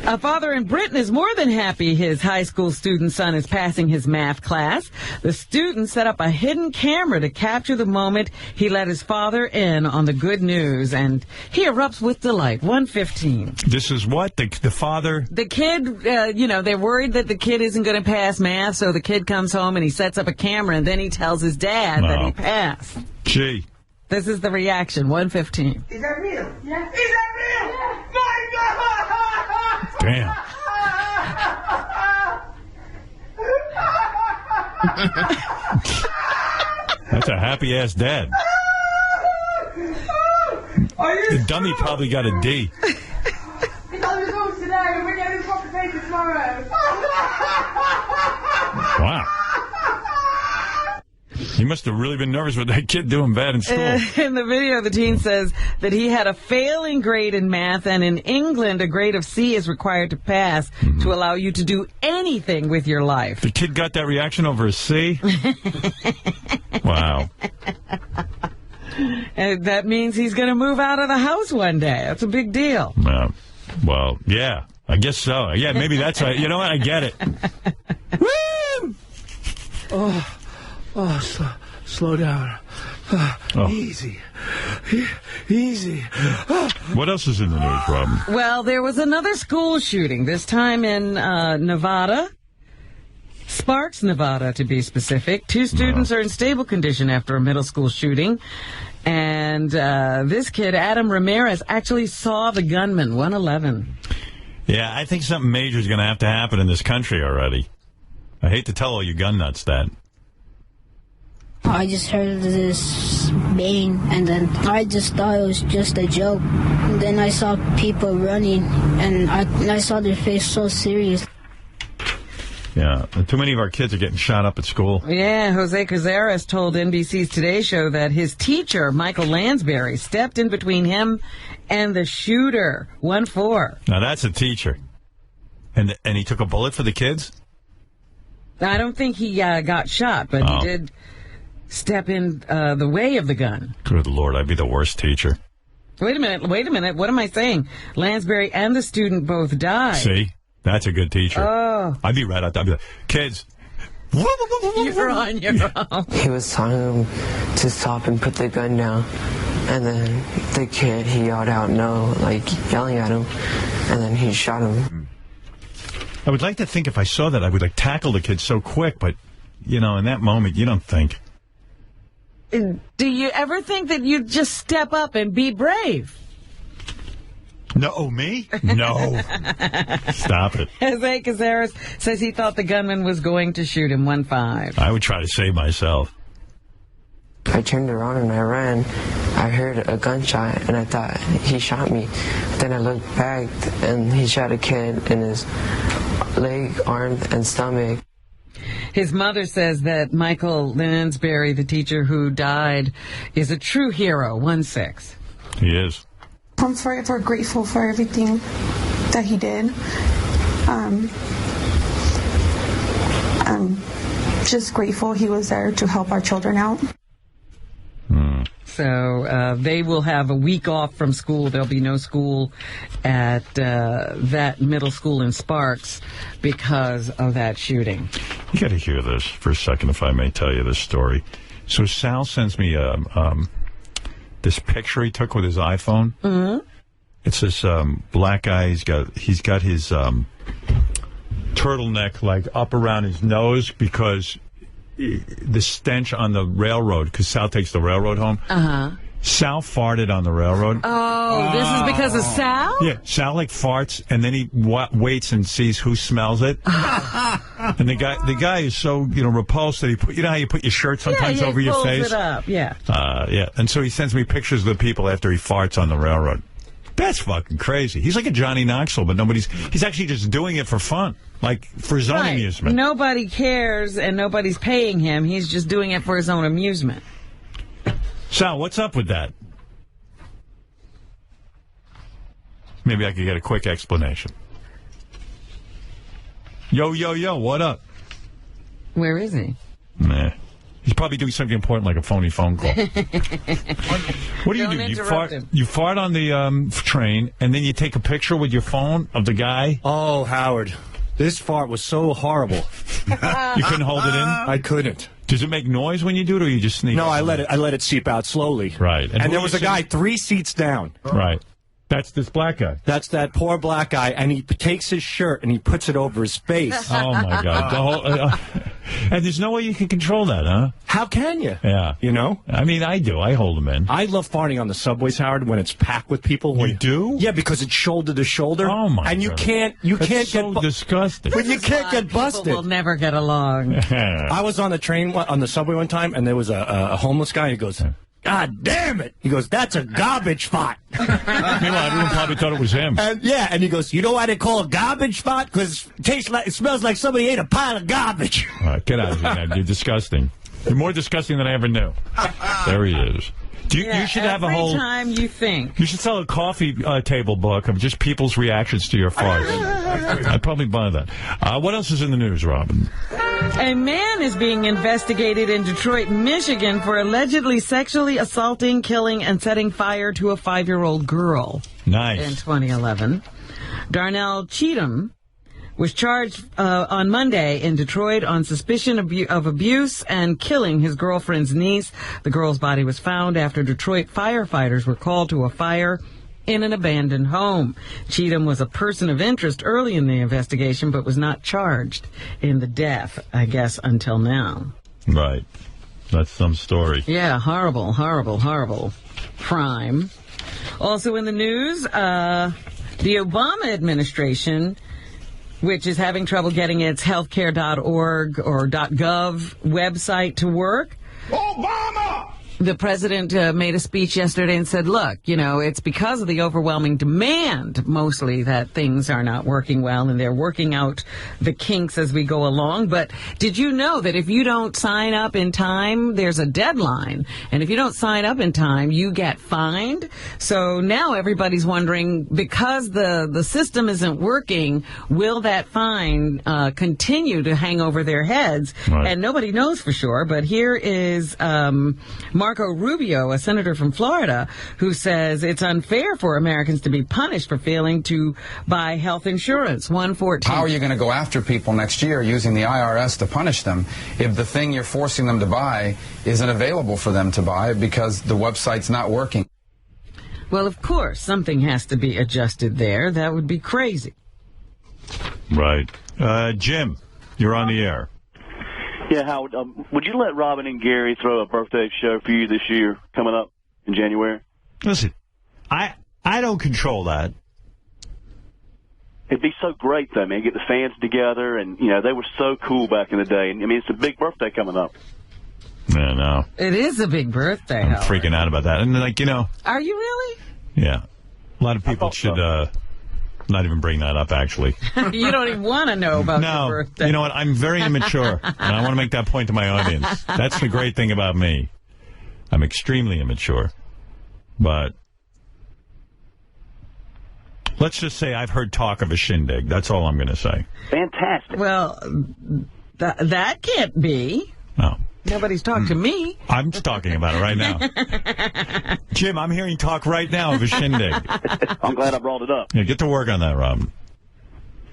A father in Britain is more than happy his high school student son is passing his math class. The student set up a hidden camera to capture the moment he let his father in on the good news, and he erupts with delight. 1:15. This is what? The father? The kid, they're worried that the kid isn't going to pass math, so the kid comes home and he sets up a camera, and then he tells his dad that he passed. Gee. This is the reaction. 1:15. Is that real? Yeah. Is that real? My God! Damn. That's a happy-ass dad. The dummy probably got a D. He got results today, and we're getting compensation tomorrow. Wow. He must have really been nervous with that kid doing bad in school. In the video, the teen says that he had a failing grade in math, and in England, a grade of C is required to pass to allow you to do anything with your life. The kid got that reaction over a C? Wow. And that means he's going to move out of the house one day. That's a big deal. Well, yeah, I guess so. Yeah, maybe that's right. You know what? I get it. Woo! Slow down. Easy. Easy. What else is in the news, Robin? Well, there was another school shooting, this time in Nevada. Sparks, Nevada, to be specific. 2 students are in stable condition after a middle school shooting. And this kid, Adam Ramirez, actually saw the gunman, 111. Yeah, I think something major is going to have to happen in this country already. I hate to tell all you gun nuts that. I just heard this bang, and then I just thought it was just a joke. And then I saw people running, and I saw their face so serious. Yeah, too many of our kids are getting shot up at school. Yeah, Jose Cazares told NBC's Today Show that his teacher, Michael Lansbury, stepped in between him and the shooter. 1-4. Now, that's a teacher. And he took a bullet for the kids? I don't think he got shot, but he did step in the way of the gun. Good Lord, I'd be the worst teacher. Wait a minute. What am I saying? Lansbury and the student both died. See? That's a good teacher. Oh. I'd be right out there. I'd be like, kids. You're on your own. He was telling him to stop and put the gun down. And then the kid, he yelled out no, like yelling at him. And then he shot him. I would like to think if I saw that, I would tackle the kid so quick. But, in that moment, you don't think. Do you ever think that you'd just step up and be brave? No, me? No. Stop it. Jose Cazares says he thought the gunman was going to shoot him. 1-5. I would try to save myself. I turned around and I ran. I heard a gunshot and I thought he shot me. Then I looked back and he shot a kid in his leg, arm, and stomach. His mother says that Michael Lansbury, the teacher who died, is a true hero, 1-6. He is. I'm forever grateful for everything that he did. I'm just grateful he was there to help our children out. So they will have a week off from school. There'll be no school at that middle school in Sparks because of that shooting. You got to hear this for a second, if I may tell you this story. So Sal sends me this picture he took with his iPhone. Mm-hmm. It's this black guy. He's got his turtleneck like up around his nose because the stench on the railroad, because Sal takes the railroad home. Uh-huh. Sal farted on the railroad. Oh, this is because of Sal? Yeah, Sal like farts, and then he waits and sees who smells it. And the guy is so repulsed that he put, how you put your shirt sometimes over your face. It up. Yeah. Yeah, and so he sends me pictures of the people after he farts on the railroad. That's fucking crazy. He's like a Johnny Knoxville, but he's actually just doing it for fun, like for his own amusement. Nobody cares and nobody's paying him. He's just doing it for his own amusement. Sal, what's up with that? Maybe I could get a quick explanation. Yo, what up? Where is he? Nah. He's probably doing something important like a phony phone call. What do you do? You fart on the train, and then you take a picture with your phone of the guy? Oh, Howard. This fart was so horrible. You couldn't hold it in? I couldn't. Does it make noise when you do it, or you just sneak? No, I let it seep out slowly. Right. And there was a guy 3 seats down. Right. That's this black guy. That's that poor black guy, and he takes his shirt and he puts it over his face. Oh, my God. And there's no way you can control that, huh? How can you? Yeah. You know? I mean, I do. I hold them in. I love farting on the subways, Howard, when it's packed with people. You do? Yeah, because it's shoulder to shoulder. Oh, my God. And you can't so get... disgusting. But you can't get busted. People will never get along. I was on the train, on the subway one time, and there was a homeless guy. He goes... God damn it! He goes, that's a garbage fart. Meanwhile, everyone probably thought it was him. And he goes, you know why they call it garbage fart? Because it smells like somebody ate a pile of garbage. All right, get out of here, man. You're disgusting. You're more disgusting than I ever knew. There he is. You should have a whole... Every time you think. You should sell a coffee table book of just people's reactions to your farts. I'd probably buy that. What else is in the news, Robin? A man is being investigated in Detroit, Michigan for allegedly sexually assaulting, killing, and setting fire to a 5-year-old girl. Nice. In 2011. Darnell Cheatham was charged on Monday in Detroit on suspicion of abuse and killing his girlfriend's niece. The girl's body was found after Detroit firefighters were called to a fire in an abandoned home. Cheatham was a person of interest early in the investigation, but was not charged in the death, I guess, until now. Right. That's some story. Yeah, horrible, horrible, horrible crime. Also in the news, the Obama administration, which is having trouble getting its healthcare.org or .gov website to work. Obama! The president made a speech yesterday and said, look, it's because of the overwhelming demand, mostly, that things are not working well, and they're working out the kinks as we go along. But did you know that if you don't sign up in time, there's a deadline? And if you don't sign up in time, you get fined? So now everybody's wondering, because the system isn't working, will that fine continue to hang over their heads? Right. And nobody knows for sure. But here is Marco Rubio, a senator from Florida, who says it's unfair for Americans to be punished for failing to buy health insurance. 114. How are you going to go after people next year using the IRS to punish them if the thing you're forcing them to buy isn't available for them to buy because the website's not working? Well, of course, something has to be adjusted there. That would be crazy. Right. Jim, you're on the air. Yeah, Howard, would you let Robin and Gary throw a birthday show for you this year, coming up in January? Listen, I don't control that. It'd be so great, though, man. Get the fans together, and, they were so cool back in the day. And, I mean, it's a big birthday coming up. Yeah, no. It is a big birthday. I'm freaking out about that. And, like, you know. Are you really? Yeah. A lot of people should not even bring that up, actually. You don't even want to know about your birthday. You know what? I'm very immature, and I want to make that point to my audience. That's the great thing about me. I'm extremely immature. But let's just say I've heard talk of a shindig. That's all I'm going to say. Fantastic. Well, that can't be. No. Nobody's talked to me. I'm talking about it right now. Jim, I'm hearing talk right now of a shindig. I'm glad I brought it up. Yeah, get to work on that, Robin.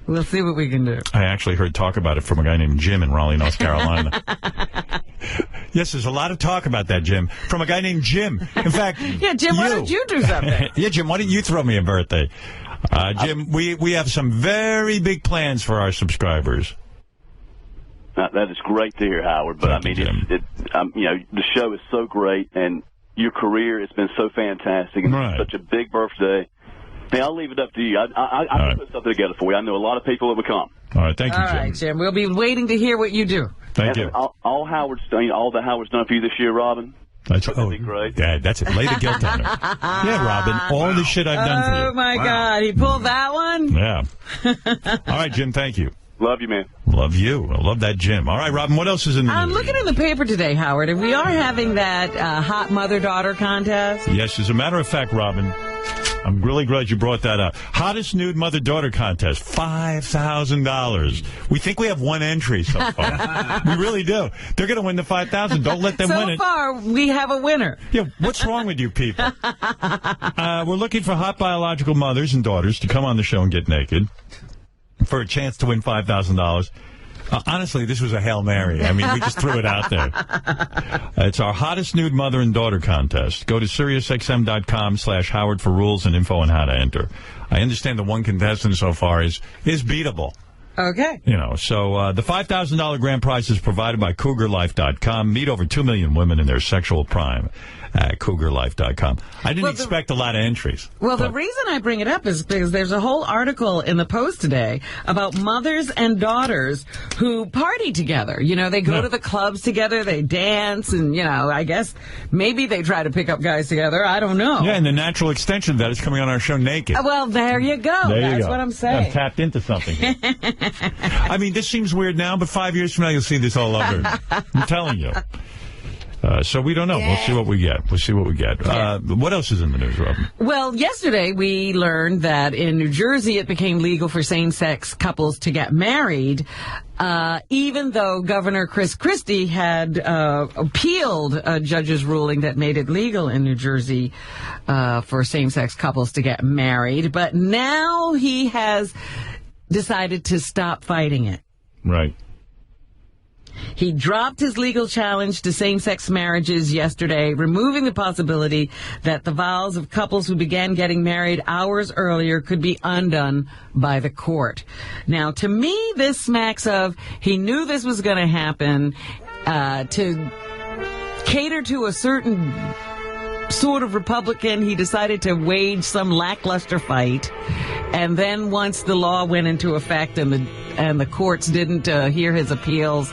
We'll see what we can do. I actually heard talk about it from a guy named Jim in Raleigh, North Carolina. Yes, there's a lot of talk about that, Jim, from a guy named Jim. In fact, yeah, Jim, why don't you do something? Yeah, Jim, why don't you throw me a birthday? Jim, we have some very big plans for our subscribers. That is great to hear, Howard. But, I mean, you know, the show is so great, and your career has been so fantastic, and it's such a big birthday. Hey, I'll leave it up to you. I'll put something together for you. I know a lot of people that will come. All right, thank you, Jim. All right, Jim. We'll be waiting to hear what you do. Thank you. All that Howard's done for you this year, Robin. That'd be great. Yeah, that's it. Lay the guilt on her. Yeah, Robin, all the shit I've done for you. Oh, my God. He pulled that one? Yeah. All right, Jim, thank you. Love you, man. Love you. I love that, Jim. All right, Robin, what else is in the news? I'm looking in the paper today, Howard, and we are having that hot mother-daughter contest. Yes, as a matter of fact, Robin, I'm really glad you brought that up. Hottest nude mother-daughter contest, $5,000. We think we have one entry so far. We really do. They're going to win the $5,000. Don't let them win it. So far, we have a winner. Yeah, what's wrong with you people? We're looking for hot biological mothers and daughters to come on the show and get naked for a chance to win $5,000. Honestly, this was a Hail Mary. I mean, we just threw it out there. It's our hottest nude mother and daughter contest. Go to SiriusXM.com/Howard for rules and info on how to enter. I understand the one contestant so far is beatable. Okay. You know, so the $5,000 grand prize is provided by CougarLife.com. Meet over 2 million women in their sexual prime at CougarLife.com. I didn't expect a lot of entries. Well, the reason I bring it up is because there's a whole article in the Post today about mothers and daughters who party together. You know, they go to the clubs together, they dance, and, you know, I guess maybe they try to pick up guys together. I don't know. Yeah, and the natural extension of that is coming on our show naked. Well, there you go. That's what I'm saying. I'm tapped into something here. I mean, this seems weird now, but 5 years from now, you'll see this all over. I'm telling you. So we don't know. We'll see what we get. We'll see what we get. What else is in the news, Robin? Well, yesterday we learned that in New Jersey it became legal for same-sex couples to get married, even though Governor Chris Christie had appealed a judge's ruling that made it legal in New Jersey for same-sex couples to get married. But now he has decided to stop fighting it. Right. He dropped his legal challenge to same-sex marriages yesterday, removing the possibility that the vows of couples who began getting married hours earlier could be undone by the court. Now, to me, this smacks of he knew this was going to happen to cater to a certain sort of Republican. He decided to wage some lackluster fight. And then once the law went into effect and the courts didn't hear his appeals,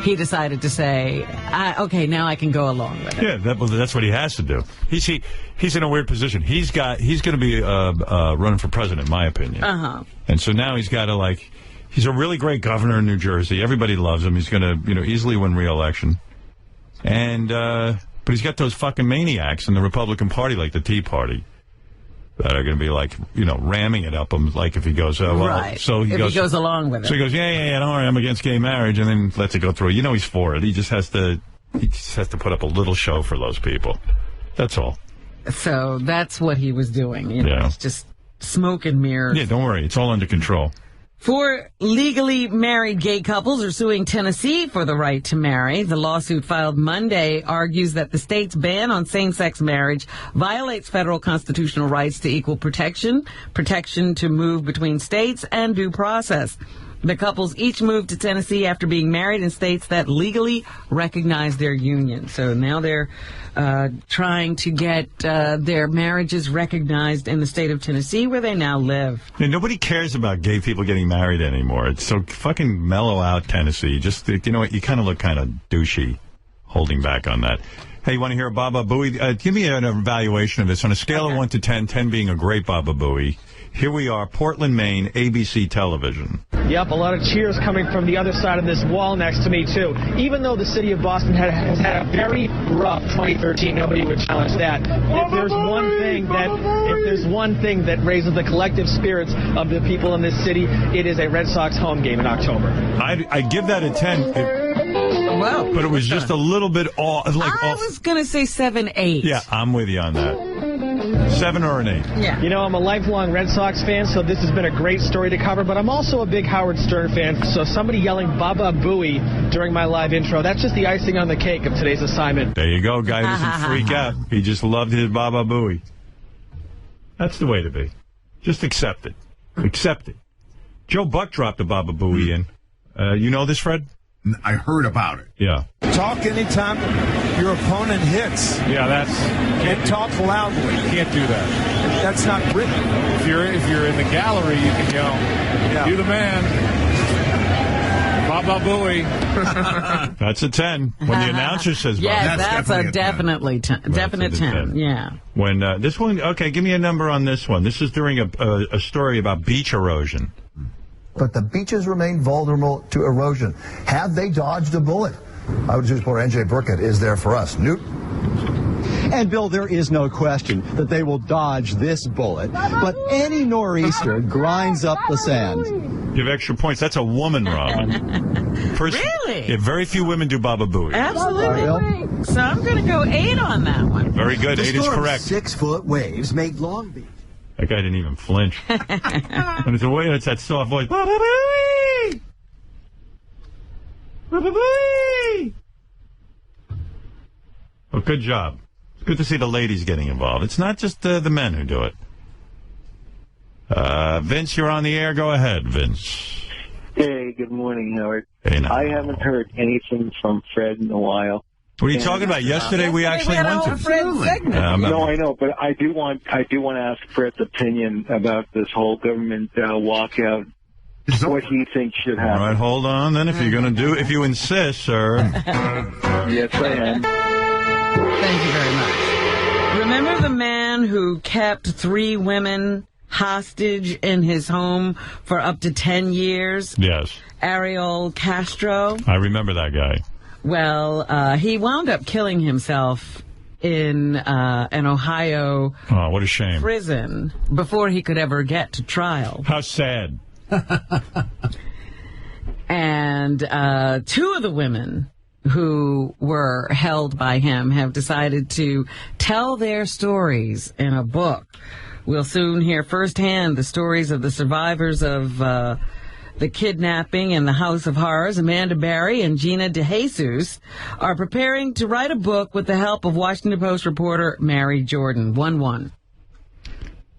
he decided to say, okay, now I can go along with it. Yeah, that's what he has to do. He's in a weird position. He's going to be running for president, in my opinion. And so now he's got to, he's a really great governor in New Jersey. Everybody loves him. He's going to, easily win re-election. And, but he's got those fucking maniacs in the Republican Party, like the Tea Party, that are going to be ramming it up him, if he goes, right. So he goes along with it. So he goes, yeah, don't worry, I'm against gay marriage, and then lets it go through. He's for it. He just has to put up a little show for those people. That's all. So that's what he was doing. It's just smoke and mirrors. Yeah, don't worry, it's all under control. 4 legally married gay couples are suing Tennessee for the right to marry. The lawsuit filed Monday argues that the state's ban on same-sex marriage violates federal constitutional rights to equal protection to move between states, and due process. The couples each moved to Tennessee after being married in states that legally recognize their union. So now they're trying to get their marriages recognized in the state of Tennessee, where they now live. Yeah, nobody cares about gay people getting married anymore. It's so fucking mellow out, Tennessee. Just, you kind of look kind of douchey holding back on that. Hey, you want to hear a Baba Booey? Give me an evaluation of this. On a scale of 1 to 10, 10 being a great Baba Booey. Here we are, Portland, Maine, ABC television. Yep, a lot of cheers coming from the other side of this wall next to me, too. Even though the city of Boston has had a very rough 2013, nobody would challenge that. If there's one thing that raises the collective spirits of the people in this city, it is a Red Sox home game in October. I give that a 10. Wow. But it was just a little bit off. I was going to say 7, 8. Yeah, I'm with you on that. 7 or an 8. Yeah. You know, I'm a lifelong Red Sox fan, so this has been a great story to cover, but I'm also a big Howard Stern fan, so somebody yelling Baba Booey during my live intro, that's just the icing on the cake of today's assignment. There you go, guy doesn't freak out. He just loved his Baba Booey. That's the way to be. Just accept it. Accept it. Joe Buck dropped a Baba Booey in. You know this, Fred? I heard about it. Yeah. Talk anytime your opponent hits. Yeah, that's... And talk loudly. You can't do that. That's not written. If you're in the gallery, you can yell, "You the man. Baba Booey." That's a 10. When the announcer says Baba. Yes, that's a definitely 10. Definite 10. Yeah. When this one, okay, give me a number on this one. This is during a story about beach erosion. But the beaches remain vulnerable to erosion. Have they dodged a bullet? Outdoors reporter N.J. Burkett is there for us. Newt. And, Bill, there is no question that they will dodge this bullet. But any nor'easter grinds up the sand. Give extra points. That's a woman, Robin. Really? Yeah, very few women do Baba Booey. Absolutely. So I'm going to go 8 on that one. Very good. 8 is correct. 6-foot waves make Long Beach. That guy didn't even flinch. And it's a way, it's that soft voice. Baba Booey! Baba Booey! Well, good job. It's good to see the ladies getting involved. It's not just the men who do it. Vince, you're on the air. Go ahead, Vince. Hey, good morning, Howard. Hey, now. I haven't heard anything from Fred in a while. What are you talking about? Yesterday we actually went to No, I know, but I do want to ask Fred's opinion about this whole government walkout. What he thinks should happen. All right, hold on. Then, if you're going to do, if you insist, sir. Yes, I am. Thank you very much. Remember the man who kept 3 women hostage in his home for up to 10 years? Yes. Ariel Castro? I remember that guy. Well, he wound up killing himself in an Ohio what a shame. prison before he could ever get to trial. How sad. And 2 of the women who were held by him have decided to tell their stories in a book. We'll soon hear firsthand the stories of the survivors of the kidnapping in the House of Horrors. Amanda Barry and Gina DeJesus are preparing to write a book with the help of Washington Post reporter Mary Jordan. 1-1.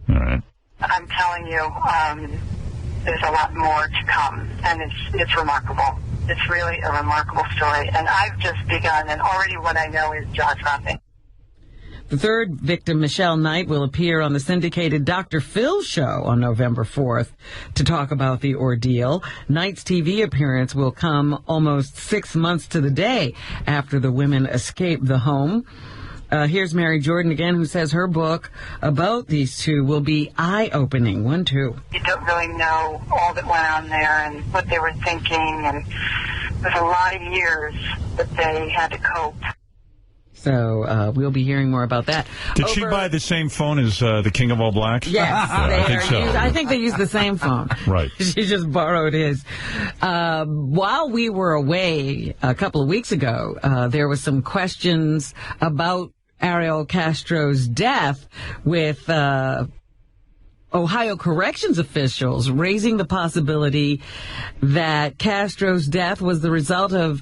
All right. I'm telling you, there's a lot more to come, and it's remarkable. It's really a remarkable story, and I've just begun, and already what I know is jaw-dropping. The third victim, Michelle Knight, will appear on the syndicated Dr. Phil show on November 4th to talk about the ordeal. Knight's TV appearance will come almost 6 months to the day after the women escaped the home. Here's Mary Jordan again, who says her book about these 2 will be eye-opening. 1-2. You don't really know all that went on there and what they were thinking, and there's a lot of years that they had to cope. So we'll be hearing more about that. Did she buy the same phone as the King of All Blacks? Yes, I think so. I think they used the same phone. Right. She just borrowed his. While we were away a couple of weeks ago, there was some questions about Ariel Castro's death with Ohio corrections officials raising the possibility that Castro's death was the result of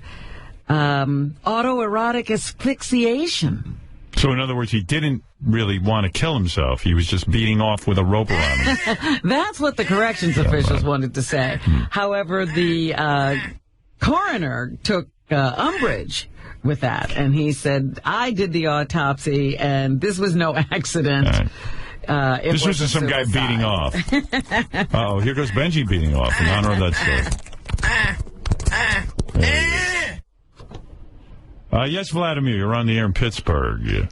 autoerotic asphyxiation. So, in other words, he didn't really want to kill himself. He was just beating off with a rope around him. That's what the corrections officials wanted to say. However, the coroner took umbrage with that, and he said, I did the autopsy, and this was no accident. This was some guy beating off. Uh-oh, here goes Benji beating off in honor of that story. Yes, Vladimir, you're on the air in Pittsburgh. Yeah.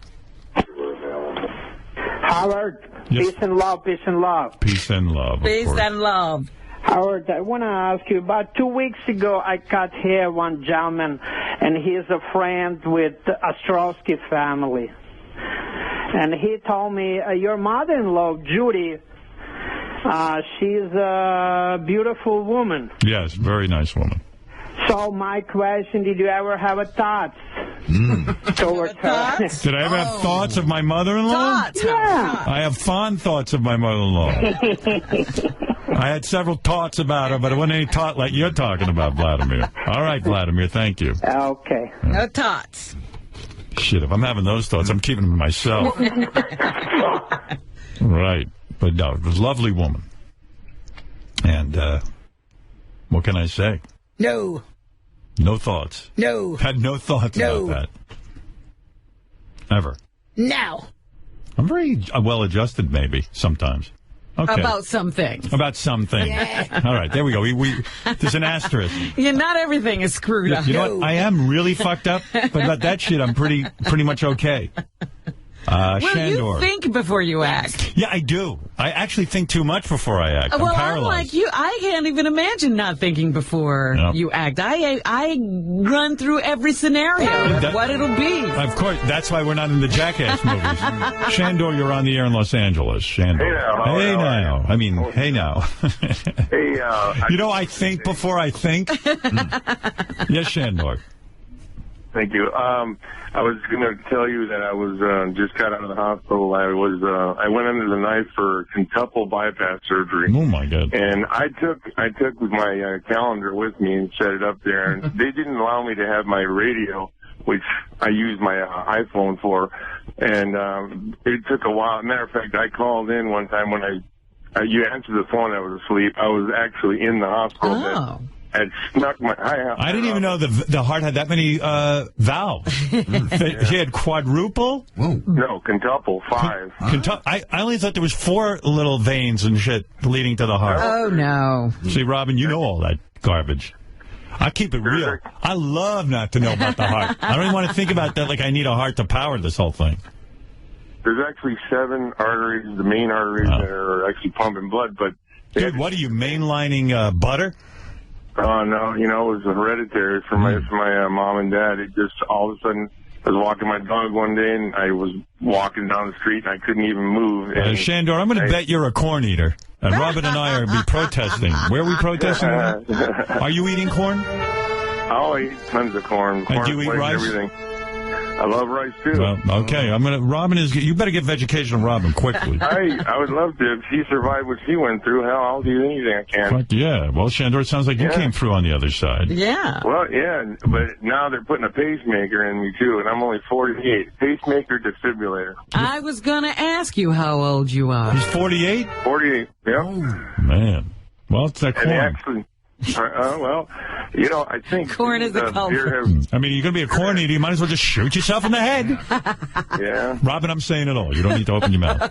Howard, yes. Peace and love, peace and love. Peace and love. Peace and love. Howard, I want to ask you, about 2 weeks ago, I cut hair one gentleman, and he's a friend with the Ostrowski family. And he told me, your mother-in-law, Judy, she's a beautiful woman. Yes, very nice woman. So my question, did you ever have a thoughts towards her? Did I ever have thoughts of my mother-in-law? Thoughts? Yeah. I have fond thoughts of my mother-in-law. I had several thoughts about her, but it wasn't any thought like you're talking about, Vladimir. All right, Vladimir, thank you. Okay. No thoughts. Shit, if I'm having those thoughts, I'm keeping them to myself. Right. But no, it was a lovely woman. And what can I say? No. No thoughts. No. Had no thoughts about that. Ever. Now. I'm very well-adjusted, maybe, sometimes. Okay. About some things. About some things. Yeah. All right, there we go. There's an asterisk. Yeah, not everything is screwed up. You know what? I am really fucked up, but about that shit, I'm pretty much okay. Well, Shandor. you think before you act. Yeah, I do. I actually think too much before I act. Well, I'm paralyzed. I'm like you. I can't even imagine not thinking before you act. I run through every scenario, what it'll be. Of course. That's why we're not in the Jackass movies. Shandor, you're on the air in Los Angeles. Shandor. Hey now. Hey now. I mean, hey now. Hey, you know, I think before I think. Yes, Shandor. Thank you. I was going to tell you that I was just got out of the hospital. I went under the knife for quintuple bypass surgery. Oh my God! And I took my calendar with me and set it up there. And they didn't allow me to have my radio, which I use my iPhone for. And it took a while. Matter of fact, I called in one time when you answered the phone. I was asleep. I was actually in the hospital bed. Had snuck my I didn't even know the heart had that many valves. She had quadruple? Whoa. No, quintuple, 5. I only thought there was 4 little veins and shit leading to the heart. Oh, no. See, Robin, you know all that garbage. I keep it real. I love not to know about the heart. I don't even want to think about that like I need a heart to power this whole thing. There's actually 7 arteries, the main arteries that are actually pumping blood. But dude, what are you, mainlining butter? Oh, no, it was hereditary from my mom and dad. It just, all of a sudden, I was walking my dog one day, and I was walking down the street, and I couldn't even move. Shandor, I'm going to bet you're a corn eater. And Robin and I are be protesting. Where are we protesting? Are you eating corn? I'll eat tons of corn. And do you eat rice? Everything. I love rice, too. Well, okay, Robin you better get vegetation of Robin quickly. I would love to. If she survived what she went through, hell, I'll do anything I can. But yeah, well, Shandor, it sounds like you came through on the other side. Yeah. Well, yeah, but now they're putting a pacemaker in me, too, and I'm only 48. Pacemaker defibrillator. I was going to ask you how old you are. He's 48? 48, yeah. Oh, man. Well, it's that corn. Actually, well, I think... Corn is a culture. I mean, you're going to be a corn eater, you might as well just shoot yourself in the head. Yeah. Robin, I'm saying it all. You don't need to open your mouth.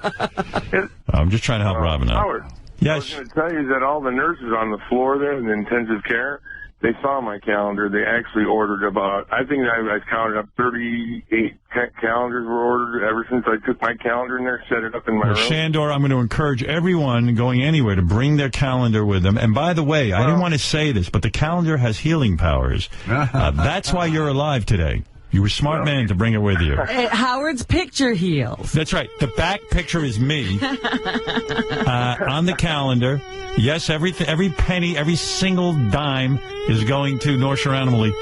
I'm just trying to help Robin out. Howard, yes. I was going to tell you that all the nurses on the floor there in the intensive care, they saw my calendar. They actually ordered about, I think I counted up 38 calendars were ordered ever since I took my calendar in there, set it up in my room. Shandor, I'm going to encourage everyone going anywhere to bring their calendar with them. And by the way, I didn't want to say this, but the calendar has healing powers. That's why you're alive today. You were a smart man to bring it with you. Howard's picture heals. That's right. The back picture is me on the calendar. Yes, every penny, every single dime is going to North Shore Animal League,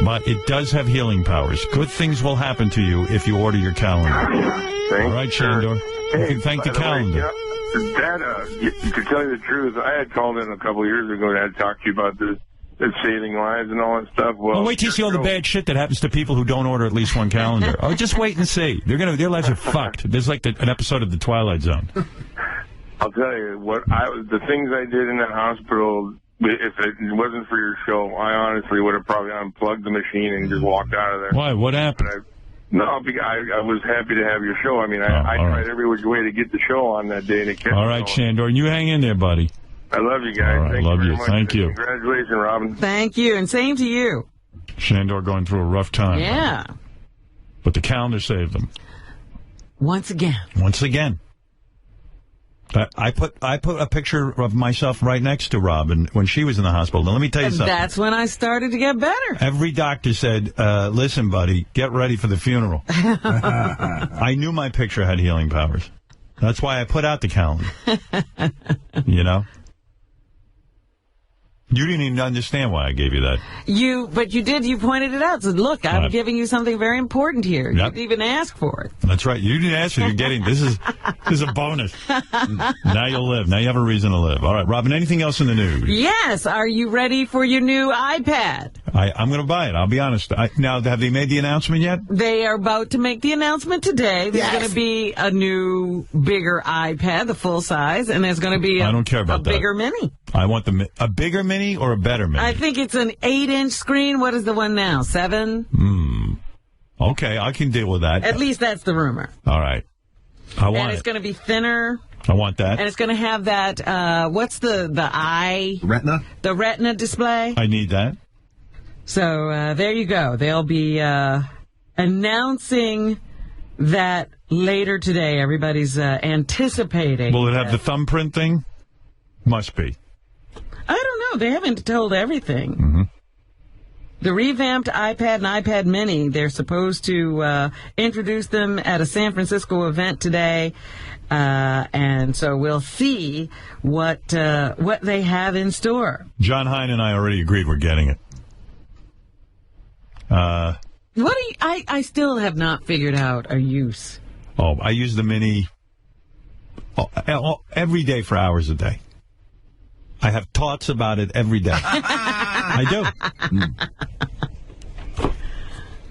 but it does have healing powers. Good things will happen to you if you order your calendar. All right, Shandor. You can thank the calendar. To tell you the truth, I had called in a couple of years ago and I had talked to you about this. It's saving lives and all that stuff. Well, wait till you see all the bad shit that happens to people who don't order at least one calendar. Oh, just wait and see. Their lives are fucked. There's like an episode of The Twilight Zone. I'll tell you the things I did in that hospital. If it wasn't for your show, I honestly would have probably unplugged the machine and just walked out of there. Why? What happened? Because I was happy to have your show. I mean, I tried every which way to get the show on that day. And it kept all right, Shandor, and you hang in there, buddy. I love you guys. All right, Thank love you. you. Thank you. Congratulations, Robin. Thank you, and same to you. Shandor going through a rough time. Yeah. But the calendar saved them. Once again. Once again. I put a picture of myself right next to Robin when she was in the hospital. Now, let me tell you something. That's when I started to get better. Every doctor said, listen, buddy, get ready for the funeral. I knew my picture had healing powers. That's why I put out the calendar. You know? You didn't even understand why I gave you that. But you did. You pointed it out. So look, I'm giving you something very important here. Yep. You didn't even ask for it. That's right. You didn't ask for it. You're getting this is a bonus. Now you'll live. Now you have a reason to live. All right, Robin. Anything else in the news? Yes. Are you ready for your new iPad? I'm going to buy it. I'll be honest. Now, have they made the announcement yet? They are about to make the announcement today. There's going to be a new, bigger iPad, the full size, and there's going to be I don't care about a bigger mini. I want a bigger mini or a better mini? I think it's an 8-inch screen. What is the one now? 7? Okay, I can deal with that. At least that's the rumor. All right. I want it. And it's going to be thinner. I want that. And it's going to have that, what's the eye? Retina? The retina display. I need that. So there you go. They'll be announcing that later today. Everybody's anticipating. Will it have the thumbprint thing? Must be. I don't know. They haven't told everything. Mm-hmm. The revamped iPad and iPad Mini, they're supposed to introduce them at a San Francisco event today. And so we'll see what they have in store. John Hine and I already agreed we're getting it. I still have not figured out a use. Oh, I use the Mini every day for hours a day. I have thoughts about it every day. I do.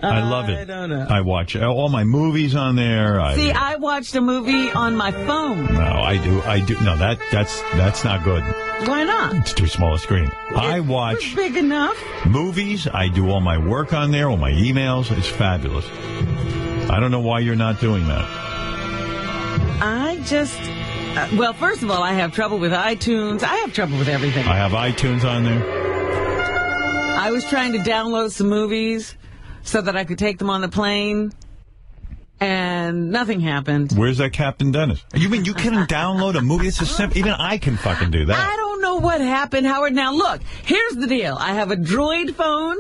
I love it. I don't know. I watch all my movies on there. I watched a movie on my phone. No, I do. No, that's not good. Why not? It's too small a screen. I watch it's big enough. Movies. I do all my work on there, all my emails. It's fabulous. I don't know why you're not doing that. I just... well, first of all, I have trouble with iTunes. I have trouble with everything. I have iTunes on there. I was trying to download some movies so that I could take them on the plane, and nothing happened. Where's that Captain Dennis? You mean you can download a movie? It's a simple. Even I can fucking do that. I don't know what happened, Howard. Now, look, here's the deal. I have a Droid phone.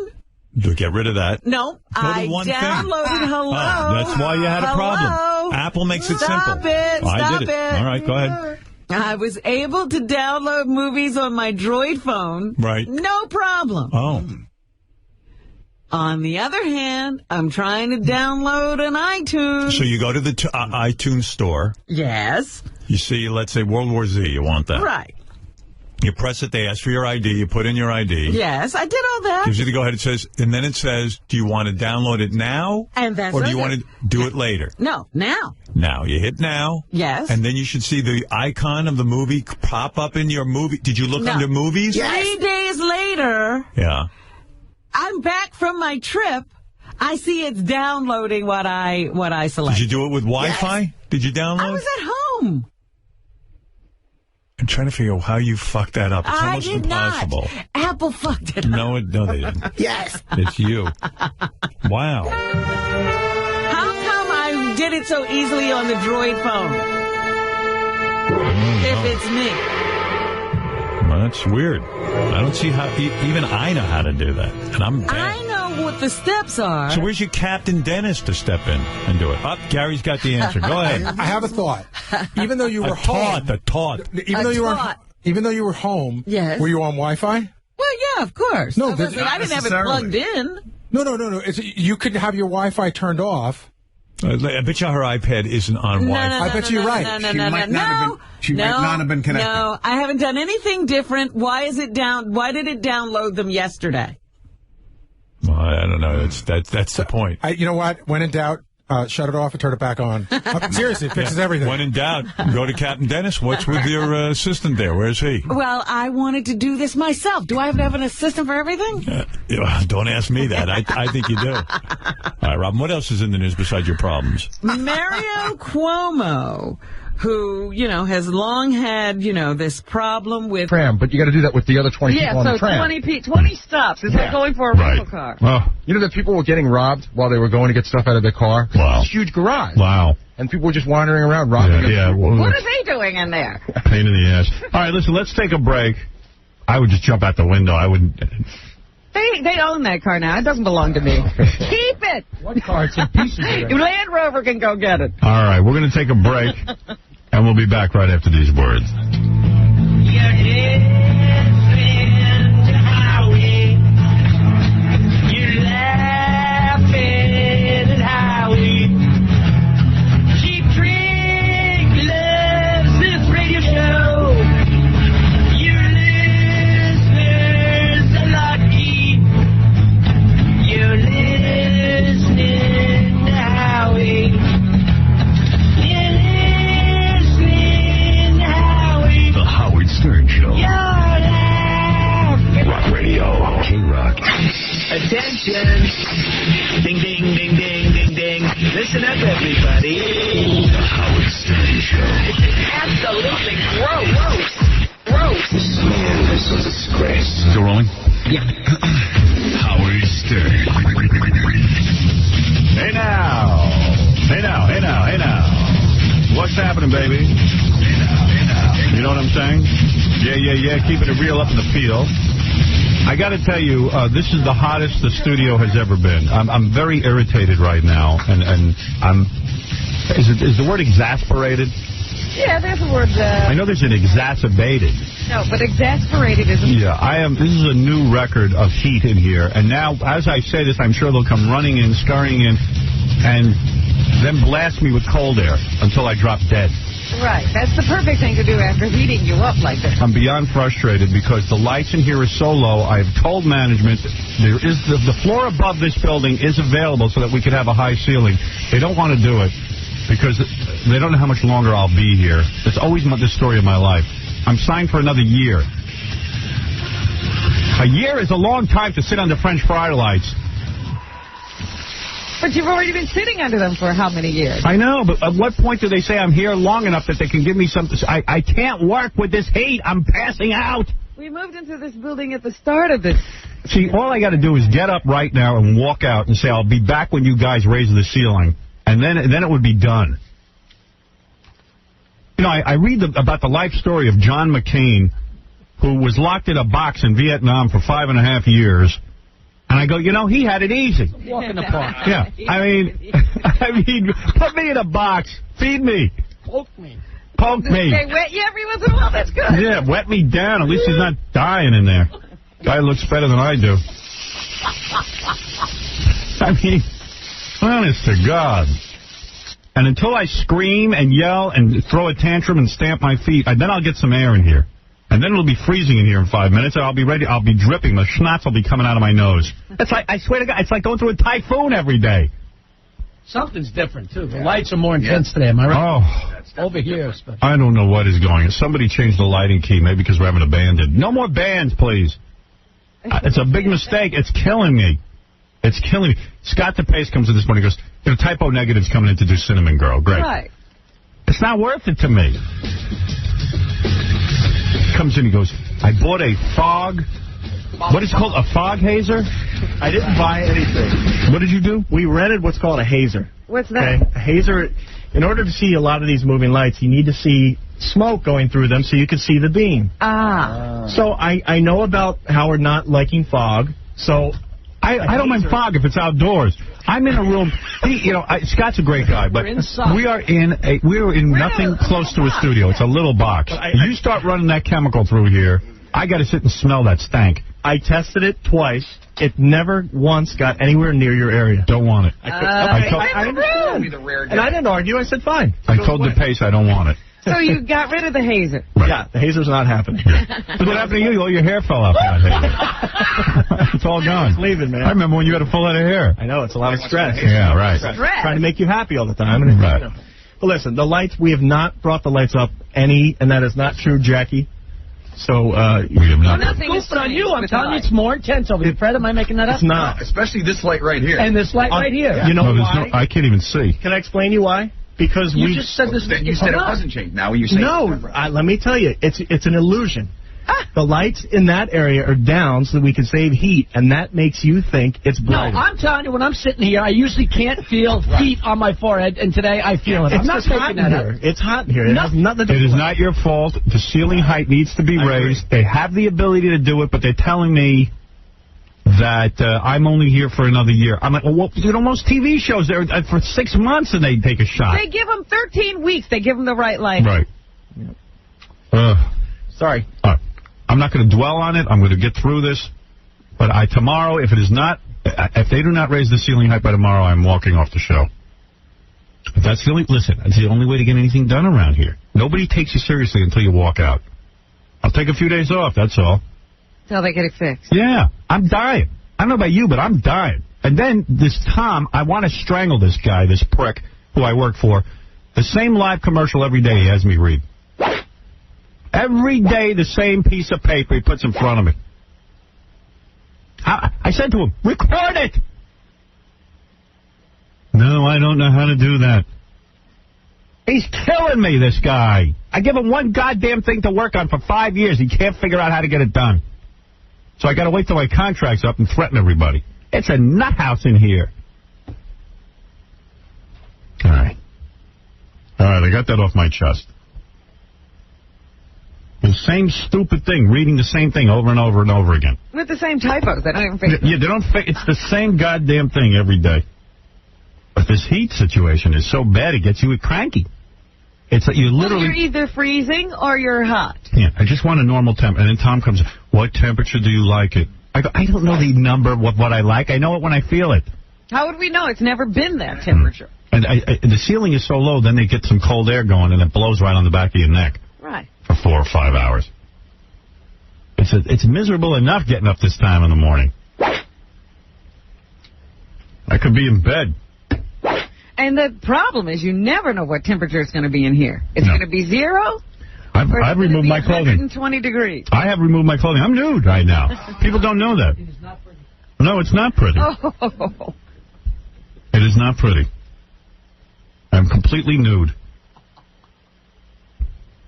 Get rid of that. No, I downloaded Hello. Oh, that's why you had a problem. Apple makes it simple. Stop it. I did it. All right, go ahead. I was able to download movies on my Droid phone. Right. No problem. Oh. On the other hand, I'm trying to download an iTunes. So you go to the iTunes store. Yes. You see, let's say World War Z. You want that. Right. You press it. They ask for your ID. You put in your ID. Yes, I did all that. Gives you the go ahead. It says, and then it says, do you want to download it now? And that's or do you want to do it later? No, now. Now. You hit now. Yes. And then you should see the icon of the movie pop up in your movie. Did you look under movies? Yes. 3 days later. Yeah. I'm back from my trip. I see it's downloading what I select. Did you do it with Wi-Fi? Yes. Did you download? I was at home. I'm trying to figure out how you fucked that up. It's almost impossible. Not. Apple fucked it up. No, they didn't. Yes. It's you. Wow. How come I did it so easily on the Droid phone? If it's me. Well, that's weird. I don't see how even I know how to do that. And I'm bad. I know what the steps are. So where's your Captain Dennis to step in and do it? Gary's got the answer. Go ahead. I have a thought. Even though you were home, even though you were home, yes. Were you on Wi-Fi? Well, yeah, of course. No, I didn't have it plugged in. No. You could have your Wi-Fi turned off. I bet you her iPad isn't on Wi-Fi. I bet you're right. She might not have been connected. No, I haven't done anything different. Why is it down? Why did it download them yesterday? Well, I don't know. That's the point. You know what? When in doubt, shut it off and turn it back on. Seriously, it fixes everything. When in doubt, go to Captain Dennis. What's with your assistant there? Where's he? Well, I wanted to do this myself. Do I have to have an assistant for everything? Don't ask me that. I think you do. All right, Robin, what else is in the news besides your problems? Mario Cuomo, who, you know, has long had, you know, this problem with... Tram, but you got to do that with the other 20 people on the tram. Yeah, so 20 stops. It's like going for a rental car. You know that people were getting robbed while they were going to get stuff out of their car? Wow. It's a huge garage. Wow. And people were just wandering around robbing. Yeah. What are they doing in there? Pain in the ass. All right, listen, let's take a break. I would just jump out the window. I wouldn't... They own that car now. It doesn't belong to me. Keep it. What car? It's in pieces. Land Rover can go get it. All right, we're going to take a break, and we'll be back right after these words. Attention! Ding, ding, ding, ding, ding, ding. Listen up, everybody. The Howard Stern Show. Absolutely gross. Gross. Man, this is a disgrace. Still rolling? Yeah. Howard Stern. Hey now. Hey now, hey now, hey now. What's happening, baby? Hey now, hey now. You know what I'm saying? Yeah. Keeping it real up in the field. I got to tell you, this is the hottest the studio has ever been. I'm very irritated right now, and I'm. Is the word exasperated? Yeah, there's a word. I know there's an exacerbated. No, but exasperated isn't. Yeah, I am. This is a new record of heat in here, and now, as I say this, I'm sure they'll come running in, scurrying in, and then blast me with cold air until I drop dead. Right. That's the perfect thing to do after heating you up like this. I'm beyond frustrated because the lights in here are so low. I've told management there is the floor above this building is available so that we could have a high ceiling. They don't want to do it because they don't know how much longer I'll be here. It's always the story of my life. I'm signed for another year. A year is a long time to sit under French fry lights. But you've already been sitting under them for how many years? I know, but at what point do they say I'm here long enough that they can give me something? I can't work with this heat. I'm passing out. We moved into this building at the start of this. See, all I got to do is get up right now and walk out and say, I'll be back when you guys raise the ceiling. And then it would be done. You know, I read about the life story of John McCain, who was locked in a box in Vietnam for 5.5 years. And I go, you know, he had it easy. Walk in the park. Yeah. I mean, put me in a box. Feed me. Poke me. Poke me. They wet you every once in a while. That's good. Yeah, wet me down. At least he's not dying in there. Guy looks better than I do. I mean, honest to God. And until I scream and yell and throw a tantrum and stamp my feet, then I'll get some air in here. And then it'll be freezing in here in 5 minutes, and I'll be ready. I'll be dripping. The schnapps will be coming out of my nose. It's like, I swear to God, it's like going through a typhoon every day. Something's different, too. The lights are more intense today, am I right? Oh. Over here, especially. I don't know what is going on. Somebody changed the lighting key, maybe because we're having a band in. No more bands, please. It's a big mistake. It's killing me. It's killing me. Scott DePace comes in this morning and goes, you know, Typo Negative's coming in to do Cinnamon Girl. Great. Right. It's not worth it to me. Comes in and goes, I bought a fog. What is it called? A fog hazer? I didn't buy anything. What did you do? We rented what's called a hazer. What's that? Okay? A hazer, in order to see a lot of these moving lights, you need to see smoke going through them so you can see the beam. So I know about Howard not liking fog, so... I don't mind fog if it's outdoors. I'm in a room. Scott's a great guy, but we are in nothing close to a studio. It's a little box. You start running that chemical through here, I got to sit and smell that stank. I tested it twice. It never once got anywhere near your area. Don't want it. I understand. And I didn't argue. I said, fine. I told DePace I don't want it. So you got rid of the hazer? Right. Yeah, the hazer's not happening. Look what happened to you. All your hair fell off. It's all gone. It's leaving, man. I remember when you had a full head of hair. I know. It's a lot of stress. Yeah, right. Trying to make you happy all the time. And right. But listen, the lights, we have not brought the lights up any, and that is not true, Jackie. So, we have not. Nothing is on you. I'm telling you, it's more intense over here. Fred, am I making that up? It's not. Especially this light right here. And this light right here. You know why? I can't even see. Can I explain you why? Because you just said this. You said it wasn't changed. Now you say no. Let me tell you, it's an illusion. The lights in that area are down so that we can save heat, and that makes you think it's brighter. No, I'm telling you, when I'm sitting here, I usually can't feel heat on my forehead, and today I feel it. I'm not taking that out. It's hot in here. It has nothing to do with it. It is not your fault. The ceiling height needs to be raised. They have the ability to do it, but they're telling me that I'm only here for another year. I'm like, well, you know, most TV shows, they're for 6 months and they take a shot. They give them 13 weeks. They give them the right light. Right. Sorry. I'm not going to dwell on it. I'm going to get through this. But tomorrow, if they do not raise the ceiling height by tomorrow, I'm walking off the show. But that's the only way to get anything done around here. Nobody takes you seriously until you walk out. I'll take a few days off, that's all. Till they get it fixed. Yeah, I'm dying. I don't know about you, but I'm dying. And then this Tom, I want to strangle this guy, this prick, who I work for. The same live commercial every day he has me read. Every day the same piece of paper he puts in front of me. I said to him, record it! No, I don't know how to do that. He's killing me, this guy. I give him one goddamn thing to work on for 5 years. He can't figure out how to get it done. So I got to wait till my contract's up and threaten everybody. It's a nut house in here. All right, I got that off my chest. The same stupid thing, reading the same thing over and over and over again. With the same typos. They don't even fix it. Yeah, they don't fix. It's the same goddamn thing every day. But this heat situation is so bad it gets you cranky. It's like you literally... Well, you're either freezing or you're hot. Yeah, I just want a normal temp. And then Tom comes, what temperature do you like it? I go, I don't know the number of what I like. I know it when I feel it. How would we know? It's never been that temperature. And the ceiling is so low, then they get some cold air going, and it blows right on the back of your neck. Right. For 4 or 5 hours. It's miserable enough getting up this time in the morning. I could be in bed. And the problem is you never know what temperature it's going to be in here. It's going to be 0? I've removed my clothing. 120 degrees. I have removed my clothing. I'm nude right now. People don't know that. It is not pretty. No, it's not pretty. Oh. It is not pretty. I'm completely nude.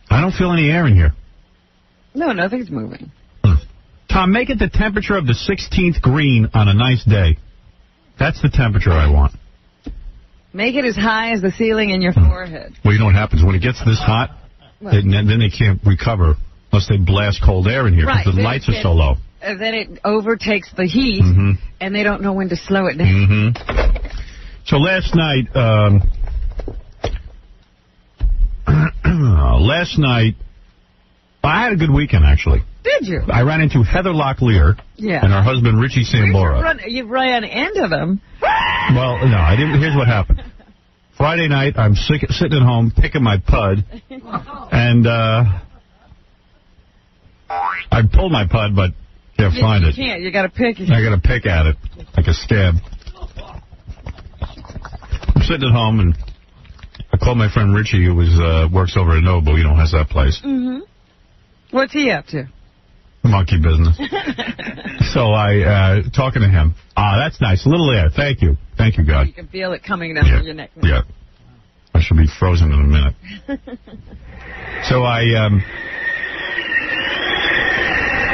I don't feel any air in here. No, nothing's moving. Tom, make it the temperature of the 16th green on a nice day. That's the temperature I want. Make it as high as the ceiling in your forehead. Well, you know what happens? When it gets this hot, then they can't recover unless they blast cold air in here because the lights are so low. Then it overtakes the heat, and they don't know when to slow it down. So last night, I had a good weekend, actually. Did you? I ran into Heather Locklear and her husband, Richie Sambora. You ran into them. Well, no, I didn't. Here's what happened. Friday night, I'm sitting at home picking my pud, and I pulled my pud, but can't find it. You can't. You got to pick it. I got to pick at it like a scab. I'm sitting at home, and I called my friend Richie, who works over at Nobu, has that place. What's he up to? Monkey business. So I, talking to him. That's nice. A little air. Thank you. Thank you, God. You can feel it coming down your neck. Yeah. I should be frozen in a minute. So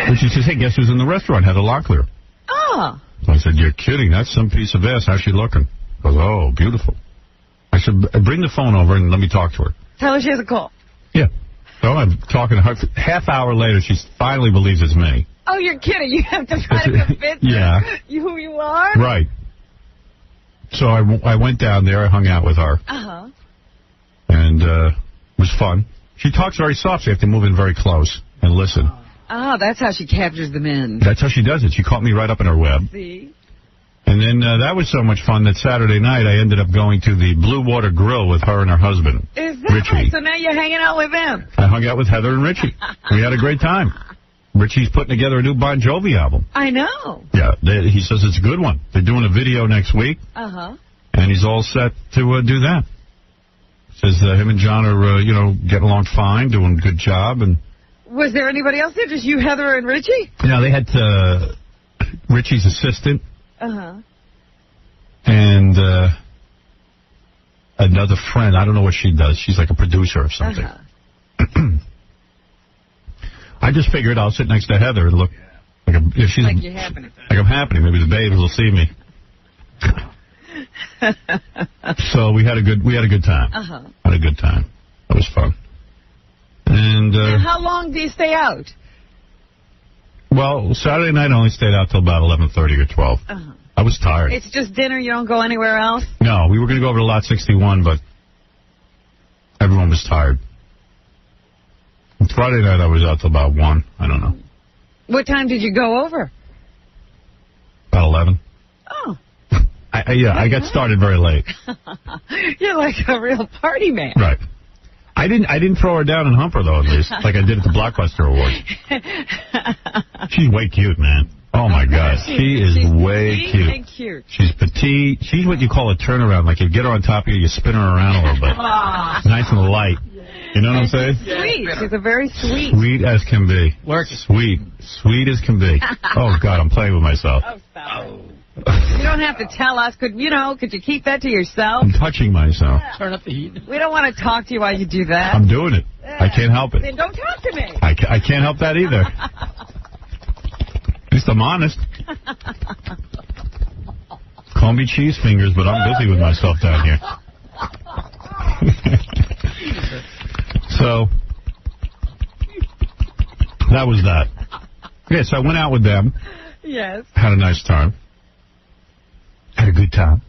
Richie says, hey, guess who's in the restaurant? Heather Locklear. Oh. So I said, you're kidding. That's some piece of ass. How's she looking? He goes, oh, beautiful. I said, bring the phone over and let me talk to her. Tell her she has a call. Yeah. So I'm talking to her. Half hour later, she finally believes it's me. Oh, you're kidding. You have to try to convince her who you are? Right. So I went down there. I hung out with her. And it was fun. She talks very soft, so you have to move in very close and listen. Oh, that's how she captures the men. That's how she does it. She caught me right up in her web. See? And then that was so much fun that Saturday night I ended up going to the Blue Water Grill with her and her husband, Is that Richie. Right? So now you're hanging out with them. I hung out with Heather and Richie. We had a great time. Richie's putting together a new Bon Jovi album. I know. Yeah, he says it's a good one. They're doing a video next week. And he's all set to do that. Says him and John are, getting along fine, doing a good job. And was there anybody else there? Just you, Heather, and Richie? Yeah, they had Richie's assistant. And another friend. I don't know what she does. She's like a producer or something. I just figured I'll sit next to Heather and look like if she's like you're happening. Like I'm happening. Maybe the babes will see me. So we had a good time. Had a good time. That was fun. And how long do you stay out? Well, Saturday night I only stayed out till about 11:30 or 12. I was tired. It's just dinner. You don't go anywhere else? No, we were going to go over to Lot 61, but everyone was tired. And Friday night I was out till about 1. I don't know. What time did you go over? About 11. Oh. I got started very late. You're like a real party man. Right. I didn't throw her down and hump her, though, at least, like I did at the Blockbuster Awards. She's way cute, man. Oh, my God. She is way cute. And cute. She's petite. She's what you call a turnaround. Like, you get her on top of you, you spin her around a little bit. Nice and light. You know what I'm saying? Sweet. She's a very sweet. Sweet as can be. Sweet. Sweet as can be. Oh, God, I'm playing with myself. Oh, stop it. You don't have to tell us. Could you keep that to yourself? I'm touching myself. Turn up the heat. We don't want to talk to you while you do that. I'm doing it. I can't help it. Then don't talk to me. I can't help that either. At least I'm honest. Call me cheese fingers, but I'm busy with myself down here. So, that was that. Okay, so I went out with them. Yes. Had a nice time. Had a good time.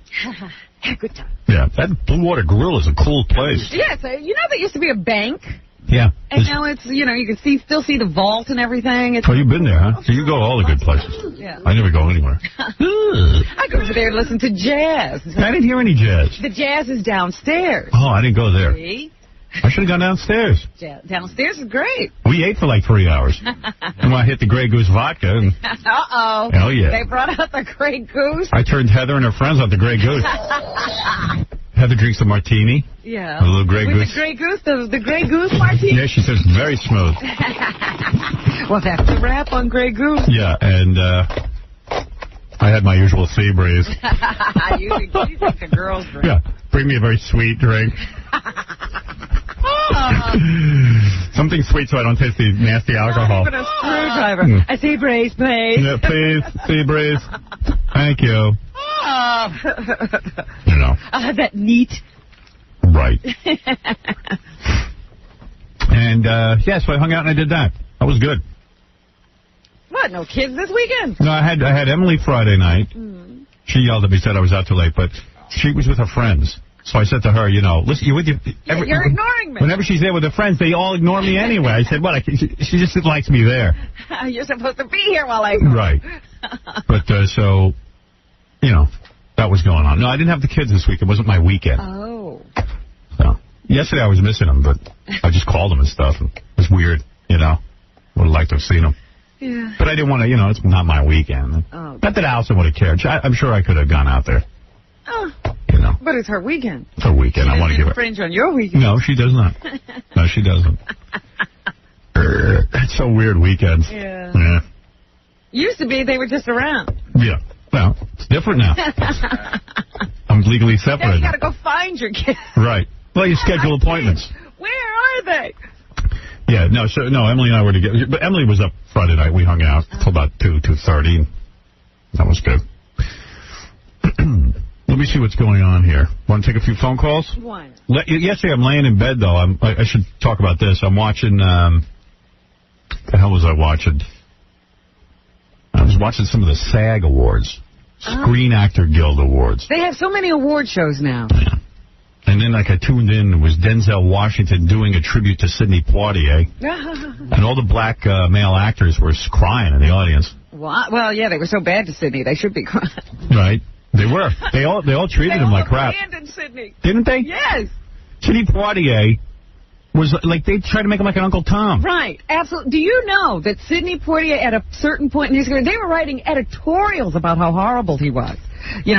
Had a good time. Yeah, that Blue Water Grill is a cool place. Yes, you know there used to be a bank? Yeah. And now it's, you can still see the vault and everything. It's you've been there, huh? So you go all the good places. Yeah. I never go anywhere. I go over there and listen to jazz. I didn't hear any jazz. The jazz is downstairs. Oh, I didn't go there. See? I should have gone downstairs. Downstairs is great. We ate for like 3 hours. And I hit the Grey Goose vodka. And uh-oh. Hell yeah. They brought out the Grey Goose. I turned Heather and her friends on the Grey Goose. Heather drinks a martini. Yeah. A little Grey Goose. The Grey Goose, the Grey Goose martini? Yeah, she says very smooth. Well, that's the wrap on Grey Goose. Yeah, and I had my usual sea breeze. You think the girls drink. Yeah, bring me a very sweet drink. Something sweet so I don't taste the nasty alcohol. Not even a screwdriver. A sea breeze, please. Yeah, please, sea breeze. Thank you. That neat. Right. And, so I hung out and I did that. That was good. What, no kids this weekend? No, I had Emily Friday night. She yelled at me, said I was out too late, but she was with her friends. So I said to her, listen, you're ignoring me. Whenever she's there with her friends, they all ignore me anyway. I said, what? She just likes me there. You're supposed to be here while I... Right. But, so, that was going on. No, I didn't have the kids this week. It wasn't my weekend. Oh. So, yesterday I was missing them, but I just called them and stuff. And it was weird, Would have liked to have seen them. Yeah. But I didn't want to, it's not my weekend. Oh. Not that Allison would have cared. I'm sure I could have gone out there. Oh. But it's her weekend. It's her weekend. I want to give her... infringe on your weekend. No, she does not. No, she doesn't. It's so weird weekends. Yeah. Used to be they were just around. Yeah. Well, it's different now. I'm legally separated. Now you got to go find your kids. Right. Well, you schedule appointments. Where are they? Yeah, no, Emily and I were together. But Emily was up Friday night. We hung out until about 2:30. That was good. Let me see what's going on here. Want to take a few phone calls? Why? Yesterday, I'm laying in bed, though. I should talk about this. I'm watching... the hell was I watching? I was watching some of the SAG Awards. Screen Actor Guild Awards. They have so many award shows now. Yeah. And then, I tuned in. It was Denzel Washington doing a tribute to Sidney Poitier. And all the black male actors were crying in the audience. Well, yeah, they were so bad to Sidney. They should be crying. Right. They were. They all treated him like crap. They abandoned Sidney. Didn't they? Yes. Sidney Poitier was like, they tried to make him like an Uncle Tom. Right. Absolutely. Do you know that Sidney Poitier, at a certain point in his career, they were writing editorials about how horrible he was.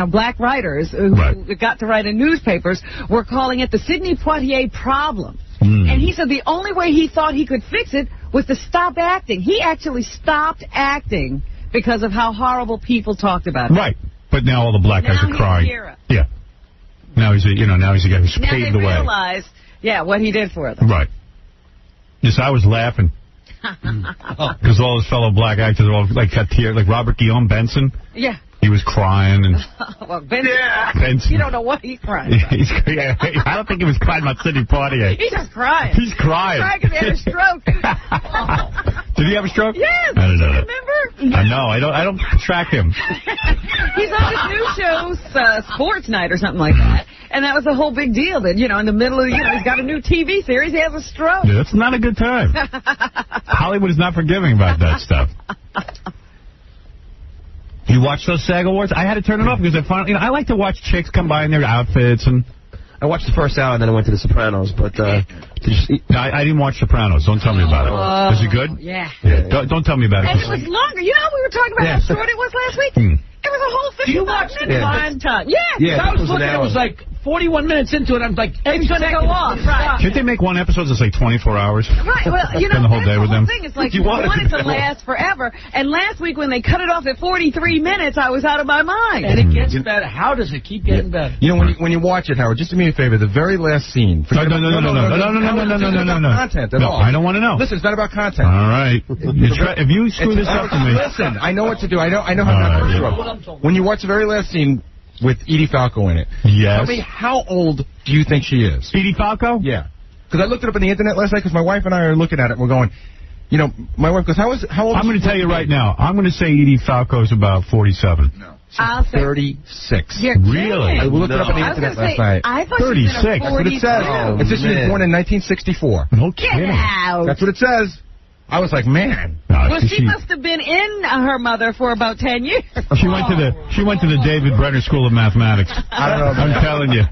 Black writers who got to write in newspapers were calling it the Sidney Poitier problem. And he said the only way he thought he could fix it was to stop acting. He actually stopped acting because of how horrible people talked about him. Right. But now all the black guys are crying. Hero. Yeah. Now he's a guy who's Now paved they the way. realize, what he did for them. Right. Yes, I was laughing. Because all his fellow black actors are all like got tears, like Robert Guillaume Benson. Yeah. He was crying and. Well, Benson. You don't know what he's crying about. I don't think he was crying about Sidney Poitier. He's just crying. He's crying. He's crying because he had a stroke. Did he have a stroke? Yes. I don't know. Remember? I know. I don't track him. He's on his new show, Sports Night or something like that. And that was a whole big deal that, in the middle of, he's got a new TV series, he has a stroke. Yeah, that's not a good time. Hollywood is not forgiving about that stuff. You watch those SAG Awards? I had to turn it off because I finally, I like to watch chicks come by in their outfits and. I watched the first hour and then I went to The Sopranos, but I didn't watch Sopranos. Don't tell me about it. Is it good? Yeah. Don't tell me about it. And it was longer. You know how we were talking about how short it was last week? It was a whole 55-minute time time. Yeah. I was looking, it was like 41 minutes into it. I'm like, it's going to go off. Right. Can't they make one episode that's like 24 hours? Right. Well, spend the whole day with them. Thing is like you want it to last forever. And last week when they cut it off at 43 minutes, I was out of my mind. And it gets better. How does it keep getting better? You know, when you watch it, Howard, just do me a favor. The very last scene. No. Content at all. I don't want to know. Listen, it's not about content. All right. If you screw this up for me. Listen, I know what to do. I know how not to screw up. When you watch the very last scene with Edie Falco in it. Yes. Tell me, how old do you think she is? Edie Falco? Yeah. Because I looked it up on the internet last night because my wife and I are looking at it and we're going, my wife goes, how old I'm going to tell you right now. I'm going to say Edie Falco is about 47. No. I'll say 36. Really? I looked it up on the internet last night. I thought 36. That's what it says. It says she was born in 1964. No kidding. Get out. That's what it says. I was like, man. Well, she must have been in her mother for about 10 years. She went to the David Brenner School of Mathematics. I don't know. I'm telling you.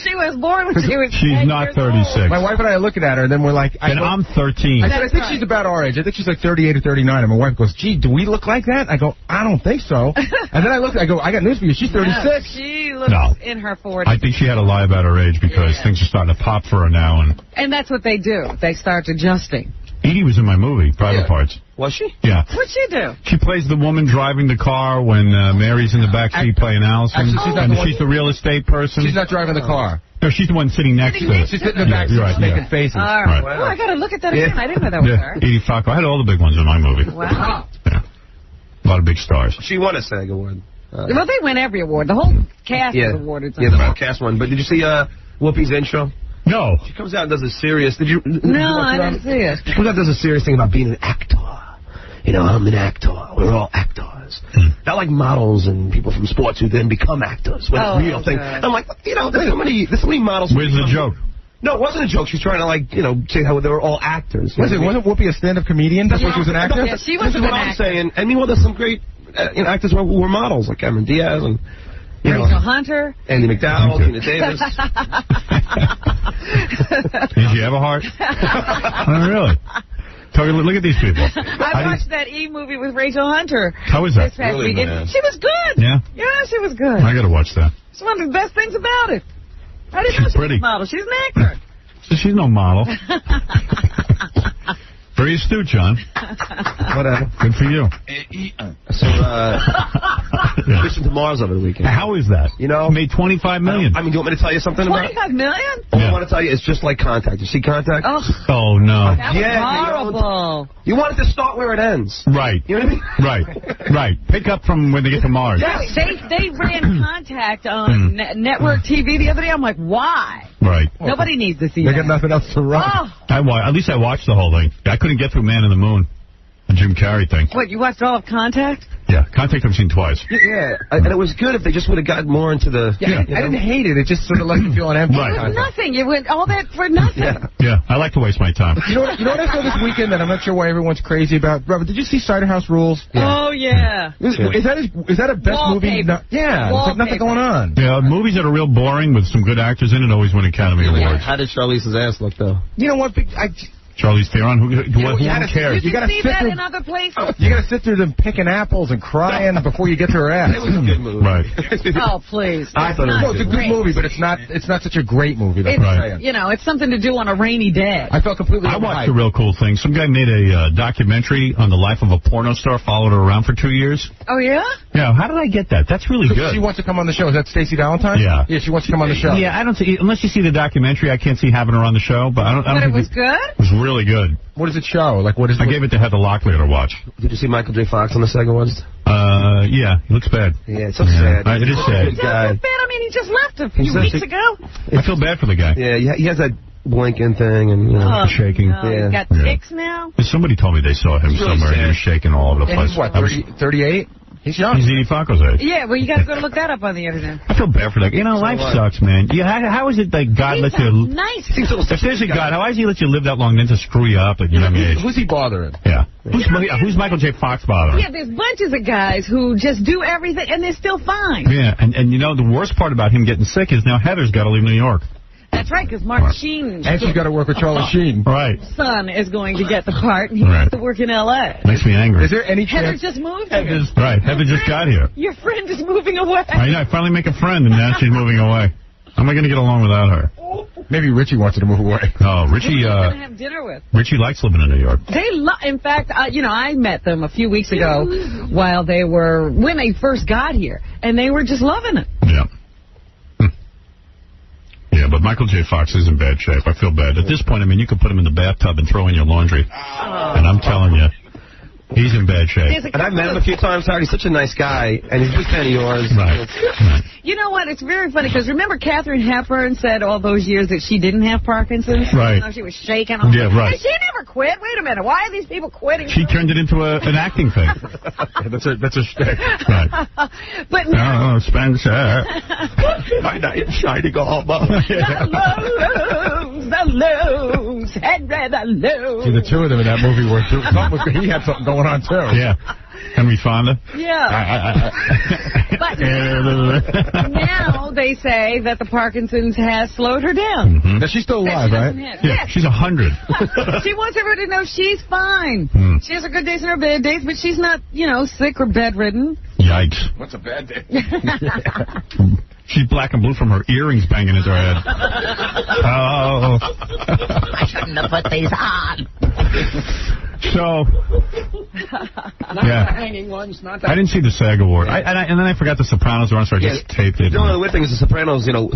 She was born when she was She's 10 not years 36. old. My wife and I are looking at her, and then we're like... I'm 13. I said, I think she's about our age. I think she's like 38 or 39. And my wife goes, gee, do we look like that? I go, I don't think so. And then I look, I go, I got news for you. She's 36. No, she looks in her 40s. I think she had to lie about her age because things are starting to pop for her now. And that's what they do. They start adjusting. Edie was in my movie, Private Parts. Was she? Yeah. What'd she do? She plays the woman driving the car when Mary's in the backseat playing Allison. Actually, she's the real estate person. She's not driving the car. No, she's the one sitting next to her. She's sitting in the back seat making faces. All right. Wow. Oh, I got to look at that again. I didn't know that was her. Edie Falco. I had all the big ones in my movie. Wow. Yeah. A lot of big stars. She won a SAG award. Well, they win every award. The whole cast is awarded. Yeah, the whole cast won. But did you see Whoopi's intro? No. She comes out and does a serious... Did you? No, I didn't see it. She comes out and does a serious thing about being an actor. I'm an actor. We're all actors. Not like models and people from sports who then become actors. When it's a real thing. I'm like, there's so many models. Where's the joke? No, it wasn't a joke. She's trying to, say how they were all actors. Wasn't Whoopi a stand-up comedian? That's why she was an actor? Yeah, she was This is what I'm saying. And meanwhile, there's some great actors who were models, like Cameron Diaz and... Rachel Hunter. Andy McDowell, Tina Davis. Did you have a heart? Oh, really? Look at these people. I watched that E-movie with Rachel Hunter. How was that? This past weekend. She was good. Yeah? Yeah, she was good. I got to watch that. It's one of the best things about it. I didn't know she was a model. She's an actor. She's no model. Very astute, John. Whatever. Good for you. So, fishing to Mars over the weekend. How is that? Made $25 million. I mean, do you want me to tell you something about it? $25 million? All I want to tell you is just like Contact. You see Contact? Oh no. That was horrible. You want it to start where it ends. Right. You know what I mean? Right. Pick up from when they get to Mars. They ran Contact on network TV the other day. I'm like, why? Right. Nobody needs to see They that. got nothing else to run. At least I watched the whole thing. I couldn't get through Man in the Moon, the Jim Carrey thing. What, you watched all of Contact? Yeah, Contact I've seen twice. Yeah, and it was good if they just would have gotten more into the... I didn't hate it. It just sort of left me feeling empty. Right. It was nothing. You went all that for nothing. Yeah, I like to waste my time. You know what I saw this weekend that I'm not sure why everyone's crazy about? Robert, did you see Cider House Rules? Oh, yeah. Is that a best movie? No, yeah, there's like nothing going on. Yeah, movies that are real boring with some good actors in it always win Academy Awards. How did Charlize's ass look, though? You know what? Charlize Theron? Who cares? You see that in other places? You got to sit through them picking apples and crying before you get to her ass. It was a good movie. Right. Oh, please. I thought it's a good movie, but it's not such a great movie. That's what I'm saying. You know, it's something to do on a rainy day. I felt completely I watched a real cool thing. Some guy made a documentary on the life of a porno star, followed her around for 2 years. Oh, yeah? Yeah, how did I get that? That's really good. She wants to come on the show. Is that Stacey Valentine? Yeah. Yeah, she wants to come on the show. Yeah, I don't see, unless you see the documentary, I can't see having her on the show, but I don't But think it was good? It was really good. What does it show? Like, what is? I gave it to Heather Locklear to watch. Did you see Michael J. Fox on the second one? Yeah, he looks bad. Yeah, it's so sad. It is sad. He doesn't fit. I mean, he just left a few weeks ago. I feel bad for the guy. Yeah, he has that blinking thing and, you know, shaking. No, he's got tics now? Somebody told me they saw him somewhere and he was shaking all over the place. He's what, 38? He's young. He's Edie Falco's age. Yeah, well, you got to go look that up on the internet. I feel bad for that. You know, life sucks, man. How is it like God lets you... Nice. If there's a God, why does he let you live that long and then to screw you up at your young age? Who's he bothering? Yeah. Who's Michael J. Fox bothering? Yeah, there's bunches of guys who just do everything and they're still fine. Yeah, and you know, the worst part about him getting sick is now Heather's got to leave New York. That's right, because Martin Sheen's And she's got to work with Charlie Sheen. Right. son is going to get the part, and he has to work in L.A. Makes me angry. Is there any Heather chance? just moved here. Right, Heather just got here. Your friend is moving away. I know, I finally make a friend, and now she's moving away. How am I going to get along without her? Maybe Richie wants her to move away. Oh, Richie. Who are you going to have dinner with? Richie likes living in New York. In fact, you know, I met them a few weeks ago when they first got here, and they were just loving it. Yeah. Yeah, but Michael J. Fox is in bad shape. I feel bad. At this point, I mean, you could put him in the bathtub and throw in your laundry. And I'm telling you, he's in bad shape. And I've met him a few times, Howard. He's such a nice guy, and he's a big fan of yours. Right. You know what? It's very funny, because remember Katharine Hepburn said all those years that she didn't have Parkinson's? Right. You know, she was shaking. Yeah, right. And she never quit. Wait a minute. Why are these people quitting? She turned it into an acting thing. That's a shtick. Right. But now... Oh, Spencer. My night shining armor. The lows, had rather lows. See, the two of them in that movie were he had something going on, too. Yeah. Henry Fonda? Yeah. But now they say that the Parkinson's has slowed her down. Mm-hmm. Now, she's still alive, right? Yeah, she's 100. She wants everybody to know she's fine. She has her good days and her bad days, but she's not, you know, sick or bedridden. Yikes. What's a bad day? She's black and blue from her earrings banging into her head. Oh. I shouldn't have put these on. So, Not the hanging ones, not the... I didn't see the SAG Award. And then I forgot the Sopranos were on, so I just taped it. The only weird thing is the Sopranos, you know,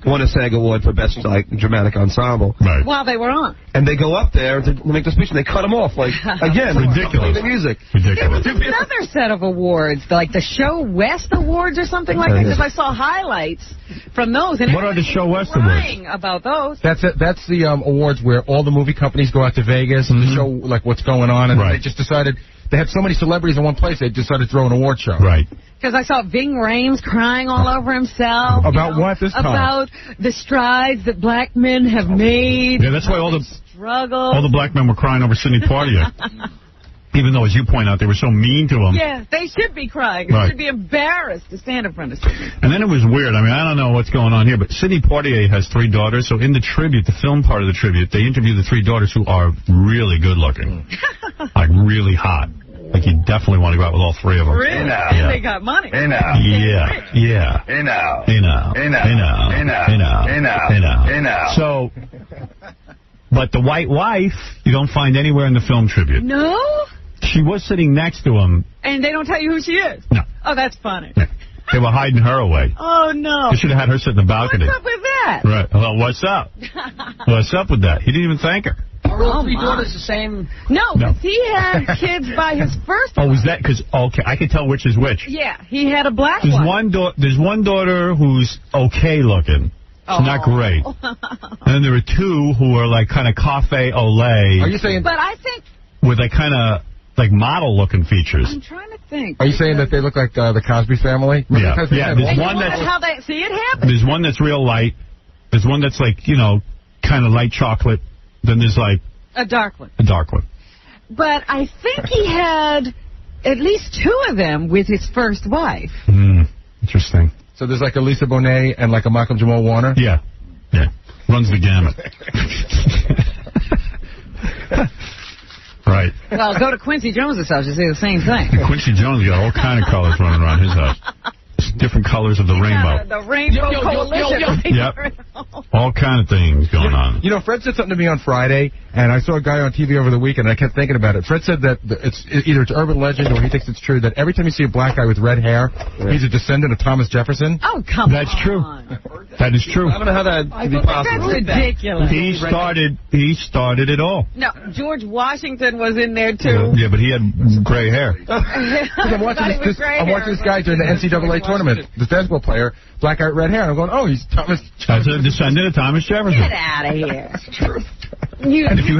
won a SAG Award for Best Dramatic Ensemble. Right. While they were on. And they go up there to make the speech, and they cut them off. Like, again, ridiculous. The music. Ridiculous. There was another set of awards, like the Show West Awards or something like that, because I saw highlights from those. And what are the Show West Awards? Awards? About those. That's the awards where all the movie companies go out to Vegas and show like what's going on, and they just decided they had so many celebrities in one place they decided to throw an award show. Right. Because I saw Ving Rhames crying all over himself. About what this time? About the strides that black men have made. Yeah, that's why all the black men were crying over Sidney Poitier. Even though, as you point out, they were so mean to him. Yeah, they should be crying. Right. They should be embarrassed to stand in front of Sidney. And then it was weird. I mean, I don't know what's going on here, but Sidney Poitier has 3 daughters. So in the tribute, the film part of the tribute, they interview the 3 daughters who are really good looking. Like, really hot. Like, you definitely want to go out with all 3 of them. Really? Yeah. And they got money. Yeah. So, but the white wife, you don't find anywhere in the film tribute. No? She was sitting next to him. And they don't tell you who she is? No. Oh, that's funny. Yeah. They were hiding her away. Oh, no. They should have had her sit in the balcony. What's up with that? Right. Well, what's up? What's up with that? He didn't even thank her. Are all 3 daughters the same? No, because he had kids by his first Oh, was that? Because, okay, I could tell which is which. Yeah, he had a black There's one. There's one daughter who's okay looking. She's not great. And then there are 2 who are like kind of cafe au lait. Are you saying? But I think with like kind of like model looking features. I'm trying to think. Are you saying that they look like the Cosby Family? Yeah. Yeah. There's one that's how they see it happen. There's one that's real light. There's one that's like, you know, kind of light chocolate. Then there's like a dark one. A dark one. But I think he had at least 2 of them with his first wife. Interesting. So there's like a Lisa Bonet and like a Malcolm Jamal Warner? Yeah. Yeah. Runs the gamut. Well, go to Quincy Jones' house. You see the same thing. Quincy Jones got all kind of colors running around his house. Different colors of the rainbow. The Rainbow Coalition. Yep. All kind of things going on. You know, Fred said something to me on Friday, and I saw a guy on TV over the weekend, and I kept thinking about it. Fred said that either it's urban legend or he thinks it's true that every time you see a black guy with red hair, he's a descendant of Thomas Jefferson. Oh, come on. That's true. That is true. I don't know how that could be possible. That's ridiculous. He started it all. No, George Washington was in there, too. Yeah, but he had gray hair. I'm watching this guy during the NCAA tournament, this basketball player, black guy with red hair, and I'm going, oh, he's Thomas Jefferson. That's a descendant of Thomas Jefferson. Get out of here. It's true. And if you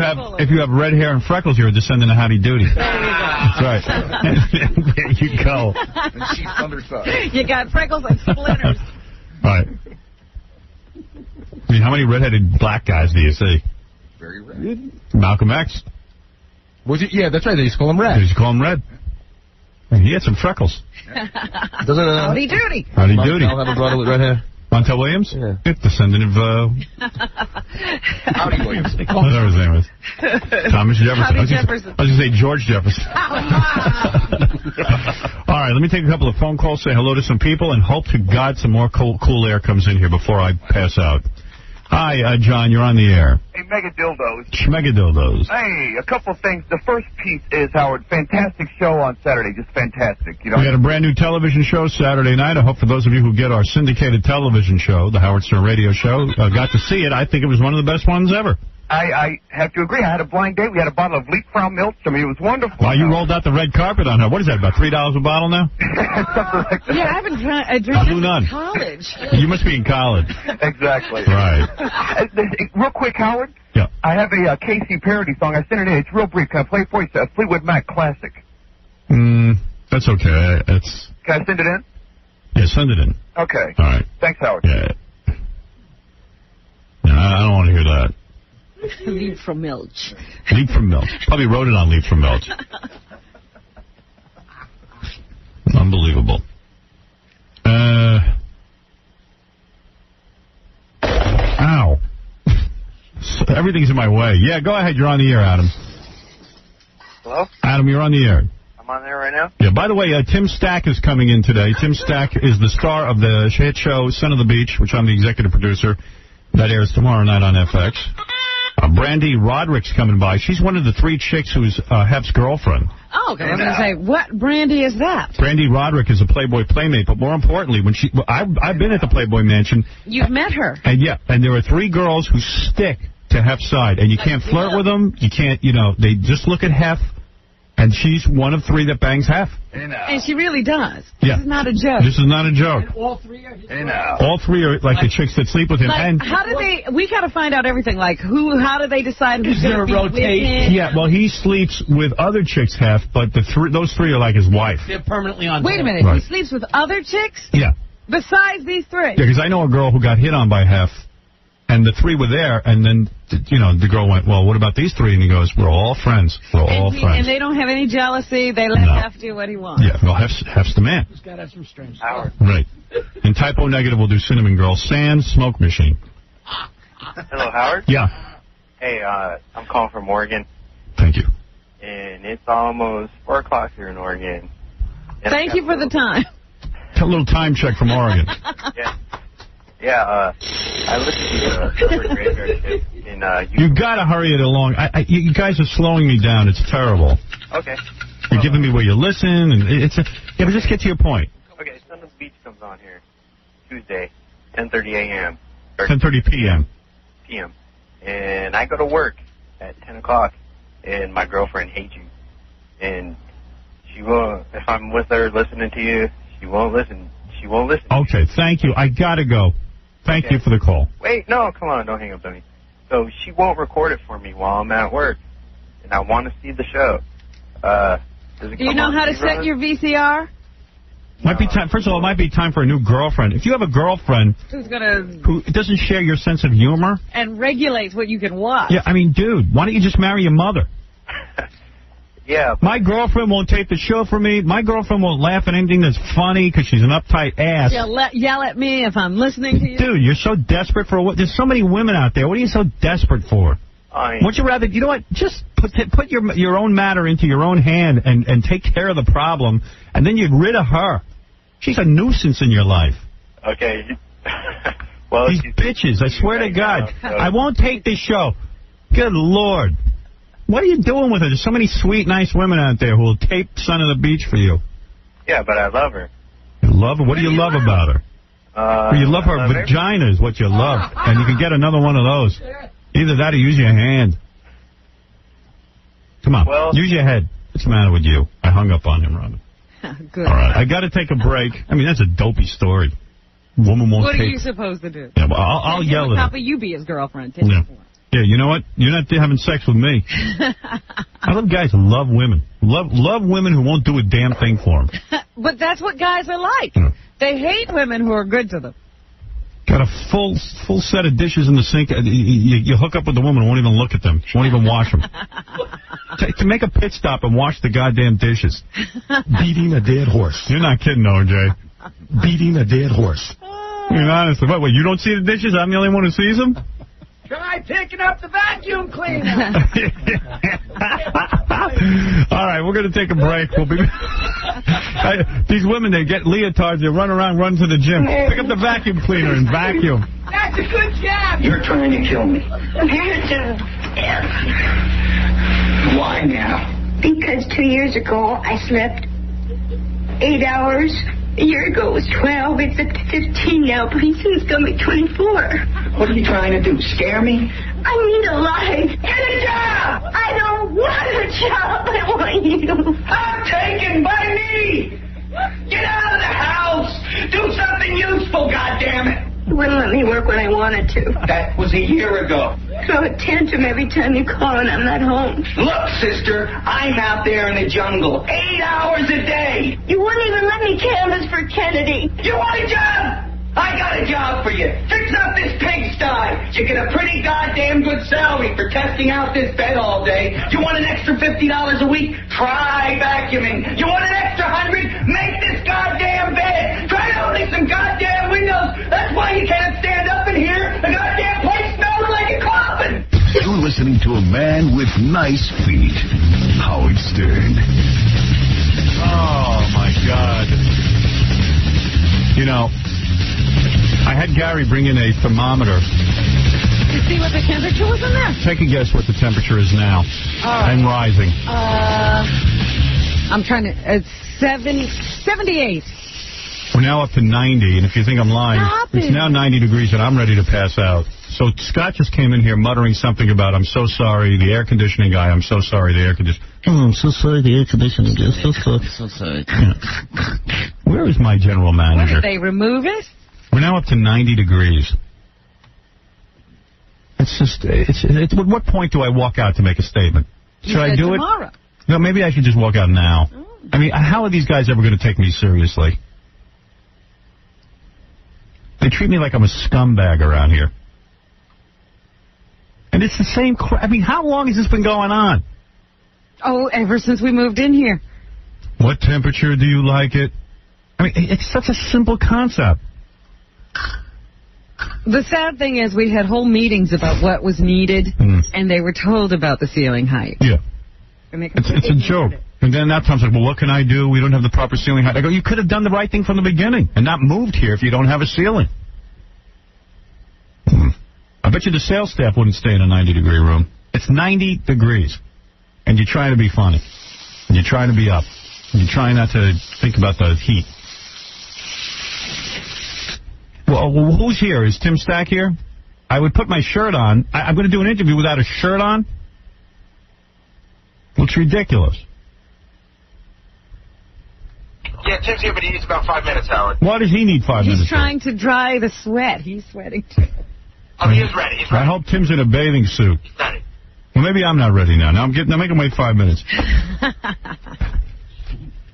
have red hair and freckles, you're a descendant of Howdy Doody. There you go. That's right. There you go. And she's undersized. You got freckles and splinters. All right. I mean, how many redheaded black guys do you see? Very red. Malcolm X. Was he? Yeah, that's right. They used to call him Red. They used to call him Red. And he had some freckles. Howdy Doody. Howdy Doody. I'll have a brother with red hair. Montel Williams? Yeah. Descendant of, Howdy Williams. whatever his name was. Thomas Jefferson. Howdy I was Jefferson. going to say George Jefferson. All right, let me take a couple of phone calls, say hello to some people, and hope to God some more cool air comes in here before I pass out. Hi, John, you're on the air. Hey, Mega Dildos. Mega Dildos. Hey, a couple of things. The first piece is, Howard, fantastic show on Saturday. Just fantastic. You know, We had a brand new television show Saturday night. I hope for those of you who get our syndicated television show, the Howard Stern radio show, got to see it. I think it was one of the best ones ever. I have to agree. I had a blind date. We had a bottle of Leapfrog milk. I mean, it was wonderful. Wow, you rolled out the red carpet on her. What is that, about $3 a bottle now? Something like that. Yeah, I haven't drank Blue Nun. in college. You must be in college. Exactly. Right. Real quick, Howard. Yeah. I have a Casey parody song. I sent it in. It's real brief. Can I play it for you? It's a Fleetwood Mac classic. That's okay. Can I send it in? Yeah, send it in. Okay. All right. Thanks, Howard. Yeah. No, I don't want to hear that. Leap from Milch. Leap from Milch. Probably wrote it on Leap from Milch. Unbelievable. Ow. Everything's in my way. Yeah, go ahead. You're on the air, Adam. Hello? Adam, you're on the air. I'm on there right now? Yeah, by the way, Tim Stack is coming in today. Tim Stack is the star of the hit show Son of the Beach, which I'm the executive producer. That airs tomorrow night on FX. Brandy Rodrik's coming by. She's one of the 3 chicks who's Hef's girlfriend. Oh, okay. I was going to say, what Brandy is that? Brandy Rodrik is a Playboy playmate, but more importantly, when I've been at the Playboy Mansion. You've met her. And yeah, and there are 3 girls who stick to Hef's side, and you can't flirt with them. You can't, they just look at Hef, and she's one of 3 that bangs Hef. And she really does. Yeah. This is not a joke. This is not a joke. And all 3 are his All 3 are like the chicks that sleep with him. Like, and how do we got to find out everything, like how do they decide who's going to be with him? Yeah, well, he sleeps with other chicks, Hef, but those 3 are like his wife. They're permanently on. Wait a minute, Right. he sleeps with other chicks? Yeah. Besides these 3? Yeah, because I know a girl who got hit on by Hef, and the 3 were there, and then, the girl went, well, what about these 3? And he goes, we're all friends. We're all friends. And they don't have any jealousy. They let Hef do what he wants. Yeah, well, Hef's the man. He's got to have some strange Howard. Right. And Typo Negative will do Cinnamon Girl. Sans Smoke Machine. Hello, Howard? Yeah. Hey, I'm calling from Oregon. Thank you. And it's almost 4 o'clock here in Oregon. And Thank you for the time. A little time check from Oregon. Yeah, I listened to the graveyard shift in You got to hurry it along. You guys are slowing me down. It's terrible. Okay. You're giving me where you listen, and but just get to your point. Okay, Son of the Beach comes on here Tuesday, 10:30 a.m. 10:30 p.m. p.m. And I go to work at 10 o'clock, and my girlfriend hates you. And she won't, if I'm with her listening to you, she won't listen. She won't listen. Okay, thank you. I got to go. Thank you for the call. Wait, no, come on, don't hang up on me. So she won't record it for me while I'm at work, and I want to see the show. Does it Do you know how to set your VCR? Might be time. First of all, it might be time for a new girlfriend. If you have a girlfriend who doesn't share your sense of humor and regulates what you can watch. Yeah, I mean, dude, why don't you just marry your mother? Yeah. My girlfriend won't tape the show for me. My girlfriend won't laugh at anything that's funny because she's an uptight ass. She'll yell at me if I'm listening to you. Dude, you're so desperate for what? There's so many women out there. What are you so desperate for? Fine. Would you rather, you know what, just put your own matter into your own hand and take care of the problem, and then you're rid of her. She's a nuisance in your life. Okay. Well, these bitches, I swear to God. Now, so. I won't take this show. Good Lord. What are you doing with her? There's so many sweet, nice women out there who will tape Son of the Beach for you. Yeah, but I love her. You love her? What do you love about her? You love her vagina is what you love. And you can get another one of those. Either that or use your hand. Come on, use your head. What's the matter with you? I hung up on him, Robin. Good. All right, I got to take a break. I mean, that's a dopey story. Woman won't What are take... you supposed to do? Yeah, well, I'll yell at her. How about you be his girlfriend? Yeah. Yeah, you know what? You're not having sex with me. I love guys who love women. Love women who won't do a damn thing for them. But that's what guys are like. They hate women who are good to them. Got a full set of dishes in the sink. You hook up with the woman and won't even look at them. Won't even wash them. To make a pit stop and wash the goddamn dishes. Beating a dead horse. You're not kidding, OJ. Beating a dead horse. I mean, honestly, what, you don't see the dishes? I'm the only one who sees them? Try picking up the vacuum cleaner. All right, we're going to take a break. We'll be. These women, they get leotards, they run around, run to the gym. Pick up the vacuum cleaner and vacuum. That's a good job. You're trying to kill me. Why now? Because 2 years ago, I slept 8 hours. A year ago it was 12. It's up to 15 now. Pretty soon it's going to be 24. What are you trying to do? Scare me? I need a life. Get a job! I don't want a job. I want you. I'm taken by me! Get out of the house! Do something useful, goddammit! You wouldn't let me work when I wanted to. That was a year ago. Throw a tantrum every time you call and I'm not home. Look, sister, I'm out there in the jungle 8 hours a day. You wouldn't even let me canvass for Kennedy. You want a job? I got a job for you. Fix up this pigsty. You get a pretty goddamn good salary for testing out this bed all day. You want an extra $50 a week? Try vacuuming. You want an extra $100? Make this goddamn bed. Try opening some goddamn windows. That's why you can't stand up in here. The goddamn place smells like a coffin. You're listening to a man with nice feet. Howard Stern. Oh, my God. You know, I had Gary bring in a thermometer. You see what the temperature was in there? Take a guess what the temperature is now. And rising. I'm trying to... It's 78. We're now up to 90, and if you think I'm lying, it's now 90 degrees, and I'm ready to pass out. So Scott just came in here muttering something about, I'm so sorry, the air conditioning guy, I'm so sorry, the air conditioning. Oh, I'm so sorry, the air conditioning guy, so sorry. Where is my general manager? What, did they remove it? We're now up to 90 degrees. It's just, at what point do I walk out to make a statement? Should I do tomorrow. it? No, maybe I should just walk out now. I mean, how are these guys ever going to take me seriously? They treat me like I'm a scumbag around here. And it's the same crap. I mean, how long has this been going on? Oh, ever since we moved in here. What temperature do you like it? I mean, it's such a simple concept. The sad thing is we had whole meetings about what was needed, and they were told about the ceiling height. Yeah. It's a joke. And then that time's like, well, what can I do? We don't have the proper ceiling height. I go, you could have done the right thing from the beginning and not moved here if you don't have a ceiling. I bet you the sales staff wouldn't stay in a 90-degree room. It's 90 degrees. And you're trying to be funny. And you're trying to be up. And you're trying not to think about the heat. Well, who's here? Is Tim Stack here? I would put my shirt on. I'm going to do an interview without a shirt on. Looks ridiculous. Yeah, Tim's here, but he needs about 5 minutes, Howard. Why does he need 5 minutes? He's trying to dry the sweat. He's sweating, too. Oh, he is ready. He's ready. I hope Tim's in a bathing suit. He's ready. Well, maybe I'm not ready now. Now I'm making him wait 5 minutes.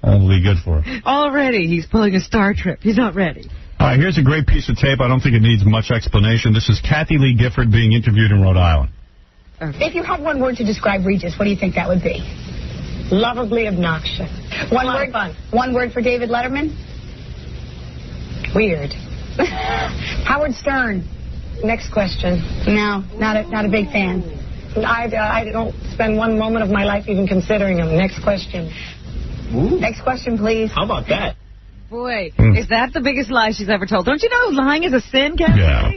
That'll be good for him. Already, he's pulling a Star Trip. He's not ready. All right, here's a great piece of tape. I don't think it needs much explanation. This is Kathy Lee Gifford being interviewed in Rhode Island. Okay. If you had one word to describe Regis, what do you think that would be? Lovably obnoxious. One word. Fun. One word for David Letterman. Weird. Howard Stern. Next question. No, not a big fan. I don't spend one moment of my life even considering him. Next question. Ooh. Next question, please. How about that? Boy, is that the biggest lie she's ever told? Don't you know lying is a sin, Kathy? Yeah.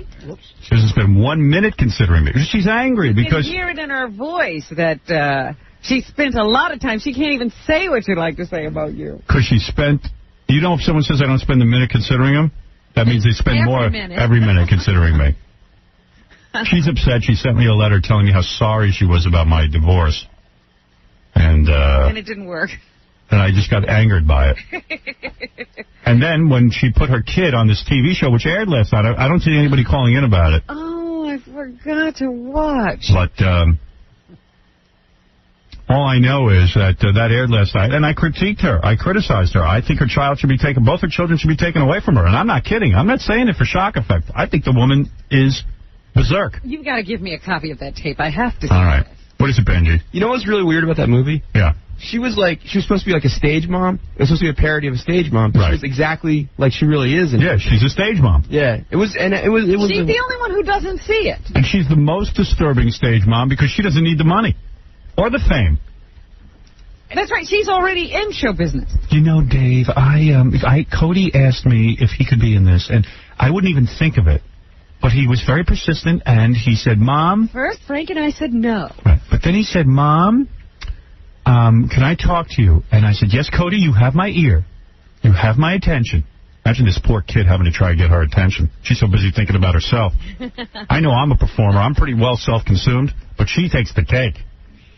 She doesn't spend 1 minute considering me. She's angry because... You can hear it in her voice that she spent a lot of time. She can't even say what she'd like to say about you. Because she spent... You know, if someone says I don't spend a minute considering them, that means they spend every minute considering me. She's upset. She sent me a letter telling me how sorry she was about my divorce. And it didn't work. And I just got angered by it. And then when she put her kid on this TV show, which aired last night, I don't see anybody calling in about it. Oh, I forgot to watch. But all I know is that that aired last night, and I critiqued her. I criticized her. I think her child should be taken, both her children should be taken away from her. And I'm not kidding. I'm not saying it for shock effect. I think the woman is berserk. You've got to give me a copy of that tape. I have to see All right. What is it, Benji? You know what's really weird about that movie? Yeah. She was supposed to be like a stage mom. It was supposed to be a parody of a stage mom. But she was exactly like she really is. Yeah, she's a stage mom. Yeah, it was. She's the only one who doesn't see it. And she's the most disturbing stage mom because she doesn't need the money or the fame. That's right. She's already in show business. You know, Dave, Cody asked me if he could be in this, and I wouldn't even think of it. But he was very persistent, and he said, Mom. First, Frank and I said no. Right. But then he said, Mom, can I talk to you? And I said, yes, Cody, you have my ear. You have my attention. Imagine this poor kid having to try to get her attention. She's so busy thinking about herself. I know I'm a performer. I'm pretty well self-consumed, but she takes the cake.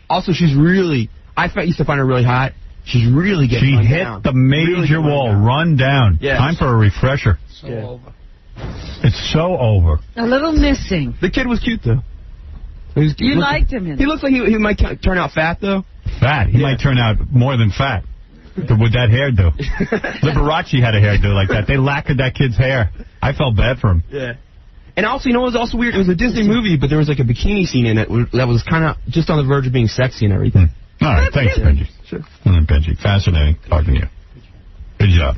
Also, she's really... I used to find her really hot. She's really getting run down. She hit the major wall, run down. Yes. Time for a refresher. So over. It's so over. A little missing. The kid was cute, though. You liked him in it. He looks like he might turn out fat, though. Fat? He might turn out more than fat. With that hairdo. Liberace had a hairdo like that. They lacquered that kid's hair. I felt bad for him. Yeah. And also, you know what was also weird? It was a Disney movie, but there was like a bikini scene in it that was kind of just on the verge of being sexy and everything. All right, thanks, Benji. Sure. Benji, fascinating talking to you. Good job.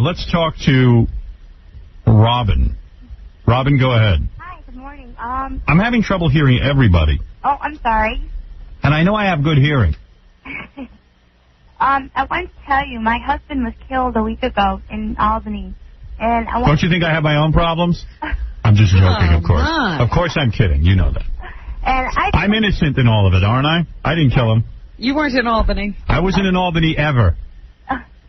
Let's talk to Robin. Robin, go ahead. Hi, good morning. I'm having trouble hearing everybody. Oh, I'm sorry. And I know I have good hearing. I wanted to tell you, my husband was killed a week ago in Albany. And Don't you think I have my own problems? I'm just joking, of course. My. Of course I'm kidding. You know that. And I'm innocent in all of it, aren't I? I didn't kill him. You weren't in Albany. I wasn't in Albany ever.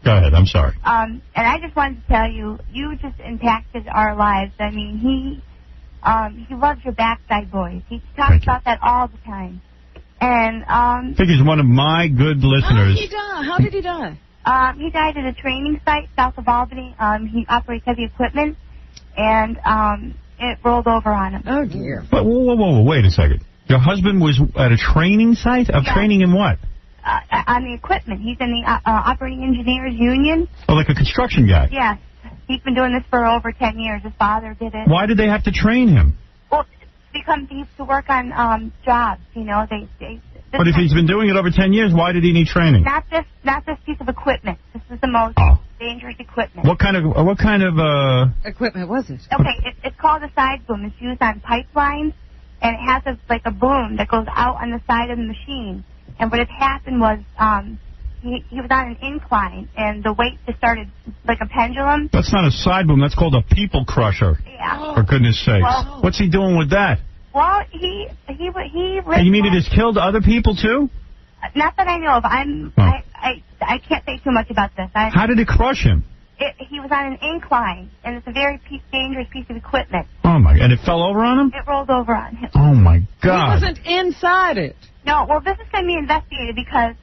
Go ahead. I'm sorry. And I just wanted to tell you, you just impacted our lives. I mean, he loves your backside boys. He talks about that all the time. And I think he's one of my good listeners. How did he die? He died at a training site south of Albany. He operates heavy equipment, and it rolled over on him. Oh, dear. But, whoa, wait a second. Your husband was at a training site? Training in what? On the equipment. He's in the Operating Engineers Union. Oh, like a construction guy? Yes. He's been doing this for over 10 years. His father did it. Why did they have to train him? Well, because he used to work on jobs, you know. But if he's been doing it over 10 years, why did he need training? Not this piece of equipment. This is the most dangerous equipment. What kind of equipment was it? Okay, it's called a side boom. It's used on pipelines, and it has a boom that goes out on the side of the machine. And what had happened was he was on an incline, and the weight just started like a pendulum. That's not a side boom. That's called a people crusher. Yeah. For goodness sakes. Well, what's he doing with that? Well, he And you mean it has killed other people, too? Not that I know of. I can't say too much about this. How did it crush him? He was on an incline, and it's a very dangerous piece of equipment. Oh, my. And it fell over on him? It rolled over on him. Oh, my God. He wasn't inside it. No, well, this is going to be investigated because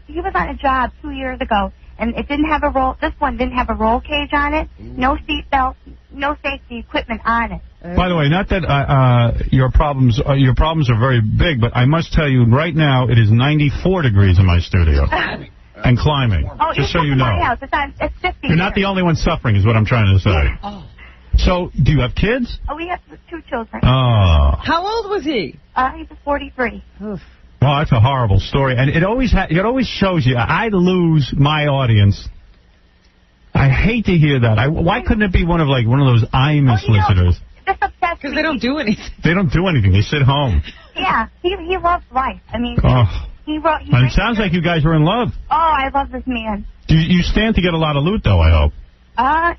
he was on a job 2 years ago, and it didn't have a roll. This one didn't have a roll cage on it, no seat belt, no safety equipment on it. By the way, not that your problems are very big, but I must tell you right now it is 94 degrees in my studio and climbing. Oh, just so you know. My house. It's 50. You're not the only one suffering, is what I'm trying to say. Oh. So, do you have kids? Oh, we have 2 children. Oh. How old was he? He was 43. Oof. Well, that's a horrible story, and it always shows you. I lose my audience. I hate to hear that. Why couldn't it be one of those Imus listeners? This upsets Because they don't do anything. They don't do anything. They sit home. Yeah, he loves life. I mean, he And it sounds like you guys are in love. Oh, I love this man. You stand to get a lot of loot, though, I hope.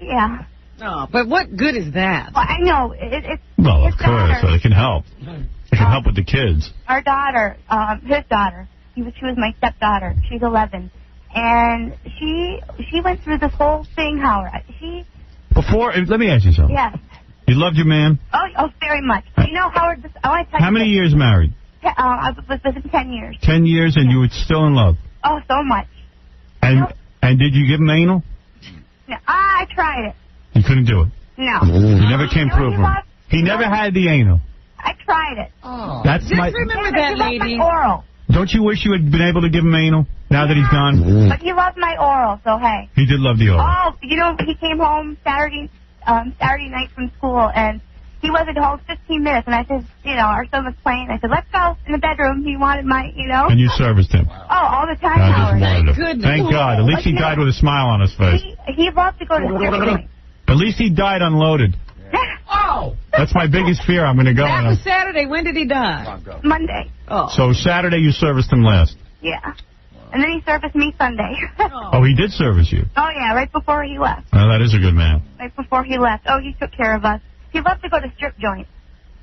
Yeah. Oh, but what good is that? Well, I know. It's Well, his of course, daughter. it can help. It can help with the kids. Our daughter, his daughter, she was my stepdaughter. She's 11. And she went through this whole thing, Howard. Let me ask you something. Yes. You loved your man? Oh, very much. You know, Howard, I want to tell you. How many years married? I was with him 10 years. 10 years, and you were still in love? Oh, so much. And did you give him anal? No, I tried it. You couldn't do it? No. You never came through for him? He never had the anal. I tried it. Oh. That's Just remember that, lady. Oral. Don't you wish you had been able to give him anal now that he's gone? But he loved my oral, so hey. He did love the oral. Oh, you know, he came home Saturday night from school, and he wasn't home 15 minutes, and I said, you know, our son was playing. I said, let's go in the bedroom. He wanted my, you know. And you serviced him? Oh, all the time, I Howard. just wanted Thank to. goodness. Thank God. At least he died with a smile on his face. He loved to go to the strip joint. At least he died unloaded. Oh! That's my biggest fear. I'm going to go. That was Saturday. When did he die? Monday. Oh. So Saturday you serviced him last. Yeah. And then he serviced me Sunday. Oh, he did service you. Oh, yeah, right before he left. Oh, that is a good man. Right before he left. Oh, he took care of us. He loved to go to strip joints.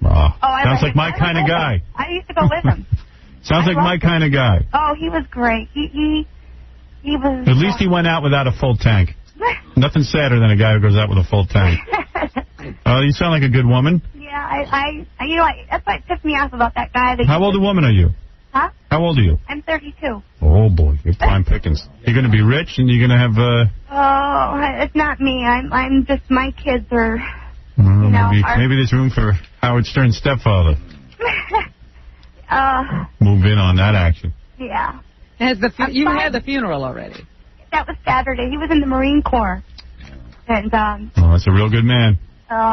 Oh, I sounds like my kind of guy. I used to go with him. Sounds like my kind of guy. Oh, he was great. He was... At least he went out without a full tank. Nothing sadder than a guy who goes out with a full tank. You sound like a good woman. Yeah, you know, that's what pissed me off about that guy. How old a woman are you? Huh? How old are you? I'm 32. Oh, boy. You're prime pickings. You're going to be rich and you're going to have... Oh, it's not me. I'm just, my kids are, you know... Maybe there's room for Howard Stern's stepfather. Move in on that action. Yeah. You had the funeral already. That was Saturday. He was in the Marine Corps. And, oh, that's a real good man.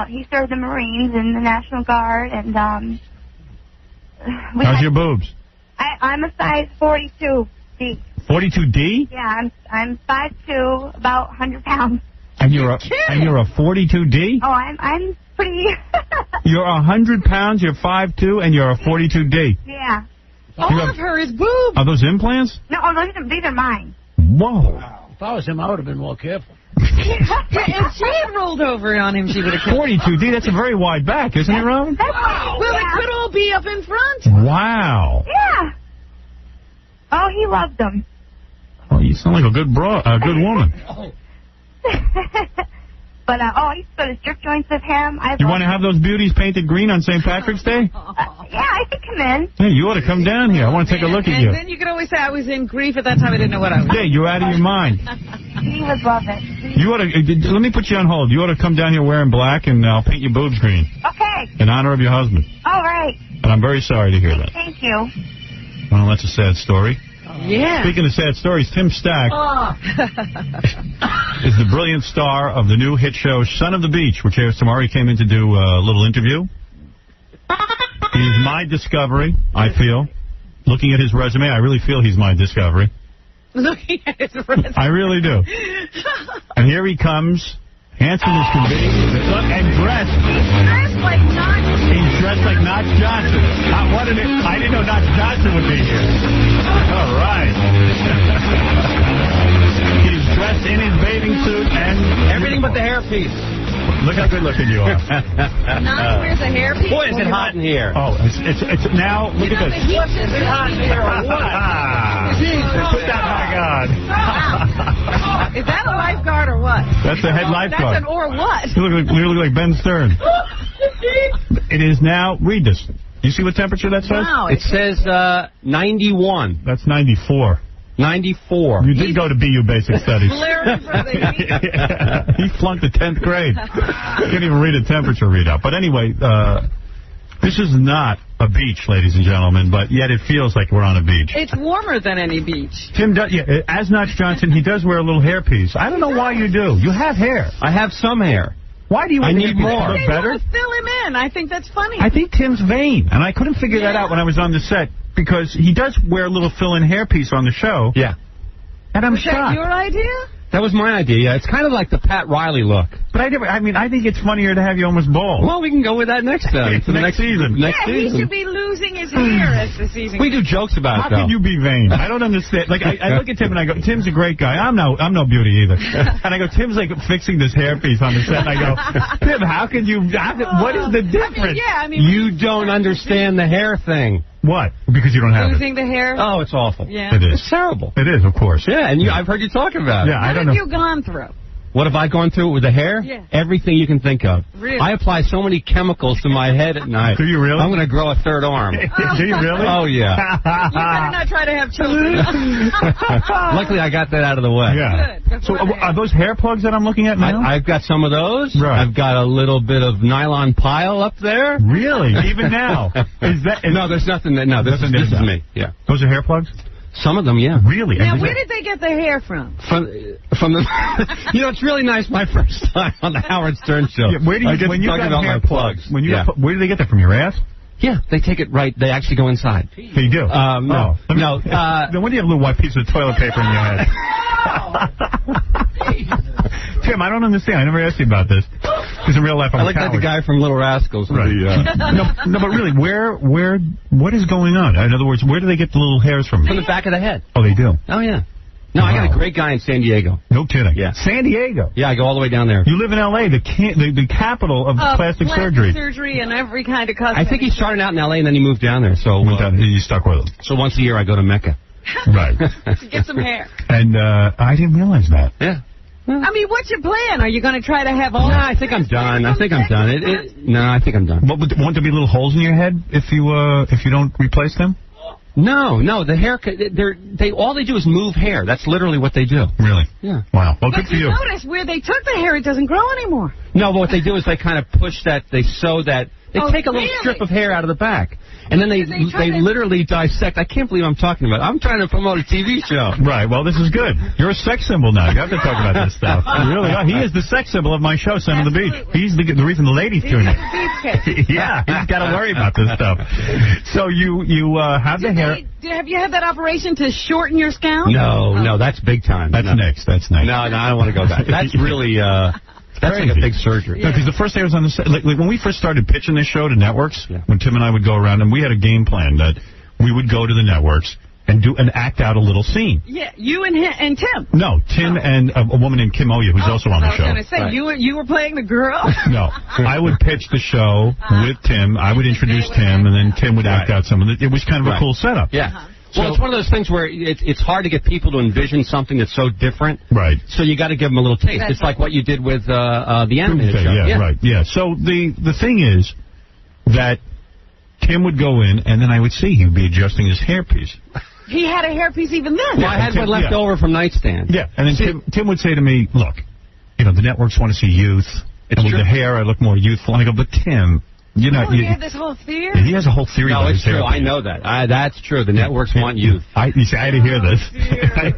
He served the Marines and the National Guard, and, how's your boobs? I'm a size 42D. 42D? Yeah, I'm 5'2", about 100 pounds. And you're a 42D? Oh, I'm pretty... You're 100 pounds, you're 5'2", and you're a 42D. Yeah. All of her is boobs. Are those implants? No, these are mine. Whoa. If I was him, I would have been more careful. If she had rolled over on him, she would have... 42D, that's a very wide back, isn't it, Robin? Well, it could all be up in front. Wow. Yeah. Oh, he loved them. Oh, you sound like a good woman. But, I used to go to strip joints with him. You want to have those beauties painted green on St. Patrick's Day? Yeah, I could come in. Hey, you ought to come down here. I want to take a look at you. And then you could always say, I was in grief at that time. I didn't know what I was. Yeah, you're out of your mind. He would love it. You ought to, let me put you on hold. You ought to come down here wearing black, and I'll paint your boobs green. Okay. In honor of your husband. All right. And I'm very sorry to hear that. Thank you. Well, that's a sad story. Yeah. Speaking of sad stories, Tim Stack is the brilliant star of the new hit show Son of the Beach, which airs tomorrow. He came in to do a little interview. He's my discovery, I feel. Looking at his resume, I really feel he's my discovery. Looking at his resume. I really do. And here he comes, handsome as can be, and dressed. Dressed like Knox. He's dressed like Knox Johnson. I didn't know Knox Johnson would be here. All right. He's dressed in his bathing suit and... Everything but the hairpiece. Look how good looking you are. Knox wears a hairpiece. Boy, is it hot in here. Oh, it's now, look at this. Is it hot in here or what? Put that back on. Is that a lifeguard or what? That's the head lifeguard. That's an or what? You look like Ben Stern. It is now, read this. You see what temperature that says? Wow, it says 91. That's 94. 94. You did go to BU Basic Studies. He flunked the 10th grade. Can't even read a temperature readout. But anyway, this is not a beach, ladies and gentlemen, but yet it feels like we're on a beach. It's warmer than any beach. Tim does, yeah, as Knox Johnson, he does wear a little hairpiece. I don't know why you do. You have hair. I have some hair. Why do you? I need more. They better? want to fill him in. I think that's funny. I think Tim's vain, and I couldn't figure that out when I was on the set, because he does wear a little fill-in hairpiece on the show. Yeah. And I'm Was shocked. that your idea? That was my idea, yeah. It's kind of like the Pat Riley look. But I think it's funnier to have you almost bald. Well, we can go with that next time. For the next season. He should be losing his hair as the season We do jokes about it, How can you be vain? I don't understand. Like, I look at Tim and I go, Tim's a great guy. I'm no beauty either. And I go, Tim's like fixing this hairpiece on the set. And I go, Tim, what is the difference? You don't understand the hair thing. What? Because you don't have losing the hair? Oh, it's awful. Yeah. It is. It's terrible. It is, of course. Yeah, and I've heard you talk about it. Yeah, I don't know. What have you gone through? What have I gone through with the hair? Yeah. Everything you can think of. Really? I apply so many chemicals to my head at night. Do you really? I'm going to grow a third arm. Do you really? Oh, yeah. You better not try to have children. Luckily, I got that out of the way. Yeah. Good. So are those hair plugs that I'm looking at now? I've got some of those. Right. I've got a little bit of nylon pile up there. Really? Even now? No, there's nothing. This is me. Yeah. Those are hair plugs? Some of them, yeah. Really? Now, where did they get the hair from? From the. It's really nice. My first time on the Howard Stern show. Yeah, where do you when you got about hair my plugs? When you where do they get that from? Your ass? Yeah, they take it right. They actually go inside. They do? No. No. Then when do you have a little white piece of toilet paper in your head? Tim, I don't understand. I never asked you about this. Because in real life, I'm I like that the guy from Little Rascals. Right. No, but really, what is going on? In other words, where do they get the little hairs from? From the back of the head. Oh, they do? Oh, yeah. No, I got a great guy in San Diego. No kidding. Yeah. San Diego? Yeah, I go all the way down there. You live in L.A., the capital of plastic surgery. Surgery and every kind of cosmetic. I think he started out in L.A. and then he moved down there. So you stuck with him. So once a year I go to Mecca. Right. To get some hair. And I didn't realize that. Yeah. I mean, what's your plan? Are you going to try to have all... No, I think I'm done. I think I'm done. No, I think I'm done. Won't there be little holes in your head if you don't replace them? No, the hair, all they do is move hair. That's literally what they do. Really? Yeah. Wow. Well, good for you. Notice where they took the hair, it doesn't grow anymore. No, but what they do is they kind of push that, they sew that, they take a little strip of hair out of the back. And then they literally dissect. I can't believe I'm talking about it. I'm trying to promote a TV show. Right. Well, this is good. You're a sex symbol now. You have to talk about this stuff. You really are. He is the sex symbol of my show, Son of the Beach. He's the reason the ladies tune in. Yeah, he's got to worry about this stuff. So you have the hair. Have you had that operation to shorten your scalp? No, that's big time. That's next. That's next. No, I don't want to go back. That's really... That's like a big surgery. No, because the first day I was on the set, like when we first started pitching this show to networks, when Tim and I would go around, and we had a game plan that we would go to the networks and act out a little scene. Yeah, you and Tim. No, Tim and a woman named Kim Oya, who's also on the show. I was going to say, you were playing the girl? No, I would pitch the show with Tim. I would introduce Tim, and then Tim would act out some of it. It was kind of a cool setup. Yeah. Well, it's one of those things where it's hard to get people to envision something that's so different. Right. So you got to give them a little taste. It's like what you did with the animated show. Yeah, right. Yeah. So the thing is that Tim would go in, and then I would see he would be adjusting his hairpiece. He had a hairpiece even then. Well, I had one left over from Nightstand. Yeah. And then Tim would say to me, look, the networks want to see youth. And with the hair, I look more youthful. And I go, but Tim... You had this whole theory? He has a whole theory about his hair. No, it's true. I know that. That's true. The networks want youth. You see, I had to hear this. I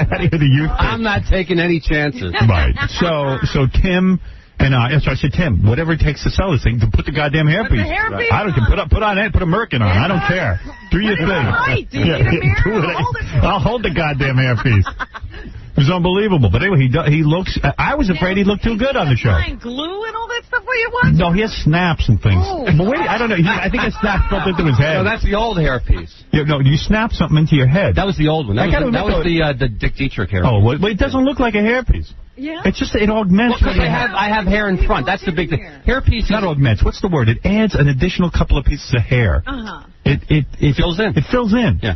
had to hear the youth. I'm not taking any chances. Right. So Tim and so I said, Tim, whatever it takes to sell this thing, to put the goddamn hairpiece. Right. I don't care. Put a Merkin on. I don't care. Do your thing. Right. Do you need a mirror? I'll hold the goddamn hairpiece. It was unbelievable. But anyway, he looks... I was afraid he looked too good on the show. Glue and all that stuff where you watch? No, he has snaps and things. Oh. But wait, I don't know. I think a snap built into his head. No, that's the old hairpiece. Yeah, no, you snap something into your head. That was the old one. That was the Dick Dietrich hairpiece. Oh, well, it doesn't look like a hairpiece. Yeah. It's just, it augments. Well, I have hair in front. That's the big thing. Hairpiece. Not augments. What's the word? It adds an additional couple of pieces of hair. Uh-huh. It fills in. It fills in. Yeah.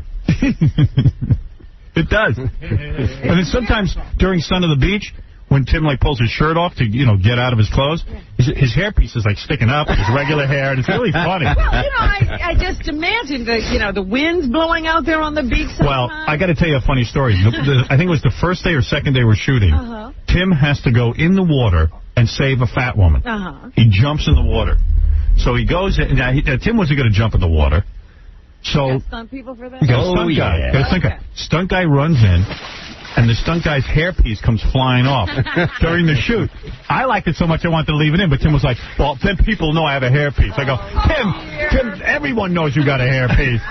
It does. And then sometimes during Son of the Beach, when Tim pulls his shirt off to get out of his clothes, his hairpiece is sticking up with his regular hair, and it's really funny. Well, I just imagine that the wind's blowing out there on the beach. Well, I got to tell you a funny story. I think it was the first day or second day we're shooting. Tim has to go in the water and save a fat woman. He jumps in the water. So he goes in. Now, Tim wasn't going to jump in the water. So stunt people for that? Stunt guy. Stunt guy runs in, and the stunt guy's hairpiece comes flying off during the shoot. I liked it so much I wanted to leave it in, but Tim was like, well, then people know I have a hairpiece. I go, Tim, everyone knows you got a hairpiece.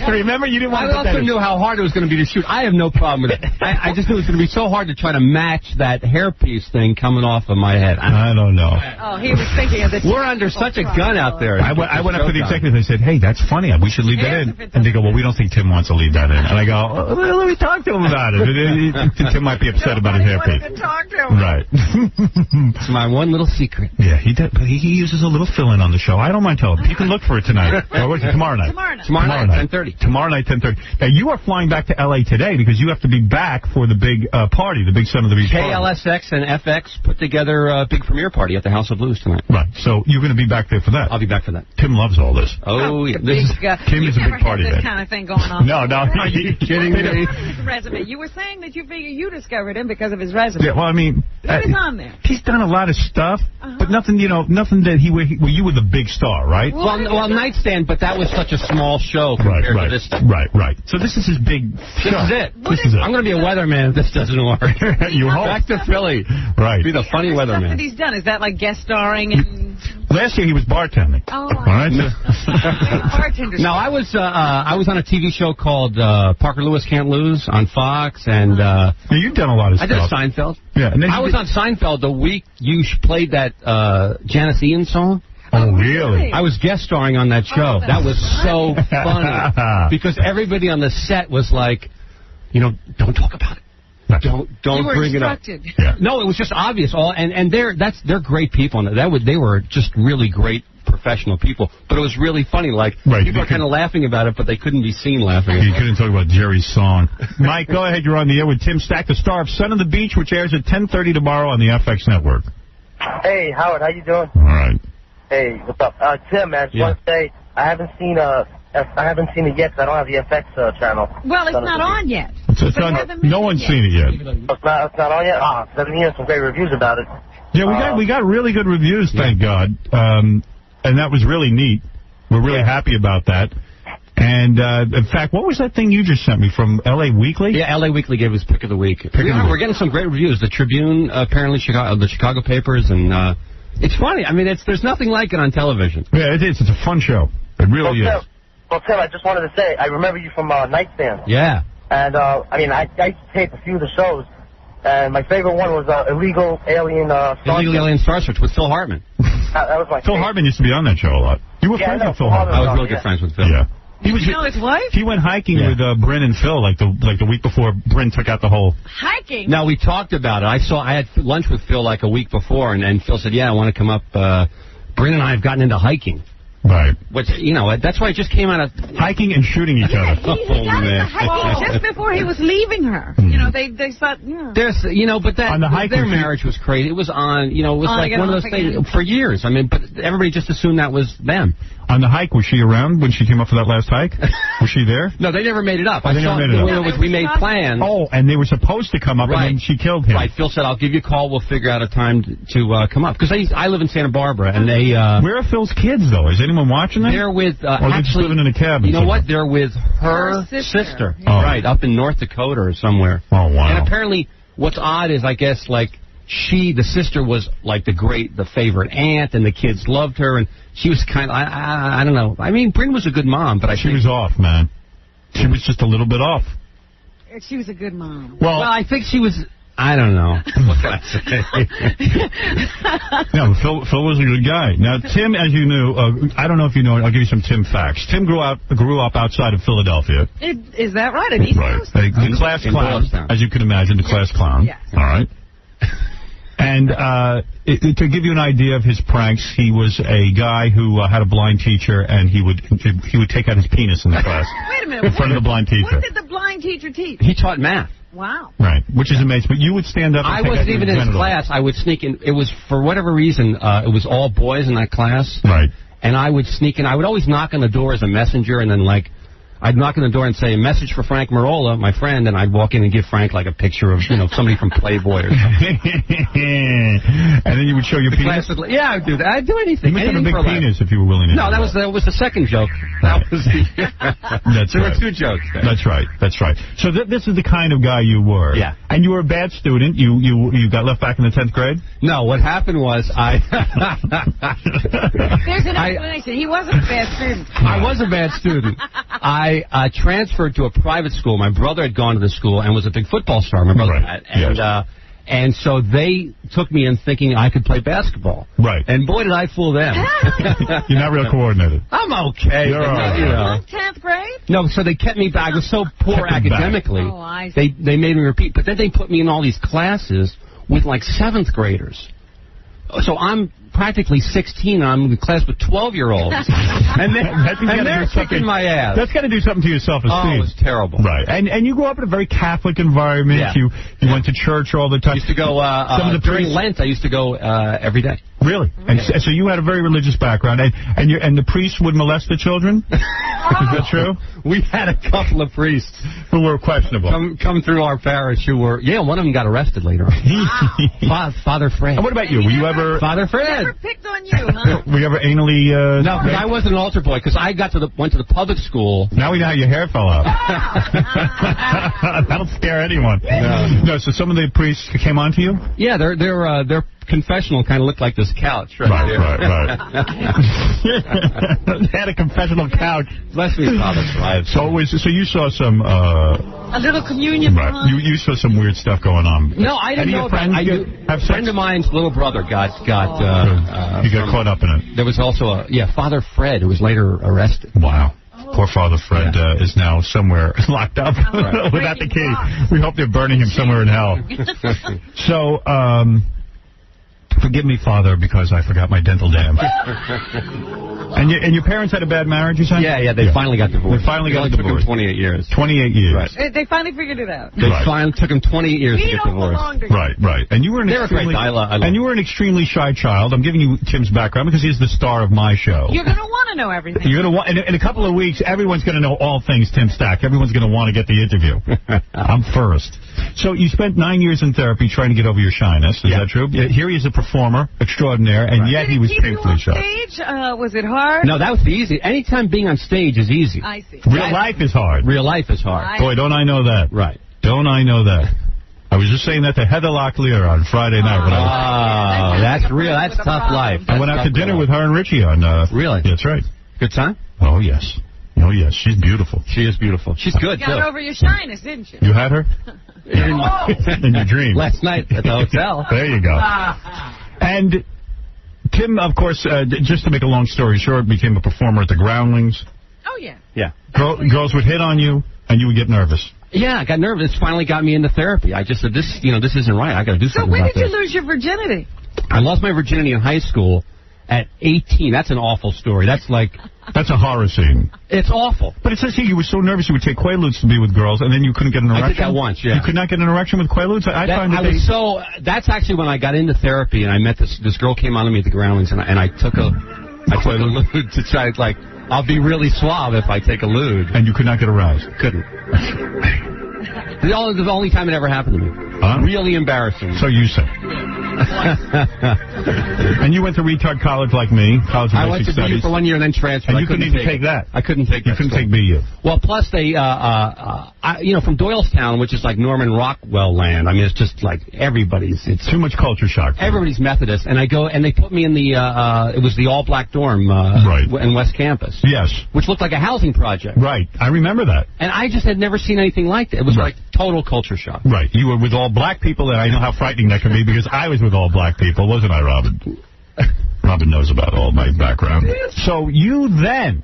Remember, you didn't want to. I also knew how hard it was going to be to shoot. I have no problem with it. I just knew it was going to be so hard to try to match that hairpiece thing coming off of my head. I don't know. Oh, he was thinking of the. We're under such a gun out there. I went up to the executives and I said, hey, that's funny. We should leave that in. And they go, well, we don't think Tim wants to leave that in. And I go, well, let me talk to him about it. Tim might be upset about his hairpiece. Talk to him. Right. It's my one little secret. Yeah, he uses a little fill-in on the show. I don't mind telling him. You can look for it tonight. Or tomorrow night. Tomorrow night, 10:30. Tomorrow night, 10:30. Now, you are flying back to L.A. today because you have to be back for the big party, the big Son of the Beach party. KLSX and FX put together a big premiere party at the House of Blues tonight. Right. So you're going to be back there for that. I'll be back for that. Tim loves all this. Oh, yeah. Tim is a big party this then. kind of thing going on. No. Are you kidding me? Resume. You were saying that you figure you discovered him because of his resume. Yeah, well, I mean, what is on there? He's done a lot of stuff, but nothing that you were the big star, right? Well, Nightstand, but that was such a small show compared to this stuff. Right. So this is his big show. This is it. I'm going to be a weatherman if this doesn't work. You hope. Back to Philly. Right. Be the funny weatherman. What he's done, is that like guest starring and... Last year he was bartending. Oh, all right. bartender. No, I was on a TV show called Parker Lewis Can't Lose on Fox, and you've done a lot of stuff. I did Seinfeld. Yeah, and then I was on Seinfeld the week you played that Janice Ian song. Oh, really? I was guest starring on that show. That was so funny because everybody on the set was like, don't talk about it. Don't bring it up. Yeah. No, it was just obvious. And they're great people. They were just really great professional people. But it was really funny. Like people were kind of laughing about it, but they couldn't be seen laughing. You couldn't talk about Jerry's song. Mike, go ahead. You're on the air with Tim Stack, the star of Son of the Beach, which airs at 10:30 tomorrow on the FX network. Hey, Howard, how you doing? All right. Hey, what's up? Tim, man, I just want to say I haven't seen it yet because I don't have the FX channel. Well, it's not on yet. No one's seen it yet. It's not on yet? I've been hearing some great reviews about it. Yeah, we got really good reviews, thank God. And that was really neat. We're really happy about that. And, in fact, what was that thing you just sent me from L.A. Weekly? Yeah, L.A. Weekly gave us Pick of the Week. We're getting some great reviews. The Tribune, apparently, the Chicago papers, and it's funny. I mean, there's nothing like it on television. Yeah, it is. It's a fun show. It really is. Well, Tim, I just wanted to say, I remember you from Nightstand. Yeah. And, I used to tape a few of the shows, and my favorite one was Illegal Alien Star Search with Phil Hartman. That was my Phil Hartman used to be on that show a lot. You were friends with Phil Hartman. I was really good friends with Phil. Yeah. You know his wife? He went hiking with Bryn and Phil like the week before Bryn took out the whole... Hiking? No, we talked about it. I had lunch with Phil like a week before, and Phil said, yeah, I want to come up. Bryn and I have gotten into hiking. Right. Which, that's why it just came out of... Hiking and shooting each other. He got into hiking just before he was leaving her. They thought, There's, but their marriage was crazy. It was on, it was like one of those things for years. I mean, but everybody just assumed that was them. On the hike, was she around when she came up for that last hike? Was she there? No, they never made it up. They never made it up. We made plans. Oh, and they were supposed to come up, and then she killed him. Right. Phil said, I'll give you a call. We'll figure out a time to come up. Because I live in Santa Barbara, and they... Where are Phil's kids, though? Is anyone watching them? They're with... or they're just living in a cabin? You know what? They're with her sister. Oh. Right, up in North Dakota or somewhere. Oh, wow. And apparently, what's odd is, I guess, like... the sister was like the favorite aunt, and the kids loved her, and she was kind of, I don't know. I mean, Bryn was a good mom, but she was off, man. She was just a little bit off. She was a good mom. Well, I think she was, I don't know. What can I say? No, Phil was a good guy. Now, Tim, as you knew, I don't know if you know, I'll give you some Tim facts. Tim grew up outside of Philadelphia. Is that right? An East Coast? The class clown, as you can imagine, the class clown. Yes. All right. And to give you an idea of his pranks, he was a guy who had a blind teacher, and he would take out his penis in the class. Wait a minute. In front of the blind teacher. What did the blind teacher teach? He taught math. Wow. Right, which is amazing. But you would stand up and I wasn't even in his class. I would sneak in. It was, for whatever reason, it was all boys in that class. Right. And I would sneak in. I would always knock on the door as a messenger, and then, I'd knock on the door and say, message for Frank Marola, my friend, and I'd walk in and give Frank, a picture of, somebody from Playboy or something. And then you would show your penis? Yeah, I would do that. I'd do anything. You must have a big penis if you were willing to. No, that was the second joke. That was there were two jokes there. That's right. So this is the kind of guy you were. Yeah. And you were a bad student. You got left back in the 10th grade? No, what happened was There's an explanation. He wasn't a bad student. I was a bad student. I transferred to a private school. My brother had gone to the school and was a big football star. My brother had. And so they took me in thinking I could play basketball. Right. And boy, did I fool them. You're not real coordinated. I'm okay. You're all right. You know. 10th grade? No, so they kept me back. I was so poor academically. Oh, I see. They made me repeat. But then they put me in all these classes with like 7th graders. So I'm practically 16. I'm in class with 12-year-olds. and they're kicking my ass. That's got to do something to your self-esteem. Oh, it was terrible. Right. And you grew up in a very Catholic environment. Yeah. You went to church all the time. Used to go, during Lent, I used to go every day. Really? And so you had a very religious background. And the priests would molest the children? Is that true? We had a couple of priests who were questionable. Come through our parish who were, one of them got arrested later on. Father Fred. And what about you? Were you ever... Father Fred. Never picked on you, huh? Were you ever anally... No, because I wasn't an altar boy, because I went to the public school. Now we know how your hair fell out. That'll scare anyone. No, so some of the priests came on to you? Yeah, their confessional kind of looked like this couch. Right. They had a confessional couch. Bless me, Father Fred. So you saw some... a little communion. Right. You saw some weird stuff going on. No, I didn't know about it. A friend of mine's little brother got caught up in it. There was also Father Fred, who was later arrested. Wow. Poor Father Fred is now somewhere locked up without the key. We hope they're burning him somewhere in hell. So, forgive me, Father, because I forgot my dental dam. And your parents had a bad marriage, you said? Yeah, they finally got divorced. They finally got divorced. Took them 28 years. 28 years. Right. They finally figured it out. They finally took them 28 years to get divorced. Right. And you were you were an extremely shy child. I'm giving you Tim's background because he's the star of my show. You're going to want to know everything. You're going to want, in a couple of weeks, everyone's going to know all things Tim Stack. Everyone's going to want to get the interview. I'm first. So you spent 9 years in therapy trying to get over your shyness. Is that true? Here he is a performer extraordinaire, and yet he was painfully shy. Stage? Was it hard? No, that was easy. Anytime being on stage is easy. I see. Real life is hard. Real life is hard. Boy, don't I know that. Right. Don't I know that. I was just saying that to Heather Locklear on Friday night. That's real. That's tough life. I went out to dinner with her and Richie on... Really? That's right. Good time? Oh, yes. Oh, yes. She's beautiful. She is beautiful. She's good, You got over your shyness, didn't you? You had her? In your dream. Last night at the hotel. There you go. And Tim, of course, just to make a long story short, became a performer at the Groundlings. Oh, yeah. Yeah. Girls would hit on you, and you would get nervous. Yeah, I got nervous. It finally got me into therapy. I just said, this isn't right. I got to do something about this. So when did you lose your virginity? I lost my virginity in high school at 18. That's an awful story. That's a horror scene. It's awful. But it says here you were so nervous you would take Quaaludes to be with girls, and then you couldn't get an erection. I did that once, yeah. You could not get an erection with Quaaludes? That's actually when I got into therapy, and I met this girl came on to me at the Groundlings, and I took a lewd to try, I'll be really suave if I take a lewd. And you could not get aroused? Couldn't. The only time it ever happened to me. Huh? Really embarrassing. So you say. And you went to retard college like me, College of Basic Studies. I went to BU for 1 year and then transferred. And you couldn't even take that. I couldn't take that. You couldn't take BU. Well, plus they, from Doylestown, which is like Norman Rockwell land. I mean, it's just like it's too much culture shock. Everybody's Methodist, and I go and they put me in the it was the all-black dorm in West Campus. Yes. Which looked like a housing project. Right. I remember that. And I just had never seen anything like that. It was like total culture shock. Right. You were with all black people, and I know how frightening that can be because I was with all black people, wasn't I, Robin? Robin knows about all my background. So you then,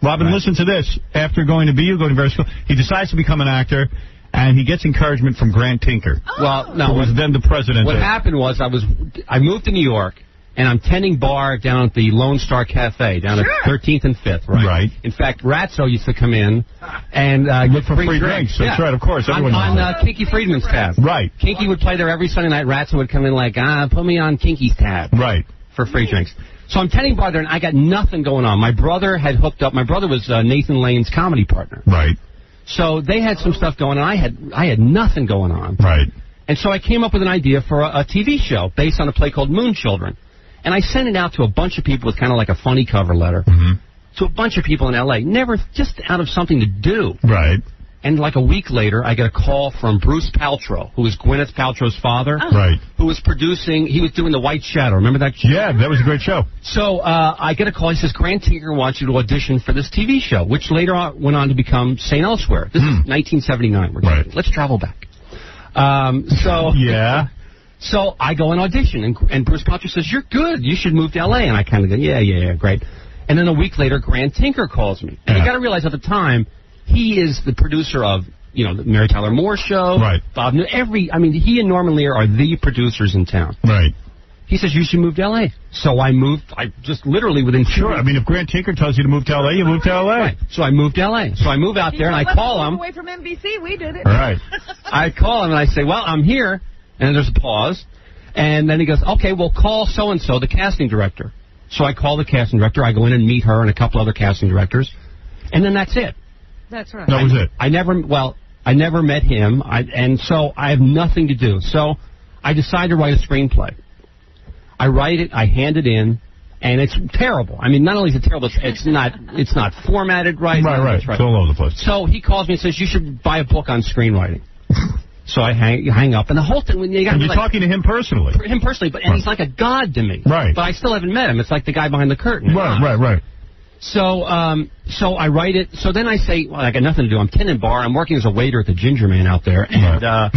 Robin, listen to this. After going to BU, going to various school, he decides to become an actor, and he gets encouragement from Grant Tinker. Well, no. Who was then the president. What happened was I moved to New York, and I'm tending bar down at the Lone Star Cafe down at 13th and 5th, right? In fact, Ratso used to come in and look for free drinks. That's right, of course. Everyone on Kinky Friedman's tab. Right. Kinky would play there every Sunday night. Ratso would come in like, put me on Kinky's tab. Right. For free drinks. So I'm tending bar there, and I got nothing going on. My brother had hooked up. My brother was Nathan Lane's comedy partner. Right. So they had some stuff going on. I had nothing going on. Right. And so I came up with an idea for a TV show based on a play called Moon Children. And I sent it out to a bunch of people with kind of like a funny cover letter. To a bunch of people in L.A. Never, just out of something to do. Right. And like a week later, I get a call from Bruce Paltrow, who is Gwyneth Paltrow's father. Right. Who was producing, he was doing The White Shadow. Remember that show? Yeah, that was a great show. So I get a call. He says, Grant Tinker wants you to audition for this TV show, which later on went on to become St. Elsewhere. This is 1979. Let's travel back. Yeah. So I go and audition, and Bruce Paltrow says, you're good. You should move to L.A. And I kind of go, yeah, great. And then a week later, Grant Tinker calls me. And you got to realize at the time, he is the producer of, the Mary Tyler Moore Show. Right. Bob, he and Norman Lear are the producers in town. Right. He says, you should move to L.A. So I moved, just literally within 2 weeks. Sure, I mean, if Grant Tinker tells you to move to L.A., you move to L.A. Right. So I moved to L.A. So I move out there and I call him. Away from NBC, we did it. All right. I call him and I say, well, I'm here. And there's a pause. And then he goes, okay, well, call so-and-so, the casting director. So I call the casting director. I go in and meet her and a couple other casting directors. And then that's it. That's right. That was it. I never met him, and so I have nothing to do. So I decide to write a screenplay. I write it, I hand it in, and it's terrible. I mean, not only is it terrible, it's not formatted right. Right. It's all over the place. So he calls me and says, you should buy a book on screenwriting. So I hang up, and the whole thing... you're talking to him personally. Him personally, and he's like a god to me. Right. But I still haven't met him. It's like the guy behind the curtain. Right. So I write it. So then I say, well, I got nothing to do. I'm tending bar. I'm working as a waiter at the Ginger Man out there. And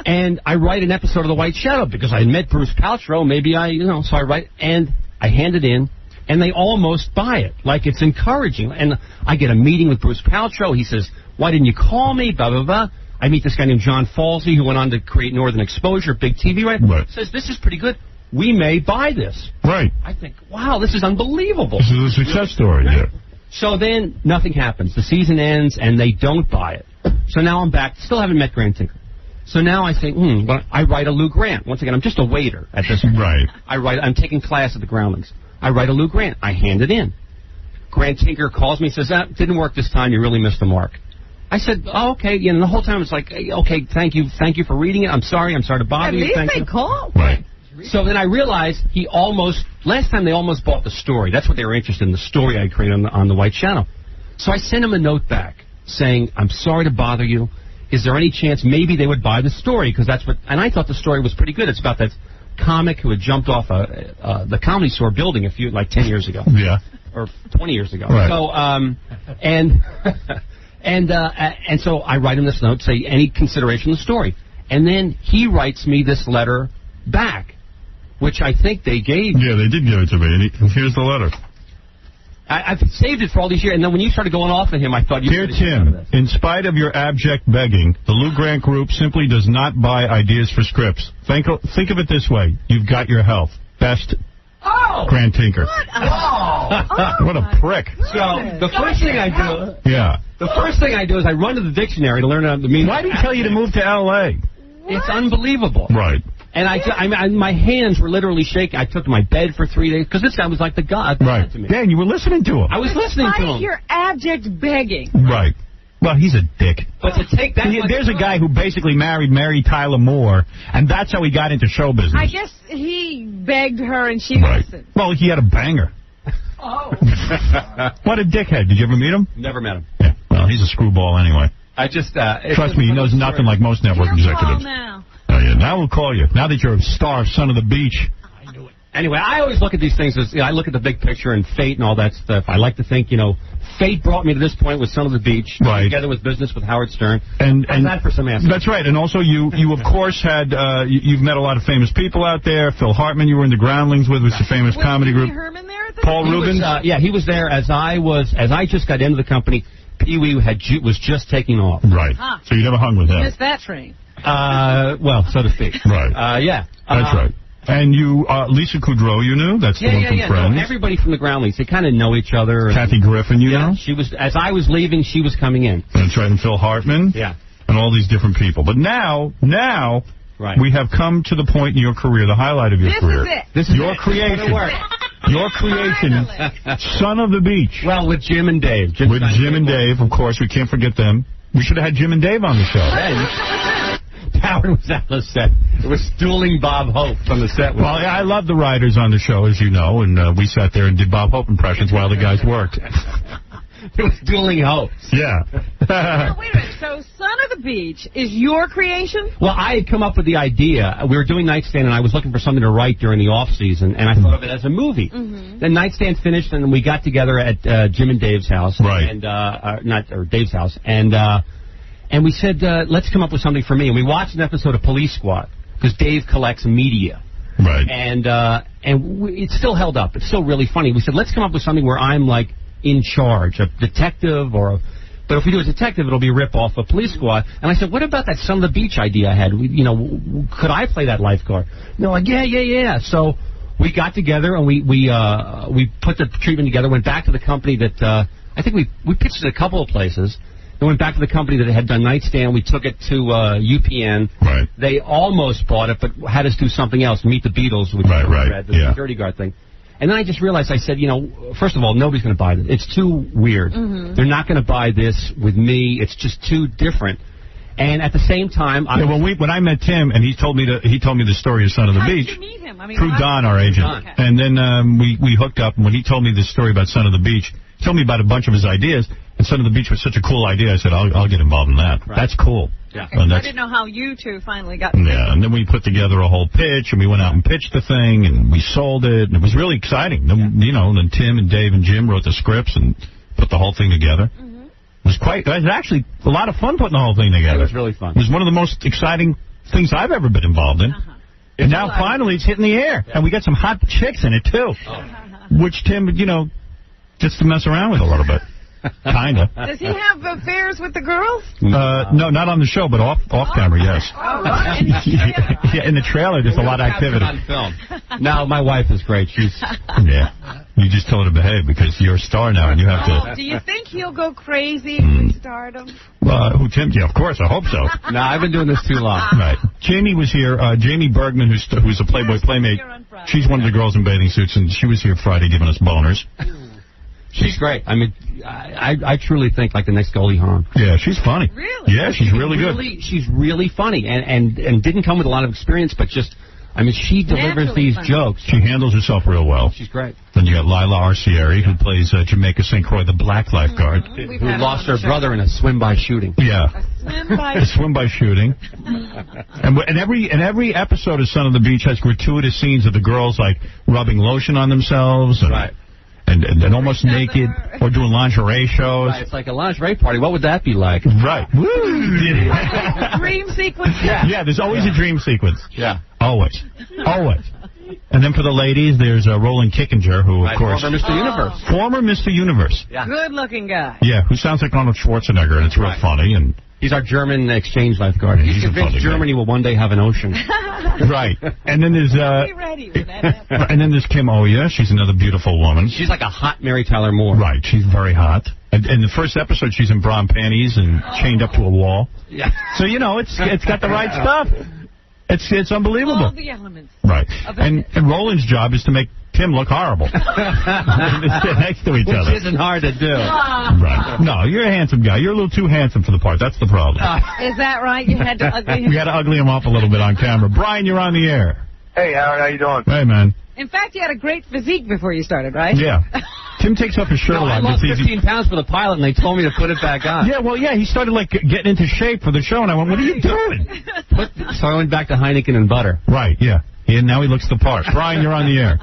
and I write an episode of The White Shadow because I had met Bruce Paltrow. Maybe so I write, and I hand it in, and they almost buy it. Like, it's encouraging. And I get a meeting with Bruce Paltrow. He says, why didn't you call me? Blah, blah, blah. I meet this guy named John Falsey, who went on to create Northern Exposure, big TV, right? Says, this is pretty good. We may buy this. Right. I think, wow, this is unbelievable. This is a success story, yeah. So then nothing happens. The season ends, and they don't buy it. So now I'm back. Still haven't met Grant Tinker. So now I think, well, I write a Lou Grant. Once again, I'm just a waiter at this point. Right. I'm taking class at the Groundlings. I write a Lou Grant. I hand it in. Grant Tinker calls me and says, that didn't work this time. You really missed the mark. I said, oh, okay. And the whole time it's like, okay, thank you for reading it. I'm sorry to bother you. At least they called. Right. So then I realized last time they almost bought the story. That's what they were interested in, the story I created on the White Shadow. So I sent him a note back saying, I'm sorry to bother you. Is there any chance maybe they would buy the story? Because and I thought the story was pretty good. It's about that comic who had jumped off the Comedy Store building 10 years ago. Yeah. Or 20 years ago. Right. So, and so I write him this note, say, any consideration of the story. And then he writes me this letter back, which I think they gave me. Yeah, they did give it to me. And here's the letter. I've saved it for all these years, and then when you started going off at him, I thought you... Dear Tim, in spite of your abject begging, the Lou Grant Group simply does not buy ideas for scripts. Think of it this way. You've got your health. Best... Grant Tinker. What a prick. So, the first thing I do... Yeah. The first thing I do is I run to the dictionary to learn the meaning. Why did he tell you to move to L.A.? It's unbelievable. Right. And my hands were literally shaking. I took to my bed for 3 days, because this guy was like the god to me. Dan, you were listening to him. I was listening to him. Despite your abject begging. Right. Well, he's a dick. But to take that... There's a guy who basically married Mary Tyler Moore, and that's how he got into show business. I guess he begged her and she listened. Well, he had a banger. Oh. What a dickhead. Did you ever meet him? Never met him. Yeah. Well, he's a screwball anyway. I just... Trust me, he knows nothing like most network executives. Now. Oh, yeah. Now we'll call you. Now that you're a star, son of the beach. I knew it. Anyway, I always look at these things as... I look at the big picture and fate and all that stuff. I like to think, fate brought me to this point with Son of the Beach. Right. Together with Business with Howard Stern. And that for some answers. That's right. And also, you of course, had... you've met a lot of famous people out there. Phil Hartman, you were in the Groundlings with a famous comedy group. Herman there at the Paul Rubens? He was there as I just got into the company. Pee-wee was just taking off. Right. So you never hung with him. Missed that train. Well, so to speak. Right. Yeah. That's right. And you, Lisa Kudrow, you knew? That's the one from Friends. No, everybody from the Groundlings. They kind of know each other. Kathy Griffin, you know? She was, as I was leaving, she was coming in. That's right. And Phil Hartman. Yeah. And all these different people. But now, right. We have come to the point in your career, the highlight of your career. This is it. Your creation. Your creation, Son of the Beach. Well, with Jim and Dave. With Jim and Dave, of course. We can't forget them. We should have had Jim and Dave on the show. Howard was on the set. It was stooling Bob Hope from the set. Well, I love the writers on the show, as you know, and we sat there and did Bob Hope impressions while the guys worked. It was dueling hopes. Yeah. Now, wait a minute. So, Son of the Beach is your creation? Well, I had come up with the idea. We were doing Nightstand, and I was looking for something to write during the off season, and I thought of it as a movie. Then Nightstand finished, and we got together at Jim and Dave's house, right? And Dave's house, and we said, let's come up with something for me. And we watched an episode of Police Squad because Dave collects media, right? And it's still held up. It's still really funny. We said, let's come up with something where I'm like in charge, a detective But if we do a detective, it'll be a rip-off of Police Squad. And I said, what about that Son of the Beach idea I had? Could I play that lifeguard? They're like, yeah. So we got together, and we put the treatment together, went back to the company that I think we pitched it a couple of places. Then went back to the company that had done Nightstand. We took it to UPN. Right. They almost bought it, but had us do something else, Meet the Beatles, which right. The security guard thing. And then I just realized, I said, first of all, nobody's going to buy this. It's too weird. They're not going to buy this with me. It's just too different. And at the same time, when I met Tim, and he told me the story of Son of the Beach. How did you meet him? Through Don, our agent. Okay. And then we hooked up, and when he told me the story about Son of the Beach, he told me about a bunch of his ideas, and Son of the Beach was such a cool idea, I said, I'll get involved in that. Right. That's cool. Yeah. And I didn't know how you two finally got and then we put together a whole pitch, and we went out and pitched the thing, and we sold it, and it was really exciting. Then Tim and Dave and Jim wrote the scripts and put the whole thing together. It was actually a lot of fun putting the whole thing together. It was really fun. It was one of the most exciting things I've ever been involved in. And now finally it's hitting the air. And we got some hot chicks in it, too. Which Tim, gets to mess around with a little bit. Kind of. Does he have affairs with the girls? No, not on the show, but off camera, yes. Yeah, in the trailer, there's a lot of activity. On film. No, my wife is great. Yeah. You just told her to behave because you're a star now, and you have to. Do you think he'll go crazy with stardom? Who, Tim? Yeah, of course. I hope so. No, I've been doing this too long. Right. Jamie was here. Jamie Bergman, who's a Playboy Playmate. She's one of the girls in bathing suits, and she was here Friday giving us boners. She's great. I mean, I truly think like the next Goldie Hawn. Yeah, she's funny. Really? Yeah, she's really good. She's really funny and didn't come with a lot of experience, but just, she delivers these jokes. She handles herself real well. She's great. Then you got Lila Arcieri, who plays Jamaica St. Croix, the black lifeguard. Who lost her brother in a swim-by shooting. Yeah. A swim-by shooting. And every episode of Son of the Beach has gratuitous scenes of the girls, like, rubbing lotion on themselves. And almost naked, or doing lingerie shows. Right, it's like a lingerie party. What would that be like? Right. Dream sequence? Yeah, there's always a dream sequence. Yeah. Always. And then for the ladies, there's Roland Kickinger, who, of course... Former Mr. Universe. Former Mr. Universe. Yeah. Good-looking guy. Yeah, who sounds like Arnold Schwarzenegger, and it's real funny. And he's our German exchange lifeguard. He's convinced Germany will one day have an ocean. Right. And then there's... Be ready when that happens. And then there's Kim Oya. She's another beautiful woman. She's like a hot Mary Tyler Moore. Right. She's very hot. And in the first episode, she's in bra and panties and chained up to a wall. Yeah. So, it's got the right stuff. It's unbelievable. All the elements. Right. And Roland's job is to make Tim look horrible. They sit next to each other. Which isn't hard to do. Right. No, you're a handsome guy. You're a little too handsome for the part. That's the problem. Is that right? You had to ugly him? We had to ugly him up a little bit on camera. Brian, you're on the air. Hey, Howard, how you doing? Hey, man. In fact, you had a great physique before you started, right? Yeah. Tim takes off his shirt a lot. I lost 15 pounds for the pilot, and they told me to put it back on. Yeah, he started, getting into shape for the show, and I went, what are you doing? So I went back to Heineken and butter. Right, yeah. And now he looks the part. Brian, you're on the air.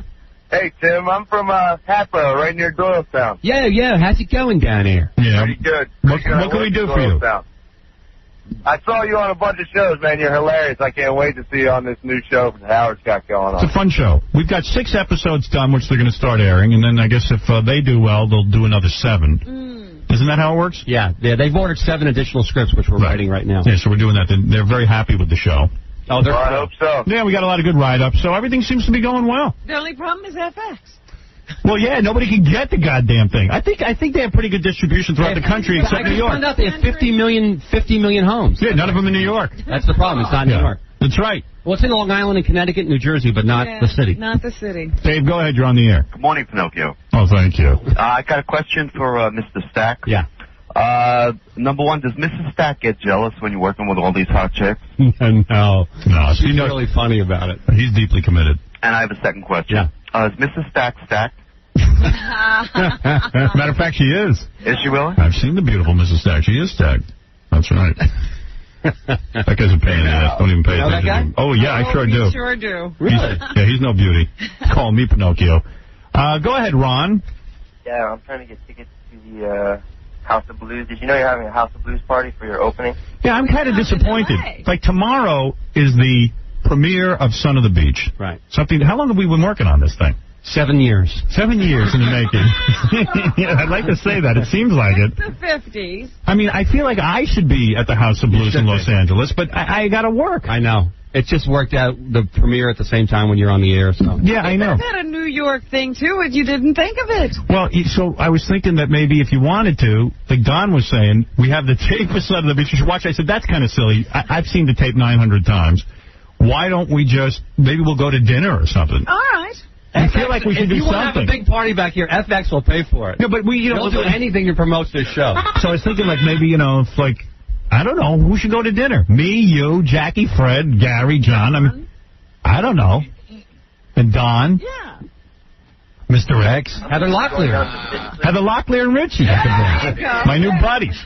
Hey, Tim, I'm from Hatboro, right near Doylestown. Yeah, how's it going down here? Yeah. Pretty good. What can we do for you? I saw you on a bunch of shows, man. You're hilarious. I can't wait to see you on this new show that Howard's got going on. It's a fun show. We've got 6 episodes done, which they're going to start airing, and then I guess if they do well, they'll do another 7. Isn't that how it works? Yeah, they've ordered 7 additional scripts, which we're writing right now. Yeah, so we're doing that. They're very happy with the show. Oh, I hope so. Yeah, we got a lot of good write-ups, so everything seems to be going well. The only problem is FX. Well, yeah, nobody can get the goddamn thing. I think they have pretty good distribution throughout the country, except New York. I found out they have 50 million homes. Yeah, none of them in New York. That's the problem. It's not New York. That's right. Well, it's in Long Island and Connecticut, New Jersey, but not the city. Not the city. Dave, go ahead. You're on the air. Good morning, Pinocchio. Oh, thank you. I got a question for Mr. Stack. Yeah. Number one, does Mrs. Stack get jealous when you're working with all these hot chicks? No. She's really funny about it. He's deeply committed. And I have a second question. Yeah. Is Mrs. Stack stacked? Matter of fact, she is. Is she really? I've seen the beautiful Mrs. Stagg. She is Stagg. That's right. That guy's a pain in the ass. Don't even pay attention to him. Oh, yeah, I sure do. You sure do. Really? He's no beauty. Call me Pinocchio. Go ahead, Ron. Yeah, I'm trying to get tickets to the House of Blues. Did you know you're having a House of Blues party for your opening? Yeah, I'm kind of disappointed. Like, tomorrow is the premiere of Son of the Beach. Right. How long have we been working on this thing? 7 years. 7 years in the making. Yeah, I'd like to say that. It seems like it. The 50s. I mean, I feel like I should be at the House of Blues in Los Angeles, but I got to work. I know. It just worked out, the premiere at the same time when you're on the air. So. Yeah, I know. You had a New York thing, too, and you didn't think of it. Well, so I was thinking that maybe if you wanted to, like Don was saying, we have the tape for Son of the Beach. You should watch. I said, that's kind of silly. I've seen the tape 900 times. Why don't we just, maybe we'll go to dinner or something? All right. I feel like we should do something. If you want to have a big party back here, FX will pay for it. No, but we'll do anything to promote this show. So I was thinking, like, maybe, if, like, I don't know, who should go to dinner? Me, you, Jackie, Fred, Gary, John. I mean, I don't know. And Don. Yeah. Mr. X. Heather Locklear. Heather Locklear and Richie. My new buddies.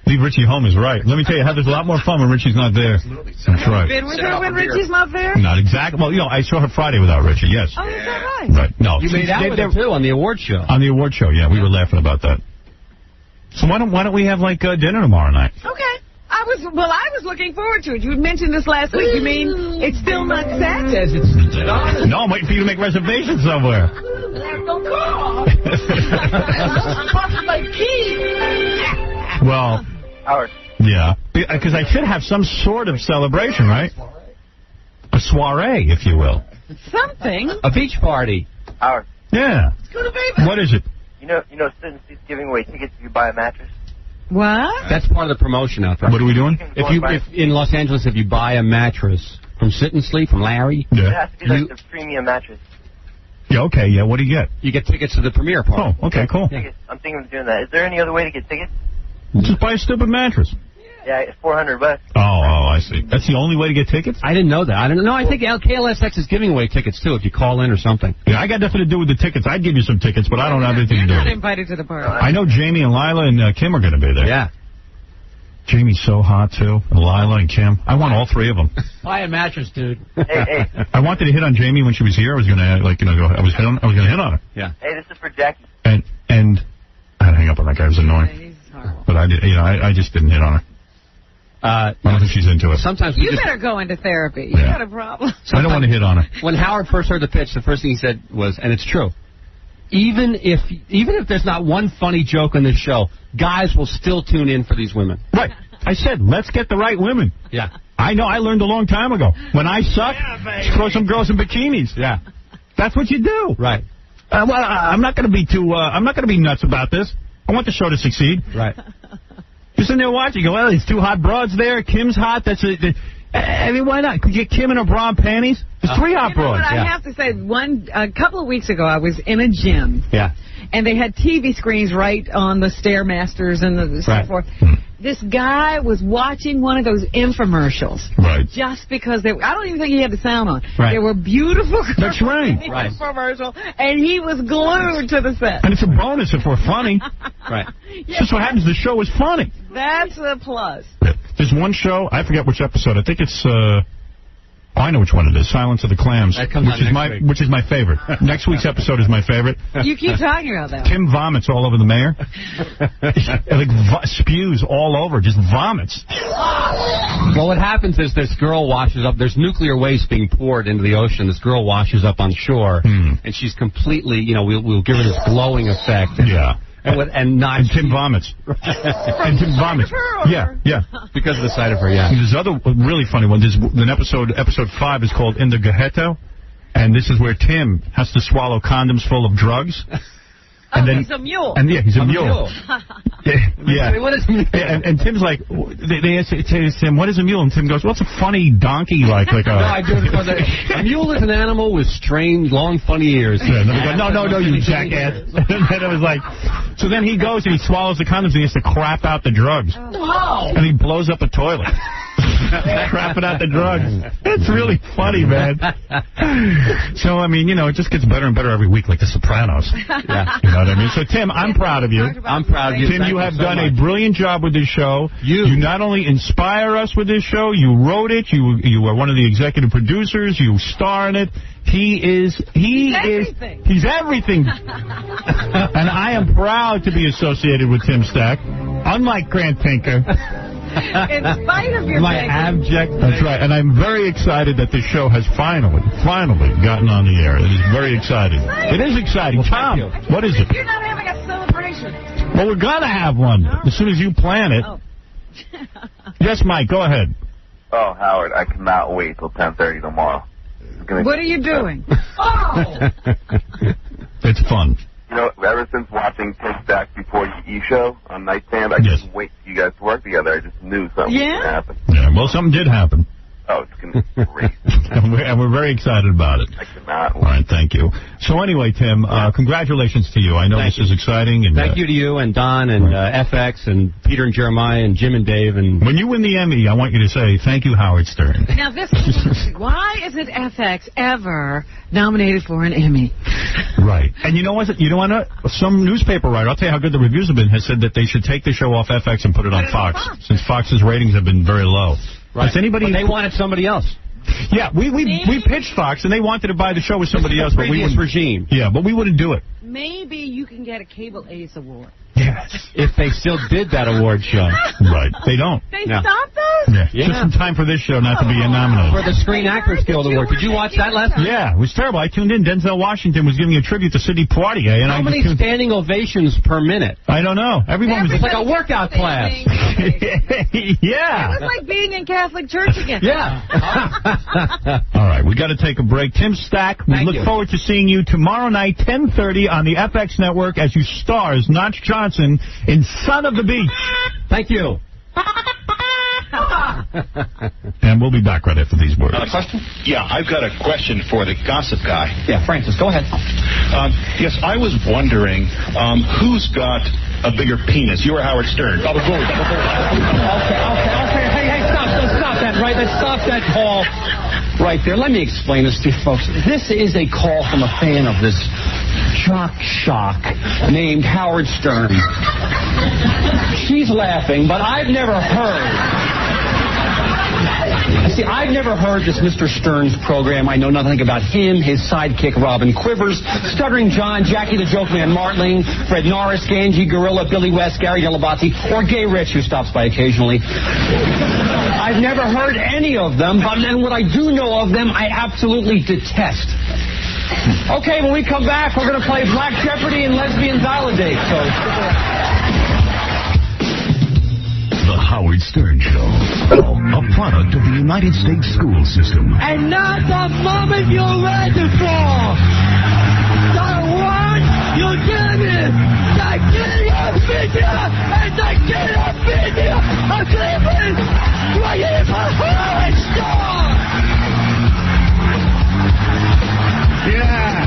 Leave Richie home is right. Let me tell you, Heather's a lot more fun when Richie's not there. That's right. Been with her when Richie's not there? Not exactly. Well, I saw her Friday without Richie, yes. Oh, is that right? Right. No. You made out with her, too, on the award show. On the award show, yeah. We were laughing about that. So why don't we have, like, dinner tomorrow night? Okay. I was looking forward to it. You had mentioned this last week. You mean it's still not set? No, I'm waiting for you to make reservations somewhere. Well, Howard. Yeah, because I should have some sort of celebration, right? A soiree, if you will. Something. A beach party. Howard. Yeah. What is it? You know, Stunt's giving away tickets if you buy a mattress. What? That's part of the promotion out there. What are we doing? If in Los Angeles, if you buy a mattress from Sit and Sleep, from Larry. Yeah. It has to be like the premium mattress. Yeah, okay, yeah. What do you get? You get tickets to the premiere party. Oh, okay, cool. I'm thinking of doing that. Is there any other way to get tickets? Just buy a stupid mattress. Yeah, it's $400. Oh, I see. That's the only way to get tickets? I didn't know that. I think KLSX is giving away tickets, too, if you call in or something. Yeah, I got nothing to do with the tickets. I'd give you some tickets, but I don't have anything to do with it. You're not invited to the party. I know Jamie and Lila and Kim are going to be there. Yeah. Jamie's so hot, too. And Lila and Kim. I want all three of them. Buy a mattress, dude. Hey. I wanted to hit on Jamie when she was here. I was going to, I was going to hit on her. Yeah. Hey, this is for Jackie. And I had to hang up on that guy. It was annoying. But I did, I just didn't hit on her. I don't think she's into it. Sometimes you better go into therapy. You got a problem. I don't want to hit on her. When Howard first heard the pitch, the first thing he said was, and it's true, even if there's not one funny joke on this show, guys will still tune in for these women. Right. I said, let's get the right women. Yeah. I know. I learned a long time ago. When I suck, throw some girls in bikinis. Yeah. That's what you do. Right. Well, I'm not going to be I'm not going to be nuts about this. I want the show to succeed. Right. You're sitting there watching. You go, well, there's two hot broads there. Kim's hot. I mean, why not? Could you get Kim in her bra and panties? There's three hot broads. What I have to say, a couple of weeks ago, I was in a gym. Yeah. And they had TV screens right on the Stairmasters and so forth. This guy was watching one of those infomercials. Right. Just because I don't even think he had the sound on. Right. They were beautiful. That's right. Infomercial. And he was glued to the set. And it's a bonus if we're funny. Right. It's just what happens. The show is funny. That's a plus. There's one show, I forget which episode. I think it's, I know which one it is. Silence of the Clams, which is my favorite. Next week's episode is my favorite. You keep talking about that. Kim vomits all over the mayor. Spews all over, just vomits. Well, what happens is this girl washes up. There's nuclear waste being poured into the ocean. This girl washes up on shore, and she's completely, we'll give her this glowing effect. Yeah. And Tim vomits. And Tim vomits. Yeah. Because of the sight of her, yeah. And there's other really funny one. There's an episode 5 is called In the Ghetto, and this is where Tim has to swallow condoms full of drugs. And then, he's a mule. And he's a mule. Yeah. What is a mule? And Tim's like, they ask Tim, what is a mule? And Tim goes, well, it's a funny donkey, like a... No, I do it for a mule is an animal with strange, long, funny ears. Yeah, and then we go, no, you jackass. And then it was like... So then he goes and he swallows the condoms and he has to crap out the drugs. Wow. And he blows up a toilet. crapping out the drugs. It's really funny, man. So, I mean, you know, it just gets better and better every week, like The Sopranos. Yeah. You know what I mean? So, Tim, I'm proud of you. I'm proud of you. Tim, you have done a brilliant job with this show. You not only inspire us with this show, you wrote it, you are one of the executive producers, you star in it. He's everything. And I am proud to be associated with Tim Stack, unlike Grant Tinker. In spite of your abject. That's right. And I'm very excited that this show has finally gotten on the air. It is very exciting. It is exciting. Well, Tom, what is it? You're not having a celebration. Well, we're going to have one as soon as you plan it. Oh. Yes, Mike, go ahead. Oh, Howard, I cannot wait till 10:30 tomorrow. What are you doing? It's fun. You know, ever since watching Tim Stack Before You Eat show on Nightstand, I couldn't wait for you guys to work together. I just knew something was going to happen. Yeah, well, something did happen. Oh, it's going to be great. and we're very excited about it. I cannot wait. All right, thank you. So anyway, Tim, congratulations to you. I know this is exciting. And thank you to you and Don and FX and Peter and Jeremiah and Jim and Dave. And when you win the Emmy, I want you to say, thank you, Howard Stern. Now, this is why isn't FX ever nominated for an Emmy? Right. And you know what? Some newspaper writer, I'll tell you how good the reviews have been, has said that they should take the show off FX and put it on Fox, since Fox's ratings have been very low. Right. Has anybody? But they wanted somebody else. Yeah, we pitched Fox, and they wanted to buy the show with somebody else, but we wouldn't. Regime. Yeah, but we wouldn't do it. Maybe you can get a Cable Ace award. Yes. If they still did that award show. Right. They don't. They stopped those? Yeah. Just in time for this show not to be nominated. For the Screen Actors Guild Award. Did you watch that last night? Yeah, it was terrible. I tuned in. Denzel Washington was giving a tribute to Sidney Poitier. And How many standing ovations per minute? I don't know. Everyone was... It's like a workout class. Yeah. It was like being in Catholic church again. Yeah. All right, we got to take a break. Tim Stack, we look forward to seeing you tomorrow night, 10:30 on the FX network as you star as Notch Johnson in Son of the Beach. Thank you. And we'll be back right after these words. A question? Yeah, I've got a question for the gossip guy. Yeah, Francis, go ahead. Yes, I was wondering who's got a bigger penis, you or Howard Stern? Okay. Hey, stop that, right? Let's stop that call right there. Let me explain this to you folks. This is a call from a fan of this jock shock named Howard Stern. She's laughing, but I've never heard... See, I've never heard this Mr. Stern's program. I know nothing about him, his sidekick, Robin Quivers, Stuttering John, Jackie the Joke Man Martling, Fred Norris, Ganji, Gorilla, Billy West, Gary Delabate, or Gay Rich, who stops by occasionally. I've never heard any of them, but then what I do know of them, I absolutely detest. Okay, when we come back, we're going to play Black Jeopardy and Lesbian Validate. So... The Howard Stern Show, a product of the United States school system. And not the moment you're ready for. The one you give it. The killer video and the killer video of Cleveland. Right here for Howard Stern. Yeah.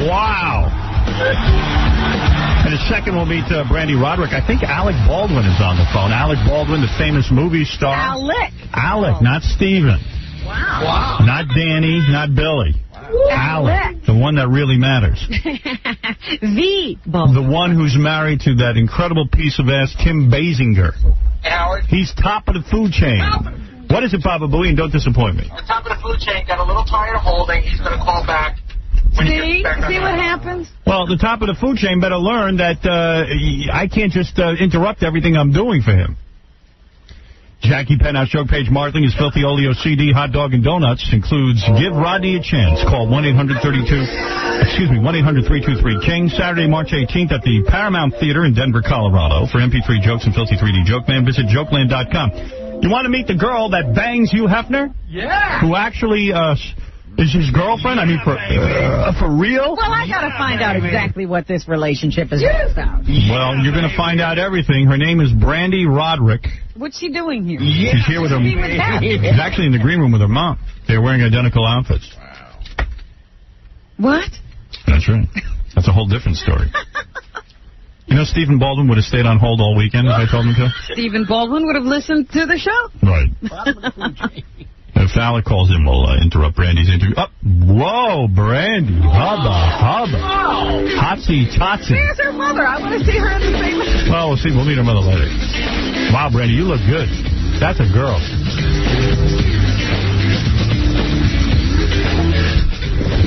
Wow. In a second, we'll meet Brandy Rodrik. I think Alec Baldwin is on the phone. Alec Baldwin, the famous movie star. Alec, not Steven. Wow. Not Danny, not Billy. Alec, the one that really matters. The one who's married to that incredible piece of ass, Kim Basinger. Howard. He's top of the food chain. What is it, Baba Booey? And don't disappoint me. The top of the food chain got a little tired of holding. He's going to call back. See what happens? Well, the top of the food chain better learn that I can't just interrupt everything I'm doing for him. Jackie Penthouse Joke Page Martling, his Filthy Oleo CD, Hot Dog and Donuts includes Give Rodney a Chance. Call 1-800-323-KING. Saturday, March 18th at the Paramount Theater in Denver, Colorado. For MP3 jokes and Filthy 3D Joke Man, visit jokeland.com. You want to meet the girl that bangs Hugh Hefner? Yeah. Who actually... is his girlfriend? I mean, for real? Well, I got to find out exactly what this relationship is about. Well, you're going to find out everything. Her name is Brandy Rodrik. What's she doing here? She's here with her. She's actually in the green room with her mom. They're wearing identical outfits. What? That's right. That's a whole different story. You know, Stephen Baldwin would have stayed on hold all weekend if I told him to. Stephen Baldwin would have listened to the show. Right. If Alec calls in, we'll interrupt Brandy's interview. Oh, whoa, Brandy. Hubba. Hotsy totsy. Where's her mother? I want to see her in the same... Well, we'll see. We'll meet her mother later. Wow, Brandy, you look good. That's a girl.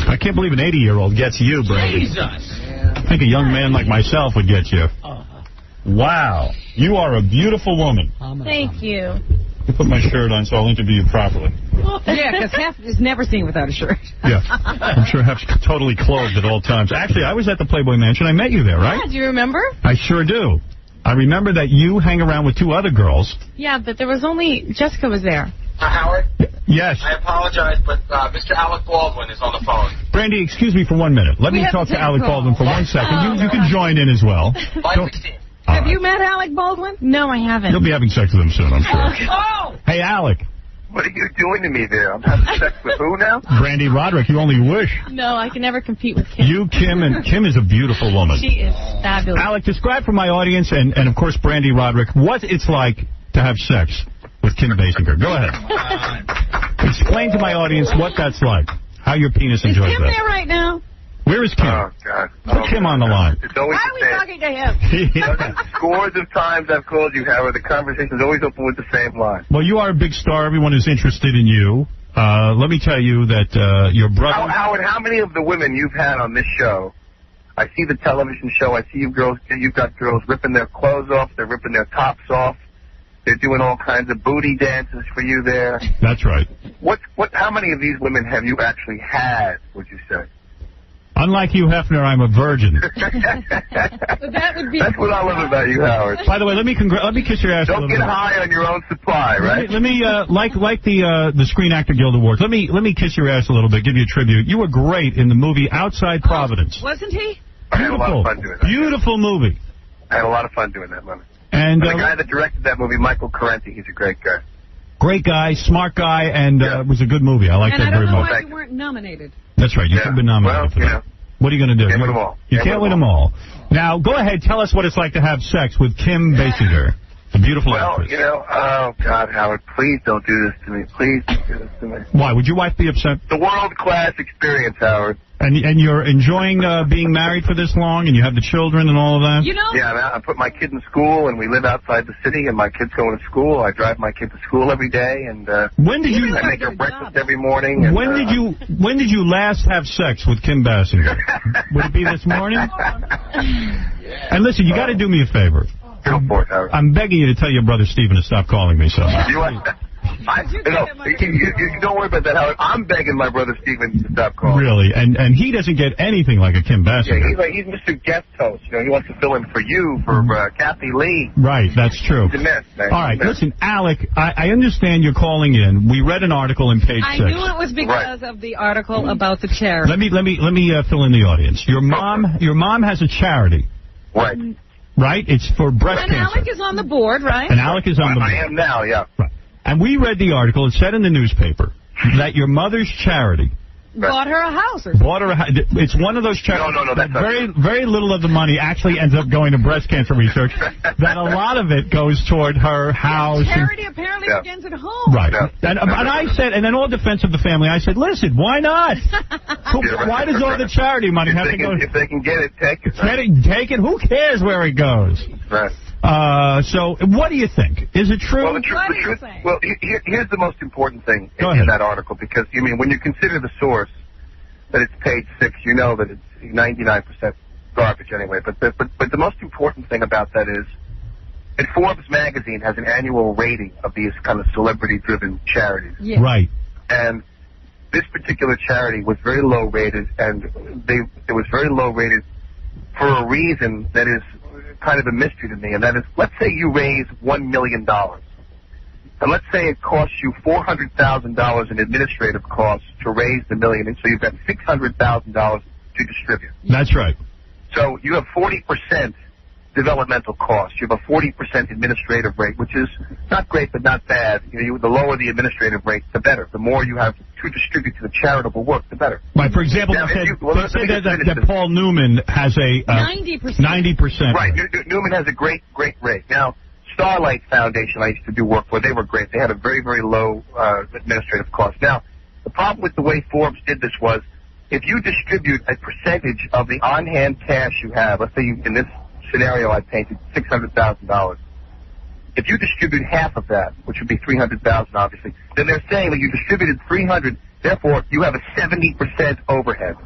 I can't believe an 80-year-old gets you, Brandy. Jesus. I think a young man like myself would get you. Wow. You are a beautiful woman. Thank you. You put my shirt on so I'll interview you properly. Yeah, because Hef is never seen without a shirt. Yeah. I'm sure Hef's totally clothed at all times. Actually, I was at the Playboy Mansion. I met you there, right? Yeah, do you remember? I sure do. I remember that you hang around with 2 other girls. Yeah, but there was only... Jessica was there. Howard? Yes. I apologize, but Mr. Alec Baldwin is on the phone. Brandy, excuse me for 1 minute. Let me talk to Alec Baldwin for 1 second. You can join in as well. Have you met Alec Baldwin? No, I haven't. You'll be having sex with him soon, I'm sure. Oh! Hey, Alec. What are you doing to me there? I'm having sex with who now? Brandy Rodrik. You only wish. No, I can never compete with Kim. You, Kim, and Kim is a beautiful woman. She is fabulous. Alec, describe for my audience and of course, Brandy Rodrik, what it's like to have sex with Kim Basinger. Go ahead. Explain to my audience what that's like. How your penis enjoys Kim that. there right now? Where is Kim? Oh, God. Put Kim on the line. It's always Why are we talking to him? Scores of times I've called you, Howard. The conversation's always open with the same line. Well, you are a big star. Everyone is interested in you. Let me tell you that your brother... Howard, how many of the women you've had on this show, I see the television show, I see you've got girls ripping their clothes off, they're ripping their tops off, they're doing all kinds of booty dances for you there. That's right. How many of these women have you actually had, would you say? Unlike you, Hefner, I'm a virgin. That would be... That's what I love about you, Howard. By the way, let me kiss your ass a little bit. Don't get high on your own supply, right? Let me like the Screen Actor Guild Awards. Let me kiss your ass a little bit, give you a tribute. You were great in the movie Outside Providence. Wasn't he? I had a lot of fun doing that. Beautiful movie. I had a lot of fun doing that movie. And the guy that directed that movie, Michael Carenti, he's a great guy. Great guy, smart guy, and it was a good movie. I liked that very much. And I don't know why you weren't nominated. That's right. You should have been nominated for that. What are you going to do? Can't win them all. You can't win them all. Now, go ahead. Tell us what it's like to have sex with Kim Basinger, the beautiful actress. Oh, God, Howard, please don't do this to me. Please don't do this to me. Why? Would your wife be upset? The world-class experience, Howard. And you're enjoying being married for this long, and you have the children and all of that? You know? Yeah, I put my kid in school, and we live outside the city, and my kid's going to school. I drive my kid to school every day, and I make her breakfast every morning. And, when did you last have sex with Kim Basinger? Would it be this morning? And listen, you got to do me a favor. Go for it, Howard. I'm begging you to tell your brother Stephen to stop calling me so much. You don't worry about that, Howard. I'm begging my brother Stephen to stop calling. Really? And he doesn't get anything like a Kim Basinger. Yeah, he's Mr. Guest Host. He wants to fill in for you, for Kathy Lee. Right, that's true. He's a mess, man. All right, listen, Alec, I understand you're calling in. We read an article in Page 6. I knew it was because of the article about the chair. Let me fill in the audience. Your mom has a charity. Right. Right? It's for breast cancer. And Alec is on the board, right? And Alec is on the board. I am now, yeah. Right. And we read the article. It said in the newspaper that your mother's charity bought her a house or bought her a house. It's one of those charities. No, that's very little of the money actually ends up going to breast cancer research. That a lot of it goes toward her house. Charity apparently begins at home. Right. Yeah. And I said, and in all defense of the family, I said, listen, why not? Why does all the charity money have to go? If they can get it, take it. Take it. Who cares where it goes? Right. So, what do you think? Is it true? Well, here's the most important thing in that article, because, when you consider the source, that it's Page 6, you know that it's 99% garbage anyway. But the most important thing about that is that Forbes magazine has an annual rating of these kind of celebrity-driven charities. Yeah. Right. And this particular charity was very low rated, and it was very low rated for a reason that is kind of a mystery to me, and that is, let's say you raise $1 million, and let's say it costs you $400,000 in administrative costs to raise the million, and so you've got $600,000 to distribute. That's right. So you have 40% developmental costs. You have a 40% administrative rate, which is not great but not bad. The lower the administrative rate, the better. The more you have to distribute to the charitable work, the better. Right. For example, now, they said that Paul Newman has a 90%. Right. Newman has a great rate. Now, Starlight Foundation I used to do work for, they were great. They had a very, very low administrative cost. Now, the problem with the way Forbes did this was, if you distribute a percentage of the on-hand cash you have, let's say in this scenario I painted $600,000, if you distribute half of that, which would be $300,000 obviously, then they're saying that you distributed $300,000, therefore you have a 70% overhead.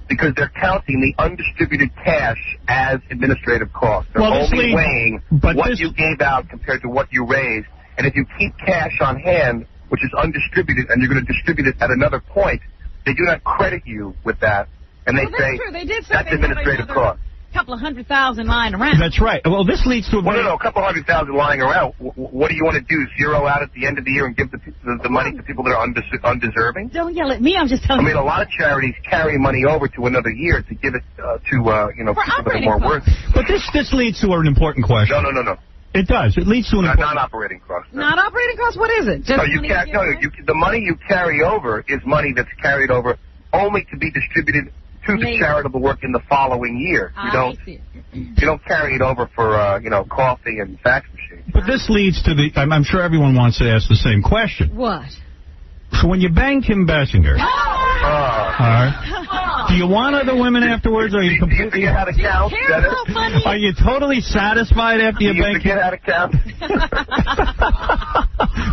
Because they're counting the undistributed cash as administrative costs. They're only weighing what you gave out compared to what you raised. And if you keep cash on hand, which is undistributed, and you're going to distribute it at another point, they do not credit you with that. And they say true. They did say that's administrative cost. Couple of 100,000 lying around. That's right. Well, this leads to a a couple 100,000 lying around. What do you want to do? Zero out at the end of the year and give the money to people that are undeserving? Don't yell at me. I'm just telling you. I mean, a lot of charities carry money over to another year to give it to people that are more worthy. But this leads to an important question. No. It does. It leads to an important. Non-operating costs. No. Not operating costs. What is it? Just the money you carry over is money that's carried over only to be distributed to the charitable work in the following year. You don't carry it over for coffee and fax machines. But this leads to I'm sure everyone wants to ask the same question. What? So when you bang Kim Basinger, do you want other women afterwards, or are you completely... How to count, are you totally satisfied after you bang Kim? How to count?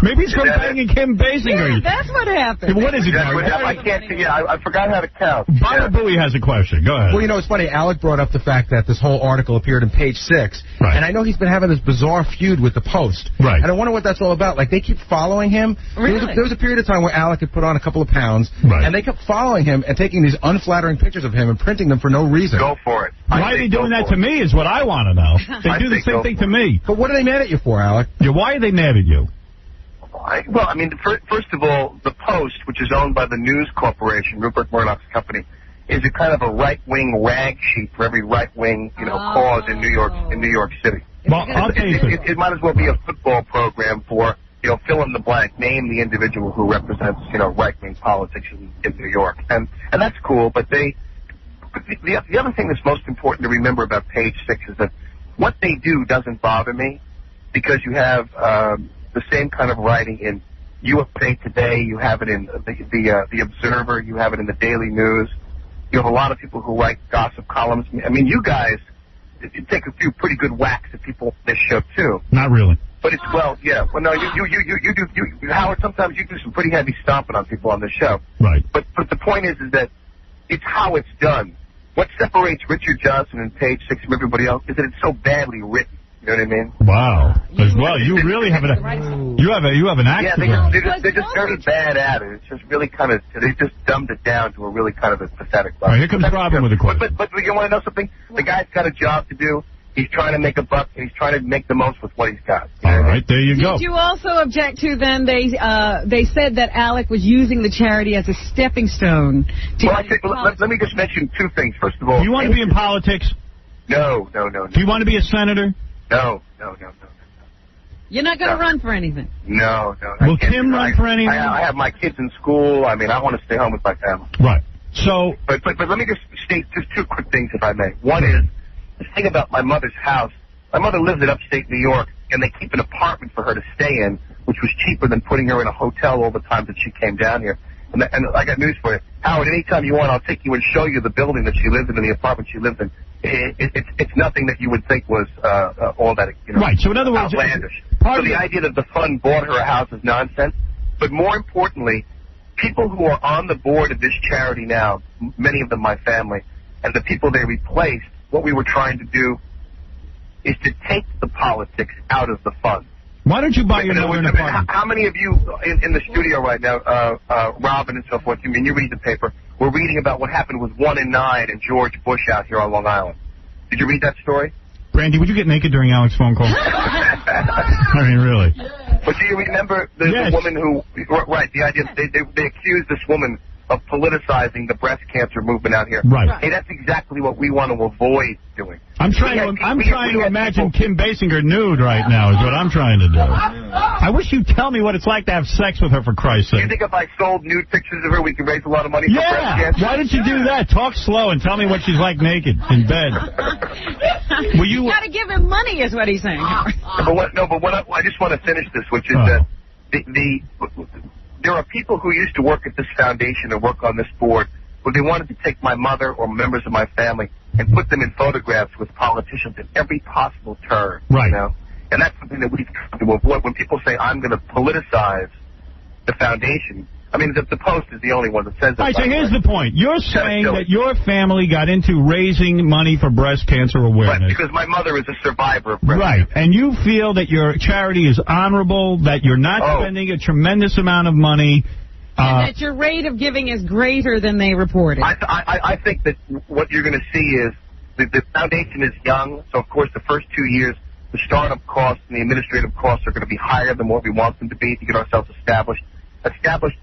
Maybe it's from banging Kim Basinger. Yeah, that's what happened. What is it? I forgot how to count. Baba Booey has a question. Go ahead. Well, it's funny. Alec brought up the fact that this whole article appeared in Page 6. Right. And I know he's been having this bizarre feud with the Post. Right. And I wonder what that's all about. Like, they keep following him. Really? There was a period of time where Alec had put on a couple of pounds. Right. And they kept following him and taking these unflattering pictures of him and printing them for no reason. Go for it. Why are they doing that to me is what I want to know. They do the same thing to me. But what are they mad at you for, Alec? Yeah, why are they mad at you? First of all, the Post, which is owned by the News Corporation, Rupert Murdoch's company, is a kind of a right-wing rag sheet for every right-wing, cause in New York City. Well, it might as well be a football program for, fill in the blank, name the individual who represents, right-wing politics in New York. And that's cool, but the other thing that's most important to remember about Page 6 is that what they do doesn't bother me, because you have the same kind of writing in USA Today, you have it in the Observer, you have it in the Daily News. You have a lot of people who write gossip columns. I mean, you guys take a few pretty good whacks at people on this show too. Not really. But it's Well, no, you do, Howard. Sometimes you do some pretty heavy stomping on people on this show. Right. But the point is that it's how it's done. What separates Richard Johnson and Page 6 from everybody else is that it's so badly written. You know what I mean? Wow. Well, you really have you have an act. Yeah, they're just very bad at it. It's just really kind of, they just dumbed it down to a really kind of a pathetic level. All right, here comes Robin with a question. But you want to know something? The guy's got a job to do. He's trying to make a buck, and he's trying to make the most with what he's got. All right, there you go. Did you also object to then they said that Alec was using the charity as a stepping stone to let me just mention two things. First of all, do you want to be in politics? No. Do you want to be a senator? No. You're not going to run for anything? No. Will Kim run for anything? I have my kids in school. I mean, I want to stay home with my family. Right. So, But let me just state just two quick things, if I may. One is, the thing about my mother's house, my mother lives in upstate New York, and they keep an apartment for her to stay in, which was cheaper than putting her in a hotel all the time that she came down here. And I got news for you. Howard, anytime you want, I'll take you and show you the building that she lives in and the apartment she lives in. It's nothing that you would think was all that, right. So in other words, outlandish. So the idea that the fund bought her a house is nonsense. But more importantly, people who are on the board of this charity now, many of them my family, and the people they replaced, what we were trying to do is to take the politics out of the fund. Why don't you buy your mother an apartment? How many of you in the studio right now, Robin and so forth, you read the paper, we're reading about what happened with 1 in 9 and George Bush out here on Long Island. Did you read that story? Brandy, would you get naked during Alec's phone call? I mean, really. But do you remember the woman who, right, the idea, they accused this woman of politicizing the breast cancer movement out here. Right. Hey, that's exactly what we want to avoid doing. I'm trying to imagine Kim Basinger nude right now is what I'm trying to do. I wish you'd tell me what it's like to have sex with her, for Christ's sake. You think if I sold nude pictures of her, we could raise a lot of money for breast cancer? Why didn't you do that? Talk slow and tell me what she's like naked in bed. You got to give him money, is what he's saying. I just want to finish this, which is that there are people who used to work at this foundation and work on this board who they wanted to take my mother or members of my family and put them in photographs with politicians at every possible turn. Right. You know? And that's something that we've tried to avoid. When people say, I'm going to politicize the foundation, I mean, the Post is the only one that says that. All right, so here's the point. You're saying that your family got into raising money for breast cancer awareness. Right, because my mother is a survivor of breast cancer. Right, and you feel that your charity is honorable, that you're not spending a tremendous amount of money. And that your rate of giving is greater than they reported. I think that what you're going to see is the foundation is young, so of course the first 2 years, the startup costs and the administrative costs are going to be higher than what we want them to be to get ourselves established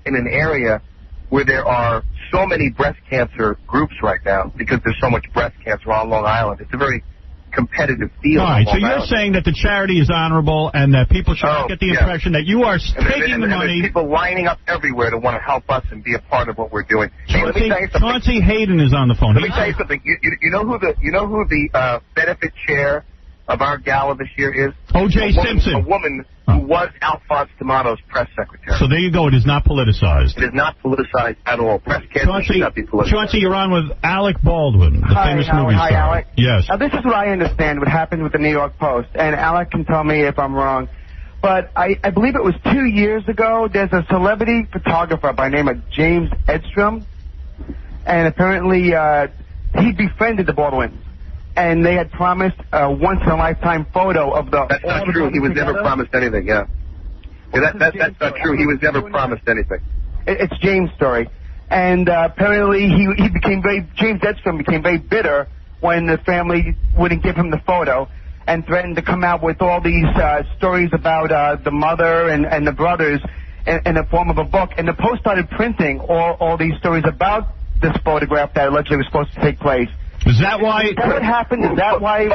in an area where there are so many breast cancer groups right now because there's so much breast cancer on Long Island. It's a very competitive field. All right, so you're saying that the charity is honorable and that people should not get the impression that you are taking the money. There's people lining up everywhere to want to help us and be a part of what we're doing. Chauncey Hayden is on the phone. Let me tell you something. You know who the benefit chair of our gala this year is? O.J. Simpson. A woman who was Alphonse D'Amato's press secretary. So there you go. It is not politicized. It is not politicized at all. Breast cancer should not be politicized. Chauncey, you're on with Alec Baldwin, the famous movie star. Hi, Alec. Yes. Now, this is what I understand what happened with the New York Post, and Alec can tell me if I'm wrong. But I believe it was 2 years ago, there's a celebrity photographer by the name of James Edstrom, and apparently he befriended the Baldwins. And they had promised a once-in-a-lifetime photo of the... That's not true. He was never promised anything, That's not true. He was never promised anything. It's James' story. And apparently James Edstrom became very bitter when the family wouldn't give him the photo and threatened to come out with all these stories about the mother and the brothers in the form of a book. And the Post started printing all these stories about this photograph that allegedly was supposed to take place. Is that why... Is that what happened? Is that why...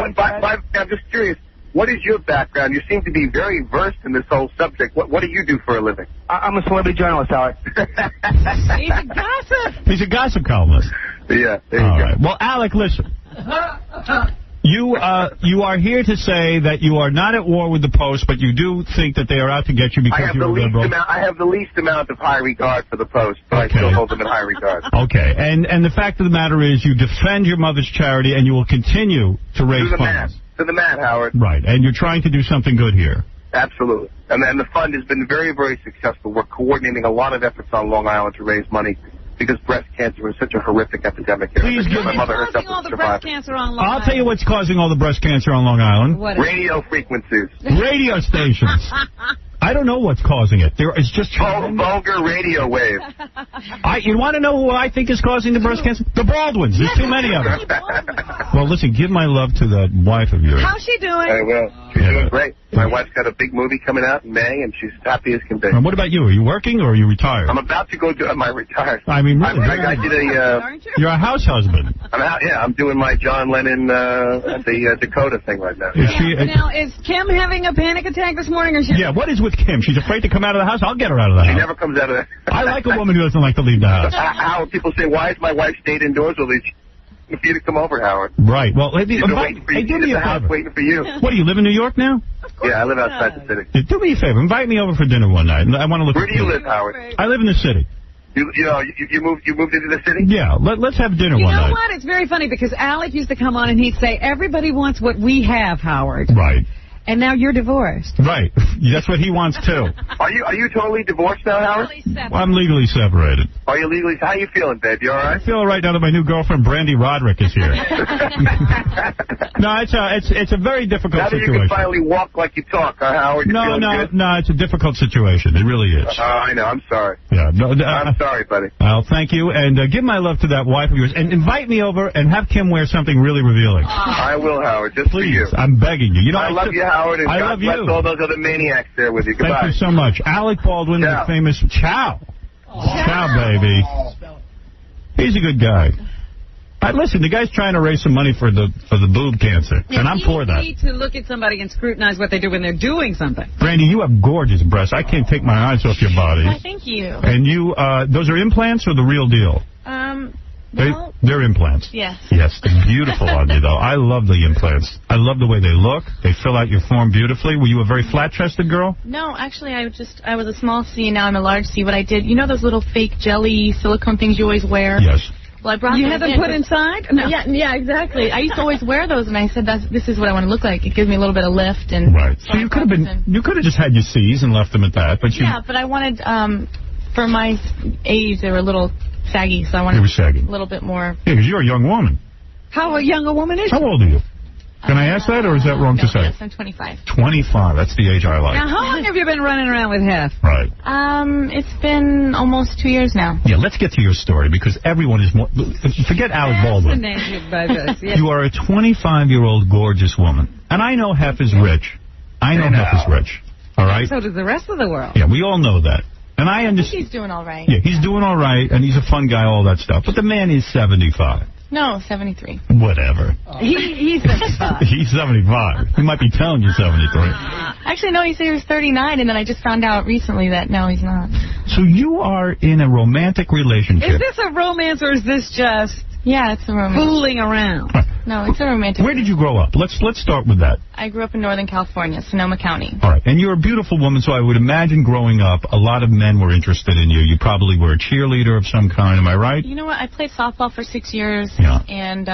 I'm just curious. What is your background? You seem to be very versed in this whole subject. What do you do for a living? I'm a celebrity journalist, Alec. He's a gossip. He's a gossip columnist. Yeah, there you go. All right. Well, Alec, listen. You are here to say that you are not at war with the Post, but you do think that they are out to get you because you're a liberal. I have the least amount of high regard for the Post, but I still hold them in high regard. Okay, and the fact of the matter is you defend your mother's charity and you will continue to raise funds. To the mat, Howard. Right, and you're trying to do something good here. Absolutely. And the fund has been very, very successful. We're coordinating a lot of efforts on Long Island to raise money because breast cancer is such a horrific epidemic here. Please give my mother herself all the breast cancer on Long I'll tell you what's causing all the breast cancer on Long Island. Radio frequencies. Radio stations. I don't know what's causing it. It's just vulgar radio waves. You want to know who I think is causing the breast cancer? The Baldwins. There's too many of them. Well, listen, give my love to that wife of yours. How's she doing? I will. She's doing great. My wife's got a big movie coming out in May, and she's happy as can be. And what about you? Are you working or are you retired? I'm about to go to my retired. I mean, really, you're a house husband. I'm doing my John Lennon at the Dakota thing right now. Now, is Kim having a panic attack this morning? Or yeah, what is with Kim? She's afraid to come out of the house? I'll get her out of the house. She never comes out of the house. I like a woman who doesn't like to leave the house. How people say, why is my wife stayed indoors? Well, for you to come over, Howard. Right. Well, do me a favor. Waiting for you. What, do you live in New York now? Yeah, I live outside the city. Do me a favor. Invite me over for dinner one night. I want to look. Where do you live, Howard? I live in the city. You moved into the city? Yeah. Let's have dinner one night. You know what? It's very funny because Alec used to come on and he'd say, everybody wants what we have, Howard. Right. And now you're divorced. Right. That's what he wants, too. Are you totally divorced now, Howard? Well, I'm legally separated. Are you legally? How you feeling, babe? You all right? I feel all right now that my new girlfriend, Brandy Rodrik, is here. No, it's a very difficult situation. Now that you can finally walk like you talk, Howard? No, it's a difficult situation. It really is. I know. I'm sorry. Yeah. No, I'm sorry, buddy. Well, thank you. And give my love to that wife of yours. And invite me over and have Kim wear something really revealing. I will, Howard. Just Please, for you. I'm begging you. I love you, Howard, and God bless all those other maniacs there with you. Goodbye. Thank you so much. Alec Baldwin, the famous Ciao. Ciao, baby. He's a good guy. Listen, the guy's trying to raise some money for the boob cancer, and I'm for that. You need to look at somebody and scrutinize what they do when they're doing something. Brandy, you have gorgeous breasts. I can't take my eyes off your body. Why, thank you. And you, those are implants or the real deal? Well, they're implants. Yes. Yes, they're beautiful on you, though. I love the implants. I love the way they look. They fill out your form beautifully. Were you a very flat-chested girl? No, actually, I was a small C, and now I'm a large C. What I did, you know those little fake jelly silicone things you always wear? Yes. Well, I brought you those have them in, put inside? No. Yeah, exactly. I used to always wear those, and I said, this is what I want to look like. It gives me a little bit of lift. And right. So you could have just had your C's and left them at that. But yeah, but I wanted, for my age, they were a little saggy, so I wanted a little bit more. Yeah, because you're a young woman. How young a woman is she? How old are you? Can I ask that, or is that wrong to say? Yes, I'm 25. 25. That's the age I like. Now, how long have you been running around with Hef? Right. It's been almost 2 years now. Yeah, let's get to your story, because everyone is more... Forget Alec Baldwin. Fascinated by this. Yes. You are a 25-year-old gorgeous woman. And I know Hef is rich. I know Hef is rich. All right? So does the rest of the world. Yeah, we all know that. And I understand. He's doing all right. Yeah, he's doing all right, and he's a fun guy, all that stuff. But the man is 75. No, 73. Whatever. He's 75. He's 75. He might be telling you 73. Actually, no, he said he was 39, and then I just found out recently that, no, he's not. So you are in a romantic relationship. Is this a romance, or is this just... Yeah, it's a romance. Fooling around. No, it's a romantic. Where did you grow up? Let's start with that. I grew up in Northern California, Sonoma County. All right. And you're a beautiful woman, so I would imagine growing up, a lot of men were interested in you. You probably were a cheerleader of some kind. Am I right? You know what? I played softball for 6 years and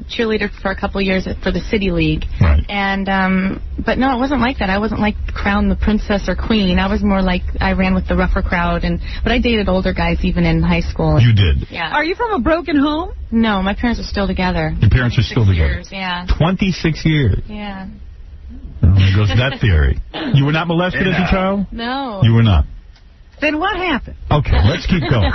cheerleader for a couple years for the City League. Right. And but no, it wasn't like that. I wasn't like crowned the princess or queen. I was more like I ran with the rougher crowd. But I dated older guys even in high school. You did? Yeah. Are you from a broken home? No, my parents are still together. Your parents are still together? Years, yeah. 26 years? Yeah. Oh, there goes that theory. You were not molested as a child? No. You were not? Then what happened? Okay, let's keep going.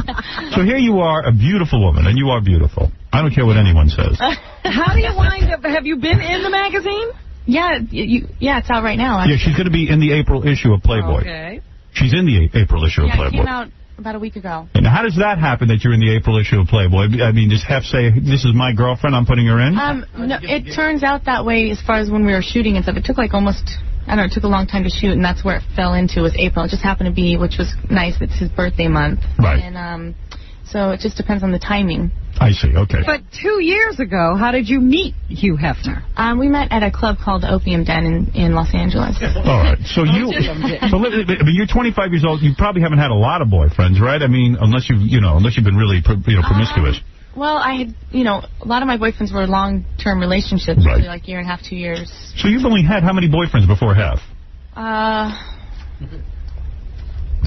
So here you are, a beautiful woman, and you are beautiful. I don't care what anyone says. How do you wind up? Have you been in the magazine? Yeah, it's out right now. Actually. Yeah, she's going to be in the April issue of Playboy. Okay. She's in the April issue of Playboy. Yeah, it came out about a week ago. And how does that happen that you're in the April issue of Playboy? I mean, does Hef say, this is my girlfriend, I'm putting her in? No, it turns out that way as far as when we were shooting and stuff. It took like almost, I don't know, it took a long time to shoot, and that's where it fell into was April. It just happened to be, which was nice, it's his birthday month. Right. And so it just depends on the timing. I see, okay. But 2 years ago, how did you meet Hugh Hefner? We met at a club called the Opium Den in Los Angeles. All right. So you're 25 years old. You probably haven't had a lot of boyfriends, right? I mean, unless you've been really promiscuous. Well, I had, a lot of my boyfriends were long-term relationships, right. Like a year and a half, 2 years. So you've only had how many boyfriends before Hef?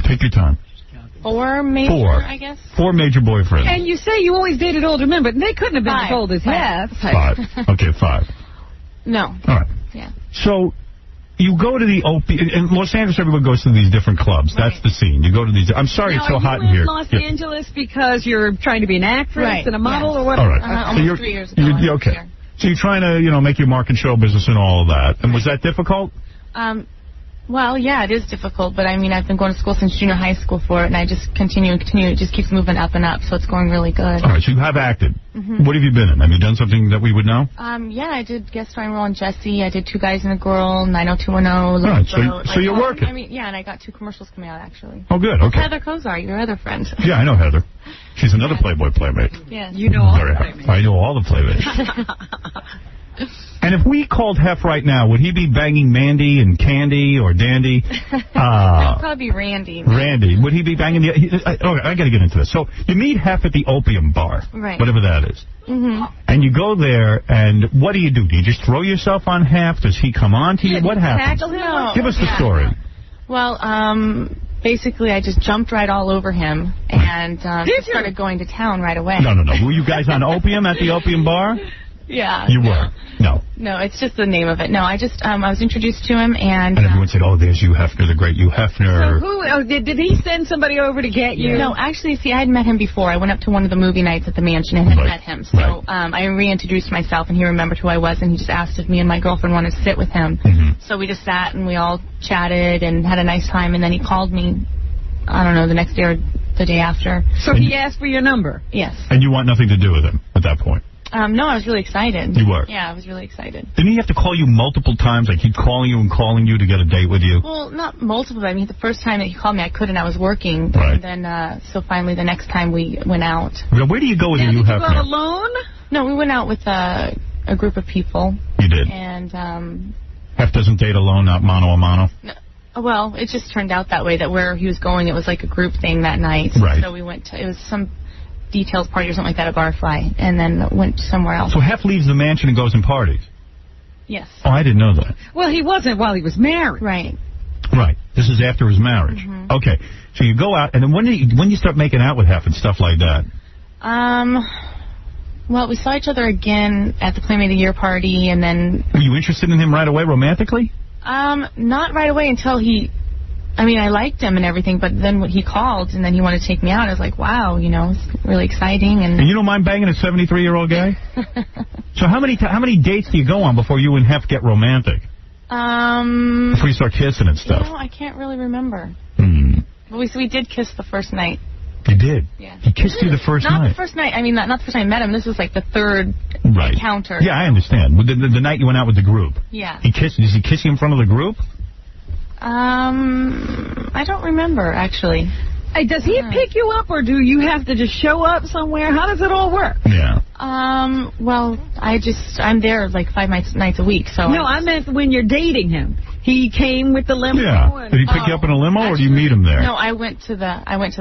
Take your time. 4 major, I guess. 4 major boyfriends. And you say you always dated older men, but they couldn't have been 5. as old as Hef. 5. Okay, 5. No. All right. Yeah. So you go to the in Los Angeles, everyone goes to these different clubs. Right. That's the scene. You go to these. I'm sorry, now, it's so hot in here. Los Angeles because you're trying to be an actress and a model, or what? All right. Almost 3 years ago. Okay. So you're trying to, make your mark in show business and all of that. And was that difficult? Well, yeah, it is difficult, but I mean, I've been going to school since junior high school for it, and I just continue. It just keeps moving up and up, so it's going really good. All right, so you have acted. Mm-hmm. What have you been in? Have you done something that we would know? Yeah, I did guest starring role in Jessie. I did 2 Guys and a Girl, 90210. All right, so you're working. I mean, yeah, and I got 2 commercials coming out, actually. Oh, good, okay. Heather Kozar, your other friend. Yeah, I know Heather. She's another Playboy playmate. Yeah. You know all the playmates. I know all the playmates. And if we called Hef right now, would he be banging Mandy and Candy or Dandy? It'd probably be Randy. Randy. Would he be banging the... Okay, I got to get into this. So you meet Hef at the Opium Bar. Right. Whatever that is. Mm-hmm. And you go there, and what do? Do you just throw yourself on Hef? Does he come on to you? What happens? No. Give us the story. Well, basically, I just jumped right all over him and just started going to town right away. No. Were you guys on Opium at the Opium Bar? Yeah. You were? No. No, it's just the name of it. No, I just, I was introduced to him, and everyone said, oh, there's Hugh Hefner, the great Hugh Hefner. So did he send somebody over to get you? No, actually, see, I had met him before. I went up to one of the movie nights at the mansion and had met him. So I reintroduced myself, and he remembered who I was, and he just asked if me and my girlfriend wanted to sit with him. Mm-hmm. So we just sat, and we all chatted and had a nice time, and then he called me I don't know, the next day or the day after. So he asked for your number? Yes. And you want nothing to do with him at that point? No, I was really excited. You were? Yeah, I was really excited. Didn't he have to call you multiple times? Like, he'd calling you and calling you to get a date with you? Well, not multiple, but I mean, the first time that he called me, I couldn't. I was working. Right. And then, so finally, the next time we went out. Well, where do you go with Did you you have go alone? No, we went out with a group of people. You did? And, Hef doesn't date alone, not mano a mano? No, well, it just turned out that way, that where he was going, it was like a group thing that night. Right. So we went to, it was some details party or something like that at Barfly, and then went somewhere else. So Hef leaves the mansion and goes and parties? Yes. Oh, I didn't know that. Well, he wasn't while he was married. Right. Right. This is after his marriage. Mm-hmm. Okay. So you go out, and then when do you start making out with Hef and stuff like that? Well, we saw each other again at the Playmate of the Year party, and then... Were you interested in him right away, romantically? Not right away until he... I mean, I liked him and everything, but then when he called and then he wanted to take me out, I was like, wow, you know, it's really exciting. And you don't mind banging a 73-year-old guy? So how many dates do you go on before you and Hef get romantic? Before you start kissing and stuff? You know, I can't really remember. But we did kiss the first night. You did? Yeah. He kissed you the first night? Not the first night. I mean, not the first time I met him. This was like the third encounter. Yeah, I understand. The night you went out with the group. Yeah. Does he kiss you in front of the group? I don't remember, actually. Hey, does he pick you up, or do you have to just show up somewhere? How does it all work? Yeah. Well, I'm there like 5 nights a week, so... No, I meant when you're dating him. He came with the limo. Yeah. Did he pick you up in a limo, or do you meet him there? No, I went to the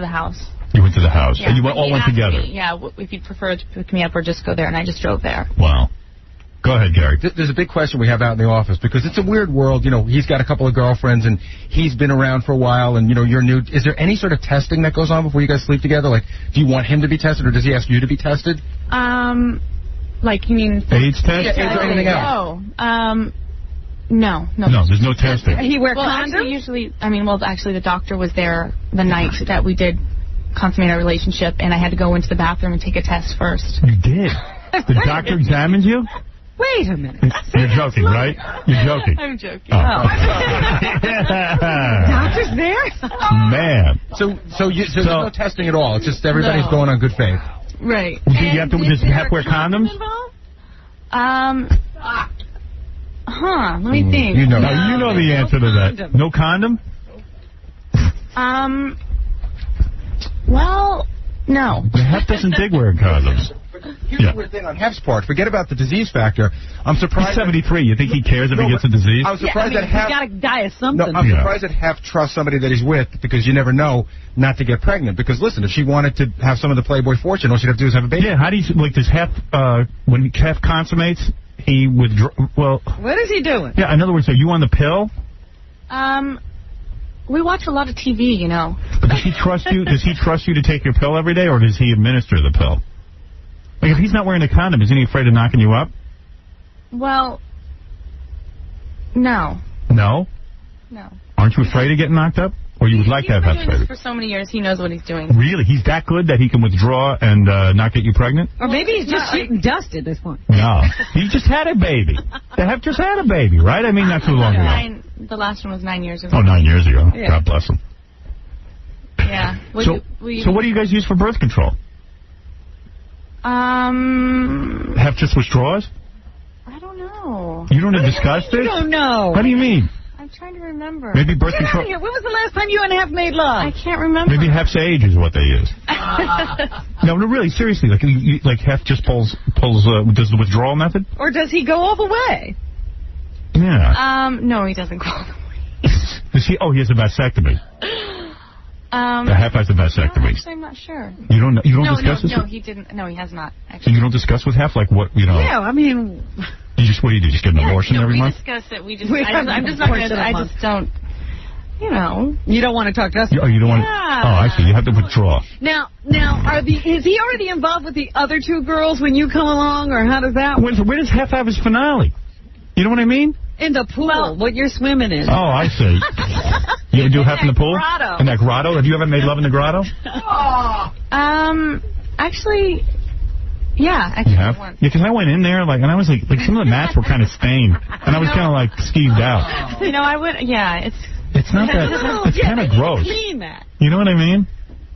house. You went to the house, Yeah. and you all went together? Me, yeah, if you'd prefer to pick me up or just go there, and I just drove there. Wow. Go ahead, Gary. There's a big question we have out in the office, because it's a weird world. You know, he's got a couple of girlfriends, and he's been around for a while, and, you know, you're new. Is there any sort of testing that goes on before you guys sleep together? Like, do you want him to be tested, or does he ask you to be tested? Like, you mean... AIDS test? Yeah, AIDS or anything else? No, there's no testing. He wear condoms? Actually, the doctor was there the night that we did consummate our relationship, and I had to go into the bathroom and take a test first. You did? The doctor examined you? Wait a minute. You're joking, right? You're joking. I'm joking. Oh. Doctor's there? Man. So there's no testing at all. It's just everybody's going on good faith. Right. Does he have to wear condoms? Let me think. You know the answer to that. No condom? Well, no. The Hef doesn't dig wearing condoms. Here's the weird thing on Hef's part. Forget about the disease factor. I'm surprised. He's 73. You think he cares if he gets a disease? I'm surprised that Hef... He's got to die of something. No, I'm surprised that Hef trusts somebody that he's with, because you never know not to get pregnant. Because, listen, if she wanted to have some of the Playboy fortune, all she'd have to do is have a baby. Yeah, how do you... Like, does Hef... when Hef consummates, he withdraw... Well... What is he doing? Yeah, in other words, are you on the pill? We watch a lot of TV, you know. But does he trust you? Does he trust you to take your pill every day, or does he administer the pill? Like, if he's not wearing a condom, isn't he afraid of knocking you up? Well, no. No? No. Aren't you afraid of getting knocked up? Or you would like to have He's been doing baby? this for so many years, he knows what he's doing. Really? He's that good that he can withdraw and not get you pregnant? Or maybe he's just shooting dust at this point. No. He just had a baby. The Hef just had a baby, right? I mean, not too long ago. The last one was 9 years ago. Oh, 9 years ago. Yeah. God bless him. Yeah. So what do you guys use for birth control? Hef just withdraws? I don't know. You don't have discussed it? You don't know. What do you mean? I'm trying to remember. Maybe birth Get out control. of here. When was the last time you and Hef made love? I can't remember. Maybe Hef's age is what they use. No, really, seriously. Like Hef just pulls does the withdrawal method? Or does he go all the way? Yeah. No, he doesn't go all the way. Does he? Oh, he has a vasectomy. The Hef has a vasectomy. No, actually, I'm not sure. You don't discuss this? No, he didn't. No, he has not. Actually. So you don't discuss with Hef, like, what, you know? Yeah, I mean... What do you do? Just get an abortion every month? We discuss it. I'm just not going to... I just don't... You know. You don't want to talk to us? Oh, you don't want to... Oh, I see. You have to withdraw. Now, is he already involved with the other two girls when you come along, or how does that work? Where does Hef have his finale? You know what I mean? In the pool, what you're swimming in. Oh, I see. You ever do Hef in the pool? Grotto. In that grotto? Have you ever made love in the grotto? Actually... Yeah, actually once. Yeah, because I went in there, and I was like some of the mats were kind of stained, and I was kind of, skeeved out. You know, I would, yeah, it's... It's not that. It's kind of gross. Clean that. You know what I mean?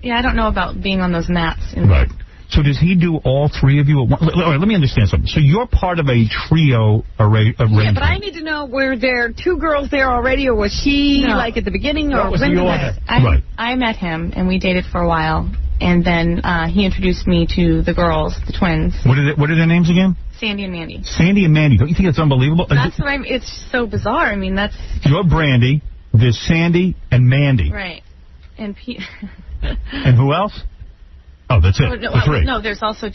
Yeah, I don't know about being on those mats. Right. So does he do all three of you at once? All right, let me understand something. So you're part of a trio arrangement. Yeah, but I need to know, were there 2 girls there already, or was she like at the beginning, or when did that? I met him, and we dated for a while, and then he introduced me to the girls, the twins. What are their names again? Sandy and Mandy. Sandy and Mandy. Don't you think it's unbelievable? That's what it's so bizarre. I mean, that's... You're Brandy, there's Sandy and Mandy. Right. And And who else? Oh, that's it. No, the 3. No, there's also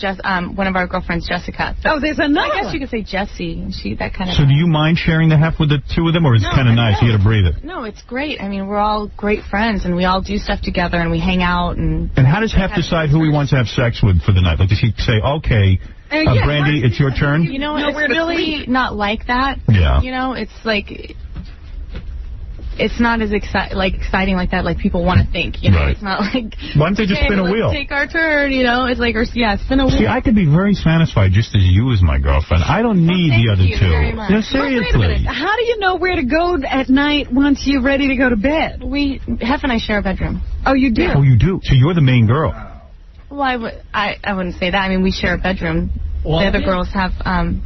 one of our girlfriends, Jessica. There's another I guess one. you could say Jessie. That kind of... So do you mind sharing the heft with the 2 of them, or is it kind of nice? You got to breathe it. No, it's great. I mean, we're all great friends, and we all do stuff together, and we hang out. And how does Hef decide who he wants to have sex with for the night? Like, does he say, okay, Brandy, it's your turn? You know, it's really not like that. Yeah. You know, it's like... It's not as exciting like that, like people want to think. You know, right. It's not like. Why don't they just spin a wheel? Let's take our turn. You know, it's like, spin a wheel. See, I could be very satisfied just as you as my girlfriend. I don't need the other 2. No, seriously. Wait a minute. How do you know where to go at night once you're ready to go to bed? Hef and I share a bedroom. Oh, you do? Oh, you do. So you're the main girl. Well, I wouldn't say that. I mean, we share a bedroom. The other girls have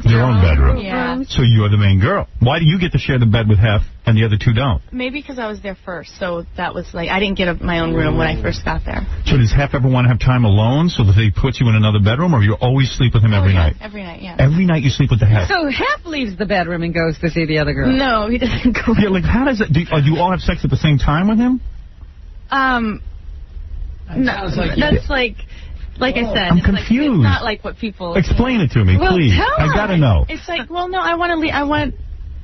their own bedroom. Yeah. So you're the main girl. Why do you get to share the bed with Hef and the other 2 don't? Maybe because I was there first, so that was like I didn't get my own room when I first got there. So does Hef ever want to have time alone so that he puts you in another bedroom, or you always sleep with him every night? Every night, yeah. Every night you sleep with the Hef. So Hef leaves the bedroom and goes to see the other girl. No, he doesn't go. Yeah, like how does it? Do you all have sex at the same time with him? No, that's like I said, I'm confused. It's not like what people... Explain it to me, please. I gotta know. It's like, well, no, I want to leave. I want,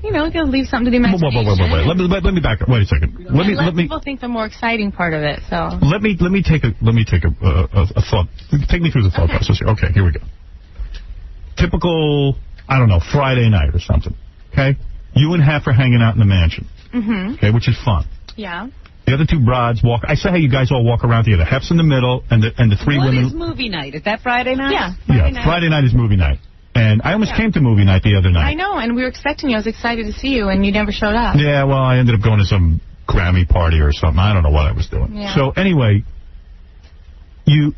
to leave something to the imagination. Wait. Let me back up. Wait a second. Let me. People think the more exciting part of it. So. Let me take a thought. Take me through the thought process here. Okay, here we go. Typical, I don't know, Friday night or something. Okay, you and Hef are hanging out in the mansion. Mm-hmm. Okay, which is fun. Yeah. The other 2 broads walk. I saw how you guys all walk around together. Hef's in the middle, and the 3 women. What is movie night? Is that Friday night? Yeah. Friday night is movie night. And I almost came to movie night the other night. I know, and we were expecting you. I was excited to see you, and you never showed up. Yeah, well, I ended up going to some Grammy party or something. I don't know what I was doing. Yeah. So anyway, you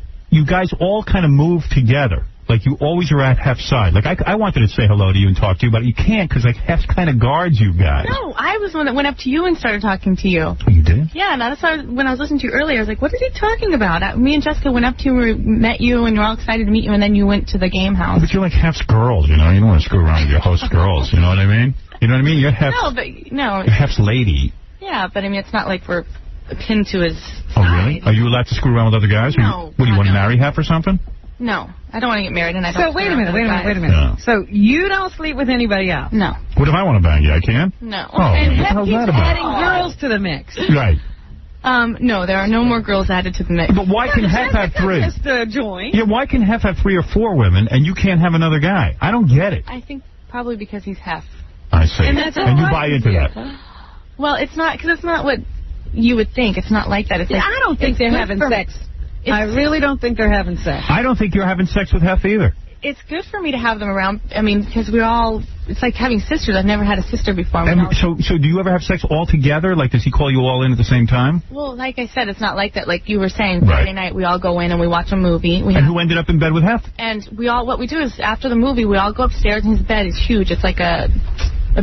guys all kind of move together. Like, you always are at Hef's side. Like, I wanted to say hello to you and talk to you, but you can't because, like, Hef kind of guards you guys. No, I was the one that went up to you and started talking to you. Oh, you did? Yeah, and that's why when I was listening to you earlier, I was like, what is he talking about? Me and Jessica went up to you, we met you, and we're all excited to meet you, and then you went to the game house. But you're like Hef's girls, you know? You don't want to screw around with your host girls, you know what I mean? You know what I mean? You're Hef's, you're Hef's lady. Yeah, but I mean, it's not like we're pinned to his side. Oh, really? Are you allowed to screw around with other guys? No. What, do you want to marry Hef or something? No, I don't want to get married, and I don't. So wait a minute. Yeah. So you don't sleep with anybody else? No. What if I want to bang you? I can? No. Oh, and what the Hef hell's keeps that about? adding girls to the mix. Right. No, there are no more girls added to the mix. But why can Hef have 3? Just join. Yeah, why can Hef have 3 or 4 women, and you can't have another guy? I don't get it. I think probably because he's Hef. I see. And that's you buy into that. Well, it's not, because it's not what you would think. It's not like that. It's like, I don't think they're having sex. I really don't think they're having sex. I don't think you're having sex with Hef either. It's good for me to have them around. I mean, because it's like having sisters. I've never had a sister before. And so do you ever have sex all together? Like, does he call you all in at the same time? Well, like I said, it's not like that. Like you were saying, Friday night we all go in and we watch a movie. Who ended up in bed with Hef? And what we do is after the movie, we all go upstairs, and his bed is huge. It's like a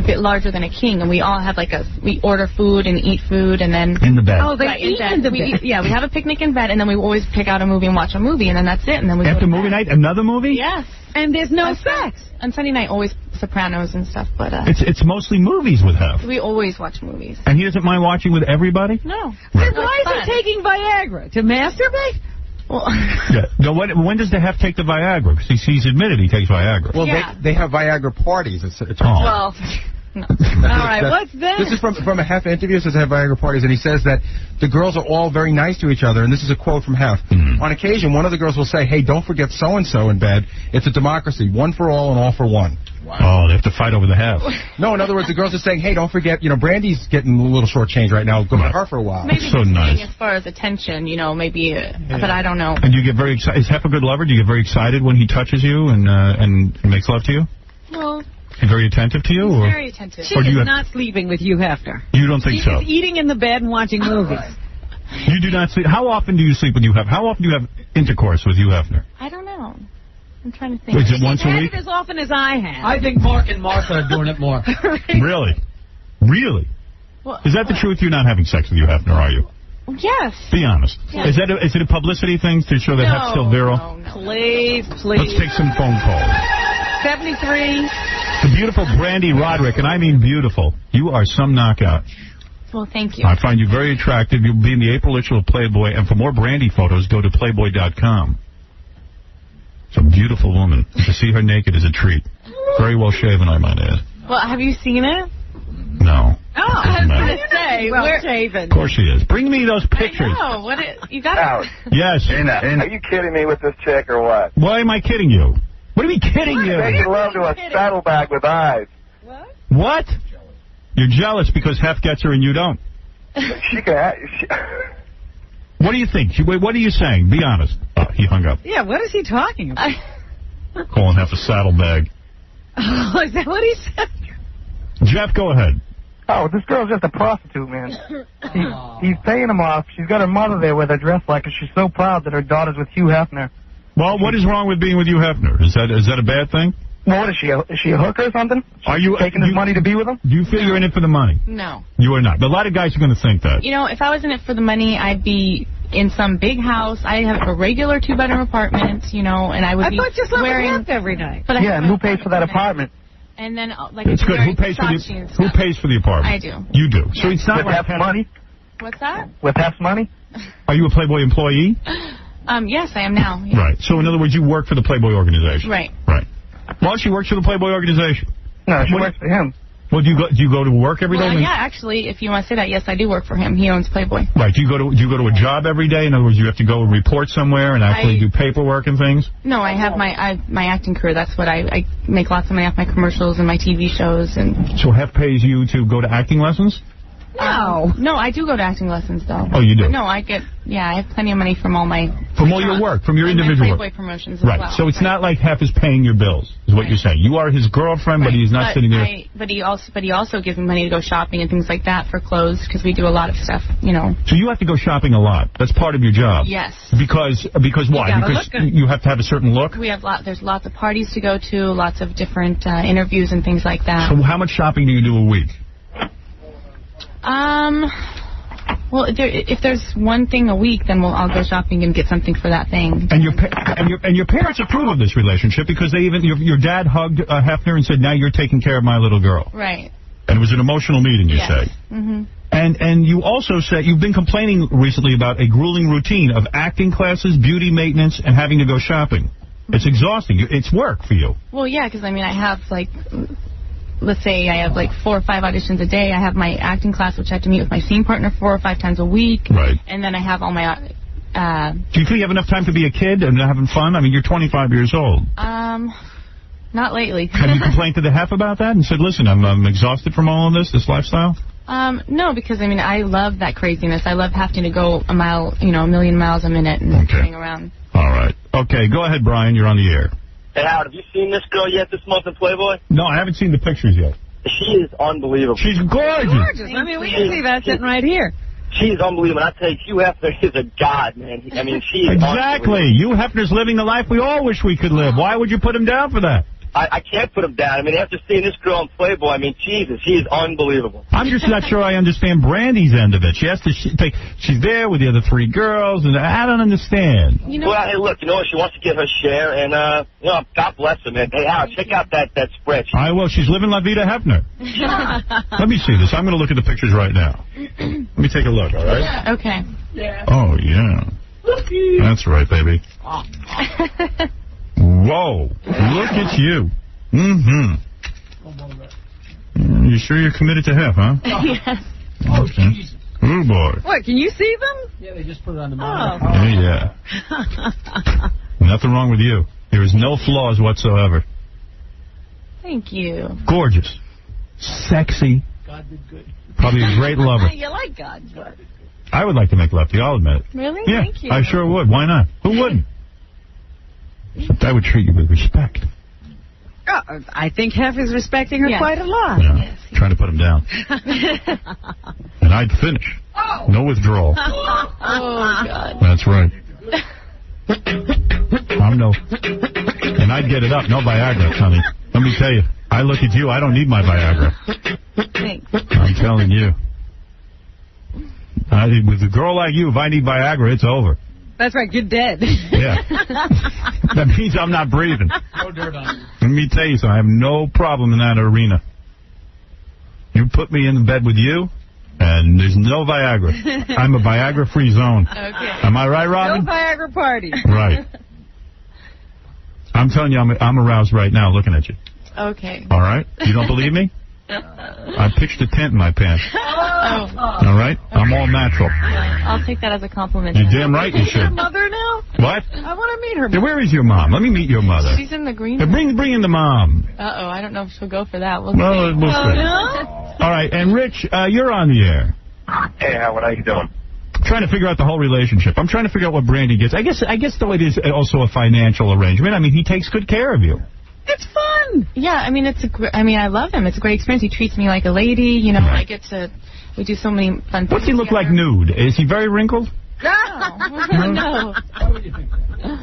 bit larger than a king, and we all have we order food and eat food, and then in the bed. Oh, they eat in the bed. Yeah, we have a picnic in bed, and then we always pick out a movie and watch a movie, and then that's it. And then we after movie night, another movie. Yes, and there's no sex. On Sunday night, always Sopranos and stuff, but it's mostly movies with Hef. We always watch movies. And he doesn't mind watching with everybody. No. Then why is he taking Viagra to masturbate? Well, yeah. No, when does the Hef take the Viagra? Because he's admitted he takes Viagra. Well, they have Viagra parties. Well. No. All right, what's that? This is from a Hef interview. It says they have Viagra parties, and he says that the girls are all very nice to each other, and this is a quote from Hef. On occasion, one of the girls will say, hey, don't forget so-and-so in bed. It's a democracy. One for all and all for one. Wow. Oh, they have to fight over the Hef. No, in other words, the girls are saying, hey, don't forget, Brandy's getting a little shortchanged right now. Go to her for a while. Maybe so nice. As far as attention, maybe, but I don't know. And you get very excited. Is Hef a good lover? Do you get very excited when he touches you and makes love to you? Well, very attentive to you? He's or? very attentive. She or is not sleeping with Hugh Hefner. You don't think so? She's eating in the bed and watching movies. You do not sleep. How often do you sleep with Hugh Hefner? How often do you have intercourse with Hugh Hefner? I don't know. I'm trying to think. Is it once a week? It as often as I have. I think Mark and Martha are doing it more. Really? Really? Well, is that the truth? You're not having sex with Hugh Hefner, are you? Yes. Be honest. Yes. Is it a publicity thing to show that Hef's still virile? No. Please. Let's take some phone calls. 73. The beautiful Brandy Rodrik, and I mean beautiful. You are some knockout. Well, thank you. I find you very attractive. You'll be in the April issue of Playboy, and for more Brandy photos, go to Playboy.com. It's a beautiful woman. To see her naked is a treat. Very well shaven, I might add. Well, have you seen it? No. Oh, I was going to say, well shaven. Of course she is. Bring me those pictures. I know. You got it. Yes. Are you kidding me with this chick or what? Why am I kidding you? What are we kidding you? Making love to a saddlebag with eyes. What? You're jealous because Hef gets her and you don't. She can. What do you think? What are you saying? Be honest. Oh, he hung up. Yeah, what is he talking about? Calling Hef a saddlebag. Oh, is that what he said? Jeff, go ahead. Oh, this girl's just a prostitute, man. He's paying him off. She's got her mother there with her dressed like her. She's so proud that her daughter's with Hugh Hefner. Well, what is wrong with being with Hugh Hefner? Is that a bad thing? Well, what is she? Is she a hooker or something? Are you taking his money to be with him? Do you feel you're in it for the money? No. You are not. But a lot of guys are going to think that. You know, if I was in it for the money, I'd be in some big house. I have a regular 2-bedroom apartment, you know, and I would be thought you slept wearing with Hef every night. But yeah, and who pays for that apartment? And then, like, it's good. Who pays for the apartment? I do. You do. So it's not with like Hef's money. What's that? With Hef's money? Are you a Playboy employee? Yes, I am now. Yeah. Right. So in other words, you work for the Playboy organization. Right. Right. Well, she works for the Playboy organization. No, she works for him. Well, do you go to work every day? Well, yeah, actually, if you want to say that, yes, I do work for him. He owns Playboy. Right. Do you go to a job every day? In other words, you have to go and report somewhere and actually do paperwork and things? No, I have my acting career. That's what I make lots of money off my commercials and my TV shows. And so Hef pays you to go to acting lessons? No, I do go to acting lessons, though. Oh, you do? No, I have plenty of money from all my... From all your work, from your individual work. Playboy promotions as right. well. So it's not like Hef is paying your bills, is what you're saying. You are his girlfriend, but he's not sitting there... But he also gives me money to go shopping and things like that for clothes, because we do a lot of stuff, you know. So you have to go shopping a lot. That's part of your job. Yes. Because why? Because you have to have a certain look? There's lots of parties to go to, lots of different interviews and things like that. So how much shopping do you do a week? Well, if there's one thing a week, then I'll go shopping and get something for that thing. And your parents approve of this relationship because your dad hugged Hefner and said, "Now you're taking care of my little girl." Right. And it was an emotional meeting, you say. Mm-hmm. And you also said you've been complaining recently about a grueling routine of acting classes, beauty maintenance, and having to go shopping. It's exhausting. It's work for you. Well, yeah, because I have let's say I have 4 or 5 auditions a day. I have my acting class, which I have to meet with my scene partner 4 or 5 times a week. Right. And then I have all my... Do you feel you have enough time to be a kid and having fun? I mean, you're 25 years old. Not lately. Have you complained to the Hef about that and said, listen, I'm exhausted from all of this lifestyle? No, because, I love that craziness. I love having to go a million miles a minute and hang around. All right. Okay, go ahead, Brian. You're on the air. Hey, Howard, have you seen this girl yet this month in Playboy? No, I haven't seen the pictures yet. She is unbelievable. She's gorgeous. We can see that sitting right here. She is unbelievable. I tell you, Hugh Hefner is a god, man. She is exactly. Hugh Hefner's living the life we all wish we could live. Why would you put him down for that? I can't put him down. After seeing this girl on Playboy, Jesus, she is unbelievable. I'm just not sure I understand Brandy's end of it. She has to she's there with the other 3 girls, and I don't understand. Well, hey, look, she wants to get her share, and, God bless her, man. Hey, Howard, check out that spreadsheet. I will. She's living La Vida Hefner. Let me see this. I'm going to look at the pictures right now. Let me take a look, all right? Okay. Yeah. Oh, yeah. That's right, baby. Whoa. Look at you. Mm-hmm. You sure you're committed to Hef, huh? Yes. Okay. Oh, boy. What, can you see them? Yeah, they just put it on the monitor. Yeah. Nothing wrong with you. There is no flaws whatsoever. Thank you. Gorgeous. Sexy. God did good. Probably a great lover. You like God. I would like to make love to you, I'll admit it. Really? Yeah, Thank you. I sure would. Why not? Who wouldn't? Except I would treat you with respect. I think Hef is respecting her quite a lot. Yeah. Trying to put him down. And I'd finish. No withdrawal. Oh, God. That's right. And I'd get it up. No Viagra, honey. Let me tell you. I look at you. I don't need my Viagra. Thanks. I'm telling you. With a girl like you, if I need Viagra, it's over. That's right. You're dead. Yeah. That means I'm not breathing. No dirt on you. Let me tell you something. I have no problem in that arena. You put me in bed with you, and there's no Viagra. I'm a Viagra-free zone. Okay. Am I right, Robin? No Viagra party. Right. I'm telling you, I'm aroused right now looking at you. Okay. All right? You don't believe me? I pitched a tent in my pants. Oh. All right? I'm all natural. I'll take that as a compliment. You're damn right you Her should. mother now? What? I want to meet her Yeah, mother. where is your mom? Let me meet your mother. She's in the green Yeah, room. bring in the mom. Uh-oh, I don't know if she'll go for that. We'll Well, see. we'll see. No? All right, and Rich, you're on the air. Hey, Howard, how you doing? Trying to figure out the whole relationship. I'm trying to figure out what Brandy gets. I guess though it is also a financial arrangement. I mean, he takes good care of you. It's fun. Yeah, I mean, I love him. It's a great experience. He treats me like a lady. You know, I get to, we do so many fun things. What's he look together. like nude? Is he very wrinkled? No.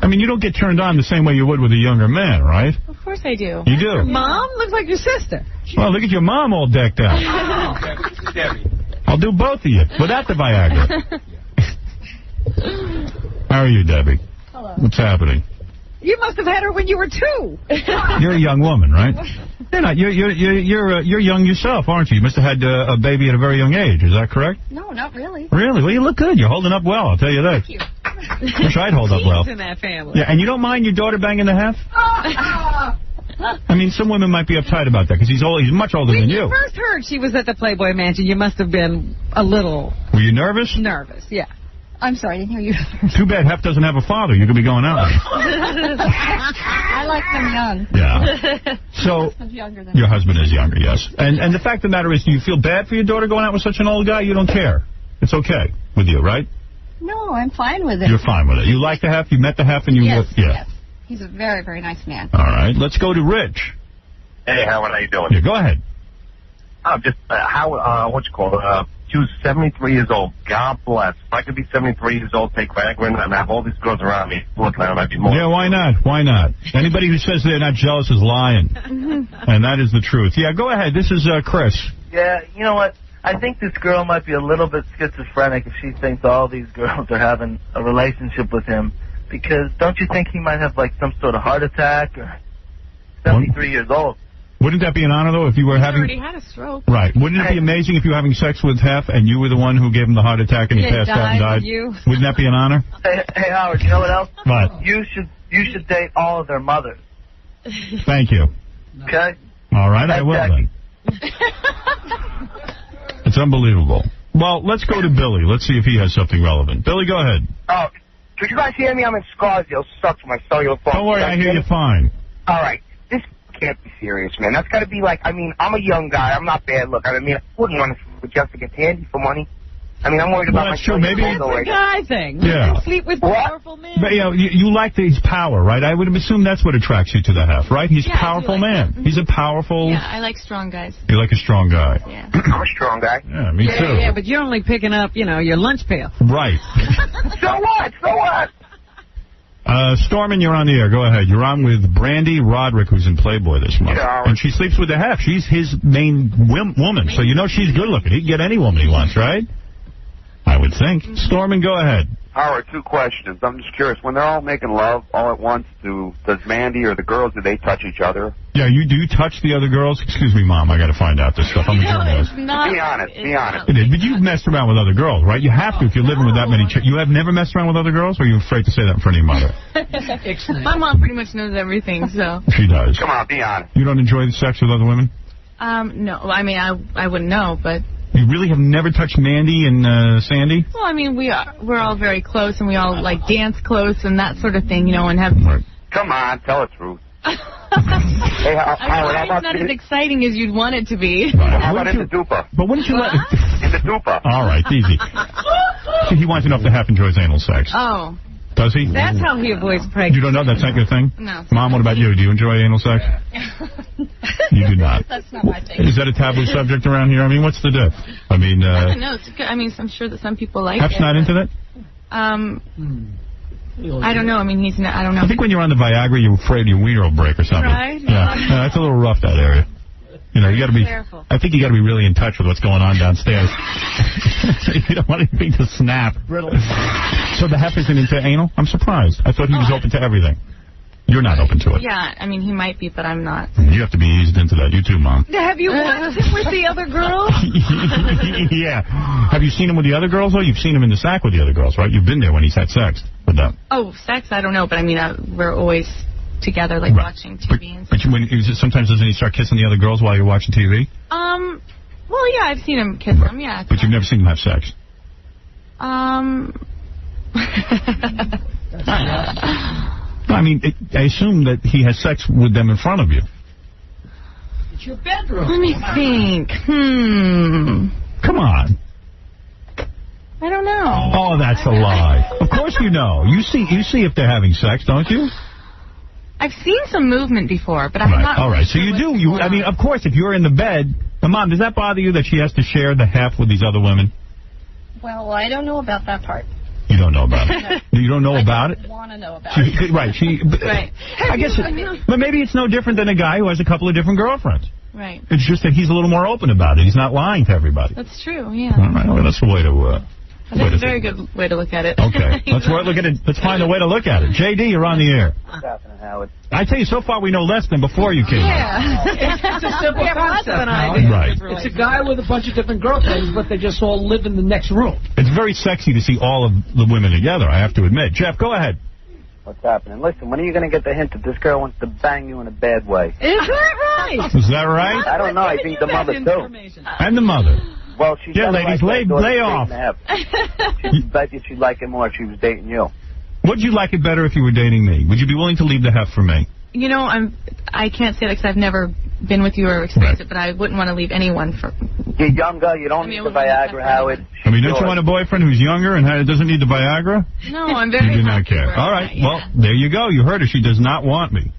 I mean, you don't get turned on the same way you would with a younger man, right? Of course I do. You do. Mom looks like your sister. Well, look at your mom all decked out. I'll do both of you without the Viagra. How are you, Debbie? Hello. What's happening? You must have had her when you were 2. You're a young woman, right? You're not. You're young yourself, aren't you? You must have had a baby at a very young age. Is that correct? No, not really. Really? Well, you look good. You're holding up well. I'll tell you that. Thank you. Wish I'd hold up well. In that family. Yeah, and you don't mind your daughter banging the Hef? I mean, some women might be uptight about that because he's much older than When you. you first heard she was at the Playboy Mansion, you must have been a little... Were you nervous? Nervous, yeah. I'm sorry, I didn't hear you. Too bad Hef doesn't have a father. You could be going out with him. I like them young. Yeah. So, your husband is younger, yes. And the fact of the matter is, do you feel bad for your daughter going out with such an old guy? You don't care. It's okay with you, right? No, I'm fine with it. You're fine with it. You like the Hef? You met the Hef and you... Yes, yeah. yes. He's a very, very nice man. All right. Let's go to Rich. Hey, Howard, how you doing? Yeah, go ahead. What you call it? She was 73 years old. God bless. If I could be 73 years old, take Viagra and have all these girls around me, look like I might be more. Yeah, why not? Why not? Anybody who says they're not jealous is lying. And that is the truth. Yeah, go ahead. This is Chris. Yeah, you know what? I think this girl might be a little bit schizophrenic if she thinks all these girls are having a relationship with him. Because don't you think he might have, like, some sort of heart attack? Or 73 years old. Wouldn't that be an honor, though, if you were having... He already had a stroke. Right. Wouldn't it be amazing if you were having sex with Hef and you were the one who gave him the heart attack and he passed out and died? Wouldn't that be an honor? Hey, Howard, you know what else? What? You should date all of their mothers. Thank you. Okay? All right, I will then. It's unbelievable. Well, let's go to Billy. Let's see if he has something relevant. Billy, go ahead. Oh, could you guys hear me? I'm in Scarsdale. Sucks my cellular phone. Don't worry, I hear you fine. All right. This can't be serious, man. That's got to be like, I mean, I'm a young guy. I'm not bad looking. I mean, I wouldn't want to sleep with Jessica Tandy for money. I mean, I'm worried about that's my true. Maybe That's a guy thing. Yeah. You sleep with powerful men. But, you know, you like his power, right? I would assume that's what attracts you to the Hef, right? He's a powerful man. He's a powerful... Yeah, I like strong guys. You like a strong guy. Yeah. I'm a strong guy. Yeah, me too. Yeah, but you're only picking up, your lunch pail. Right. So what? So what? Stormin, you're on the air. Go ahead. You're on with Brandy Rodrik, who's in Playboy this month. Yeah. And she sleeps with the Hef. She's his main woman, so you know she's good looking. He can get any woman he wants, right? I would think. Stormin, go ahead. Howard, 2 questions. I'm just curious. When they're all making love all at once, does Mandy or the girls, do they touch each other? Yeah, you do touch the other girls? Excuse me, Mom. I got to find out this stuff. I'm a journalist. Be honest. Be honest. But you've messed around with other girls, right? You have to if you're living with that many You have never messed around with other girls, or are you afraid to say that in front of your mother? My mom pretty much knows everything, so. She does. Come on, be honest. You don't enjoy the sex with other women? No. I mean, I wouldn't know, but... You really have never touched Mandy and Sandy? Well, I mean, we're all very close, and we all, like, dance close and that sort of thing, and have... Come on, tell the truth. Hey, Howard, how it's about not as exciting as you'd want it to be. How about in the duper? But wouldn't you let... In the duper. All right, easy. He wants to know if the Hef enjoys anal sex. Oh. Does he? That's how he avoids pregnancy. You don't know? That's not your thing? No. Mom, what about you? Do you enjoy anal sex? You do not. That's not my thing. Is that a taboo subject around here? I mean, what's the diff? I mean, I don't know. It's good. I mean, I'm sure that some people like Hef's it. not into that? I don't know. I mean, he's not. I don't know. I think when you're on the Viagra, you're afraid your wiener will break or something. Right? Yeah. No, that's a little rough, that area. You know, you got to be. Careful. I think you got to be really in touch with what's going on downstairs. You don't want anything to snap. So the Hef isn't into anal? I'm surprised. I thought he was open to everything. You're not open to it. Yeah, I mean, he might be, but I'm not. You have to be eased into that. You too, Mom. Have you watched him with the other girls? Yeah. Have you seen him with the other girls, though? You've seen him in the sack with the other girls, right? You've been there when he's had sex with them. Oh, sex? I don't know, but I mean, we're always together, like watching TV and stuff. But sometimes doesn't he start kissing the other girls while you're watching TV? Well, yeah, I've seen him kiss them, yeah. But you've never seen him have sex? I mean, I assume that he has sex with them in front of you. It's your bedroom. Let me think. Come on. I don't know. Oh, that's a lie. Of course you know. You see if they're having sex, don't you? I've seen some movement before, but I'm not. All right, so you do. I mean, of course, if you're in the bed. Mom, does that bother you that she has to share the Hef with these other women? Well, I don't know about that part. You don't know about it. You don't know about it? I want to know about it. Right. Right. I guess, but maybe it's no different than a guy who has a couple of different girlfriends. Right. It's just that he's a little more open about it. He's not lying to everybody. That's true, yeah. All right, well, that's the way to... That's a very good way to look at it. Okay. Let's look at it. Let's find a way to look at it. JD, you're on the air. What's happening, Howard? I tell you, so far we know less than before you came Yeah. It's a simple concept. Right. It's a guy with a bunch of different girlfriends, but they just all live in the next room. It's very sexy to see all of the women together, I have to admit. Jeff, go ahead. What's happening? Listen, when are you going to get the hint that this girl wants to bang you in a bad way? Is that right? Is that right? I don't know. I think the mother, too. And the mother. Well, she's ladies, lay off. She'd like it more if she was dating you. Would you like it better if you were dating me? Would you be willing to leave the Hef for me? You know, I can't say that because I've never been with you or experienced it, but I wouldn't want to leave anyone for... You're younger. You don't need the Viagra, Howard. I mean, don't you want a boyfriend who's younger and doesn't need the Viagra? No, I'm very You do not care. All right. Well, there you go. You heard her. She does not want me.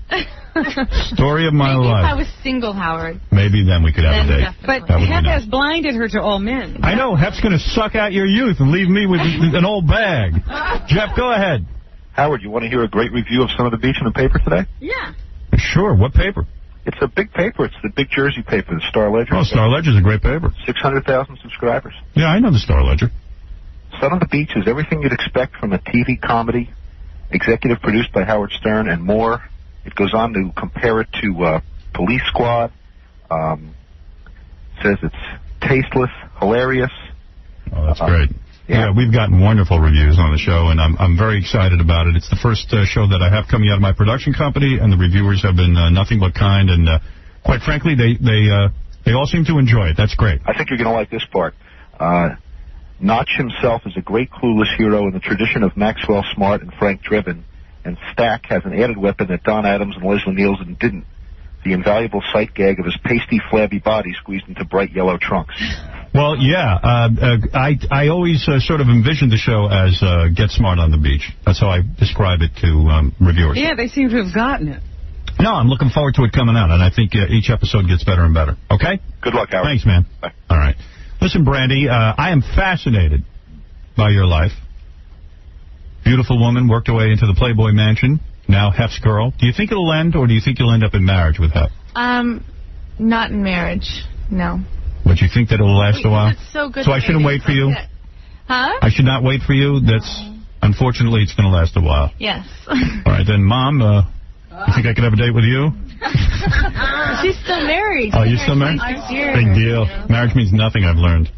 Story of my life. If I was single, Howard. Maybe then we could have a date. But Hef has blinded her to all men. I know. Hef's going to suck out your youth and leave me with an old bag. Jeff, go ahead. Howard, you want to hear a great review of Son of the Beach in the paper today? Yeah. Sure. What paper? It's a big paper. It's the big Jersey paper, the Star Ledger. Oh, Star Ledger's a great paper. 600,000 subscribers. Yeah, I know the Star Ledger. Son of the Beach is everything you'd expect from a TV comedy, executive produced by Howard Stern, and more. It goes on to compare it to Police Squad. Says it's tasteless, hilarious. Oh, that's great. Yeah, we've gotten wonderful reviews on the show, and I'm very excited about it. It's the first show that I have coming out of my production company, and the reviewers have been nothing but kind, and quite frankly, they all seem to enjoy it. That's great. I think you're going to like this part. Notch himself is a great clueless hero in the tradition of Maxwell Smart and Frank Drebin, and Stack has an added weapon that Don Adams and Leslie Nielsen didn't. The invaluable sight gag of his pasty, flabby body squeezed into bright yellow trunks. Well, yeah, I always sort of envisioned the show as Get Smart on the Beach. That's how I describe it to reviewers. Yeah, they seem to have gotten it. No, I'm looking forward to it coming out, and I think each episode gets better and better. Okay? Good luck, Howard. Thanks, man. Bye. All right. Listen, Brandy, I am fascinated by your life. Beautiful woman, worked her way into the Playboy Mansion, now Hef's girl. Do you think it'll end, or do you think you'll end up in marriage with Hef? Not in marriage, no. But you think that it'll last a while? It's so good. So I shouldn't wait for you? Huh? I should not wait for you? Unfortunately, it's going to last a while. Yes. All right, then, Mom, you think I could have a date with you? She's still married. Oh, you're still married? Big deal. Marriage means nothing, I've learned.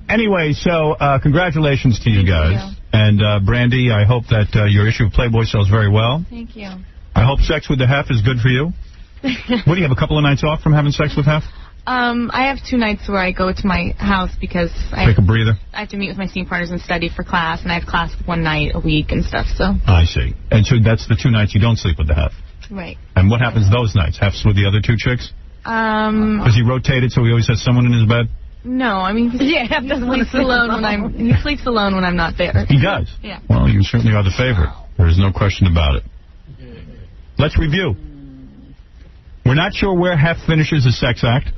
Anyway, so congratulations to you guys. And, Brandy, I hope that your issue of Playboy sells very well. Thank you. I hope sex with the Hef is good for you. What, do you have a couple of nights off from having sex with Hef? I have 2 nights where I go to my house because Take a breather. I have to meet with my scene partners and study for class, and I have class 1 night a week and stuff, so. I see. And so that's the 2 nights you don't sleep with the Hef. Right. And what happens those nights? Hef's with the other 2 chicks? Does he rotate it so he always has someone in his bed? No, I mean, he sleeps alone when I'm not there. He does? Yeah. Well, you certainly are the favorite. There is no question about it. Let's review. We're not sure where Hef finishes a sex act.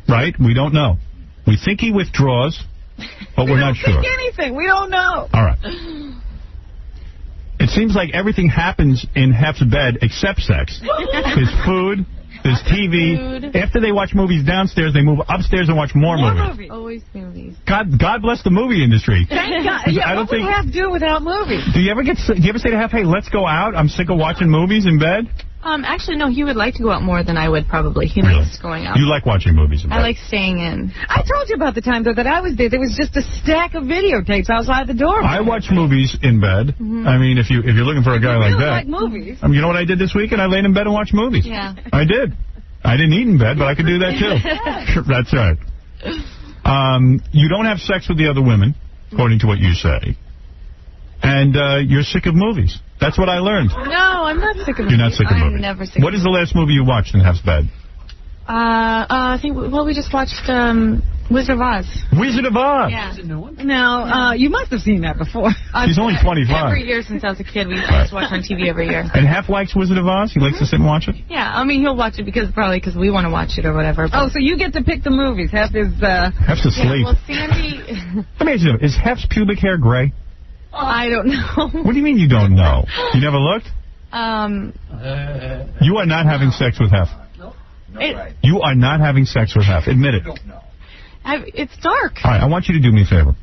Right? We don't know. We think he withdraws, but we're not sure. We don't think anything. We don't know. All right. It seems like everything happens in Hef's bed except sex. His food, his TV. After they watch movies downstairs, they move upstairs and watch more movies. Always movies. God bless the movie industry. Thank God. Yeah, what would Hef do without movies? Do you ever say to Hef, hey, let's go out? I'm sick of watching movies in bed? Actually, no, he would like to go out more than I would probably. He likes going out. You like watching movies in bed? I like staying in. I told you about the time, though, that I was there. There was just a stack of videotapes outside the door. I watch movies in bed. I mean, if you're looking for a guy like that. Like movies. You know what I did this weekend? I laid in bed and watched movies. Yeah. I did. I didn't eat in bed, but I could do that, too. That's right. You don't have sex with the other women, according to what you say. And you're sick of movies. That's what I learned. No, I'm not sick of movies. You're not sick of movies. I'm never sick of movies. What is the last movie you watched in Hef's bed? I think, we just watched Wizard of Oz. Wizard of Oz? Yeah. Now, you must have seen that before. She's only 25. Every year since I was a kid, we just watch on TV every year. And Hef likes Wizard of Oz? He likes to sit and watch it? Yeah, I mean, he'll watch it probably because we want to watch it or whatever. Oh, so you get to pick the movies. Hef is... Hef's asleep. Yeah, well, Sandy... Let me ask you, is Hef's pubic hair gray? I don't know. What do you mean you don't know? You never looked? You are not having sex with Hef. You are not having sex with Hef. Admit it. It's dark. All right, I want you to do me a favor.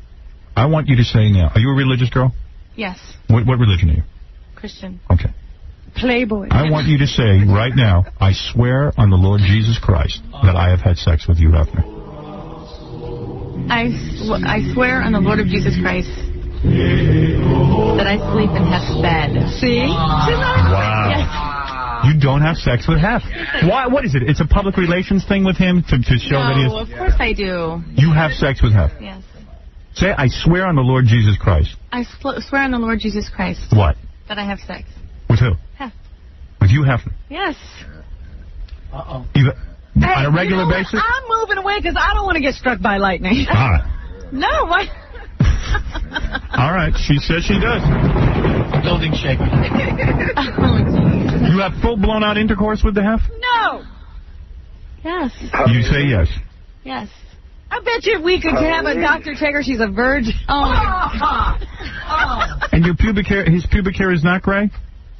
I want you to say now, are you a religious girl? Yes. What religion are you? Christian. Okay. Playboy. I want you to say right now, I swear on the Lord Jesus Christ that I have had sex with you, Hefner. I swear on the Lord of Jesus Christ that I sleep in Hef's bed. See? Wow. Yes. You don't have sex with Hef. Why? What is it? It's a public relations thing with him to show that he is... No, of course I do. You have sex with Hef? Yes. Say, I swear on the Lord Jesus Christ. I swear on the Lord Jesus Christ. What? That I have sex. With who? Hef. With you, Hefner? Yes. On a regular basis? I'm moving away because I don't want to get struck by lightning. All right. No, why? All right. She says she does. Building shaking. You have full blown out intercourse with the Hef? No. Yes. You say yes. Yes. I bet you we could have a doctor take her. She's a virgin. And your his pubic hair is not gray?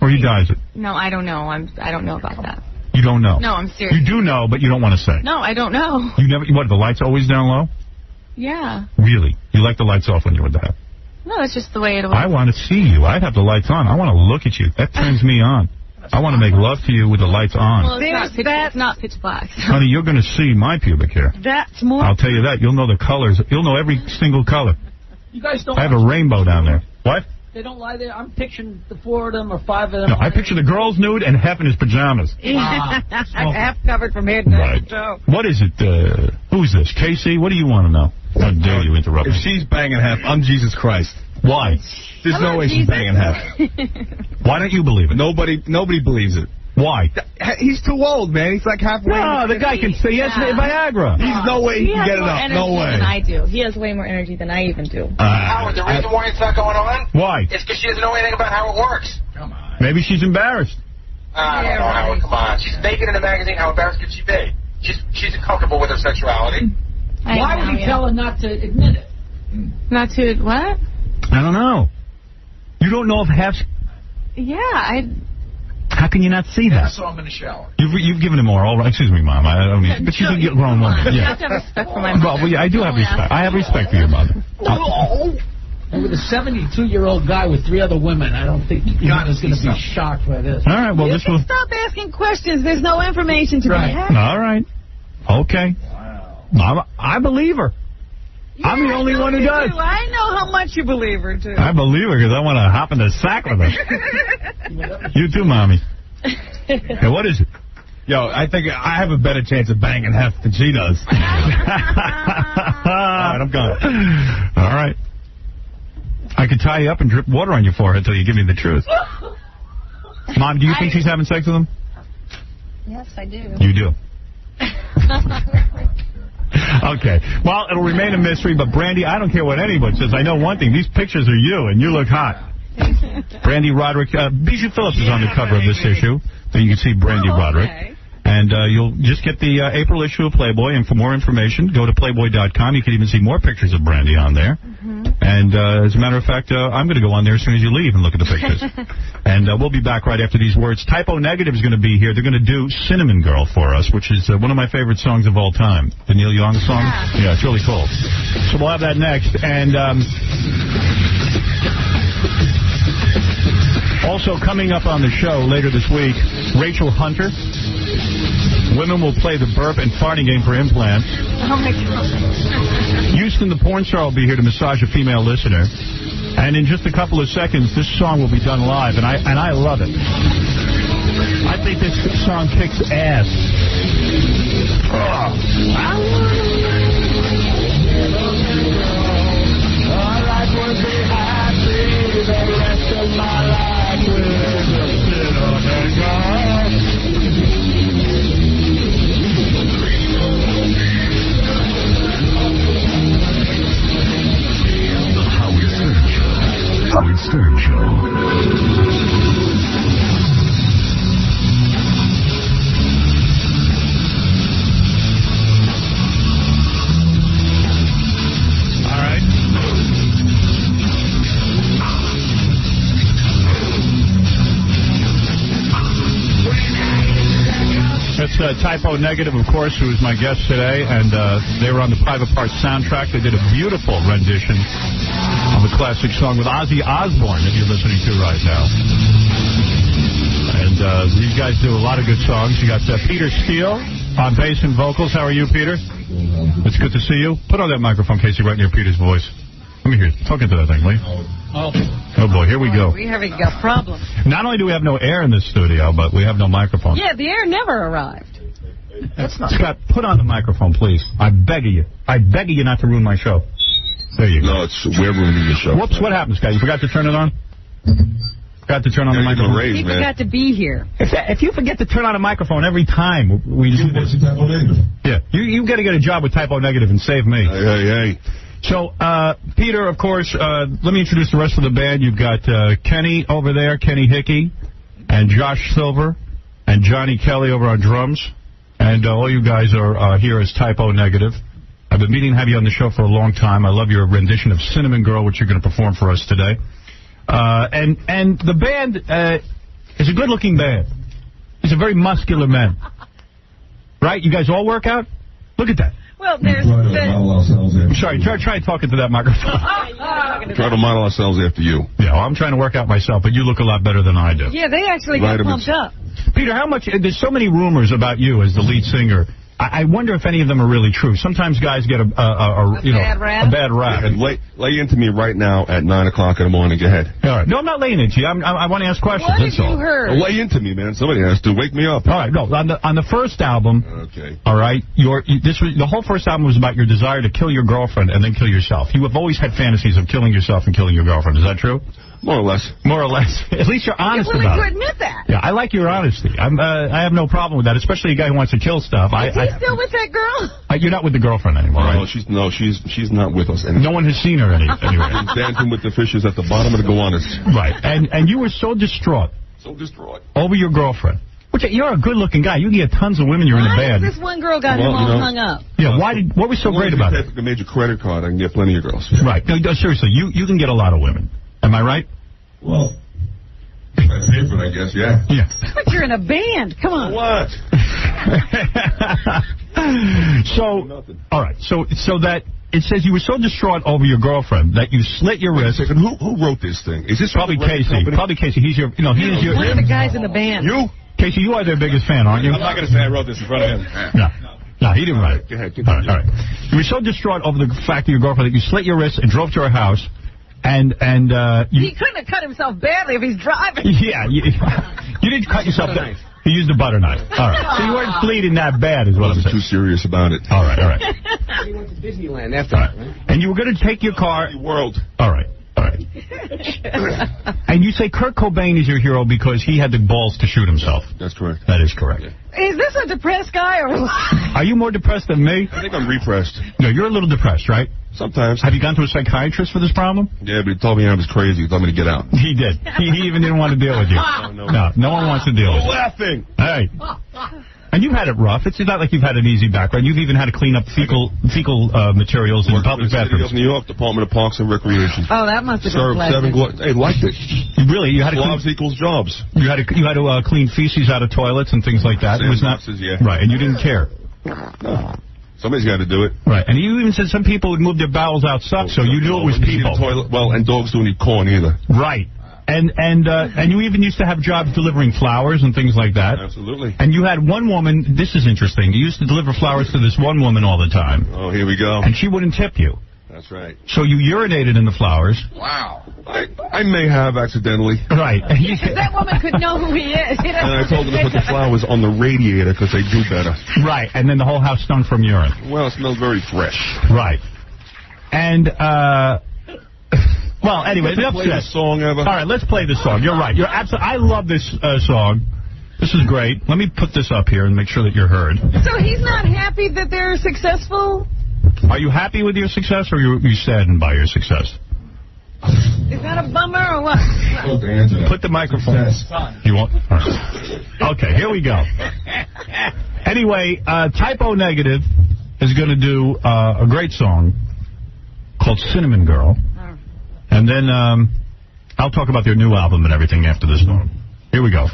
Or he dyes it? No, I don't know. I don't know about that. You don't know? No, I'm serious. You do know, but you don't want to say. No, I don't know. You never. What? The lights always down low? Yeah. Really? You like the lights off when you're with the Hef? No, that's just the way it was. I want to see you. I'd have the lights on. I want to look at you. That turns me on. I want to make love to you with the lights on. Well, it's not pitch black. So. Honey, you're going to see my pubic hair. That's more. I'll tell you that. You'll know the colors. You'll know every single color. You guys don't. I have a rainbow down there. What? They don't lie there. I'm picturing the 4 of them or 5 of them. No, I picture the girls nude and Hef in his pajamas. Half covered from head to toe. What is it? Who's this? Casey? What do you want to know? How dare you interrupt me? If she's banging Hef, I'm Jesus Christ. Why? There's no way she's banging Hef. Why don't you believe it? Nobody believes it. Why? He's too old, man. He's like halfway. No, the guy can say yes to Viagra. There's no way he can get it up. No way. Than I do. He has way more energy than I even do. Howard, the reason why it's not going on? Why? It's because she doesn't know anything about how it works. Come on. Maybe she's embarrassed. I don't know, Howard. Come on. She's naked in a magazine. How embarrassed could she be? She's comfortable with her sexuality. Why would he tell her not to admit it? Not to what? I don't know. You don't know if Hef's... Yeah, How can you not see that? I saw him in the shower. You've given him all right. Excuse me, Mom. I don't mean... But she's a grown woman. You Yeah. have to have respect for my mother. Well, yeah, I do have respect. I have respect for your mother. And with a 72-year-old guy with 3 other women, I don't think he's going to be shocked by this. All right, well, this will... Stop asking questions. There's no information to be had. All right. Okay. Wow. I believe her. Yeah, I'm the only one who does. I know how much you believe her, too. I believe her because I want to hop in the sack with her. You too, Mommy. Hey, what is it? Yo, I think I have a better chance of banging Hef than she does. All right, I'm gone. All right. I could tie you up and drip water on your forehead until you give me the truth. Mom, do you think she's having sex with him? Yes, I do. You do. Okay. Well, it'll remain a mystery, but Brandy, I don't care what anyone says. I know one thing. These pictures are you, and you look hot. Brandy Rodrik. Bijou Phillips is on the cover of this issue. So you can see Brandy Rodrik. Okay. And you'll just get the April issue of Playboy. And for more information, go to Playboy.com. You can even see more pictures of Brandy on there. And as a matter of fact, I'm going to go on there as soon as you leave and look at the pictures. And we'll be back right after these words. Typo Negative is going to be here. They're going to do Cinnamon Girl for us, which is one of my favorite songs of all time. The Neil Young song? Yeah, it's really cool. So we'll have that next. And also coming up on the show later this week, Rachel Hunter. Women will play the burp and farting game for implants. Oh, my God. Houston, the porn star, will be here to massage a female listener. And in just a couple of seconds, this song will be done live, and I love it. I think this song kicks ass. All I would be happy the rest of my life with a cinnamon girl. Howard Stern Show. All right. That's Typo Negative, of course, who is my guest today, and they were on the Private Parts soundtrack. They did a beautiful rendition of a classic song with Ozzy Osbourne that you're listening to right now. And these guys do a lot of good songs. You got Peter Steele on bass and vocals. How are you, Peter? It's good to see you. Put on that microphone, Casey, right near Peter's voice. Let me hear it. Talk into that thing, will you? Oh, boy, here we go. We're having a problem. Not only do we have no air in this studio, but we have no microphone. Yeah, the air never arrived. Scott, put on the microphone, please. I beg of you. I beg of you not to ruin my show. There you go. No, we're ruining the show. Whoops, what happened, Scott? You forgot to turn it on? Forgot to turn on the microphone. He forgot to be here. If you forget to turn on a microphone every time we do this. Yeah, you got to get a job with Typo Negative and save me. Hey. So, Peter, of course, let me introduce the rest of the band. You've got Kenny over there, Kenny Hickey, and Josh Silver, and Johnny Kelly over on drums. And all you guys are here as Typo Negative. I've been meaning to have you on the show for a long time. I love your rendition of Cinnamon Girl, which you're going to perform for us today. And the band is a good-looking band. It's a very muscular man. Right? You guys all work out? Look at that. Well, there's... Sorry, try talking to that microphone. Try to model ourselves after you. Yeah, well, I'm trying to work out myself, but you look a lot better than I do. Yeah, they actually got pumped up. Peter, how much... There's so many rumors about you as the lead singer. I wonder if any of them are really true. Sometimes guys get a bad rap. Lay into me right now at 9 o'clock in the morning. Go ahead. All right. No, I'm not laying into you. I want to ask questions. What have you heard? Well, lay into me, man. Somebody has to wake me up. All right. No, on the first album. Okay. All right. The whole first album was about your desire to kill your girlfriend and then kill yourself. You have always had fantasies of killing yourself and killing your girlfriend. Is that true? More or less. More or less. At least you're honest about it. You're willing to admit that. Yeah, I like your honesty. I have no problem with that, especially a guy who wants to kill stuff. Is he still with that girl? You're not with the girlfriend anymore, right? She's not with us anymore. No one has seen her anyway. Dancing with the fishes at the bottom of the goannas. Right. And you were so distraught. Over your girlfriend. Which, you're a good-looking guy. You get tons of women. You're in the band. Why this one girl got him all hung up? Yeah. What was so great about it? If I made your credit card, I can get plenty of girls. Right. No, seriously, you can get a lot of women. Am I right? Well, if I pay for it, I guess, yeah. Yeah. But you're in a band. Come on. What? All right. So that it says you were so distraught over your girlfriend that you slit your wrist. Wait a second. Who wrote this thing? Is this probably Casey? Probably Casey. He's your. One of the guys in the band. You? Casey, you are their biggest fan, aren't you? I'm not going to say I wrote this in front of him. No, he didn't write it. Go ahead. All right. You were so distraught over the fact of your girlfriend that you slit your wrist and drove to her house. And he couldn't have cut himself badly if he's driving. Yeah, you didn't cut yourself. He used a butter knife. All right. So you weren't bleeding that bad, is what I'm saying. I wasn't too serious about it. All right. He went to Disneyland after that, right? And you were going to take your car. World. All right. Right. And you say Kurt Cobain is your hero because he had the balls to shoot himself. That's correct. That is correct. Is this a depressed guy or what? Are you more depressed than me? I think I'm repressed. No, you're a little depressed, right? Sometimes. Have you gone to a psychiatrist for this problem? Yeah, but he told me I was crazy. He told me to get out. He did. He even didn't want to deal with you. No one wants to deal with you. Laughing. Hey. And you've had it rough. It's not like you've had an easy background. You've even had to clean up fecal materials in public bathrooms. New York Department of Parks and Recreation. Oh, that must have been pleasant. Hey, liked it. Really? You had to Jobs equals jobs. You had to clean feces out of toilets and things like that. It was not yeah. Right, and you didn't care. No. Somebody's got to do it. Right, and you even said some people would move their bowels out suck, so you knew it was people. Well, and dogs don't eat corn either. Right. And you even used to have jobs delivering flowers and things like that. Absolutely. And you had one woman, this is interesting, you used to deliver flowers to this one woman all the time. Oh, here we go. And she wouldn't tip you. That's right. So you urinated in the flowers. Wow. I may have accidentally. Right. That woman could know who he is. And I told them to put the flowers on the radiator because they do better. Right, and then the whole house stunk from urine. Well, it smells very fresh. Right. And, well, anyway, play the song ever. All right, let's play the song. You're right. You're absolutely. I love this song. This is great. Let me put this up here and make sure that you're heard. So he's not happy that they're successful? Are you happy with your success, or are you saddened by your success? Is that a bummer or what? Put the microphone. You want? Okay, here we go. Anyway, Typo Negative is going to do a great song called Cinnamon Girl. And then I'll talk about their new album and everything after this song. Here we go.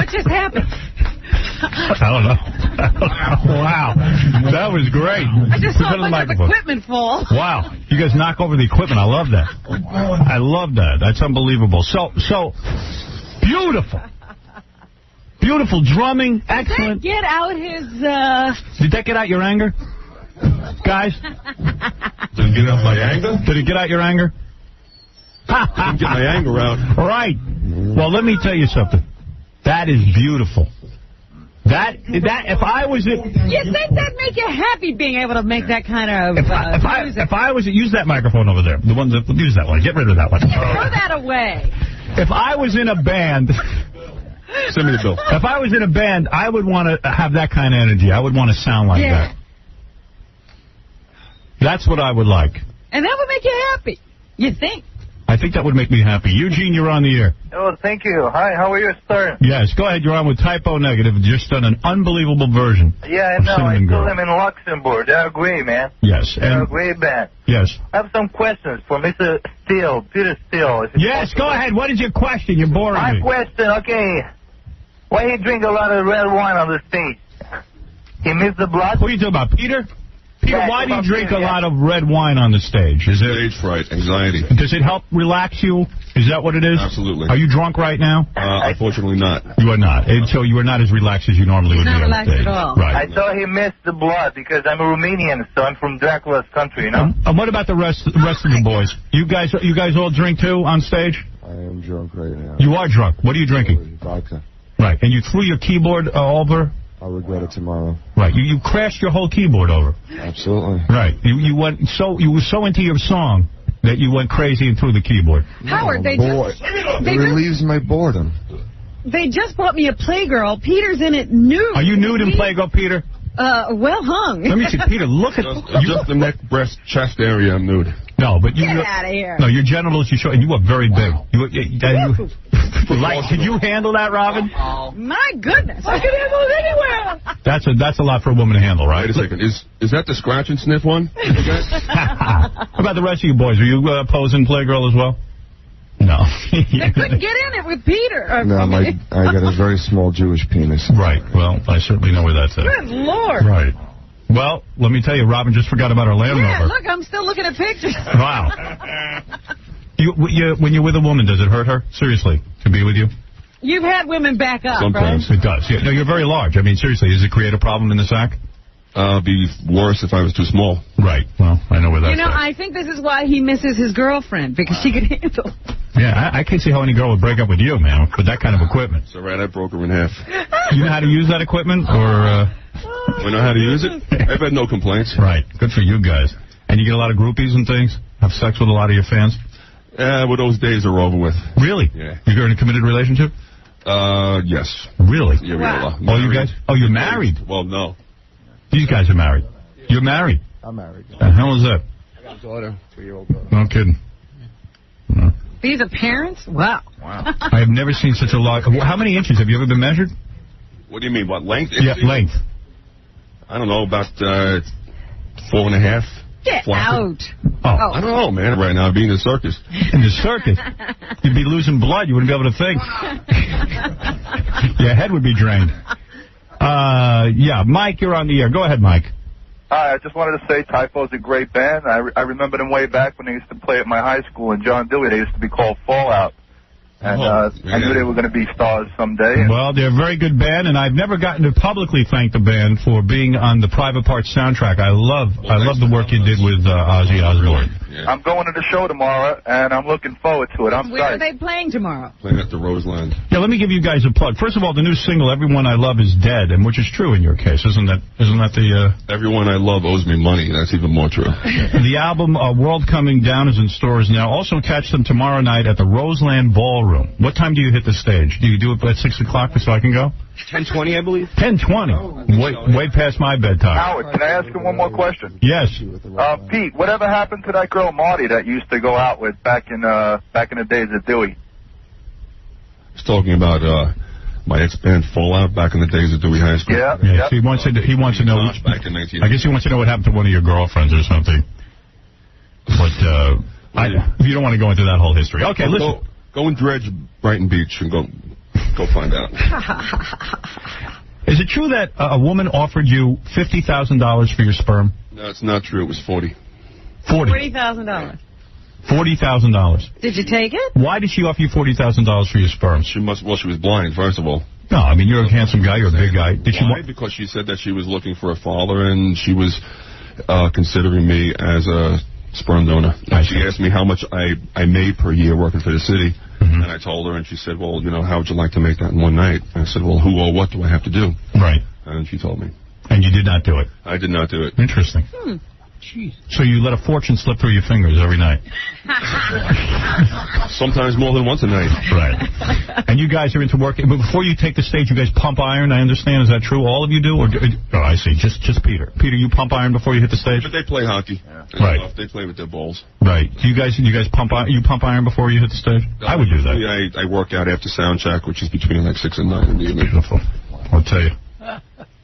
What just happened? I don't know. Wow. That was great. I just saw a bunch of equipment fall. Wow. You guys knock over the equipment. I love that. I love that. That's unbelievable. So beautiful. Beautiful drumming. Excellent. Did that get out his... Did that get out your anger? Guys? Did it get out my anger? Did it get out your anger? I didn't get my anger out. Right. Well, let me tell you something. That is beautiful. That if I was it, you think that'd make you happy being able to make that kind of if I was use that microphone over there, the one that use that one, get rid of that one. Throw that away. If I was in a band, send me the bill. If I was in a band, I would want to have that kind of energy. I would want to sound like that. That's what I would like. And that would make you happy. You think? I think that would make me happy. Eugene, you're on the air. Oh, thank you. Hi, how are you, sir? Yes, go ahead. You're on with Typo Negative. Just done an unbelievable version. Yeah, I know. I saw them in Luxembourg. They're great, man. Yes. They're a great band. Yes. I have some questions for Mr. Steele, Peter Steele. Yes, go ahead. What is your question? You're boring me. My question, okay. Why he drink a lot of red wine on the stage? He missed the blood? What are you talking about, Peter? Peter, why do you drink a lot of red wine on the stage? Is it stage fright, anxiety? Does it help relax you? Is that what it is? Absolutely. Are you drunk right now? Unfortunately not. You are not. So you are not as relaxed as you normally would be on stage. At all. Right. I thought he missed the blood because I'm a Romanian, so I'm from Dracula's country, you know? And what about the rest of the boys? You guys all drink too on stage? I am drunk right now. You are drunk. What are you drinking? Vodka. Right. And you threw your keyboard over? I'll regret it tomorrow. Right. You crashed your whole keyboard over. Absolutely. Right. You were so into your song that you went crazy and threw the keyboard. Howard, it relieves my boredom. They just bought me a Playgirl. Peter's in it nude. Are you nude in Playgirl, Peter? Well hung. Let me see, Peter. Look at just the neck, breast, chest area. I'm nude. No, but you. Get out of here. No, your genitals. You show, and you are very big. Can you handle that, Robin? My goodness, I can handle it anywhere. That's a lot for a woman to handle, right? Wait a second. Is that the scratch and sniff one? How about the rest of you boys? Are you posing Playgirl as well? No. They couldn't get in it with Peter. No, I got a very small Jewish penis. Right. Well, I certainly know where that's at. Good Lord. Right. Well, let me tell you, Robin just forgot about our Land Yeah, Rover. look, I'm still looking at pictures. Wow. When you're with a woman, does it hurt her? Seriously, to be with you? You've had women back up, Sometimes. right? It does. Yeah. No, you're very large. I mean, seriously, does it create a problem in the sack? Be worse if I was too small. Right. Well, I know where that's at. I think this is why he misses his girlfriend, because she can handle. Yeah, I can't see how any girl would break up with you, man, with that kind of equipment. It's all right. I broke her in half. You know how to use that equipment, or? We know how to use it. I've had no complaints. Right. Good for you guys. And you get a lot of groupies and things? Have sex with a lot of your fans? Well, those days are over with. Really? Yeah. You're in a committed relationship? Yes. Really? Yeah, wow. Oh, you guys? Oh, you're married? Well, no. These guys are married. You're married? I'm married. The hell is that? I got a daughter, 3-year-old daughter. No kidding. No. These are parents? Wow. I have never seen such a lot. How many inches? Have you ever been measured? What do you mean? What, length? Yeah, length. I don't know, about 4.5. Get out. Oh. I don't know, man, right now, being in the circus. In the circus? You'd be losing blood. You wouldn't be able to think. Your head would be drained. Yeah, Mike, you're on the air. Go ahead, Mike. Hi, I just wanted to say Typo's a great band. I remember them way back when they used to play at my high school in John Dewey. They used to be called Fallout. And I knew they were going to be stars someday. Well, they're a very good band, and I've never gotten to publicly thank the band for being on the Private Parts soundtrack. I love the work you did with Ozzy Osbourne. Yeah. I'm going to the show tomorrow, and I'm looking forward to it. Where are they playing tomorrow? Playing at the Roseland. Yeah, let me give you guys a plug. First of all, the new single, Everyone I Love Is Dead, and which is true in your case. Isn't that the... Everyone I Love Owes Me Money. That's even more true. The album World Coming Down is in stores now. Also catch them tomorrow night at the Roseland Ballroom. What time do you hit the stage? Do you do it at 6 o'clock so I can go? 10:20, I believe. 10:20. Way past my bedtime. Howard, can I ask you one more question? Yes. Pete, whatever happened to that girl Marty that you used to go out with back in the days at Dewey? I was talking about my ex-band Fallout back in the days of Dewey High School. Yeah. So he wants to know. Back in 19. I guess he wants to know what happened to one of your girlfriends or something. But if you don't want to go into that whole history, okay. Listen. Go and dredge Brighton Beach and go. Go find out. Is it true that a woman offered you $50,000 for your sperm? No, it's not true. It was 40. $40,000. $40,000. Did you take it? Why did she offer you $40,000 for your sperm? She was blind, first of all. No, I mean, you're a handsome guy. You're a big guy. Did Why? Because she said that she was looking for a father, and she was considering me as a sperm donor. And she asked me how much I made per year working for the city, and I told her, and she said, well, you know, how would you like to make that in one night? And I said, well, who or what do I have to do? Right. And she told me. And you did not do it? I did not do it. Interesting. Jeez. So you let a fortune slip through your fingers every night? Sometimes more than once a night. Right. And you guys are into work. But before you take the stage, you guys pump iron, I understand. Is that true? All of you do? Or oh, I see. Just Peter. Peter, you pump iron before you hit the stage? But they play hockey. Yeah. Right. They play with their balls. Right. Do you guys pump iron before you hit the stage? I would do that. I work out after sound check, which is between like 6 and 9 in the evening. Beautiful. I'll tell you.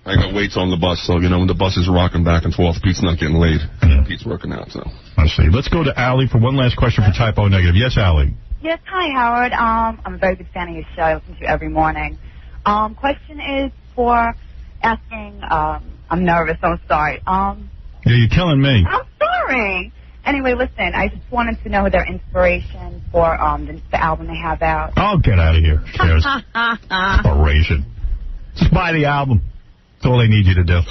I got weights on the bus, so, you know, when the bus is rocking back and forth, Pete's not getting laid. Yeah. Pete's working out, so. I see. Let's go to Allie for one last question for Typo Negative. Yes, Allie. Yes, hi, Howard. I'm a very big fan of your show. I listen to you every morning. Question is for asking, I'm nervous, I'm sorry. Yeah, you're killing me. I'm sorry. Anyway, listen, I just wanted to know their inspiration for the album they have out. Oh, get out of here. Cheers. Inspiration. Just buy the album. That's all they need you to do.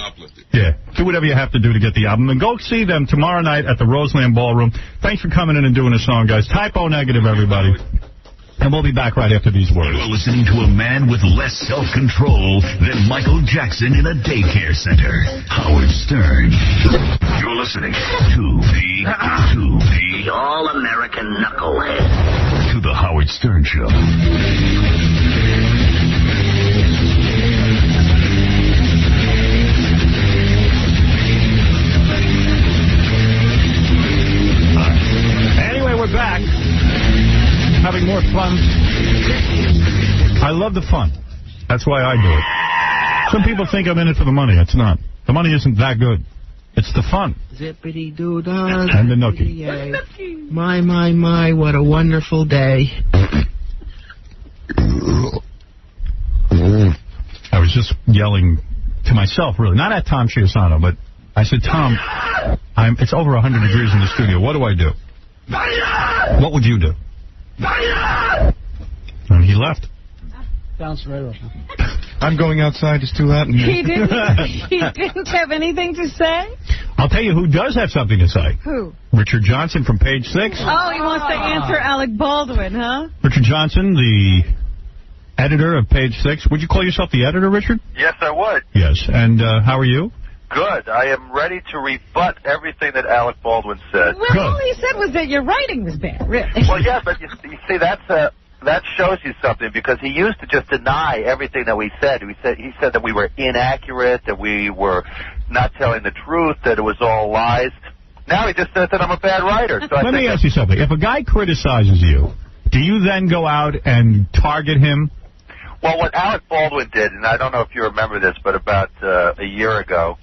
Yeah. Do whatever you have to do to get the album. And go see them tomorrow night at the Roseland Ballroom. Thanks for coming in and doing a song, guys. Typo Negative, everybody. And we'll be back right after these words. You're listening to a man with less self-control than Michael Jackson in a daycare center. Howard Stern. You're listening to the All-American Knucklehead. To the Howard Stern Show. We're back, having more fun. I love the fun. That's why I do it. Some people think I'm in it for the money. It's not. The money isn't that good. It's the fun. Zippity-doo-dah. And the nookie. My, what a wonderful day. I was just yelling to myself, really. Not at Tom Chiusano, but I said, Tom, it's over 100 degrees in the studio. What do I do? What would you do? And he left. Bounced right off. I'm going outside. It's too hot in here. He didn't have anything to say? I'll tell you who does have something to say. Who? Richard Johnson from Page 6. Oh, he wants to answer Alec Baldwin, huh? Richard Johnson, the editor of Page 6. Would you call yourself the editor, Richard? Yes, I would. Yes. And how are you? Good. I am ready to rebut everything that Alec Baldwin said. Well, all he said was that your writing was bad, really. Well, yeah, but you see, that shows you something, because he used to just deny everything that we said. He said that we were inaccurate, that we were not telling the truth, that it was all lies. Now he just says that I'm a bad writer. So Let me ask you something. If a guy criticizes you, do you then go out and target him? Well, what Alec Baldwin did, and I don't know if you remember this, but about a year ago,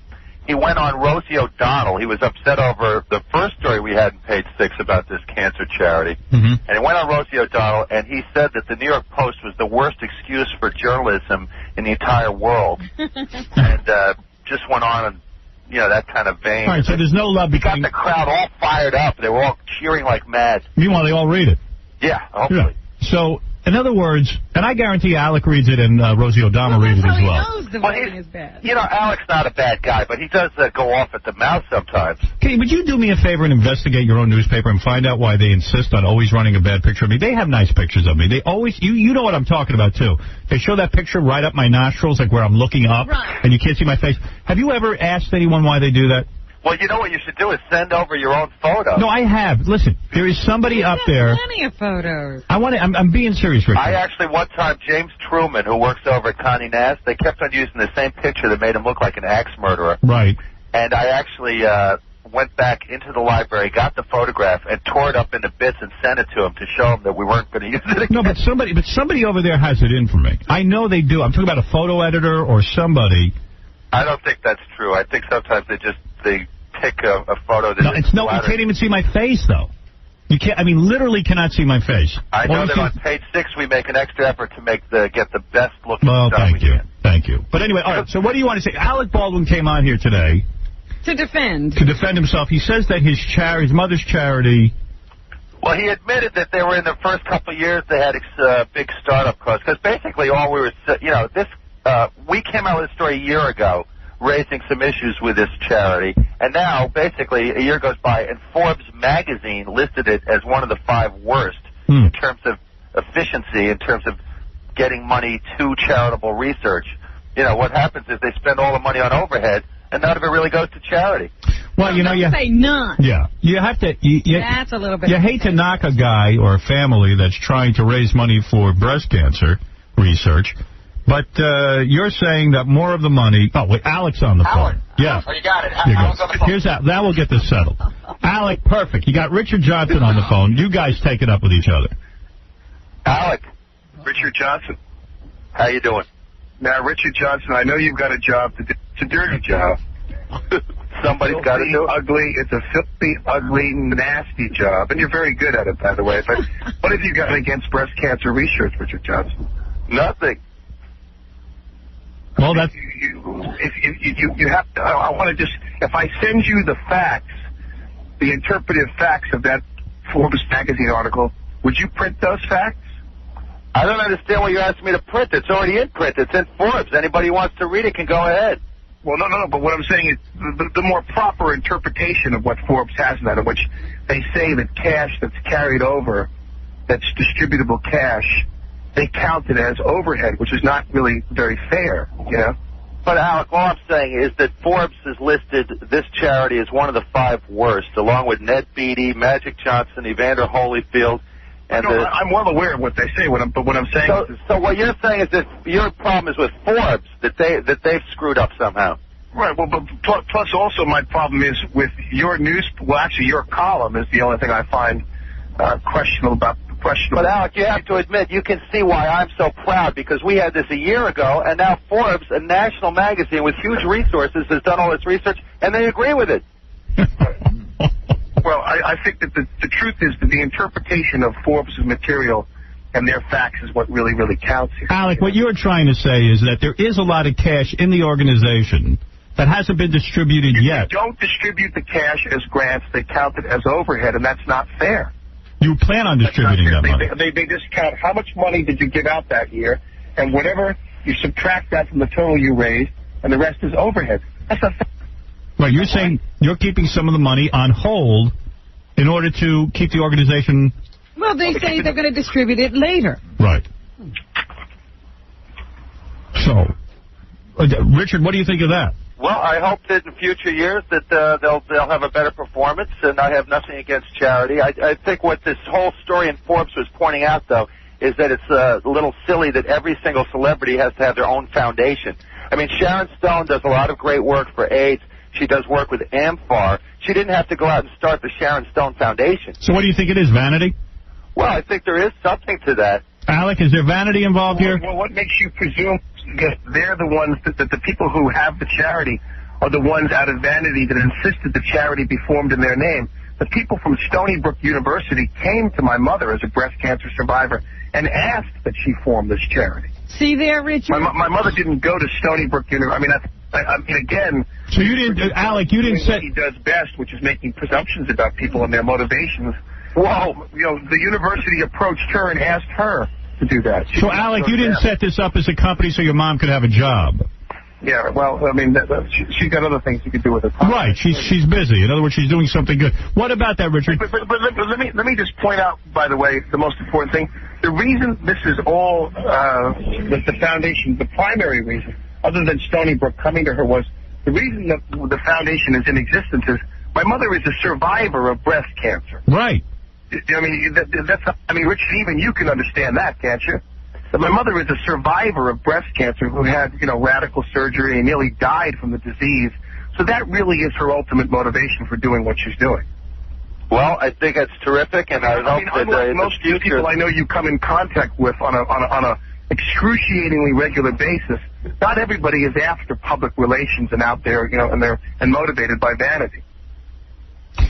he went on Rosie O'Donnell. He was upset over the first story we had in Page 6 about this cancer charity. And he went on Rosie O'Donnell, and he said that the New York Post was the worst excuse for journalism in the entire world. And just went on and, you know, that kind of vein. All right, so there's no love between... Got the crowd all fired up. They were all cheering like mad. Meanwhile, they all read it. Yeah, hopefully. Yeah. So, in other words, and I guarantee Alec reads it and Rosie O'Donnell reads it as well. He knows the writing is bad. You know, Alec's not a bad guy, but he does go off at the mouth sometimes. Okay, would you do me a favor and investigate your own newspaper and find out why they insist on always running a bad picture of me? They have nice pictures of me. They always, you know what I'm talking about, too. They show that picture right up my nostrils, like where I'm looking up, and you can't see my face. Have you ever asked anyone why they do that? Well, you know what you should do is send over your own photo. No, I have. Listen, there is somebody up there. Plenty of photos. I'm being serious, Richard. I actually, one time, James Truman, who works over at Condé Nast, they kept on using the same picture that made him look like an axe murderer. Right. And I actually went back into the library, got the photograph, and tore it up into bits and sent it to him to show him that we weren't going to use it again. No, but somebody over there has it in for me. I know they do. I'm talking about a photo editor or somebody. I don't think that's true. I think sometimes they pick a photo that you can't even see my face, though. You can't. I mean, literally cannot see my face. I know that on page 6 we make an extra effort to get the best looking stuff thank we you. can. Thank you. But anyway, all right, so what do you want to say? Alec Baldwin came on here today. To defend himself. He says that his mother's charity... Well, he admitted that they were in the first couple of years they had big startup costs. Because basically all we were... we came out with a story a year ago raising some issues with this charity. And now, basically, a year goes by, and Forbes magazine listed it as one of the 5 worst in terms of efficiency, in terms of getting money to charitable research. You know, what happens is they spend all the money on overhead, and none of it really goes to charity. Well, you know, you say none. Yeah, you have to. That's a little bit. You hate to knock a guy or a family that's trying to raise money for breast cancer research, but you're saying that more of the money. Oh, wait, Alec's on the phone. Yeah. Oh, you got it. Alec's on the phone. Here's that. That will get this settled. Alec, perfect. You got Richard Johnson on the phone. You guys take it up with each other. Alec. Richard Johnson. How you doing? Now, Richard Johnson, I know you've got a job to do. It's a dirty job. Somebody's got to do it. Ugly. It's a filthy, ugly, nasty job. And you're very good at it, by the way. But what have you got against breast cancer research, Richard Johnson? Nothing. Well, that's... You have to... I want to just... If I send you the facts, the interpretive facts of that Forbes magazine article, would you print those facts? I don't understand why you're asking me to print. It's already in print. It's in Forbes. Anybody who wants to read it can go ahead. Well, no. But what I'm saying is the more proper interpretation of what Forbes has in that, in which they say that cash that's carried over, that's distributable cash, they count it as overhead, which is not really very fair, you know? But, Alec, all I'm saying is that Forbes has listed this charity as one of the 5 worst, along with Ned Beatty, Magic Johnson, Evander Holyfield. And I'm well aware of what they say, but what I'm saying is... So what you're saying is that your problem is with Forbes, that they've screwed up somehow. Right, well, but plus also my problem is with your your column is the only thing I find questionable about... But, Alec, you have to admit, you can see why I'm so proud, because we had this a year ago, and now Forbes, a national magazine with huge resources, has done all this research, and they agree with it. Well, I think that the truth is that the interpretation of Forbes' material and their facts is what really, really counts here. Alec, what you're trying to say is that there is a lot of cash in the organization that hasn't been distributed yet. If you don't distribute the cash as grants, they count it as overhead, and that's not fair. You plan on distributing that money. They just count how much money did you give out that year, and whatever, you subtract that from the total you raised, and the rest is overhead. That's not fair. Right, you're saying you're keeping some of the money on hold in order to keep the organization... Well, they say they're going to distribute it later. Right. So, Richard, what do you think of that? Well, I hope that in future years that they'll have a better performance, and I have nothing against charity. I think what this whole story in Forbes was pointing out, though, is that it's a little silly that every single celebrity has to have their own foundation. I mean, Sharon Stone does a lot of great work for AIDS. She does work with AMFAR. She didn't have to go out and start the Sharon Stone Foundation. So what do you think it is, vanity? Well, I think there is something to that. Alec, is there vanity involved here? Well, what makes you presume that they're the ones, that the people who have the charity are the ones out of vanity that insisted the charity be formed in their name? The people from Stony Brook University came to my mother as a breast cancer survivor and asked that she form this charity. See there, Richard? My mother didn't go to Stony Brook University. I mean, again... So you didn't, Alec, you didn't say... What he does best, which is making presumptions about people and their motivations. Well, you know, the university approached her and asked her to do that. So, Alec, you didn't set this up as a company so your mom could have a job. Yeah, well, I mean, she's got other things she could do with her time. Right, she's busy. In other words, she's doing something good. What about that, Richard? But let me just point out, by the way, the most important thing. The reason this is all the foundation, the primary reason, other than Stony Brook coming to her, was the reason that the foundation is in existence is my mother is a survivor of breast cancer. Right. I mean, Richard, even you can understand that, can't you? That my mother is a survivor of breast cancer who had, radical surgery and nearly died from the disease. So that really is her ultimate motivation for doing what she's doing. Well, I think that's terrific, and I hope that unlike most people I know you come in contact with on a excruciatingly regular basis, not everybody is after public relations and out there, and motivated by vanity.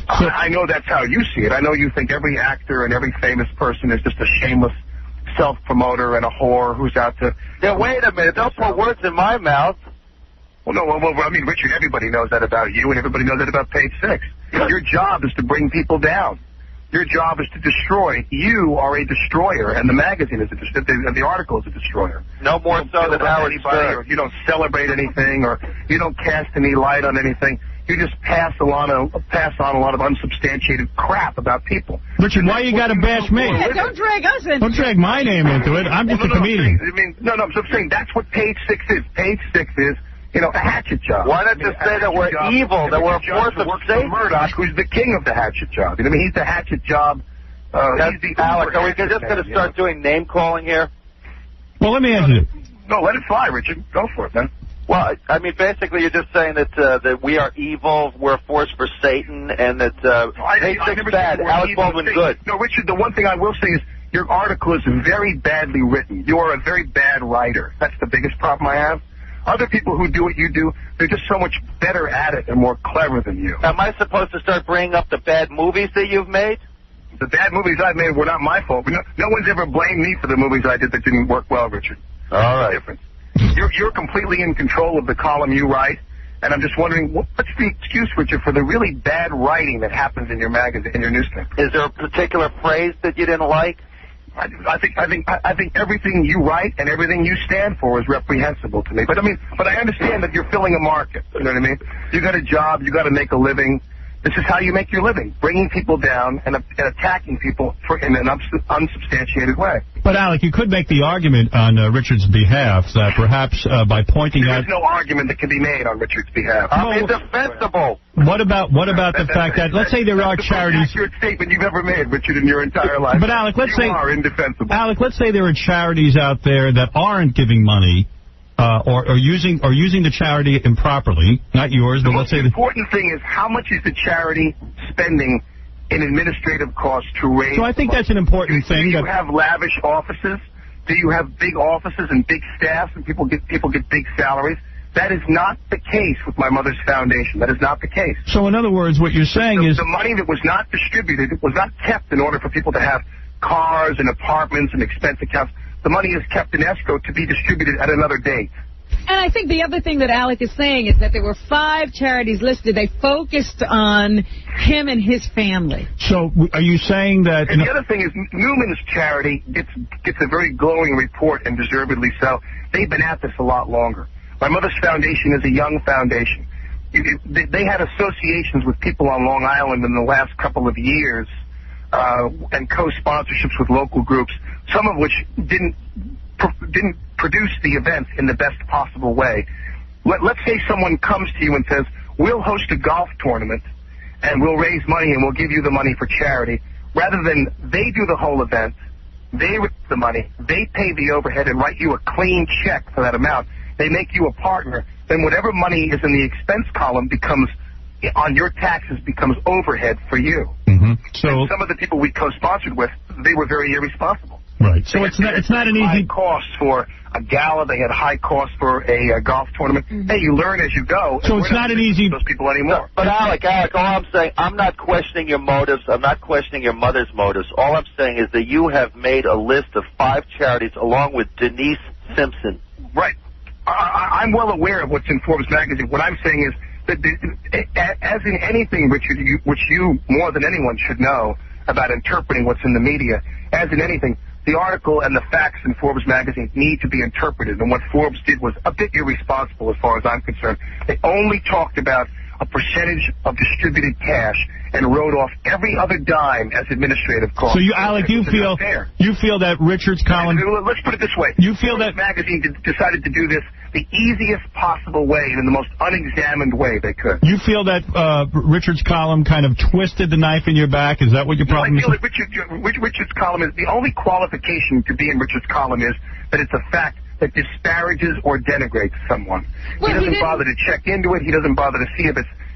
I know that's how you see it. I know you think every actor and every famous person is just a shameless self-promoter and a whore who's out to... Yeah, wait a minute. Don't put words in my mouth. Well, no, I mean, Richard, everybody knows that about you, and everybody knows that about Page Six. Your job is to bring people down. Your job is to destroy. You are a destroyer, and the magazine is the article is a destroyer. No more so than Howard Stern. Or you don't celebrate anything, or you don't cast any light on anything. You just pass on a lot of unsubstantiated crap about people. Richard, why you got to bash me? Yeah, don't drag us into it. Don't drag my name into it. I'm just a comedian. I'm saying that's what Page Six is. Page Six is, a hatchet job. Why not just say that we're evil, that we're a force of Satan? Murdoch, who's the king of the hatchet job. He's the hatchet job. Alec, are we just going to start doing name calling here? Well, let me ask you. No, let it fly, Richard. Go for it, man. Well, I mean, basically, you're just saying that we are evil, we're a force for Satan, and that Page Six bad, Alec Baldwin good. No, Richard, the one thing I will say is your article is very badly written. You are a very bad writer. That's the biggest problem I have. Other people who do what you do, they're just so much better at it and more clever than you. Am I supposed to start bringing up the bad movies that you've made? The bad movies I've made were not my fault. No one's ever blamed me for the movies I did that didn't work well, Richard. All right. Difference. You're completely in control of the column you write, and I'm just wondering, what's the excuse, Richard, for the really bad writing that happens in your magazine, in your newspaper? Is there a particular phrase that you didn't like? I think everything you write and everything you stand for is reprehensible to me. But I understand that you're filling a market. You know what I mean? You got a job, you got to make a living. This is how you make your living, bringing people down and attacking people in an unsubstantiated way. But, Alec, you could make the argument on Richard's behalf that perhaps by pointing out... There's no argument that can be made on Richard's behalf. I'm indefensible. What about the fact that, let's say there are charities... That's the most accurate statement you've ever made, Richard, in your entire life. But, Alec, let's say... You are indefensible. Alec, let's say there are charities out there that aren't giving money... or using the charity improperly, not yours, but let's say... The important thing is how much is the charity spending in administrative costs to raise... So I think that's an important thing. Do you have lavish offices? Do you have big offices and big staffs and people get big salaries? That is not the case with my mother's foundation. That is not the case. So in other words, what you're saying is... The money that was not distributed was not kept in order for people to have cars and apartments and expense accounts. The money is kept in escrow to be distributed at another date. And I think the other thing that Alec is saying is that there were 5 charities listed. They focused on him and his family. So are you saying that... And the other thing is Newman's charity gets a very glowing report, and deservedly so. They've been at this a lot longer. My mother's foundation is a young foundation. They had associations with people on Long Island in the last couple of years and co-sponsorships with local groups, some of which didn't produce the events in the best possible way. Let's say someone comes to you and says, we'll host a golf tournament and we'll raise money and we'll give you the money for charity. Rather than they do the whole event, they raise the money, they pay the overhead and write you a clean check for that amount. They make you a partner. Then whatever money is in the expense column on your taxes becomes overhead for you. Mm-hmm. So and some of the people we co-sponsored with, they were very irresponsible. Right. So it's not an easy... High costs for a gala. They had high costs for a golf tournament. Hey, you learn as you go. So it's not an easy... Those people anymore. No, but Alec, all I'm saying, I'm not questioning your motives. I'm not questioning your mother's motives. All I'm saying is that you have made a list of 5 charities along with Denise Simpson. Right. I'm well aware of what's in Forbes magazine. What I'm saying is that, as in anything, Richard, which you more than anyone should know about interpreting what's in the media, as in anything, the article and the facts in Forbes magazine need to be interpreted, and what Forbes did was a bit irresponsible as far as I'm concerned. They only talked about a percentage of distributed cash and wrote off every other dime as administrative costs. So, Alec, you feel that Richard's column... Let's put it this way. You feel Forbes magazine decided to do this the easiest possible way and in the most unexamined way they could. You feel that Richard's column kind of twisted the knife in your back? Is that what your problem is? I feel that Richard's column is... The only qualification to be in Richard's column is that it's a fact that disparages or denigrates someone. Well, he doesn't bother to check into it. He doesn't bother to see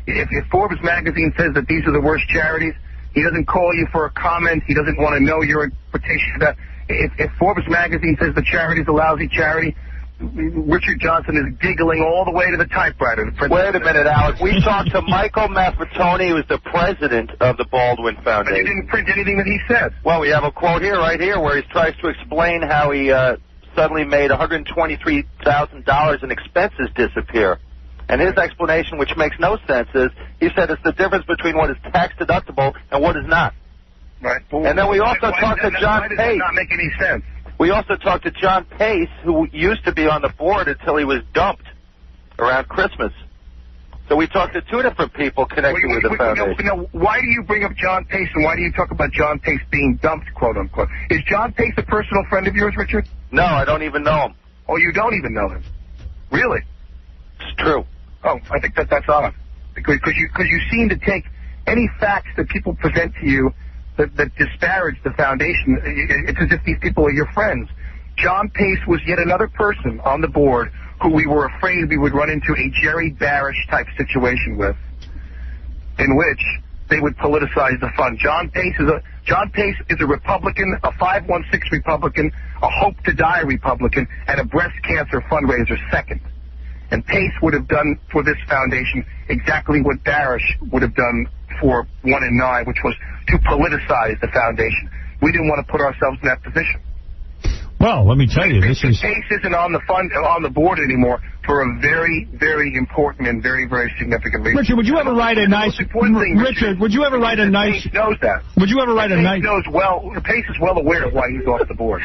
if Forbes magazine says that these are the worst charities, he doesn't call you for a comment. He doesn't want to know your interpretation of that. If Forbes magazine says the charity's a lousy charity, Richard Johnson is giggling all the way to the typewriter. Wait a minute, Alec. We talked to Michael Maffetoni, who is the president of the Baldwin Foundation. But you didn't print anything that he said. Well, we have a quote here, right here, where he tries to explain how he suddenly made $123,000 in expenses disappear. And his explanation, which makes no sense, is he said it's the difference between what is tax deductible and what is not. Right. Well, and then we also talked to John Pace. Why does that not make any sense? We also talked to John Pace, who used to be on the board until he was dumped around Christmas. So we talked to two different people connected with the foundation. Now, why do you bring up John Pace, and why do you talk about John Pace being dumped, quote unquote? Is John Pace a personal friend of yours, Richard? No, I don't even know him. Oh, you don't even know him? Really? It's true. Oh, I think that's odd. Because you seem to take any facts that people present to you that disparage the foundation. It's as if these people are your friends. John Pace was yet another person on the board who we were afraid we would run into a Jerry Barish type situation with, in which they would politicize the fund. John Pace is a Republican, a 516 Republican, a Hope to Die Republican, and a breast cancer fundraiser second. And Pace would have done for this foundation exactly what Barish would have done for 1 in 9, which was to politicize the foundation. We didn't want to put ourselves in that position. Well, let me tell you, this is... Pace isn't on the board anymore for a very, very important and very, very significant reason. Richard, would you ever write a nice... Richard, would you ever write a nice... Pace knows that. Would you ever write a nice... Pace is well aware of why he's off the board.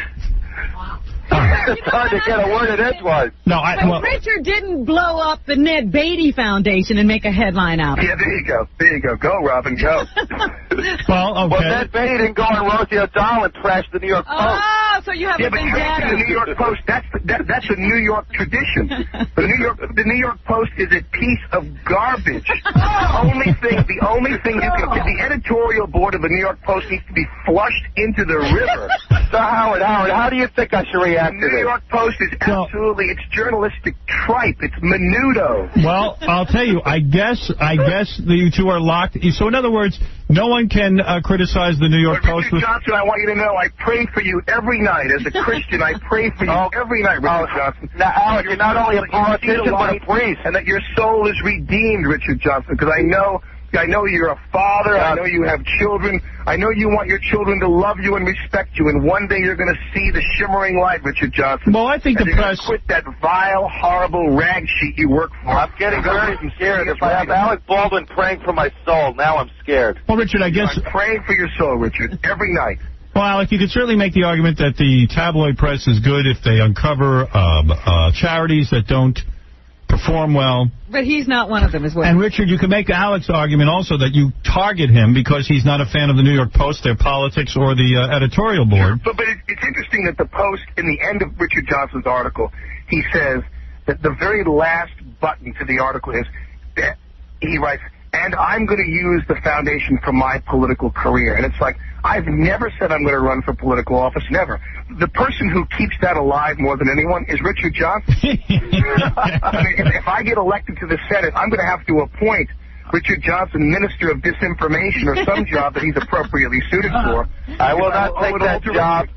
It's hard to get a word in edgewise. No, Richard didn't blow up the Ned Beatty Foundation and make a headline out of it. Yeah, there you go. There you go. Go, Robin, go. Well, okay. Well, Ned Beatty didn't go on Rosie O'Donnell and trash the New York Post. Oh, so you have a vendetta. The New York Post, that's a New York tradition. The New York Post is a piece of garbage. The only thing you can... The editorial board of the New York Post needs to be flushed into the river. So, Howard, how do you think I should react to this? The New York Post is absolutely, it's journalistic tripe. It's menudo. Well, I'll tell you, I guess you two are locked. So, in other words, no one can criticize the New York Post. Richard Johnson, I want you to know, I pray for you every night. As a Christian, I pray for you every night, Richard Johnson. Now, Alec, you're not only a politician, but a priest. And that your soul is redeemed, Richard Johnson, because I know you're a father. I know you have children. I know you want your children to love you and respect you. And one day you're going to see the shimmering light, Richard Johnson. Well, I think the press... quit that vile, horrible rag sheet you work for. I'm getting very scared. If I have Alec Baldwin praying for my soul, now I'm scared. Well, Richard, I guess... I'm praying for your soul, Richard, every night. Well, Alec, you could certainly make the argument that the tabloid press is good if they uncover charities that don't perform well. But he's not one of them as well. And, Richard, you can make Alec's argument also that you target him because he's not a fan of the New York Post, their politics, or the editorial board. But it's interesting that the Post, in the end of Richard Johnson's article, he says that the very last button to the article is, he writes, and I'm going to use the foundation for my political career. And it's like, I've never said I'm going to run for political office, never. The person who keeps that alive more than anyone is Richard Johnson. I mean, if I get elected to the Senate, I'm going to have to appoint Richard Johnson Minister of Disinformation or some job that he's appropriately suited for. I will not take that job.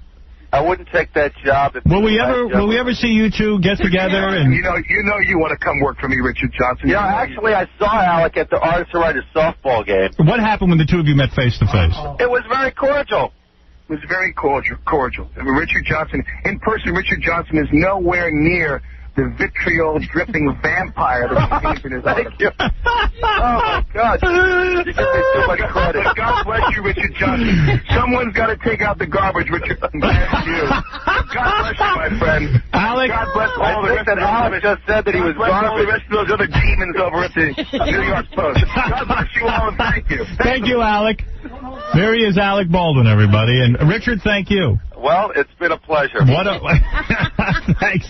I wouldn't take that job. Will we ever see you two get together? And you know you want to come work for me, Richard Johnson. Yeah, actually, I saw Alec at the Artists Writers softball game. What happened when the two of you met face to face? It was very cordial. It was very cordial. I mean, Richard Johnson, in person, Richard Johnson is nowhere near the vitriol-dripping vampire that he paints in his article. Thank you. Oh, my God. You give me too much credit. God bless you, Richard Johnson. Someone's got to take out the garbage, Richard. I'm glad it's you. God bless you, my friend. Alec? God bless all the rest of Alec just said that he was garbage. All the rest of those other demons over at the New York Post. God bless you all, and thank you. Thank you, Alec. There he is, Alec Baldwin, everybody. And Richard, thank you. Well, it's been a pleasure. Thanks.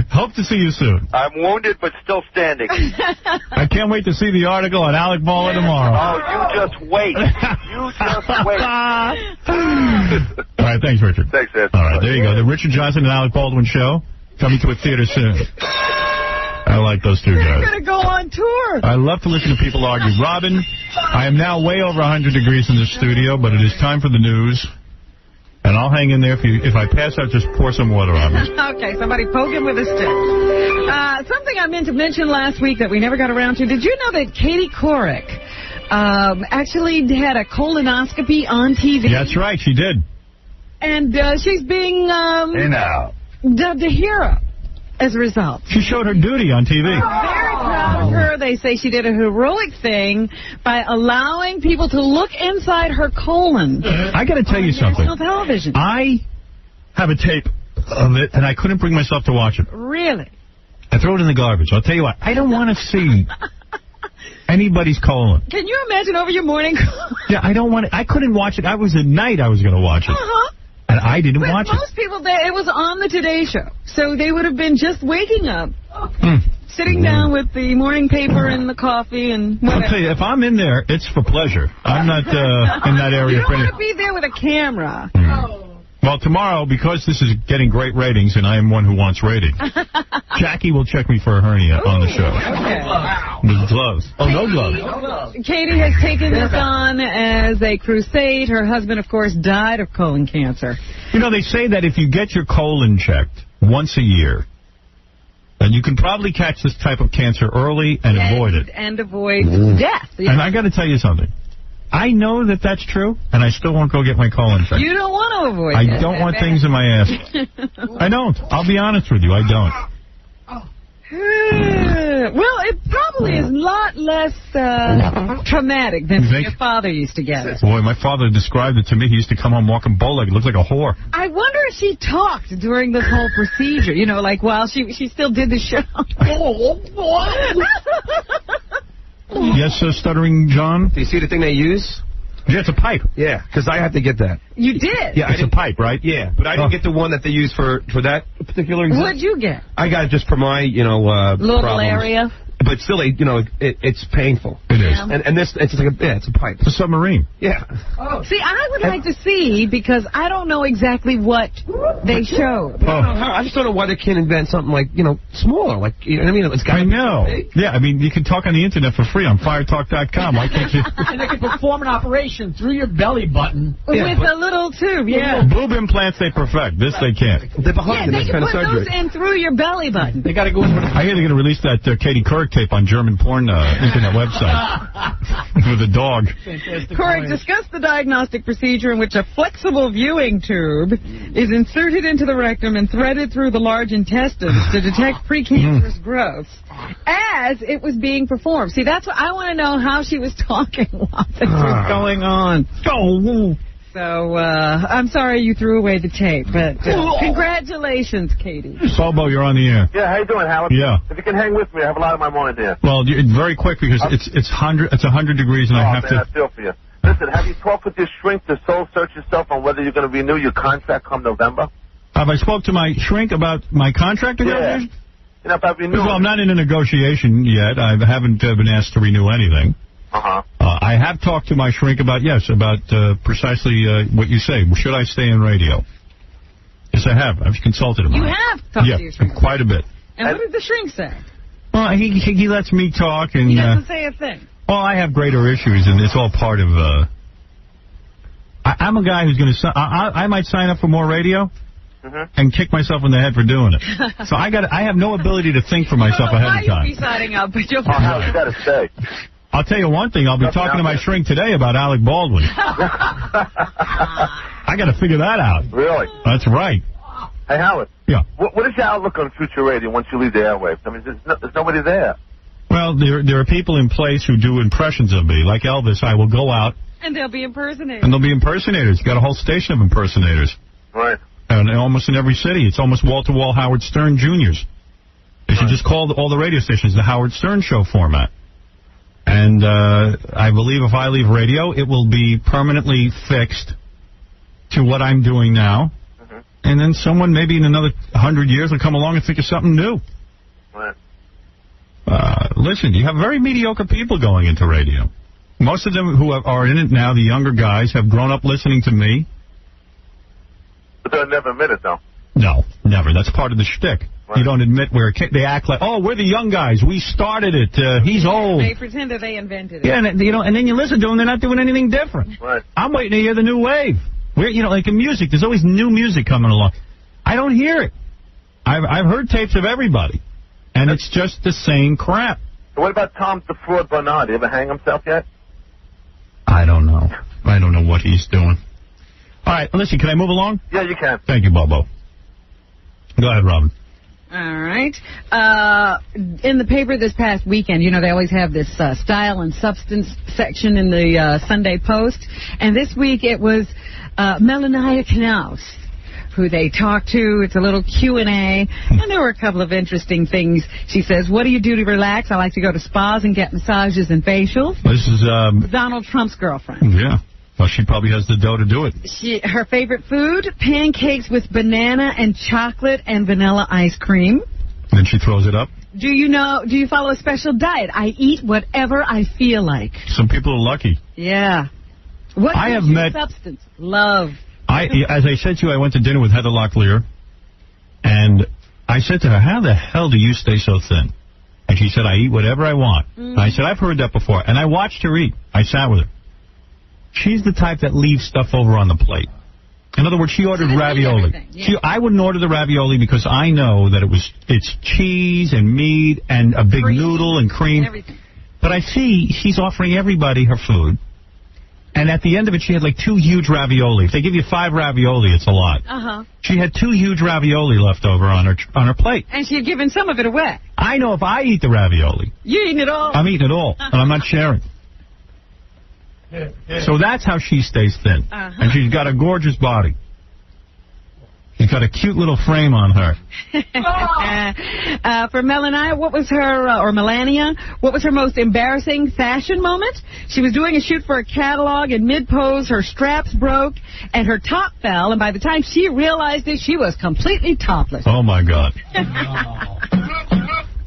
Hope to see you soon. I'm wounded, but still standing. I can't wait to see the article on Alec Baldwin tomorrow. Oh, you just wait. You just wait. All right, thanks, Richard. Thanks, Ed. All right, there you go. The Richard Johnson and Alec Baldwin show coming to a theater soon. I like those two guys. They're going to go on tour. I love to listen to people argue. Robin, I am now way over 100 degrees in this studio, but it is time for the news. And I'll hang in there. If I pass out, just pour some water on me. Okay, somebody poke him with a stick. Something I meant to mention last week that we never got around to. Did you know that Katie Couric actually had a colonoscopy on TV? That's right, she did. And she's being dubbed a hero as a result. She showed her duty on TV. Very proud of her. They say she did a heroic thing by allowing people to look inside her colon. I got to tell you something. National television. I have a tape of it, and I couldn't bring myself to watch it. Really? I throw it in the garbage. I'll tell you what, I don't want to see anybody's colon. Can you imagine over your morning? Yeah, I don't want it. I couldn't watch it. I was at night I was going to watch it. And I didn't watch it. Most people, it was on the Today Show. So they would have been just waking up, sitting down with the morning paper and the coffee and whatever. I'll tell you, if I'm in there, it's for pleasure. I'm not in that area. You don't want to be there with a camera. Well, tomorrow, because this is getting great ratings, and I am one who wants ratings, Jackie will check me for a hernia on the show. Okay. With gloves. Oh, no gloves. Katie has taken this on as a crusade. Her husband, of course, died of colon cancer. You know, they say that if you get your colon checked once a year, then you can probably catch this type of cancer early and avoid it. And avoid death. Yes. And I got to tell you something. I know that that's true, and I still won't go get my colon checked. You don't want to avoid I don't want things in my ass. I don't. I'll be honest with you. I don't. Well, it probably is a lot less traumatic than your father used to get it. Boy, my father described it to me. He used to come home walking bow-legged. Looked like a whore. I wonder if she talked during this whole procedure, you know, like while she still did the show. Yes, Stuttering John? Do you see the thing they use? Yeah, it's a pipe. Yeah, because I have to get that. You did? Yeah, it's a pipe, right? Yeah, but I didn't get the one that they use for that particular exam. What'd you get? I got it just for my, little problems. area. But still, it's painful. It is. And this, it's like it's a pipe. It's a submarine. Yeah. Oh. See, I would like to see, because I don't know exactly what they showed. I just don't know why they can't invent something like, smaller. Like, I mean, it's got. I know. Yeah, I mean, you can talk on the internet for free on firetalk.com. Why can't you? And they can perform an operation through your belly button. With a little tube, yeah. Boob implants they perfect. This they can't. They're behind they can put those in through your belly button. They got to go in. I hear they're going to release that Katie Couric tape on German porn internet website with a dog. Couric discussed the diagnostic procedure in which a flexible viewing tube is inserted into the rectum and threaded through the large intestines to detect precancerous growths as it was being performed. See, that's what I want to know, how she was talking while this was going on. So, I'm sorry you threw away the tape, but congratulations, Katie. Bobo, you're on the air. Yeah, how you doing, Howard? Yeah. If you can hang with me, I have a lot on my mind here. Well, very quick, because it's 100 degrees, and I have I feel for you. Listen, have you talked with your shrink to soul search yourself on whether you're going to renew your contract come November? Have I spoke to my shrink about my contract negotiation? You know, if I renew. Well, I'm not in a negotiation yet. I haven't been asked to renew anything. I have talked to my shrink about precisely what you say. Should I stay in radio? Yes, I have. I've consulted him. You have talked to your shrink? Quite a bit. And what did the shrink say? Well, he lets me talk. And he doesn't say a thing. Well, I have greater issues, and it's all part of... I'm a guy who's going to... I might sign up for more radio and kick myself in the head for doing it. So I have no ability to think for myself ahead of time. You'll be signing up, but you'll... You got to stay. I'll tell you one thing. I'll be talking to my shrink today about Alec Baldwin. I got to figure that out. Really? That's right. Hey, Howard. Yeah. What is your outlook on future radio once you leave the airwaves? I mean, there's nobody there. Well, there are people in place who do impressions of me. Like Elvis, I will go out. And they'll be impersonators. And they'll be impersonators. You got a whole station of impersonators. Right. And almost in every city. It's almost wall-to-wall Howard Stern Juniors. They should just call all the radio stations the Howard Stern Show format. And I believe if I leave radio, it will be permanently fixed to what I'm doing now. And then someone maybe in another 100 years will come along and think of something new. Right. Listen, you have very mediocre people going into radio. Most of them who are in it now, the younger guys, have grown up listening to me. But they'll never admit it, though. No, never. That's part of the shtick. Right. You don't admit where they act like, oh, we're the young guys. We started it. He's old. They pretend that they invented it. Yeah, and then you listen to them, they're not doing anything different. Right. I'm waiting to hear the new wave. Where, you know, like in music, there's always new music coming along. I don't hear it. I've heard tapes of everybody, and it's just the same crap. What about Tom the Fraud Bernard? Did he ever hang himself yet? I don't know. I don't know what he's doing. All right, listen, can I move along? Yeah, you can. Thank you, Bobo. Go ahead, Robin. All right. In the paper this past weekend, you know, they always have this style and substance section in the Sunday Post. And this week it was Melania Knaus, who they talked to. It's a little Q&A. And there were a couple of interesting things. She says, what do you do to relax? I like to go to spas and get massages and facials. This is Donald Trump's girlfriend. Yeah. Well, she probably has the dough to do it. Her favorite food, pancakes with banana and chocolate and vanilla ice cream. Then she throws it up. Do you follow a special diet? I eat whatever I feel like. Some people are lucky. Yeah. What is your substance? Love. As I said to you, I went to dinner with Heather Locklear, and I said to her, how the hell do you stay so thin? And she said, I eat whatever I want. And I said, I've heard that before. And I watched her eat. I sat with her. She's the type that leaves stuff over on the plate. In other words, she ordered ravioli. Yeah. I wouldn't order the ravioli because I know that it's cheese and meat and a big noodle and cream. Everything. But I see she's offering everybody her food. And at the end of it, she had like 2 huge ravioli. If they give you 5 ravioli, it's a lot. She had 2 huge ravioli left over on her plate. And she had given some of it away. I know if I eat the ravioli, you're eating it all. I'm eating it all, and I'm not sharing. So that's how she stays thin. And she's got a gorgeous body. She's got a cute little frame on her. For Melania, what was her most embarrassing fashion moment? She was doing a shoot for a catalog, and mid-pose, her straps broke, and her top fell, and by the time she realized it, she was completely topless. Oh, my God.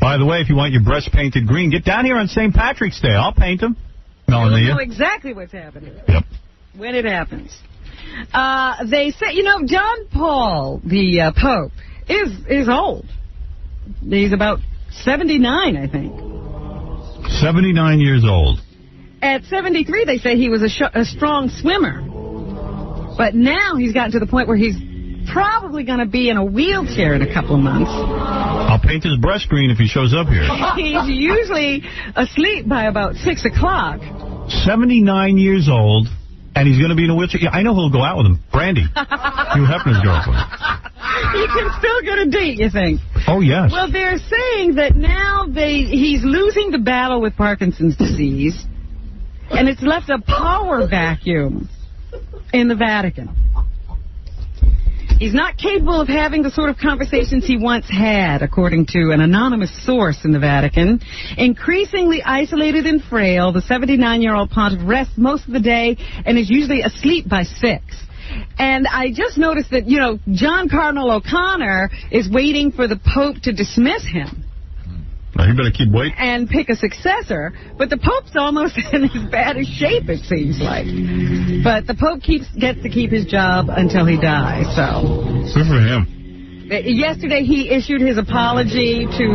By the way, if you want your breasts painted green, get down here on St. Patrick's Day. I'll paint them. Melania. You'll know exactly what's happening. Yep. When it happens. They say, you know, John Paul, the Pope, is old. He's about 79, I think. 79 years old. At 73, they say he was a strong swimmer. But now he's gotten to the point where he's probably going to be in a wheelchair in a couple of months. I'll paint his breast green if he shows up here. He's usually asleep by about 6 o'clock. 79 years old, and he's going to be in a wheelchair. Yeah, I know who'll go out with him. Brandy. Hugh Hefner's girlfriend. He can still get a date, you think? Oh, yes. Well, they're saying that now he's losing the battle with Parkinson's disease, and it's left a power vacuum in the Vatican. He's not capable of having the sort of conversations he once had, according to an anonymous source in the Vatican. Increasingly isolated and frail, the 79-year-old pontiff rests most of the day and is usually asleep by 6. And I just noticed that, you know, John Cardinal O'Connor is waiting for the Pope to dismiss him. Now, you better keep waiting. And pick a successor. But the Pope's almost in as bad a shape, it seems like. But the Pope gets to keep his job until he dies, so. Good for him. Yesterday, he issued his apology to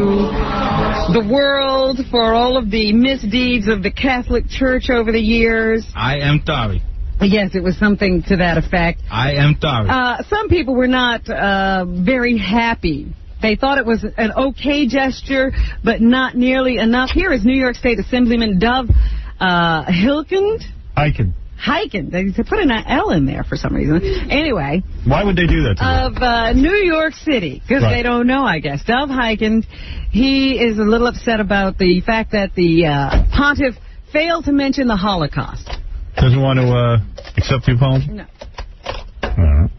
the world for all of the misdeeds of the Catholic Church over the years. I am sorry. Yes, it was something to that effect. I am sorry. Some people were not very happy. They thought it was an okay gesture, but not nearly enough. Here is New York State Assemblyman Dov Hikind. They put an L in there for some reason. Anyway. Why would they do that to Of New York City, because they don't know, I guess. Dov Hikind, he is a little upset about the fact that the pontiff failed to mention the Holocaust. Doesn't want to accept the apology? No. All right.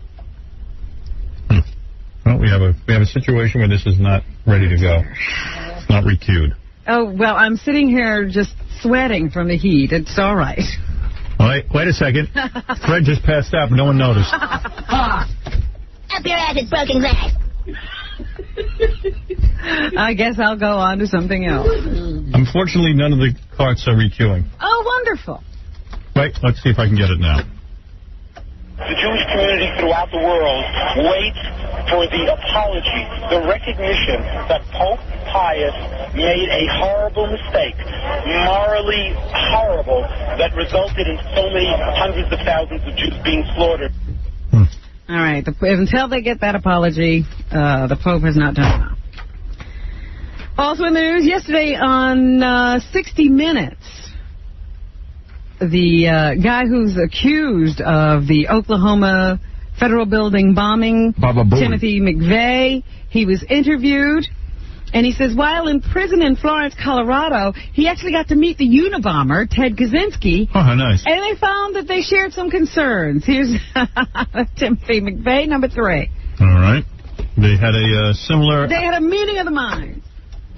Well, we have a situation where this is not ready to go. It's not recued. Oh, well, I'm sitting here just sweating from the heat. It's all right. Wait a second. Fred just passed out, but no one noticed. Up your ass, it's broken glass. I guess I'll go on to something else. Unfortunately, none of the carts are requeuing. Oh, wonderful. Wait, let's see if I can get it now. The Jewish community throughout the world waits for the apology, the recognition that Pope Pius made a horrible mistake, morally horrible, that resulted in so many hundreds of thousands of Jews being slaughtered. All right. Until they get that apology, the Pope has not done enough. Also in the news, yesterday on 60 Minutes, the guy who's accused of the Oklahoma federal building bombing, Timothy McVeigh, he was interviewed, and he says while in prison in Florence, Colorado, he actually got to meet the Unabomber, Ted Kaczynski. Oh, how nice. And they found that they shared some concerns. Here's Timothy McVeigh, number 3. All right. They had a similar... They had a meeting of the minds.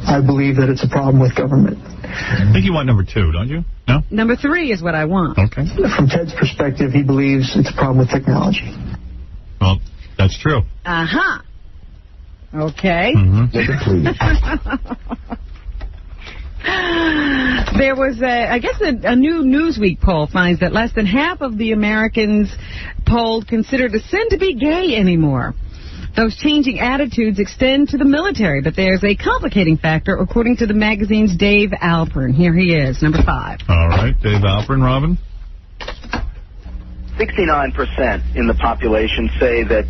I believe that it's a problem with government. I think you want number 2, don't you? No? Number 3 is what I want. Okay. From Ted's perspective, he believes it's a problem with technology. Well, that's true. Uh-huh. Okay. There was, a new Newsweek poll finds that less than half of the Americans polled consider it a sin to be gay anymore. Those changing attitudes extend to the military, but there's a complicating factor, according to the magazine's Dave Alpern. Here he is, number 5. All right, Dave Alpern, Robin. 69% in the population say that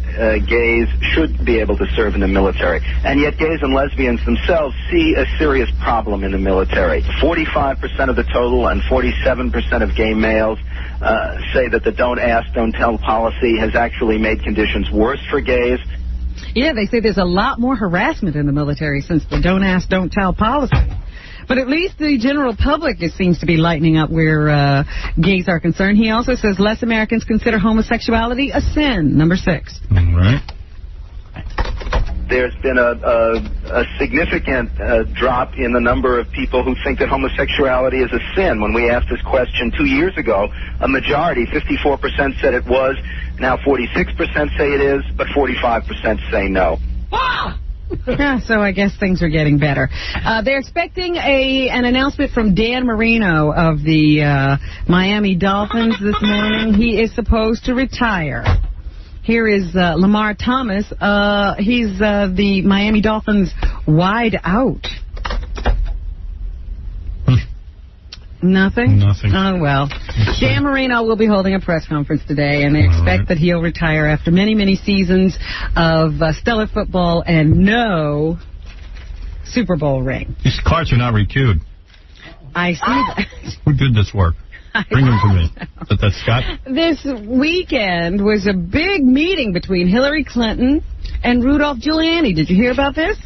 gays should be able to serve in the military. And yet gays and lesbians themselves see a serious problem in the military. 45% of the total and 47% of gay males say that the don't ask, don't tell policy has actually made conditions worse for gays. Yeah, they say there's a lot more harassment in the military since the don't ask, don't tell policy. But at least the general public seems to be lightening up where gays are concerned. He also says less Americans consider homosexuality a sin, number 6. All right. There's been a significant drop in the number of people who think that homosexuality is a sin. When we asked this question 2 years ago, a majority, 54%, said it was. Now 46% say it is, but 45% say no. Ah! Yeah, so I guess things are getting better. They're expecting an announcement from Dan Marino of the Miami Dolphins this morning. He is supposed to retire. Here is Lamar Thomas. He's the Miami Dolphins wide out. Nothing? Nothing. Oh, well. Dan Marino will be holding a press conference today, and they expect that he'll retire after many, many seasons of stellar football and no Super Bowl ring. These cards are not recued. I see that. Who did this work? Bring them to me. Is that Scott? This weekend was a big meeting between Hillary Clinton and Rudolph Giuliani. Did you hear about this?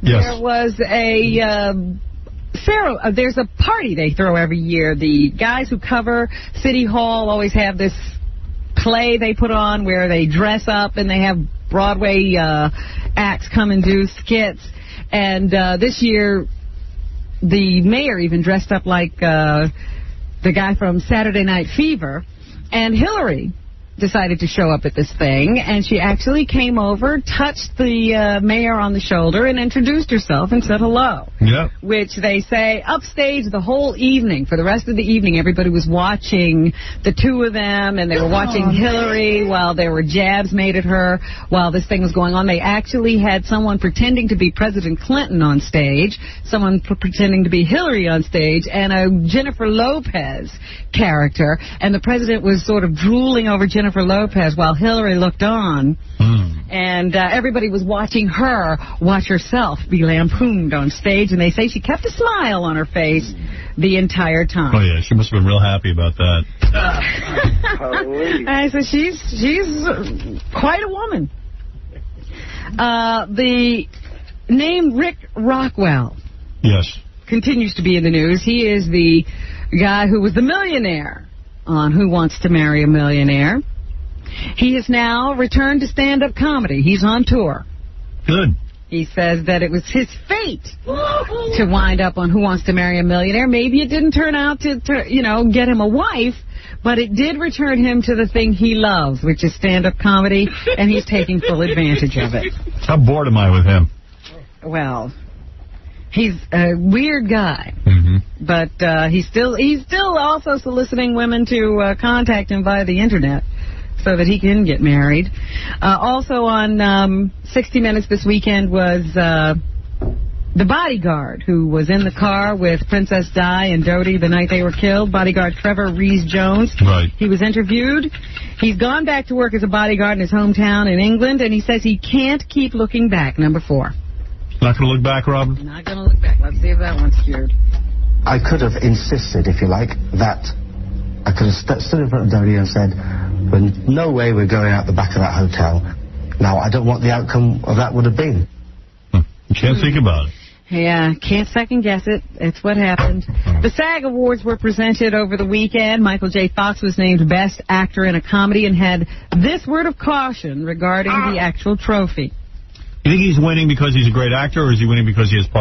Yes. There was there's a party they throw every year. The guys who cover City Hall always have this play they put on where they dress up and they have Broadway acts come and do skits. And this year, the mayor even dressed up like the guy from Saturday Night Fever. And Hillary decided to show up at this thing, and she actually came over, touched the mayor on the shoulder, and introduced herself and said hello. Yeah. Which they say upstage the whole evening. For the rest of the evening, everybody was watching the two of them, and they were watching Hillary while there were jabs made at her while this thing was going on. They actually had someone pretending to be President Clinton on stage, someone pretending to be Hillary on stage, and a Jennifer Lopez character, and the president was sort of drooling over Jennifer Lopez while Hillary looked on, and everybody was watching her watch herself be lampooned on stage, and they say she kept a smile on her face the entire time. Oh, yeah, she must have been real happy about that. I said, she's quite a woman. The name Rick Rockwell continues to be in the news. He is the guy who was the millionaire on Who Wants to Marry a Millionaire. He has now returned to stand-up comedy. He's on tour. Good. He says that it was his fate to wind up on Who Wants to Marry a Millionaire. Maybe it didn't turn out to get him a wife, but it did return him to the thing he loves, which is stand-up comedy, and he's taking full advantage of it. How bored am I with him? Well, he's a weird guy, but he's still also soliciting women to contact him via the internet so that he can get married. Also on 60 Minutes this weekend was The bodyguard who was in the car with Princess Di and Dodie the night they were killed, bodyguard Trevor Rees-Jones. Right. He was interviewed. He's gone back to work as a bodyguard in his hometown in England, and he says he can't keep looking back. Number 4. Not going to look back, Robin? Not going to look back. Let's see if that one's cured. I could have insisted, if you like, that I could have stood in front of Dodie and said, no way we're going out the back of that hotel. Now, I don't know what the outcome of that would have been. You can't think about it. Yeah, can't second guess it. It's what happened. The SAG Awards were presented over the weekend. Michael J. Fox was named Best Actor in a Comedy and had this word of caution regarding the actual trophy. You think he's winning because he's a great actor, or is he winning because he has